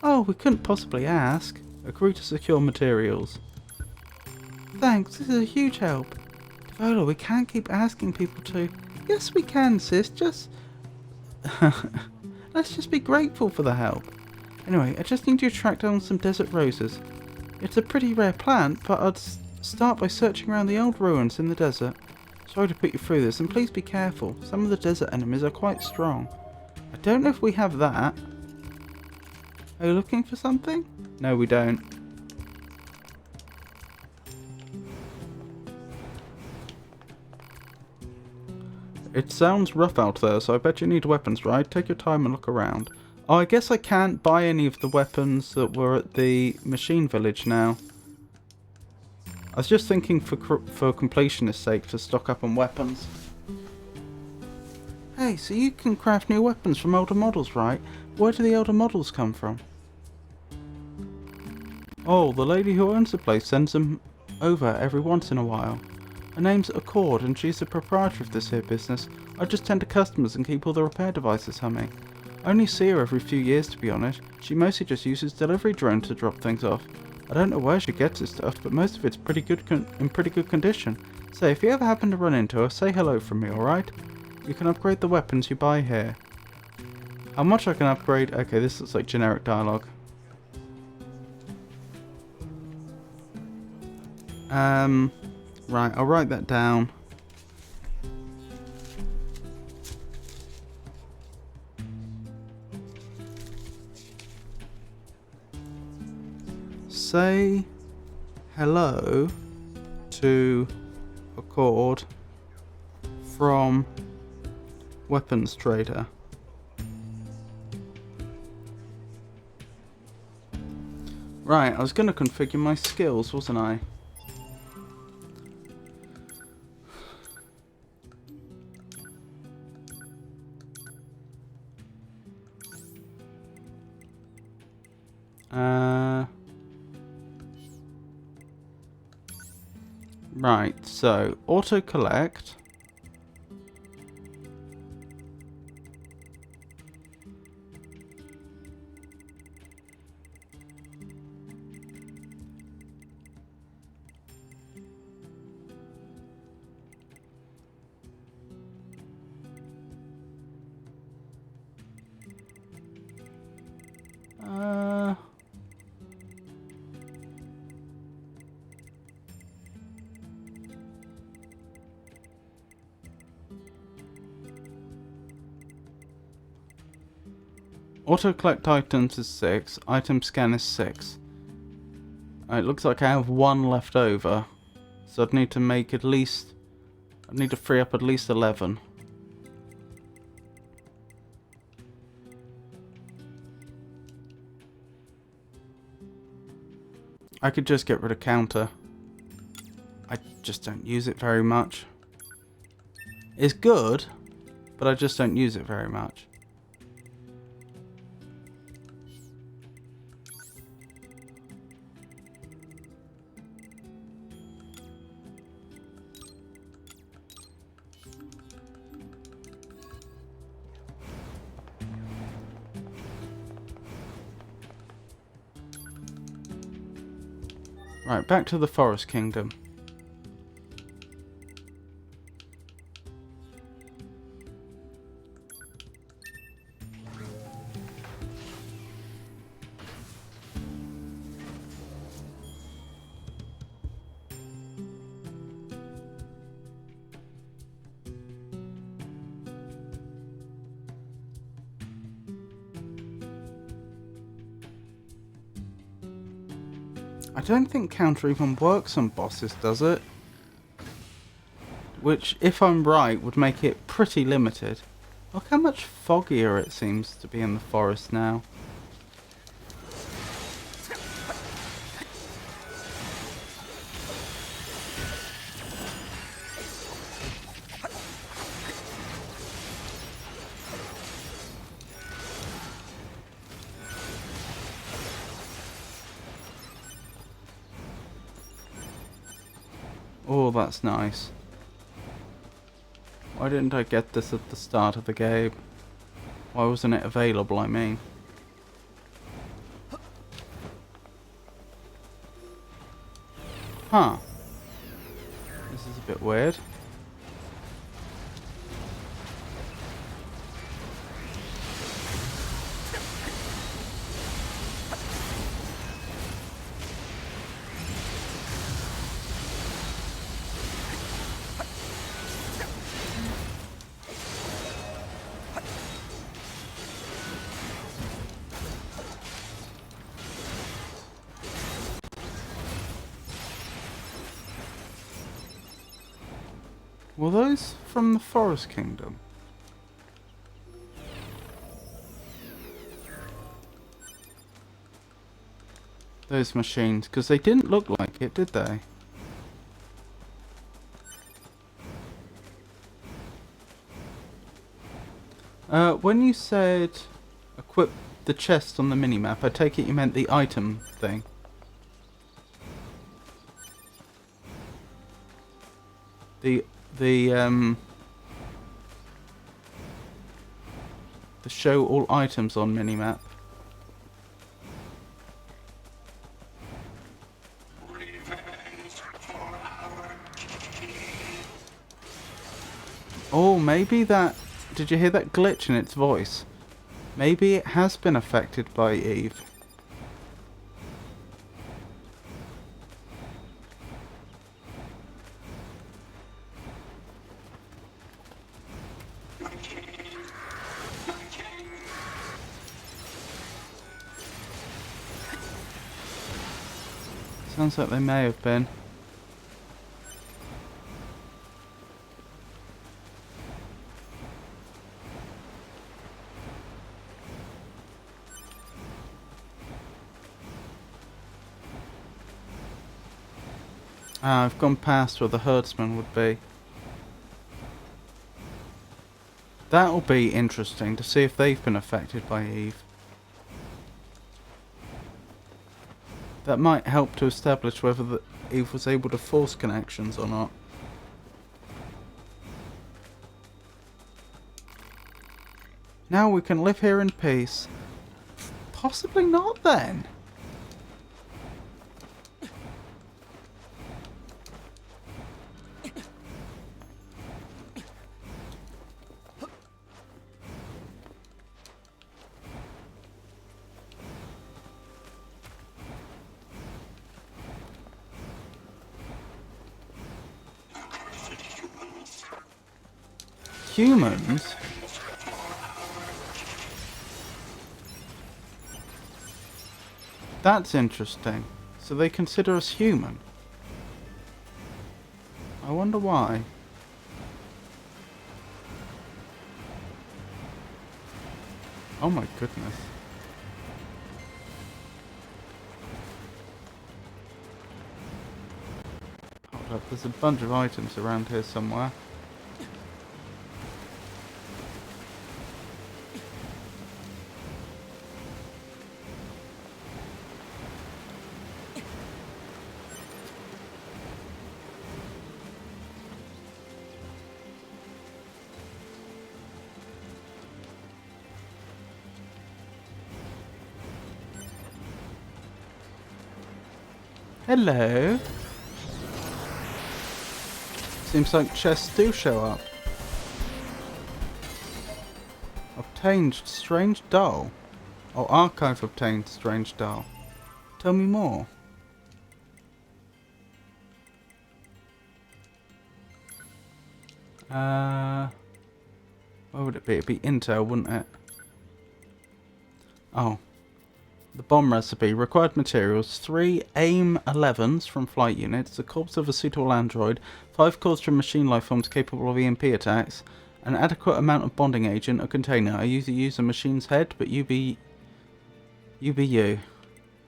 Oh, we couldn't possibly ask. Agree to secure materials. Thanks, this is a huge help. Devola, we can't keep asking people to... Yes, we can, sis, just... Let's just be grateful for the help. Anyway, I just need you to track down some desert roses. It's a pretty rare plant, but I'd start by searching around the old ruins in the desert. Sorry to put you through this, and please be careful. Some of the desert enemies are quite strong. I don't know if we have that. Are you looking for something? No, we don't. It sounds rough out there, so I bet you need weapons, right? Take your time and look around. Oh, I guess I can't buy any of the weapons that were at the machine village now. I was just thinking for completionist sake to stock up on weapons. Hey, so you can craft new weapons from older models, right? Where do the older models come from? Oh, the lady who owns the place sends them over every once in a while. Her name's Accord, and she's the proprietor of this here business. I just tend to customers and keep all the repair devices humming. I only see her every few years, to be honest. She mostly just uses delivery drones to drop things off. I don't know where she gets this stuff, but most of it's in pretty good condition. So if you ever happen to run into her, say hello from me, alright? You can upgrade the weapons you buy here. How much I can upgrade? Okay, this looks like generic dialogue. Right, I'll write that down. Say hello to Accord from Weapons Trader. Right, I was going to configure my skills, wasn't I? Right, so auto collect. Auto collect items is 6, item scan is 6. It looks like I have 1 left over, so I'd need to make at least, I'd need to free up at least 11. I could just get rid of counter. I just don't use it very much. It's good, but I just don't use it very much. Right, back to the Forest Kingdom. I don't think counter even works on bosses, does it? Which, if I'm right, would make it pretty limited. Look how much foggier it seems to be in the forest now. Oh, that's nice. Why didn't I get this at the start of the game? Why wasn't it available, I mean? Huh. This is a bit weird. Were those from the Forest Kingdom? Those machines, because they didn't look like it, did they? When you said equip the chest on the minimap, I take it you meant the item thing. The the show all items on minimap. Oh, maybe that... Did you hear that glitch in its voice? Maybe it has been affected by Eve. Sounds like they may have been. Ah, I've gone past where the herdsman would be. That'll be interesting to see if they've been affected by Eve. That might help to establish whether Eve was able to force connections or not. Now we can live here in peace. Possibly not then. Humans? That's interesting. So they consider us human. I wonder why. Oh my goodness. Hold up, there's a bunch of items around here somewhere. Hello. Seems like chests do show up. Obtained strange doll. Oh, archive obtained strange doll. Tell me more. Where would it be? It'd be Intel, wouldn't it? Oh. The bomb recipe. Required materials. 3 AIM-11s from flight units, the corpse of a suitable android, 5 cores from machine life forms capable of EMP attacks, an adequate amount of bonding agent, a container. I usually use a machine's head, but you be you.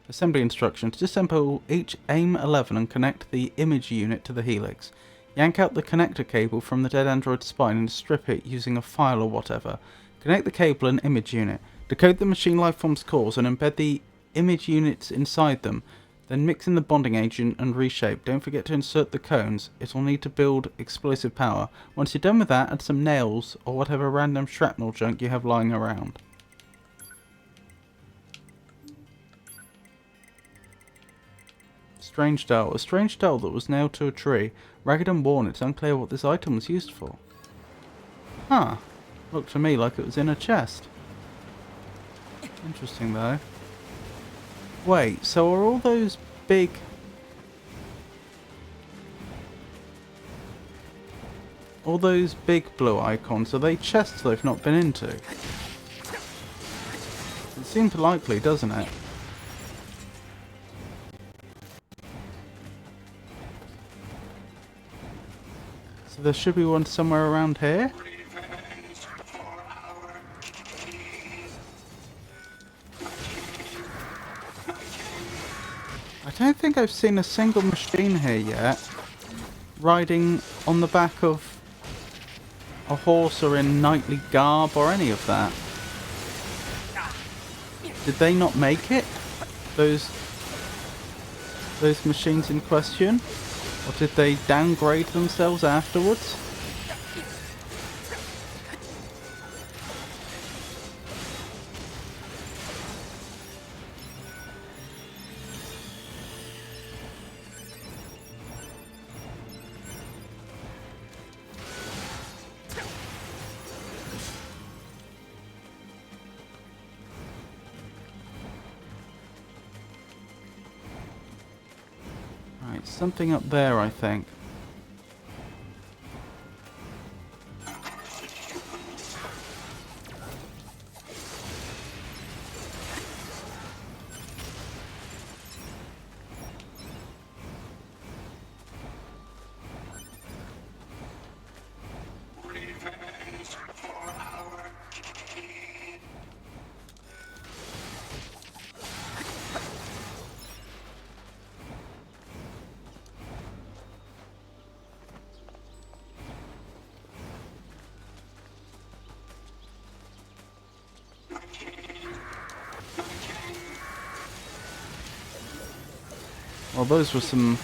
Assembly instructions. Disassemble each AIM-11 and connect the image unit to the helix. Yank out the connector cable from the dead android's spine and strip it using a file or whatever. Connect the cable and image unit. Decode the machine lifeform's cores and embed the image units inside them. Then mix in the bonding agent and reshape. Don't forget to insert the cones. It'll need to build explosive power. Once you're done with that, add some nails or whatever random shrapnel junk you have lying around. Strange doll. A strange doll that was nailed to a tree. Ragged and worn, it's unclear what this item was used for. Huh. Looked to me like it was in a chest. Interesting though. Wait, so are all those big... all those big blue icons, are they chests they've not been into? It seems likely, doesn't it? So there should be one somewhere around here? I don't think I've seen a single machine here yet riding on the back of a horse or in knightly garb or any of that. Did they not make it? Those machines in question? Or did they downgrade themselves afterwards? Right, something up there, I think. Well, those were some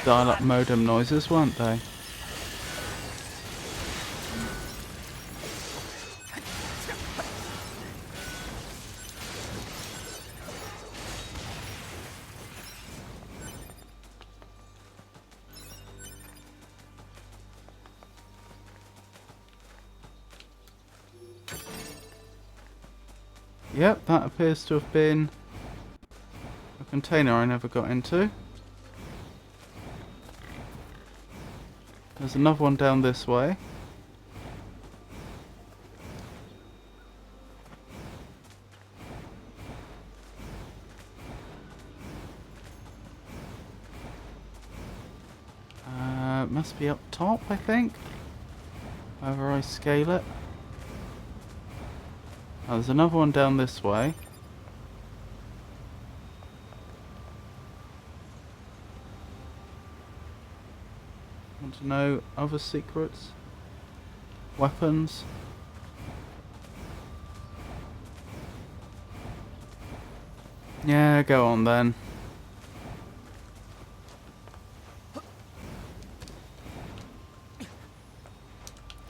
dial-up modem noises, weren't they? Yep, that appears to have been a container I never got into. There's another one down this way. It must be up top, I think. However I scale it. Oh, there's another one down this way. Want to know other secrets? Weapons? Yeah, go on then.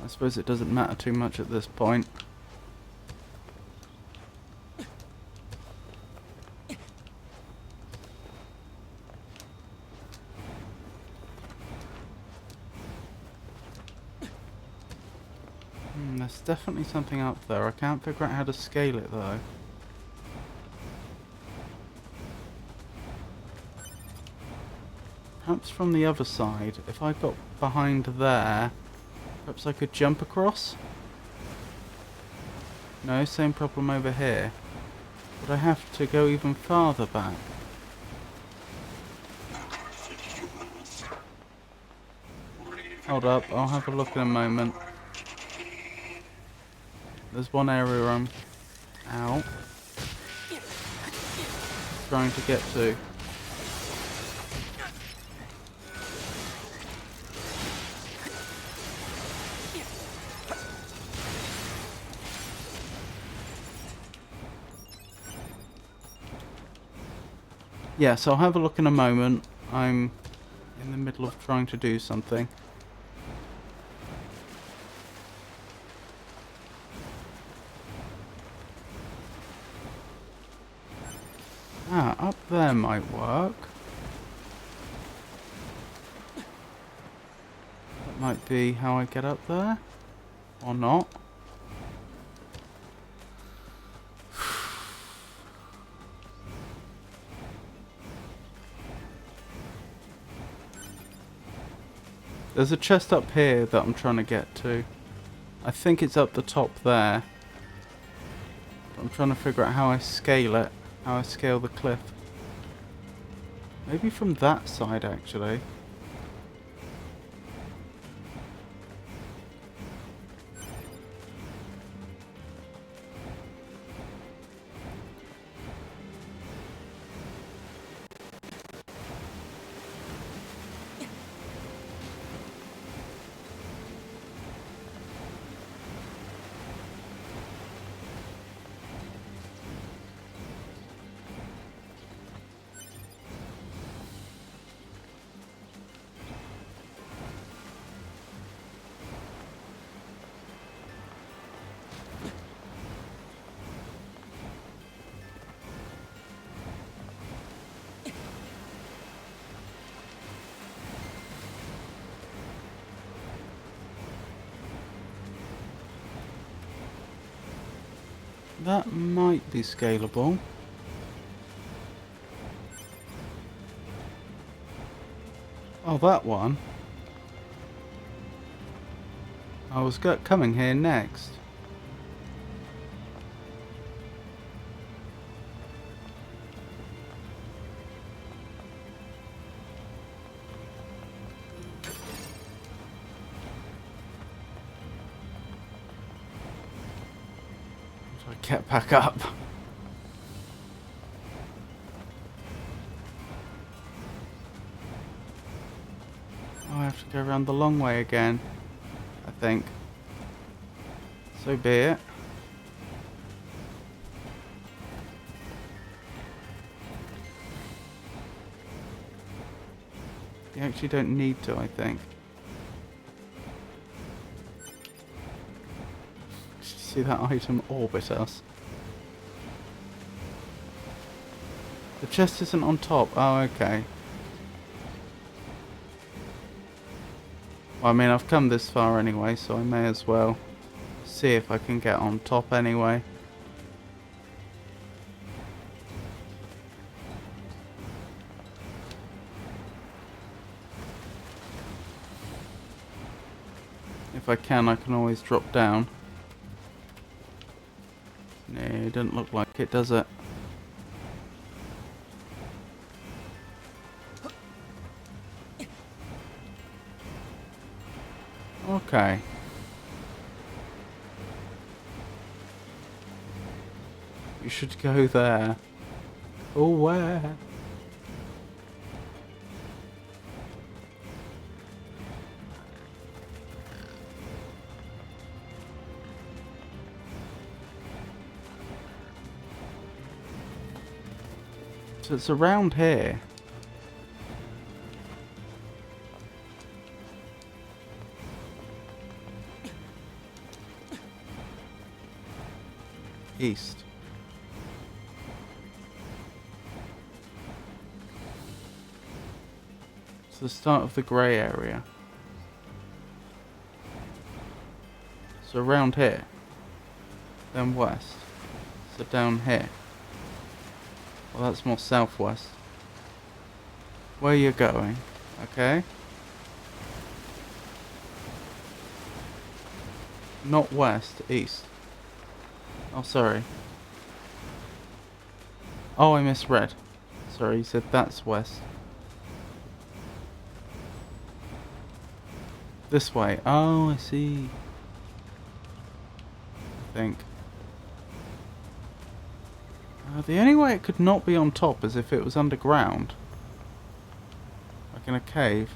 I suppose it doesn't matter too much at this point. There's definitely something up there. I can't figure out how to scale it though. Perhaps from the other side, if I got behind there, perhaps I could jump across? No, same problem over here. Would I have to go even farther back? Hold up, I'll have a look in a moment. There's one area I'm out. Trying to get to. Yes, I'll have a look in a moment. I'm in the middle of trying to do something. Ah, up there might work. That might be how I get up there. Or not. There's a chest up here that I'm trying to get to. I think it's up the top there. I'm trying to figure out how I scale it. How I scale the cliff. Maybe from that side, actually. That might be scalable. Oh, that one. I was coming here next. So I get back up. Oh, I have to go around the long way again, I think. So be it. You actually don't need to, I think. Did you see that item orbit us? The chest isn't on top. Oh, okay. Well, I mean, I've come this far anyway, so I may as well see if I can get on top anyway. If I can always drop down. No, it doesn't look like it, does it? Okay. You should go there. Oh, where? So it's around here. East. It's the start of the grey area. So around here. Then west. So down here. Well, that's more southwest. Where you're going, okay? Not west, east. Oh, sorry. Oh, I misread. Sorry, you said that's west. This way. Oh, I see. I think. The only way it could not be on top is if it was underground. Like in a cave.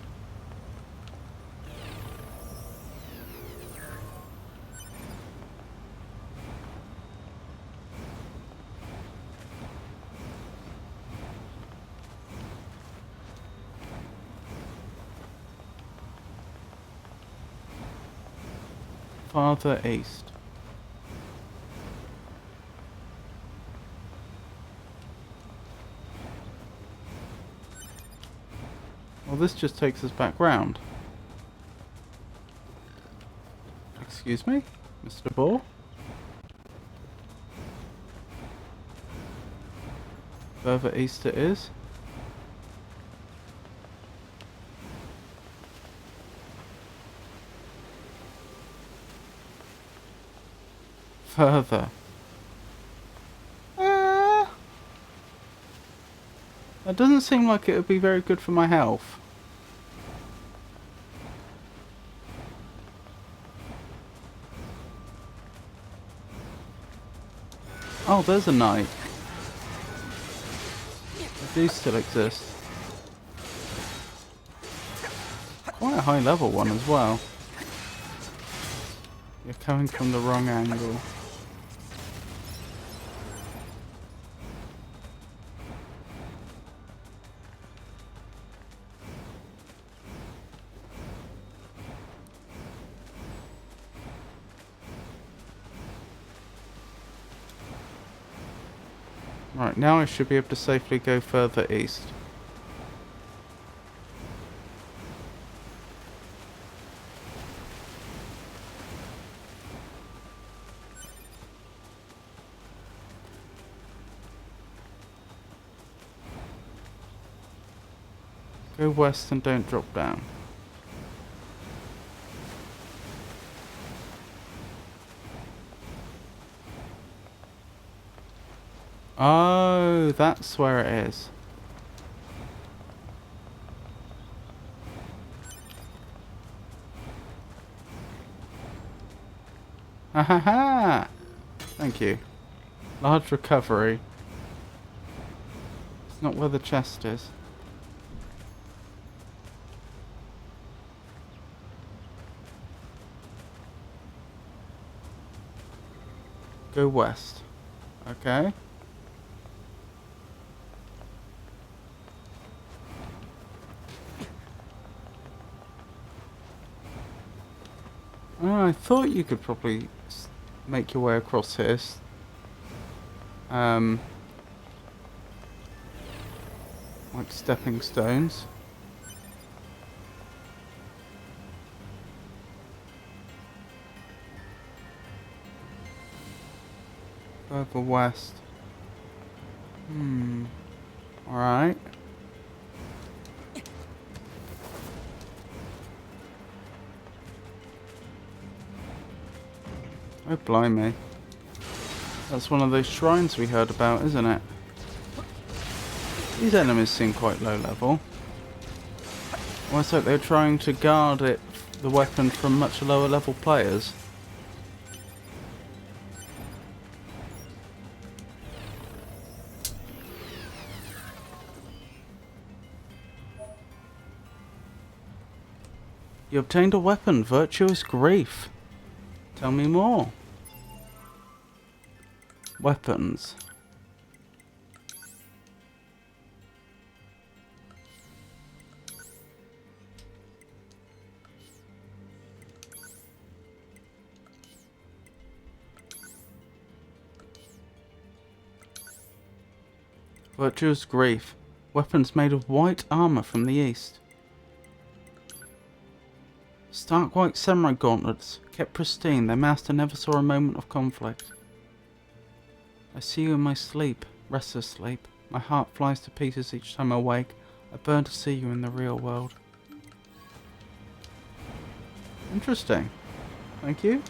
Farther east. Well, this just takes us back round. Excuse me, Mr. Ball? Further east it is. Further. That doesn't seem like it would be very good for my health. Oh, there's a knight. They do still exist. Quite a high level one as well. You're coming from the wrong angle. Right, now I should be able to safely go further east. Go west and don't drop down. Oh, that's where it is. Ha ha ha! Thank you. Large recovery. It's not where the chest is. Go west. Okay. Oh, I thought you could probably make your way across here. Like stepping stones. Further west. Alright. Oh, blimey. That's one of those shrines we heard about, isn't it? These enemies seem quite low level. Almost like they're trying to guard it, the weapon, from much lower level players. You obtained a weapon, Virtuous Grief. Tell me more. Weapons. Virtuous Grief. Weapons made of white armor from the east. Stark white samurai gauntlets, kept pristine, their master never saw a moment of conflict. I see you in my sleep, restless sleep. My heart flies to pieces each time I wake. I burn to see you in the real world. Interesting. Thank you.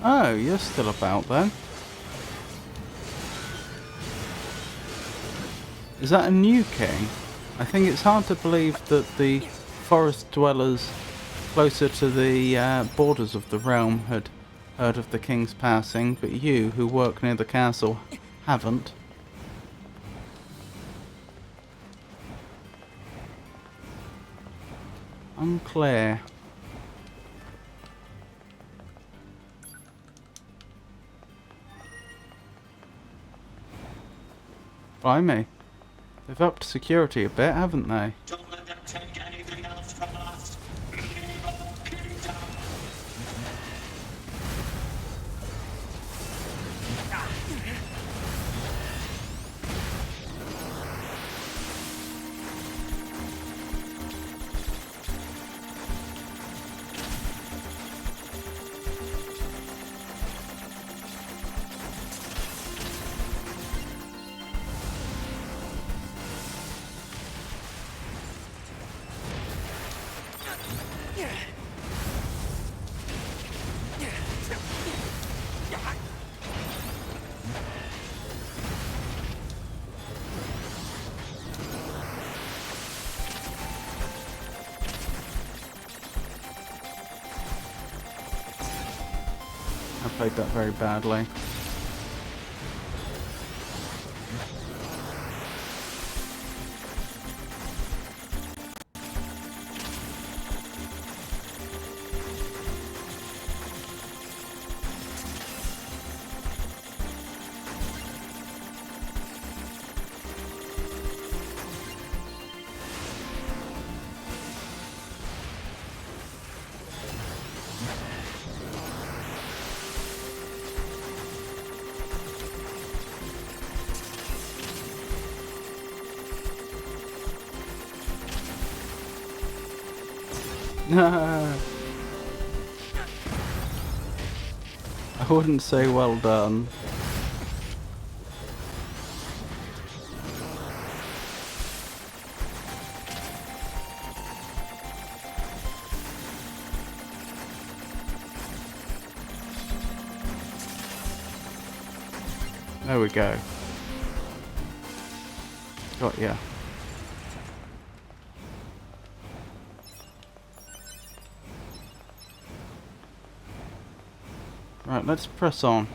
Oh, you're still about then. Is that a new king? I think it's hard to believe that the forest dwellers closer to the borders of the realm had heard of the king's passing, but you, who work near the castle, haven't. Unclear. Blimey. They've upped security a bit, haven't they? Don't let them take anything else from us. played that very badly. I wouldn't say well done. There we go. Got ya. Right, let's press on.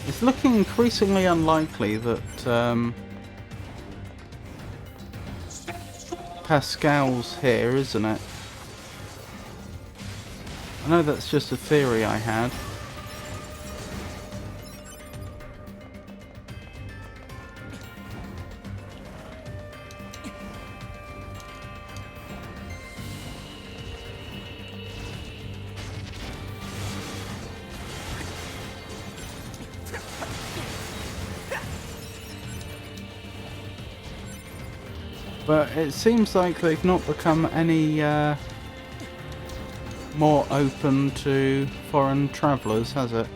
It's looking increasingly unlikely that Pascal's here, isn't it? I know that's just a theory I had. But it seems like they've not become any more open to foreign travellers, has it?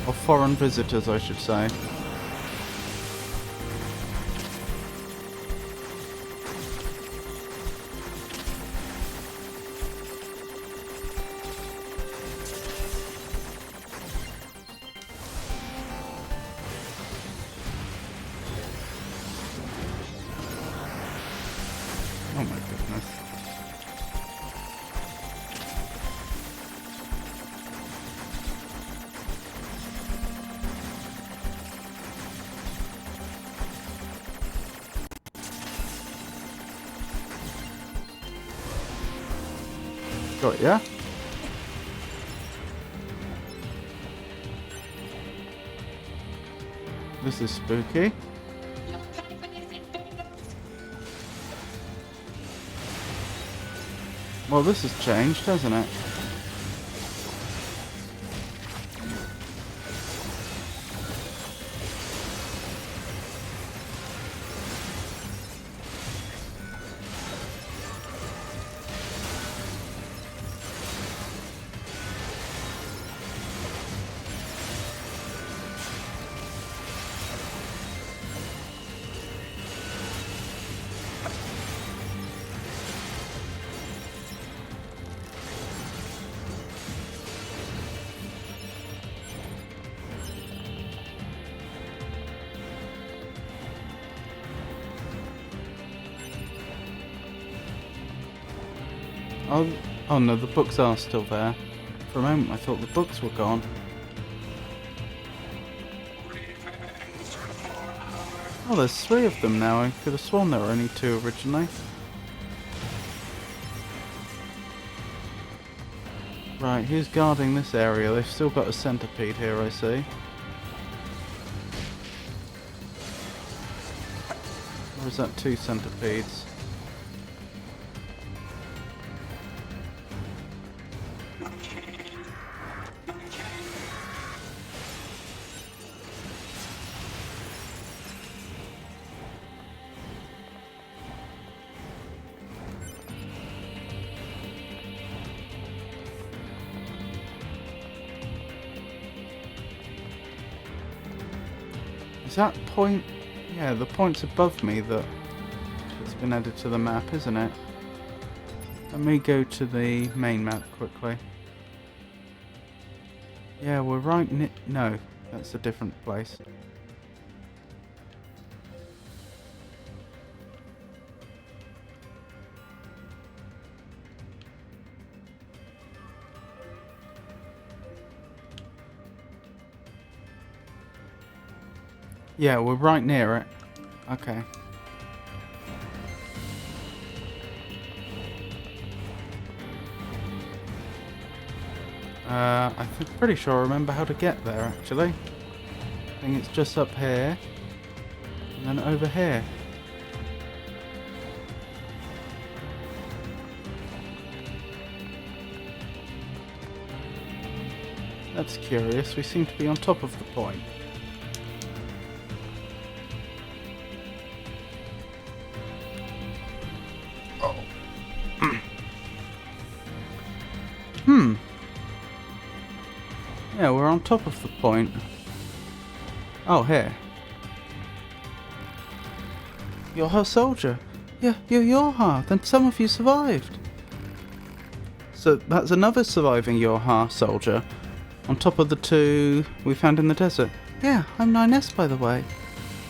Or foreign visitors, I should say. Oh my goodness. Got ya. This is spooky. Well, this has changed, hasn't it? Oh no, the books are still there. For a moment I thought the books were gone. Oh, there's 3 of them now. I could have sworn there were only 2 originally. Right, who's guarding this area? They've still got a centipede here, I see. Or is that 2 centipedes? Is that point? Yeah, the point's above me that it's been added to the map, isn't it? Let me go to the main map quickly. Yeah, we're right near... No, that's a different place. Yeah, we're right near it. Okay. I'm pretty sure I remember how to get there, actually. I think it's just up here. And then over here. That's curious. We seem to be on top of the point. Oh. Yeah, we're on top of the point. Oh, here. You're her soldier. Yeah, you're her. Then some of you survived. So that's another surviving Yorha soldier. On top of the two we found in the desert. Yeah, I'm 9S by the way.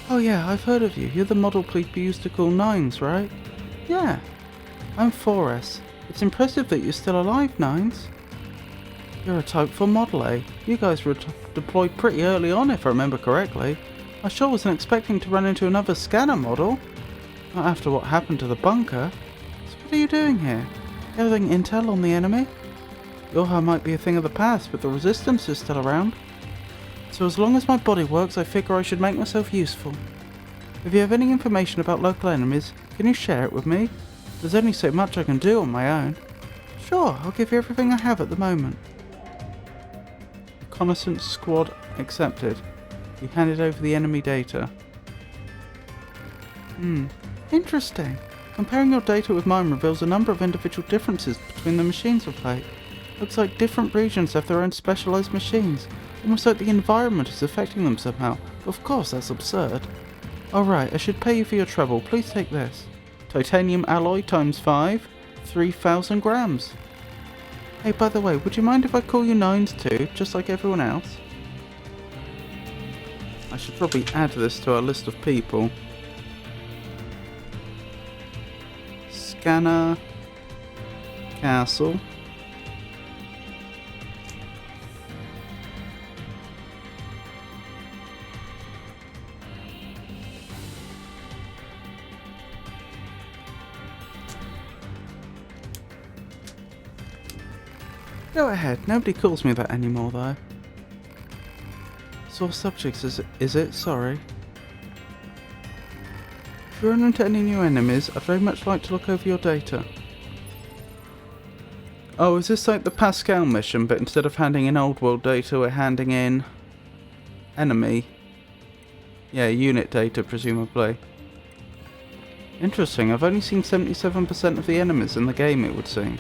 Oh yeah, I've heard of you. You're the model people used to call 9s, right? Yeah. I'm 4S. It's impressive that you're still alive, 9s. You're a Type 4 model, eh? You guys were deployed pretty early on, if I remember correctly. I sure wasn't expecting to run into another scanner model. Not after what happened to the bunker. So what are you doing here? Gathering intel on the enemy? Yorha might be a thing of the past, but the resistance is still around. So as long as my body works, I figure I should make myself useful. If you have any information about local enemies, can you share it with me? There's only so much I can do on my own. Sure, I'll give you everything I have at the moment. Reconnaissance squad accepted. You handed over the enemy data. Interesting. Comparing your data with mine reveals a number of individual differences between the machines we play. Looks like different regions have their own specialized machines. Almost like the environment is affecting them somehow. Of course, that's absurd. Alright, I should pay you for your trouble. Please take this. Titanium alloy times 5, 3,000 grams. Hey, by the way, would you mind if I call you 9s too, just like everyone else? I should probably add this to our list of people. Scanner. Castle. Go ahead, nobody calls me that anymore though. Source subjects is it? Sorry. If you run into any new enemies, I'd very much like to look over your data. Oh, is this like the Pascal mission, but instead of handing in old world data, we're handing in enemy? Yeah, unit data, presumably. Interesting, I've only seen 77% of the enemies in the game, it would seem.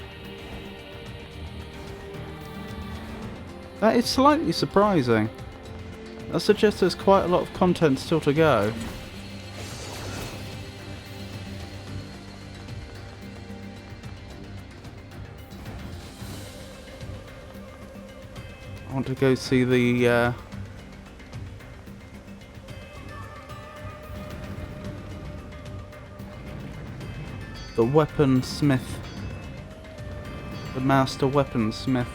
That is slightly surprising. That suggests there's quite a lot of content still to go. I want to go see the weaponsmith. The master weaponsmith.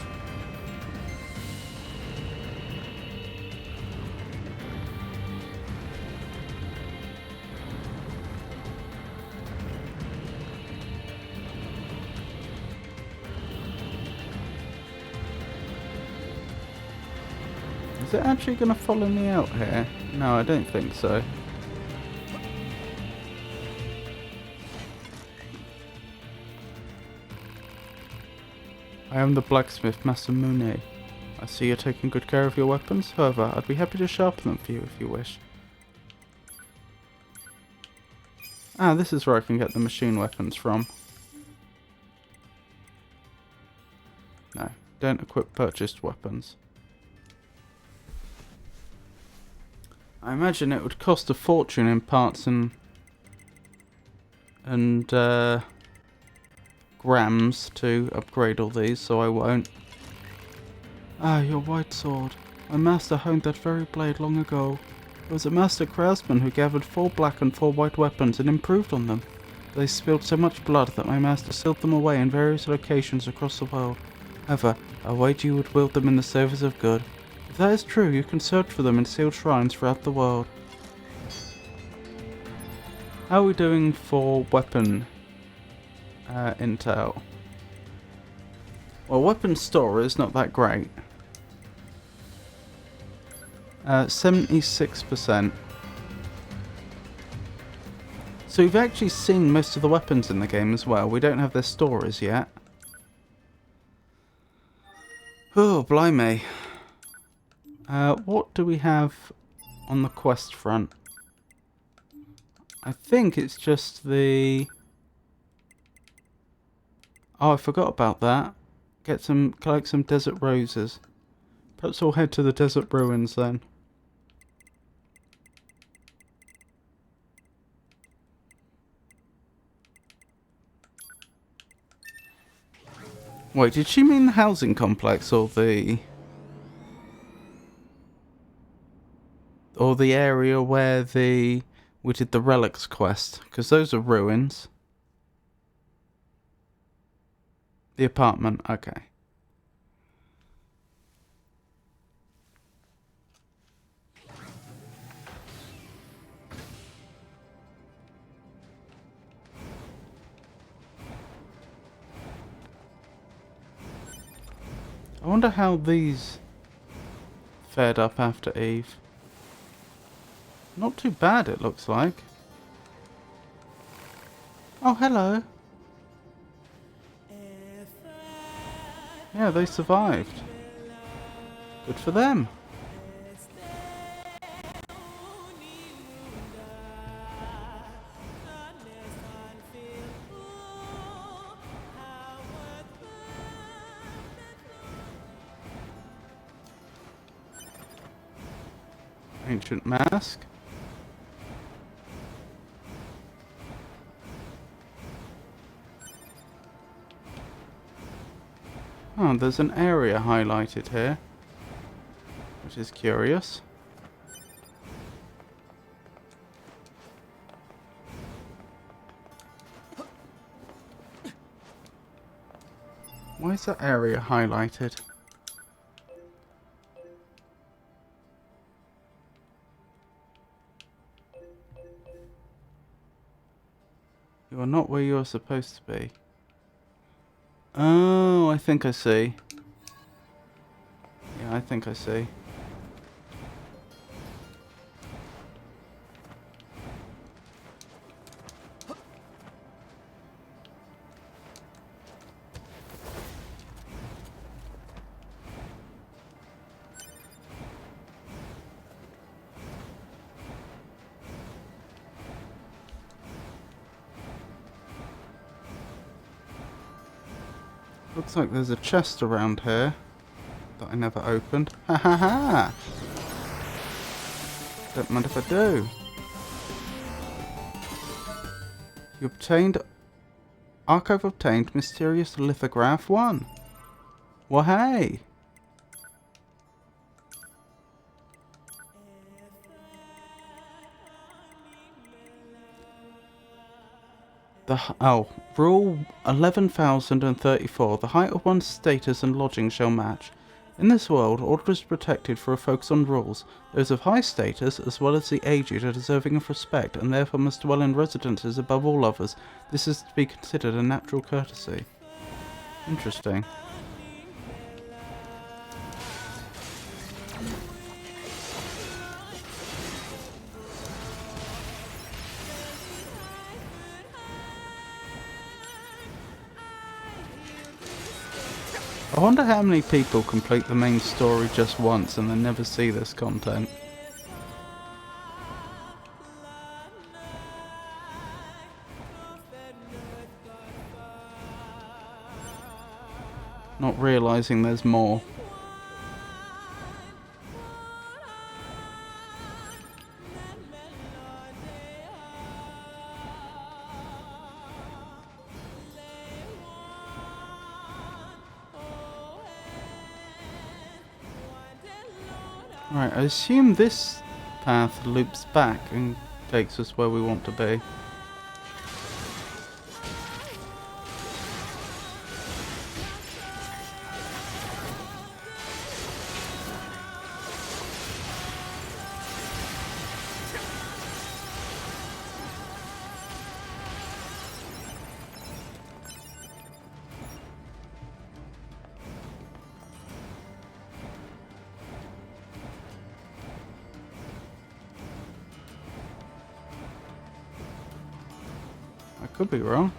Is it actually going to follow me out here? No, I don't think so. I am the blacksmith, Master Mune. I see you're taking good care of your weapons. However, I'd be happy to sharpen them for you if you wish. Ah, this is where I can get the machine weapons from. No, don't equip purchased weapons. I imagine it would cost a fortune in parts and grams to upgrade all these, so I won't. Ah, your white sword. My master honed that very blade long ago. It was a master craftsman who gathered 4 black and 4 white weapons and improved on them. They spilled so much blood that my master sealed them away in various locations across the world. However, I wager you would wield them in the service of good. If that is true, you can search for them in sealed shrines throughout the world. How are we doing for weapon intel? Well, weapon store is not that great. 76%. So we've actually seen most of the weapons in the game as well. We don't have their stories yet. Oh, blimey. What do we have on the quest front? I think it's just the... Oh, I forgot about that. Collect some desert roses. Perhaps we'll head to the desert ruins then. Wait, did she mean the housing complex or the... Or the area where we did the relics quest? Because those are ruins. The apartment, okay. I wonder how these fared up after Eve. Not too bad, it looks like. Oh, hello. Yeah, they survived. Good for them. Ancient mask. Oh, there's an area highlighted here, which is curious. Why is that area highlighted? You are not where you are supposed to be. Oh, I think I see. Yeah, I think I see. Looks like there's a chest around here that I never opened. Ha ha ha! Don't mind if I do. You obtained... Archive obtained Mysterious Lithograph 1. Well, hey! Rule 11,034. The height of one's status and lodging shall match. In this world, order is protected for a focus on rules. Those of high status, as well as the aged, are deserving of respect, and therefore must dwell in residences above all others. This is to be considered a natural courtesy. Interesting. I wonder how many people complete the main story just once and then never see this content. Not realizing there's more. Right, I assume this path loops back and takes us where we want to be. I could be wrong.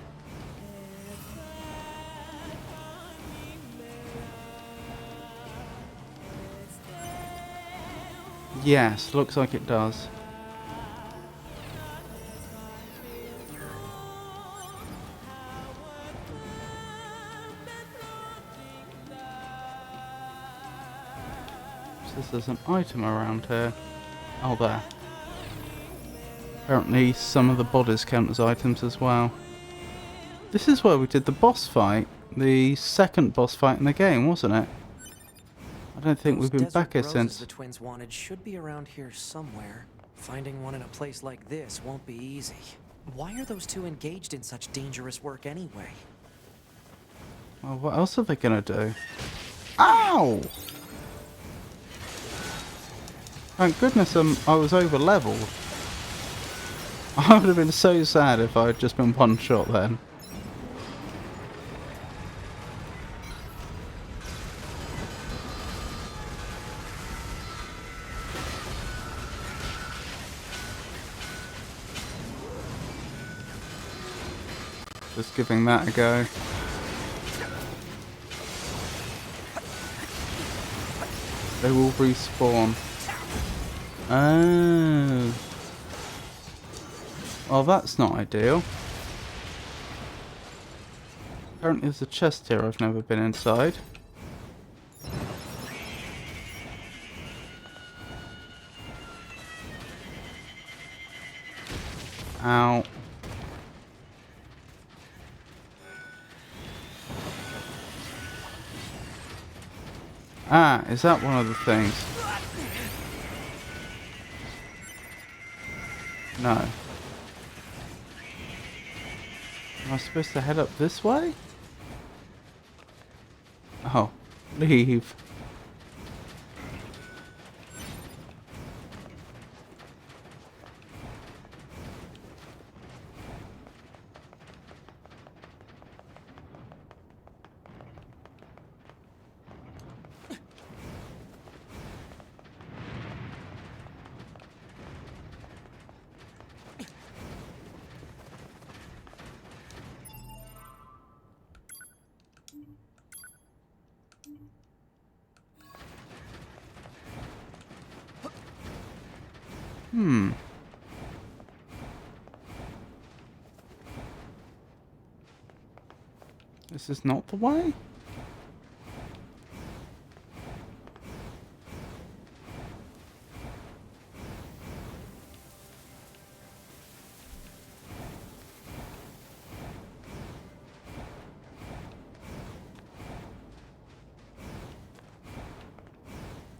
Yes, looks like it does. Says there's an item around here. Oh, there. Apparently some of the bodies count as items as well. This is where we did the boss fight. The second boss fight in the game, wasn't it? I don't think we've been back here since. The twins wanted should be around here somewhere. Finding one in a place like this won't be easy. Why are those two engaged in such dangerous work anyway? Well, what else are they gonna do? Ow! Thank goodness I was over leveled. I would have been so sad if I had just been one shot then. Just giving that a go. They will respawn. Oh. Well, that's not ideal. Apparently there's a chest here I've never been inside. Ow. Ah, is that one of the things? No. Am I supposed to head up this way? Oh, leave. This is not the way?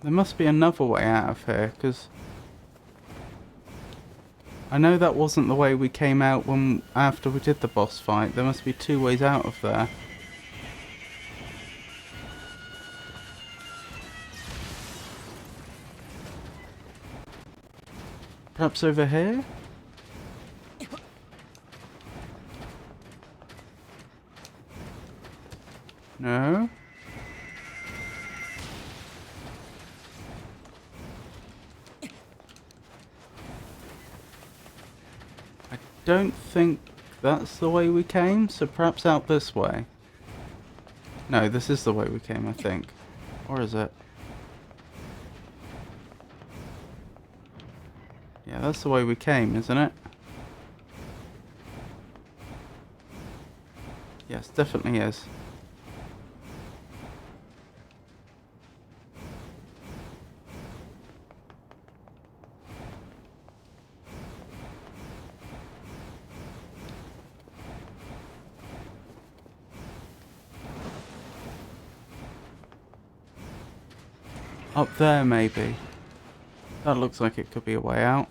There must be another way out of here, because I know that wasn't the way we came out after we did the boss fight. There must be two ways out of there. Perhaps over here? No? I don't think that's the way we came, so perhaps out this way. No, this is the way we came, I think. Or is it? Yeah, that's the way we came, isn't it? Yes, definitely is. Up there, maybe. That looks like it could be a way out.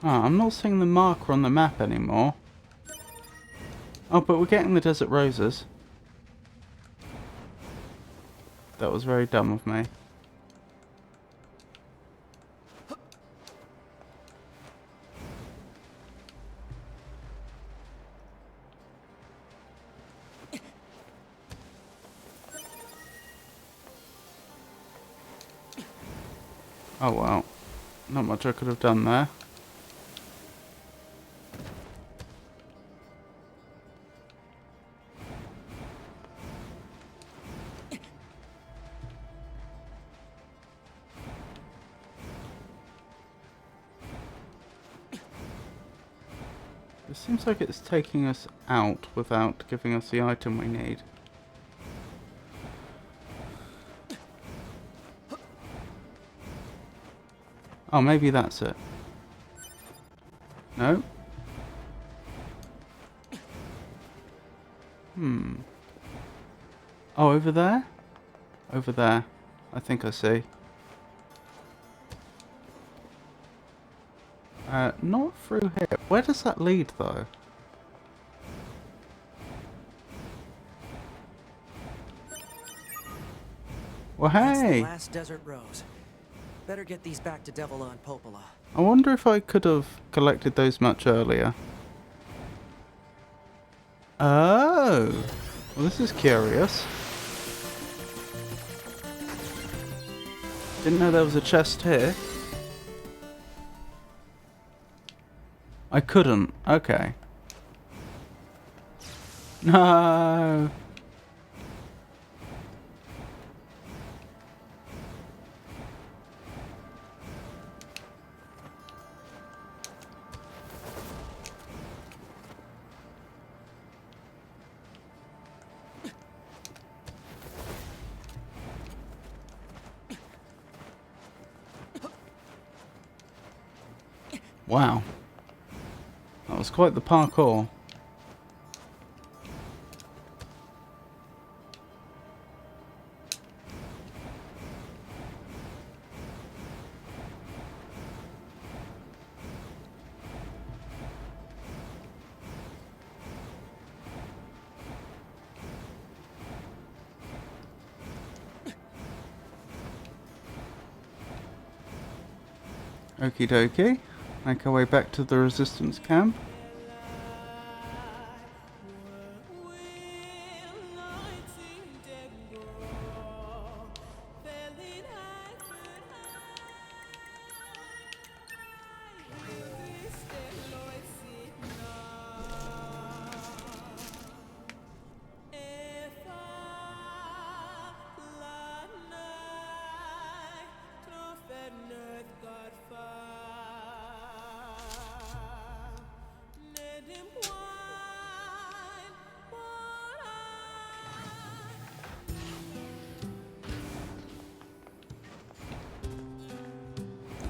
Ah, I'm not seeing the marker on the map anymore. Oh, but we're getting the desert roses. That was very dumb of me. Oh well, not much I could have done there. It seems like it's taking us out without giving us the item we need. Oh, maybe that's it. No? Oh, over there? Over there. I think I see. Not through here. Where does that lead, though? Well, That's the hey! last desert rose. Better get these back to Devila and Popola. I wonder if I could have collected those much earlier. Oh! Well, this is curious. Didn't know there was a chest here. I couldn't. Okay. No! Wow. That was quite the parkour. Okie dokie. Make our way back to the resistance camp.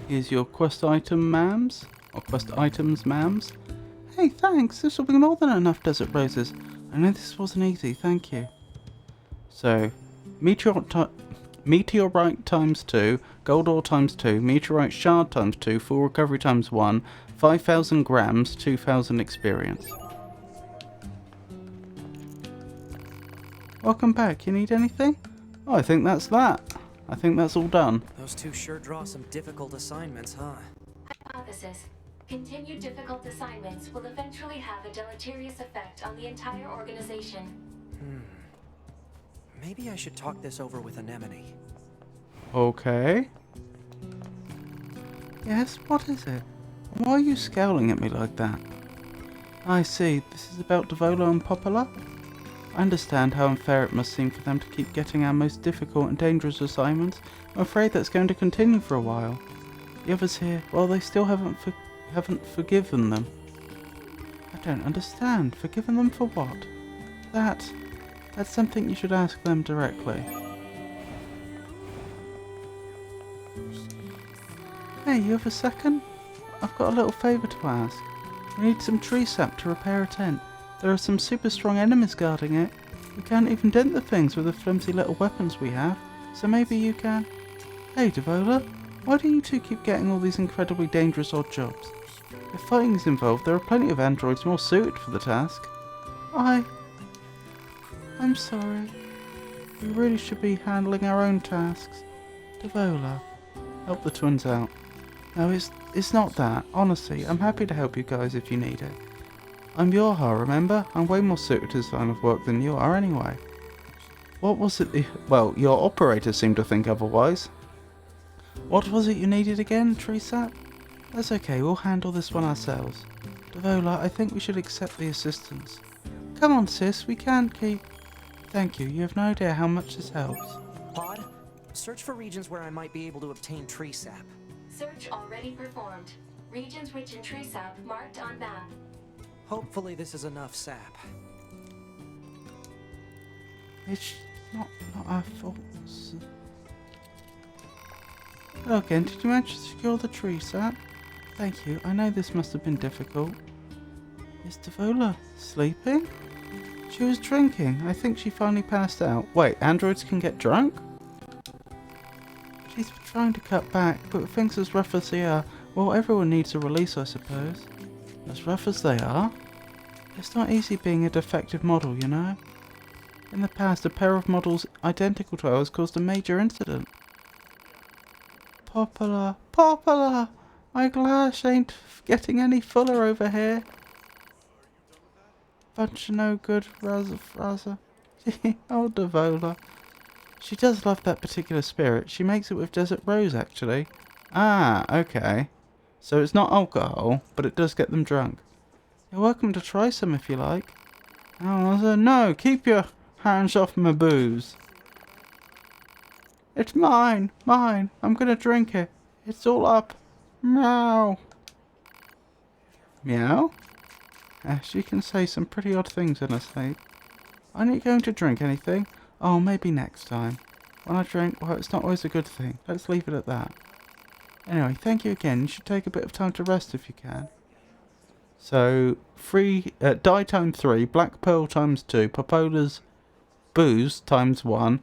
Here's your quest item, ma'ams. Or quest items, ma'ams. Hey, thanks. This will be more than enough desert roses. I know this wasn't easy. Thank you. So, meteorite times 2, gold ore times 2, meteorite shard times 2, full recovery times 1, 5,000 grams, 2,000 experience. Welcome back. You need anything? Oh, I think that's that. I think that's all done. Those two sure draw some difficult assignments, huh? Hypothesis. Continued difficult assignments will eventually have a deleterious effect on the entire organization. Maybe I should talk this over with Anemone. Okay. Yes, what is it? Why are you scowling at me like that? I see. This is about Devila and Popola? I understand how unfair it must seem for them to keep getting our most difficult and dangerous assignments. I'm afraid that's going to continue for a while. The others here, well, they still haven't forgiven them. I don't understand. Forgiven them for what? That's something you should ask them directly. Hey, you have a second? I've got a little favour to ask. We need some tree sap to repair a tent. There are some super strong enemies guarding it. We can't even dent the things with the flimsy little weapons we have, so maybe you can... Hey, Devola, why do you two keep getting all these incredibly dangerous odd jobs? If fighting is involved, there are plenty of androids more suited for the task. I'm sorry. We really should be handling our own tasks. Devola, help the twins out. No, it's not that. Honestly, I'm happy to help you guys if you need it. I'm Yorha, remember? I'm way more suited to this line of work than you are anyway. What was it well, your operators seem to think otherwise. What was it you needed again, Tresap? That's okay, we'll handle this one ourselves. Devola, I think we should accept the assistance. Come on, sis, we can't keep... Thank you, you have no idea how much this helps. Pod, search for regions where I might be able to obtain tree sap. Search already performed. Regions rich in tree sap marked on map. Hopefully this is enough sap. It's not our fault. Hello again, did you manage to secure the tree sap? Thank you, I know this must have been difficult. Is Devola sleeping? She was drinking. I think she finally passed out. Wait, androids can get drunk? She's trying to cut back, but with things as rough as they are, well, everyone needs a release, I suppose. As rough as they are? It's not easy being a defective model, you know? In the past, a pair of models identical to ours caused a major incident. Popular, my glass ain't getting any fuller over here. Bunch of no good, Raza. Oh, Devola. She does love that particular spirit. She makes it with Desert Rose, actually. Ah, okay. So it's not alcohol, but it does get them drunk. You're welcome to try some if you like. Oh, no, keep your hands off my booze. It's mine. I'm gonna drink it. It's all up. Meow. Meow? She can say some pretty odd things in her sleep. Aren't you going to drink anything? Oh, maybe next time. When I drink, well, it's not always a good thing. Let's leave it at that. Anyway, thank you again. You should take a bit of time to rest if you can. So, die times 3, Black Pearl times 2, Popola's booze times 1,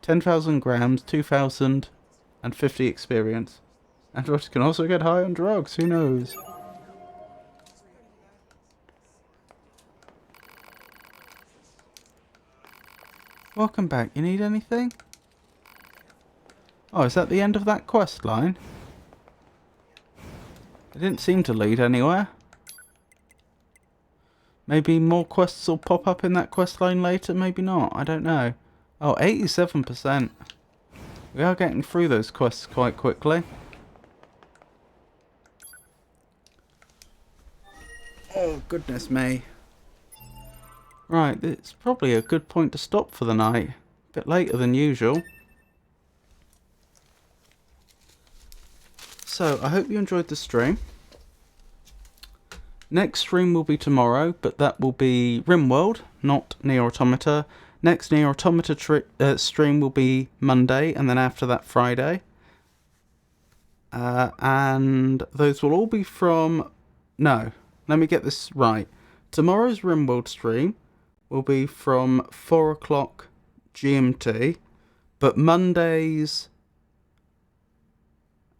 10,000 grams, 2,050 experience. Androids can also get high on drugs, who knows? Welcome back. You need anything? Oh, is that the end of that quest line? It didn't seem to lead anywhere. Maybe more quests will pop up in that quest line later, maybe not. I don't know. Oh, 87%. We are getting through those quests quite quickly. Oh, goodness me. Right, it's probably a good point to stop for the night. A bit later than usual. So, I hope you enjoyed the stream. Next stream will be tomorrow, but that will be RimWorld, not NieR Automata. Next NieR Automata stream will be Monday, and then after that Friday. And those will all be from... No, let me get this right. Tomorrow's RimWorld stream will be from 4 o'clock GMT, but Monday's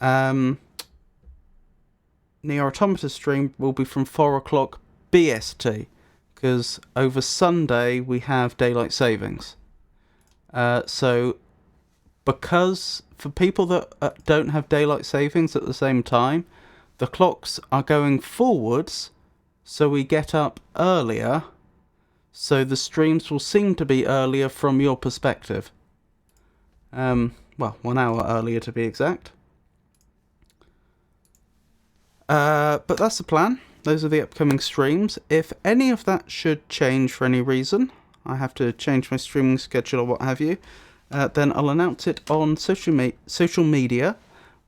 NieR Automata stream will be from 4 o'clock BST, because over Sunday we have daylight savings. So, because for people that don't have daylight savings at the same time, the clocks are going forwards, so we get up earlier. So the streams will seem to be earlier from your perspective. Well, 1 hour earlier to be exact. But that's the plan. Those are the upcoming streams. If any of that should change for any reason, I have to change my streaming schedule or what have you, then I'll announce it on social media,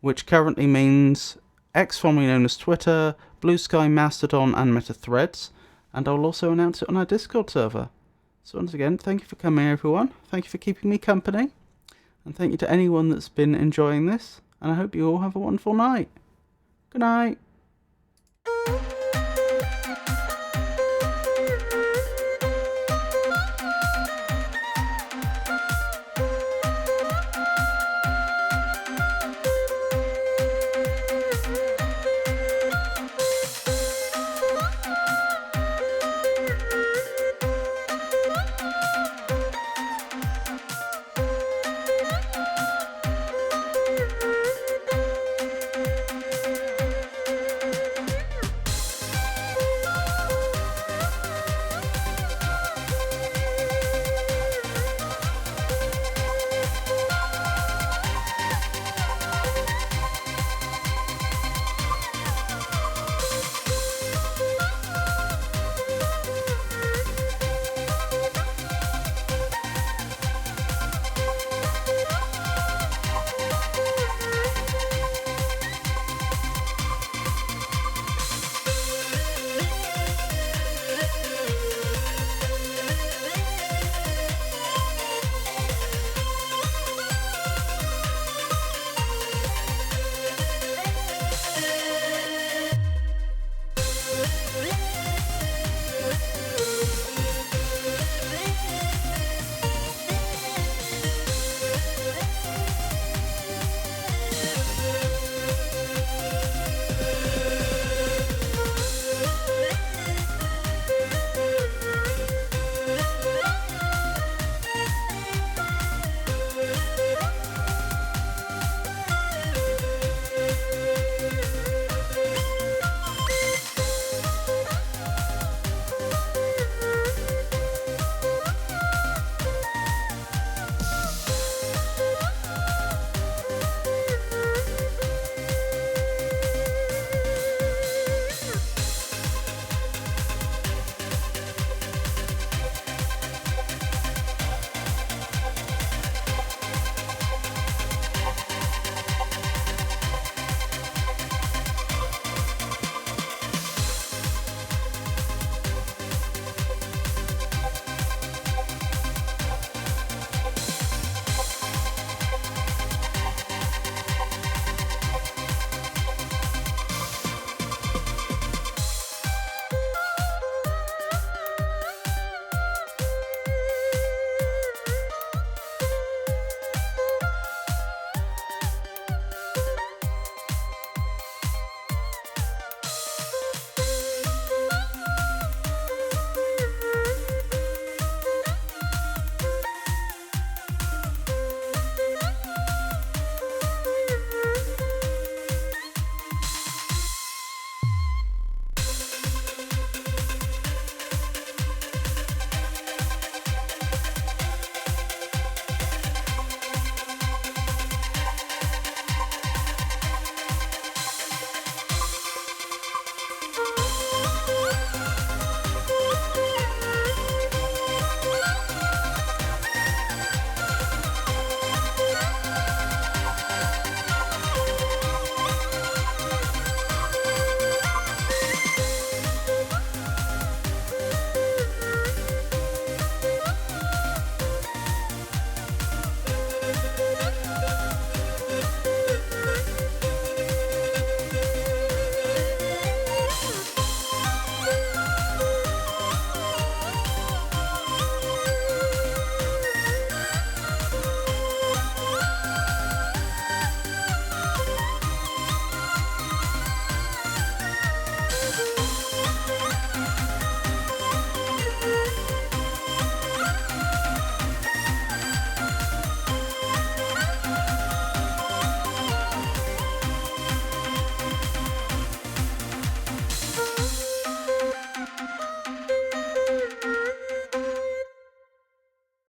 which currently means X, formerly known as Twitter, Blue Sky, Mastodon, and Meta Threads. And I'll also announce it on our Discord server. So once again, thank you for coming, everyone. Thank you for keeping me company. And thank you to anyone that's been enjoying this. And I hope you all have a wonderful night. Good night.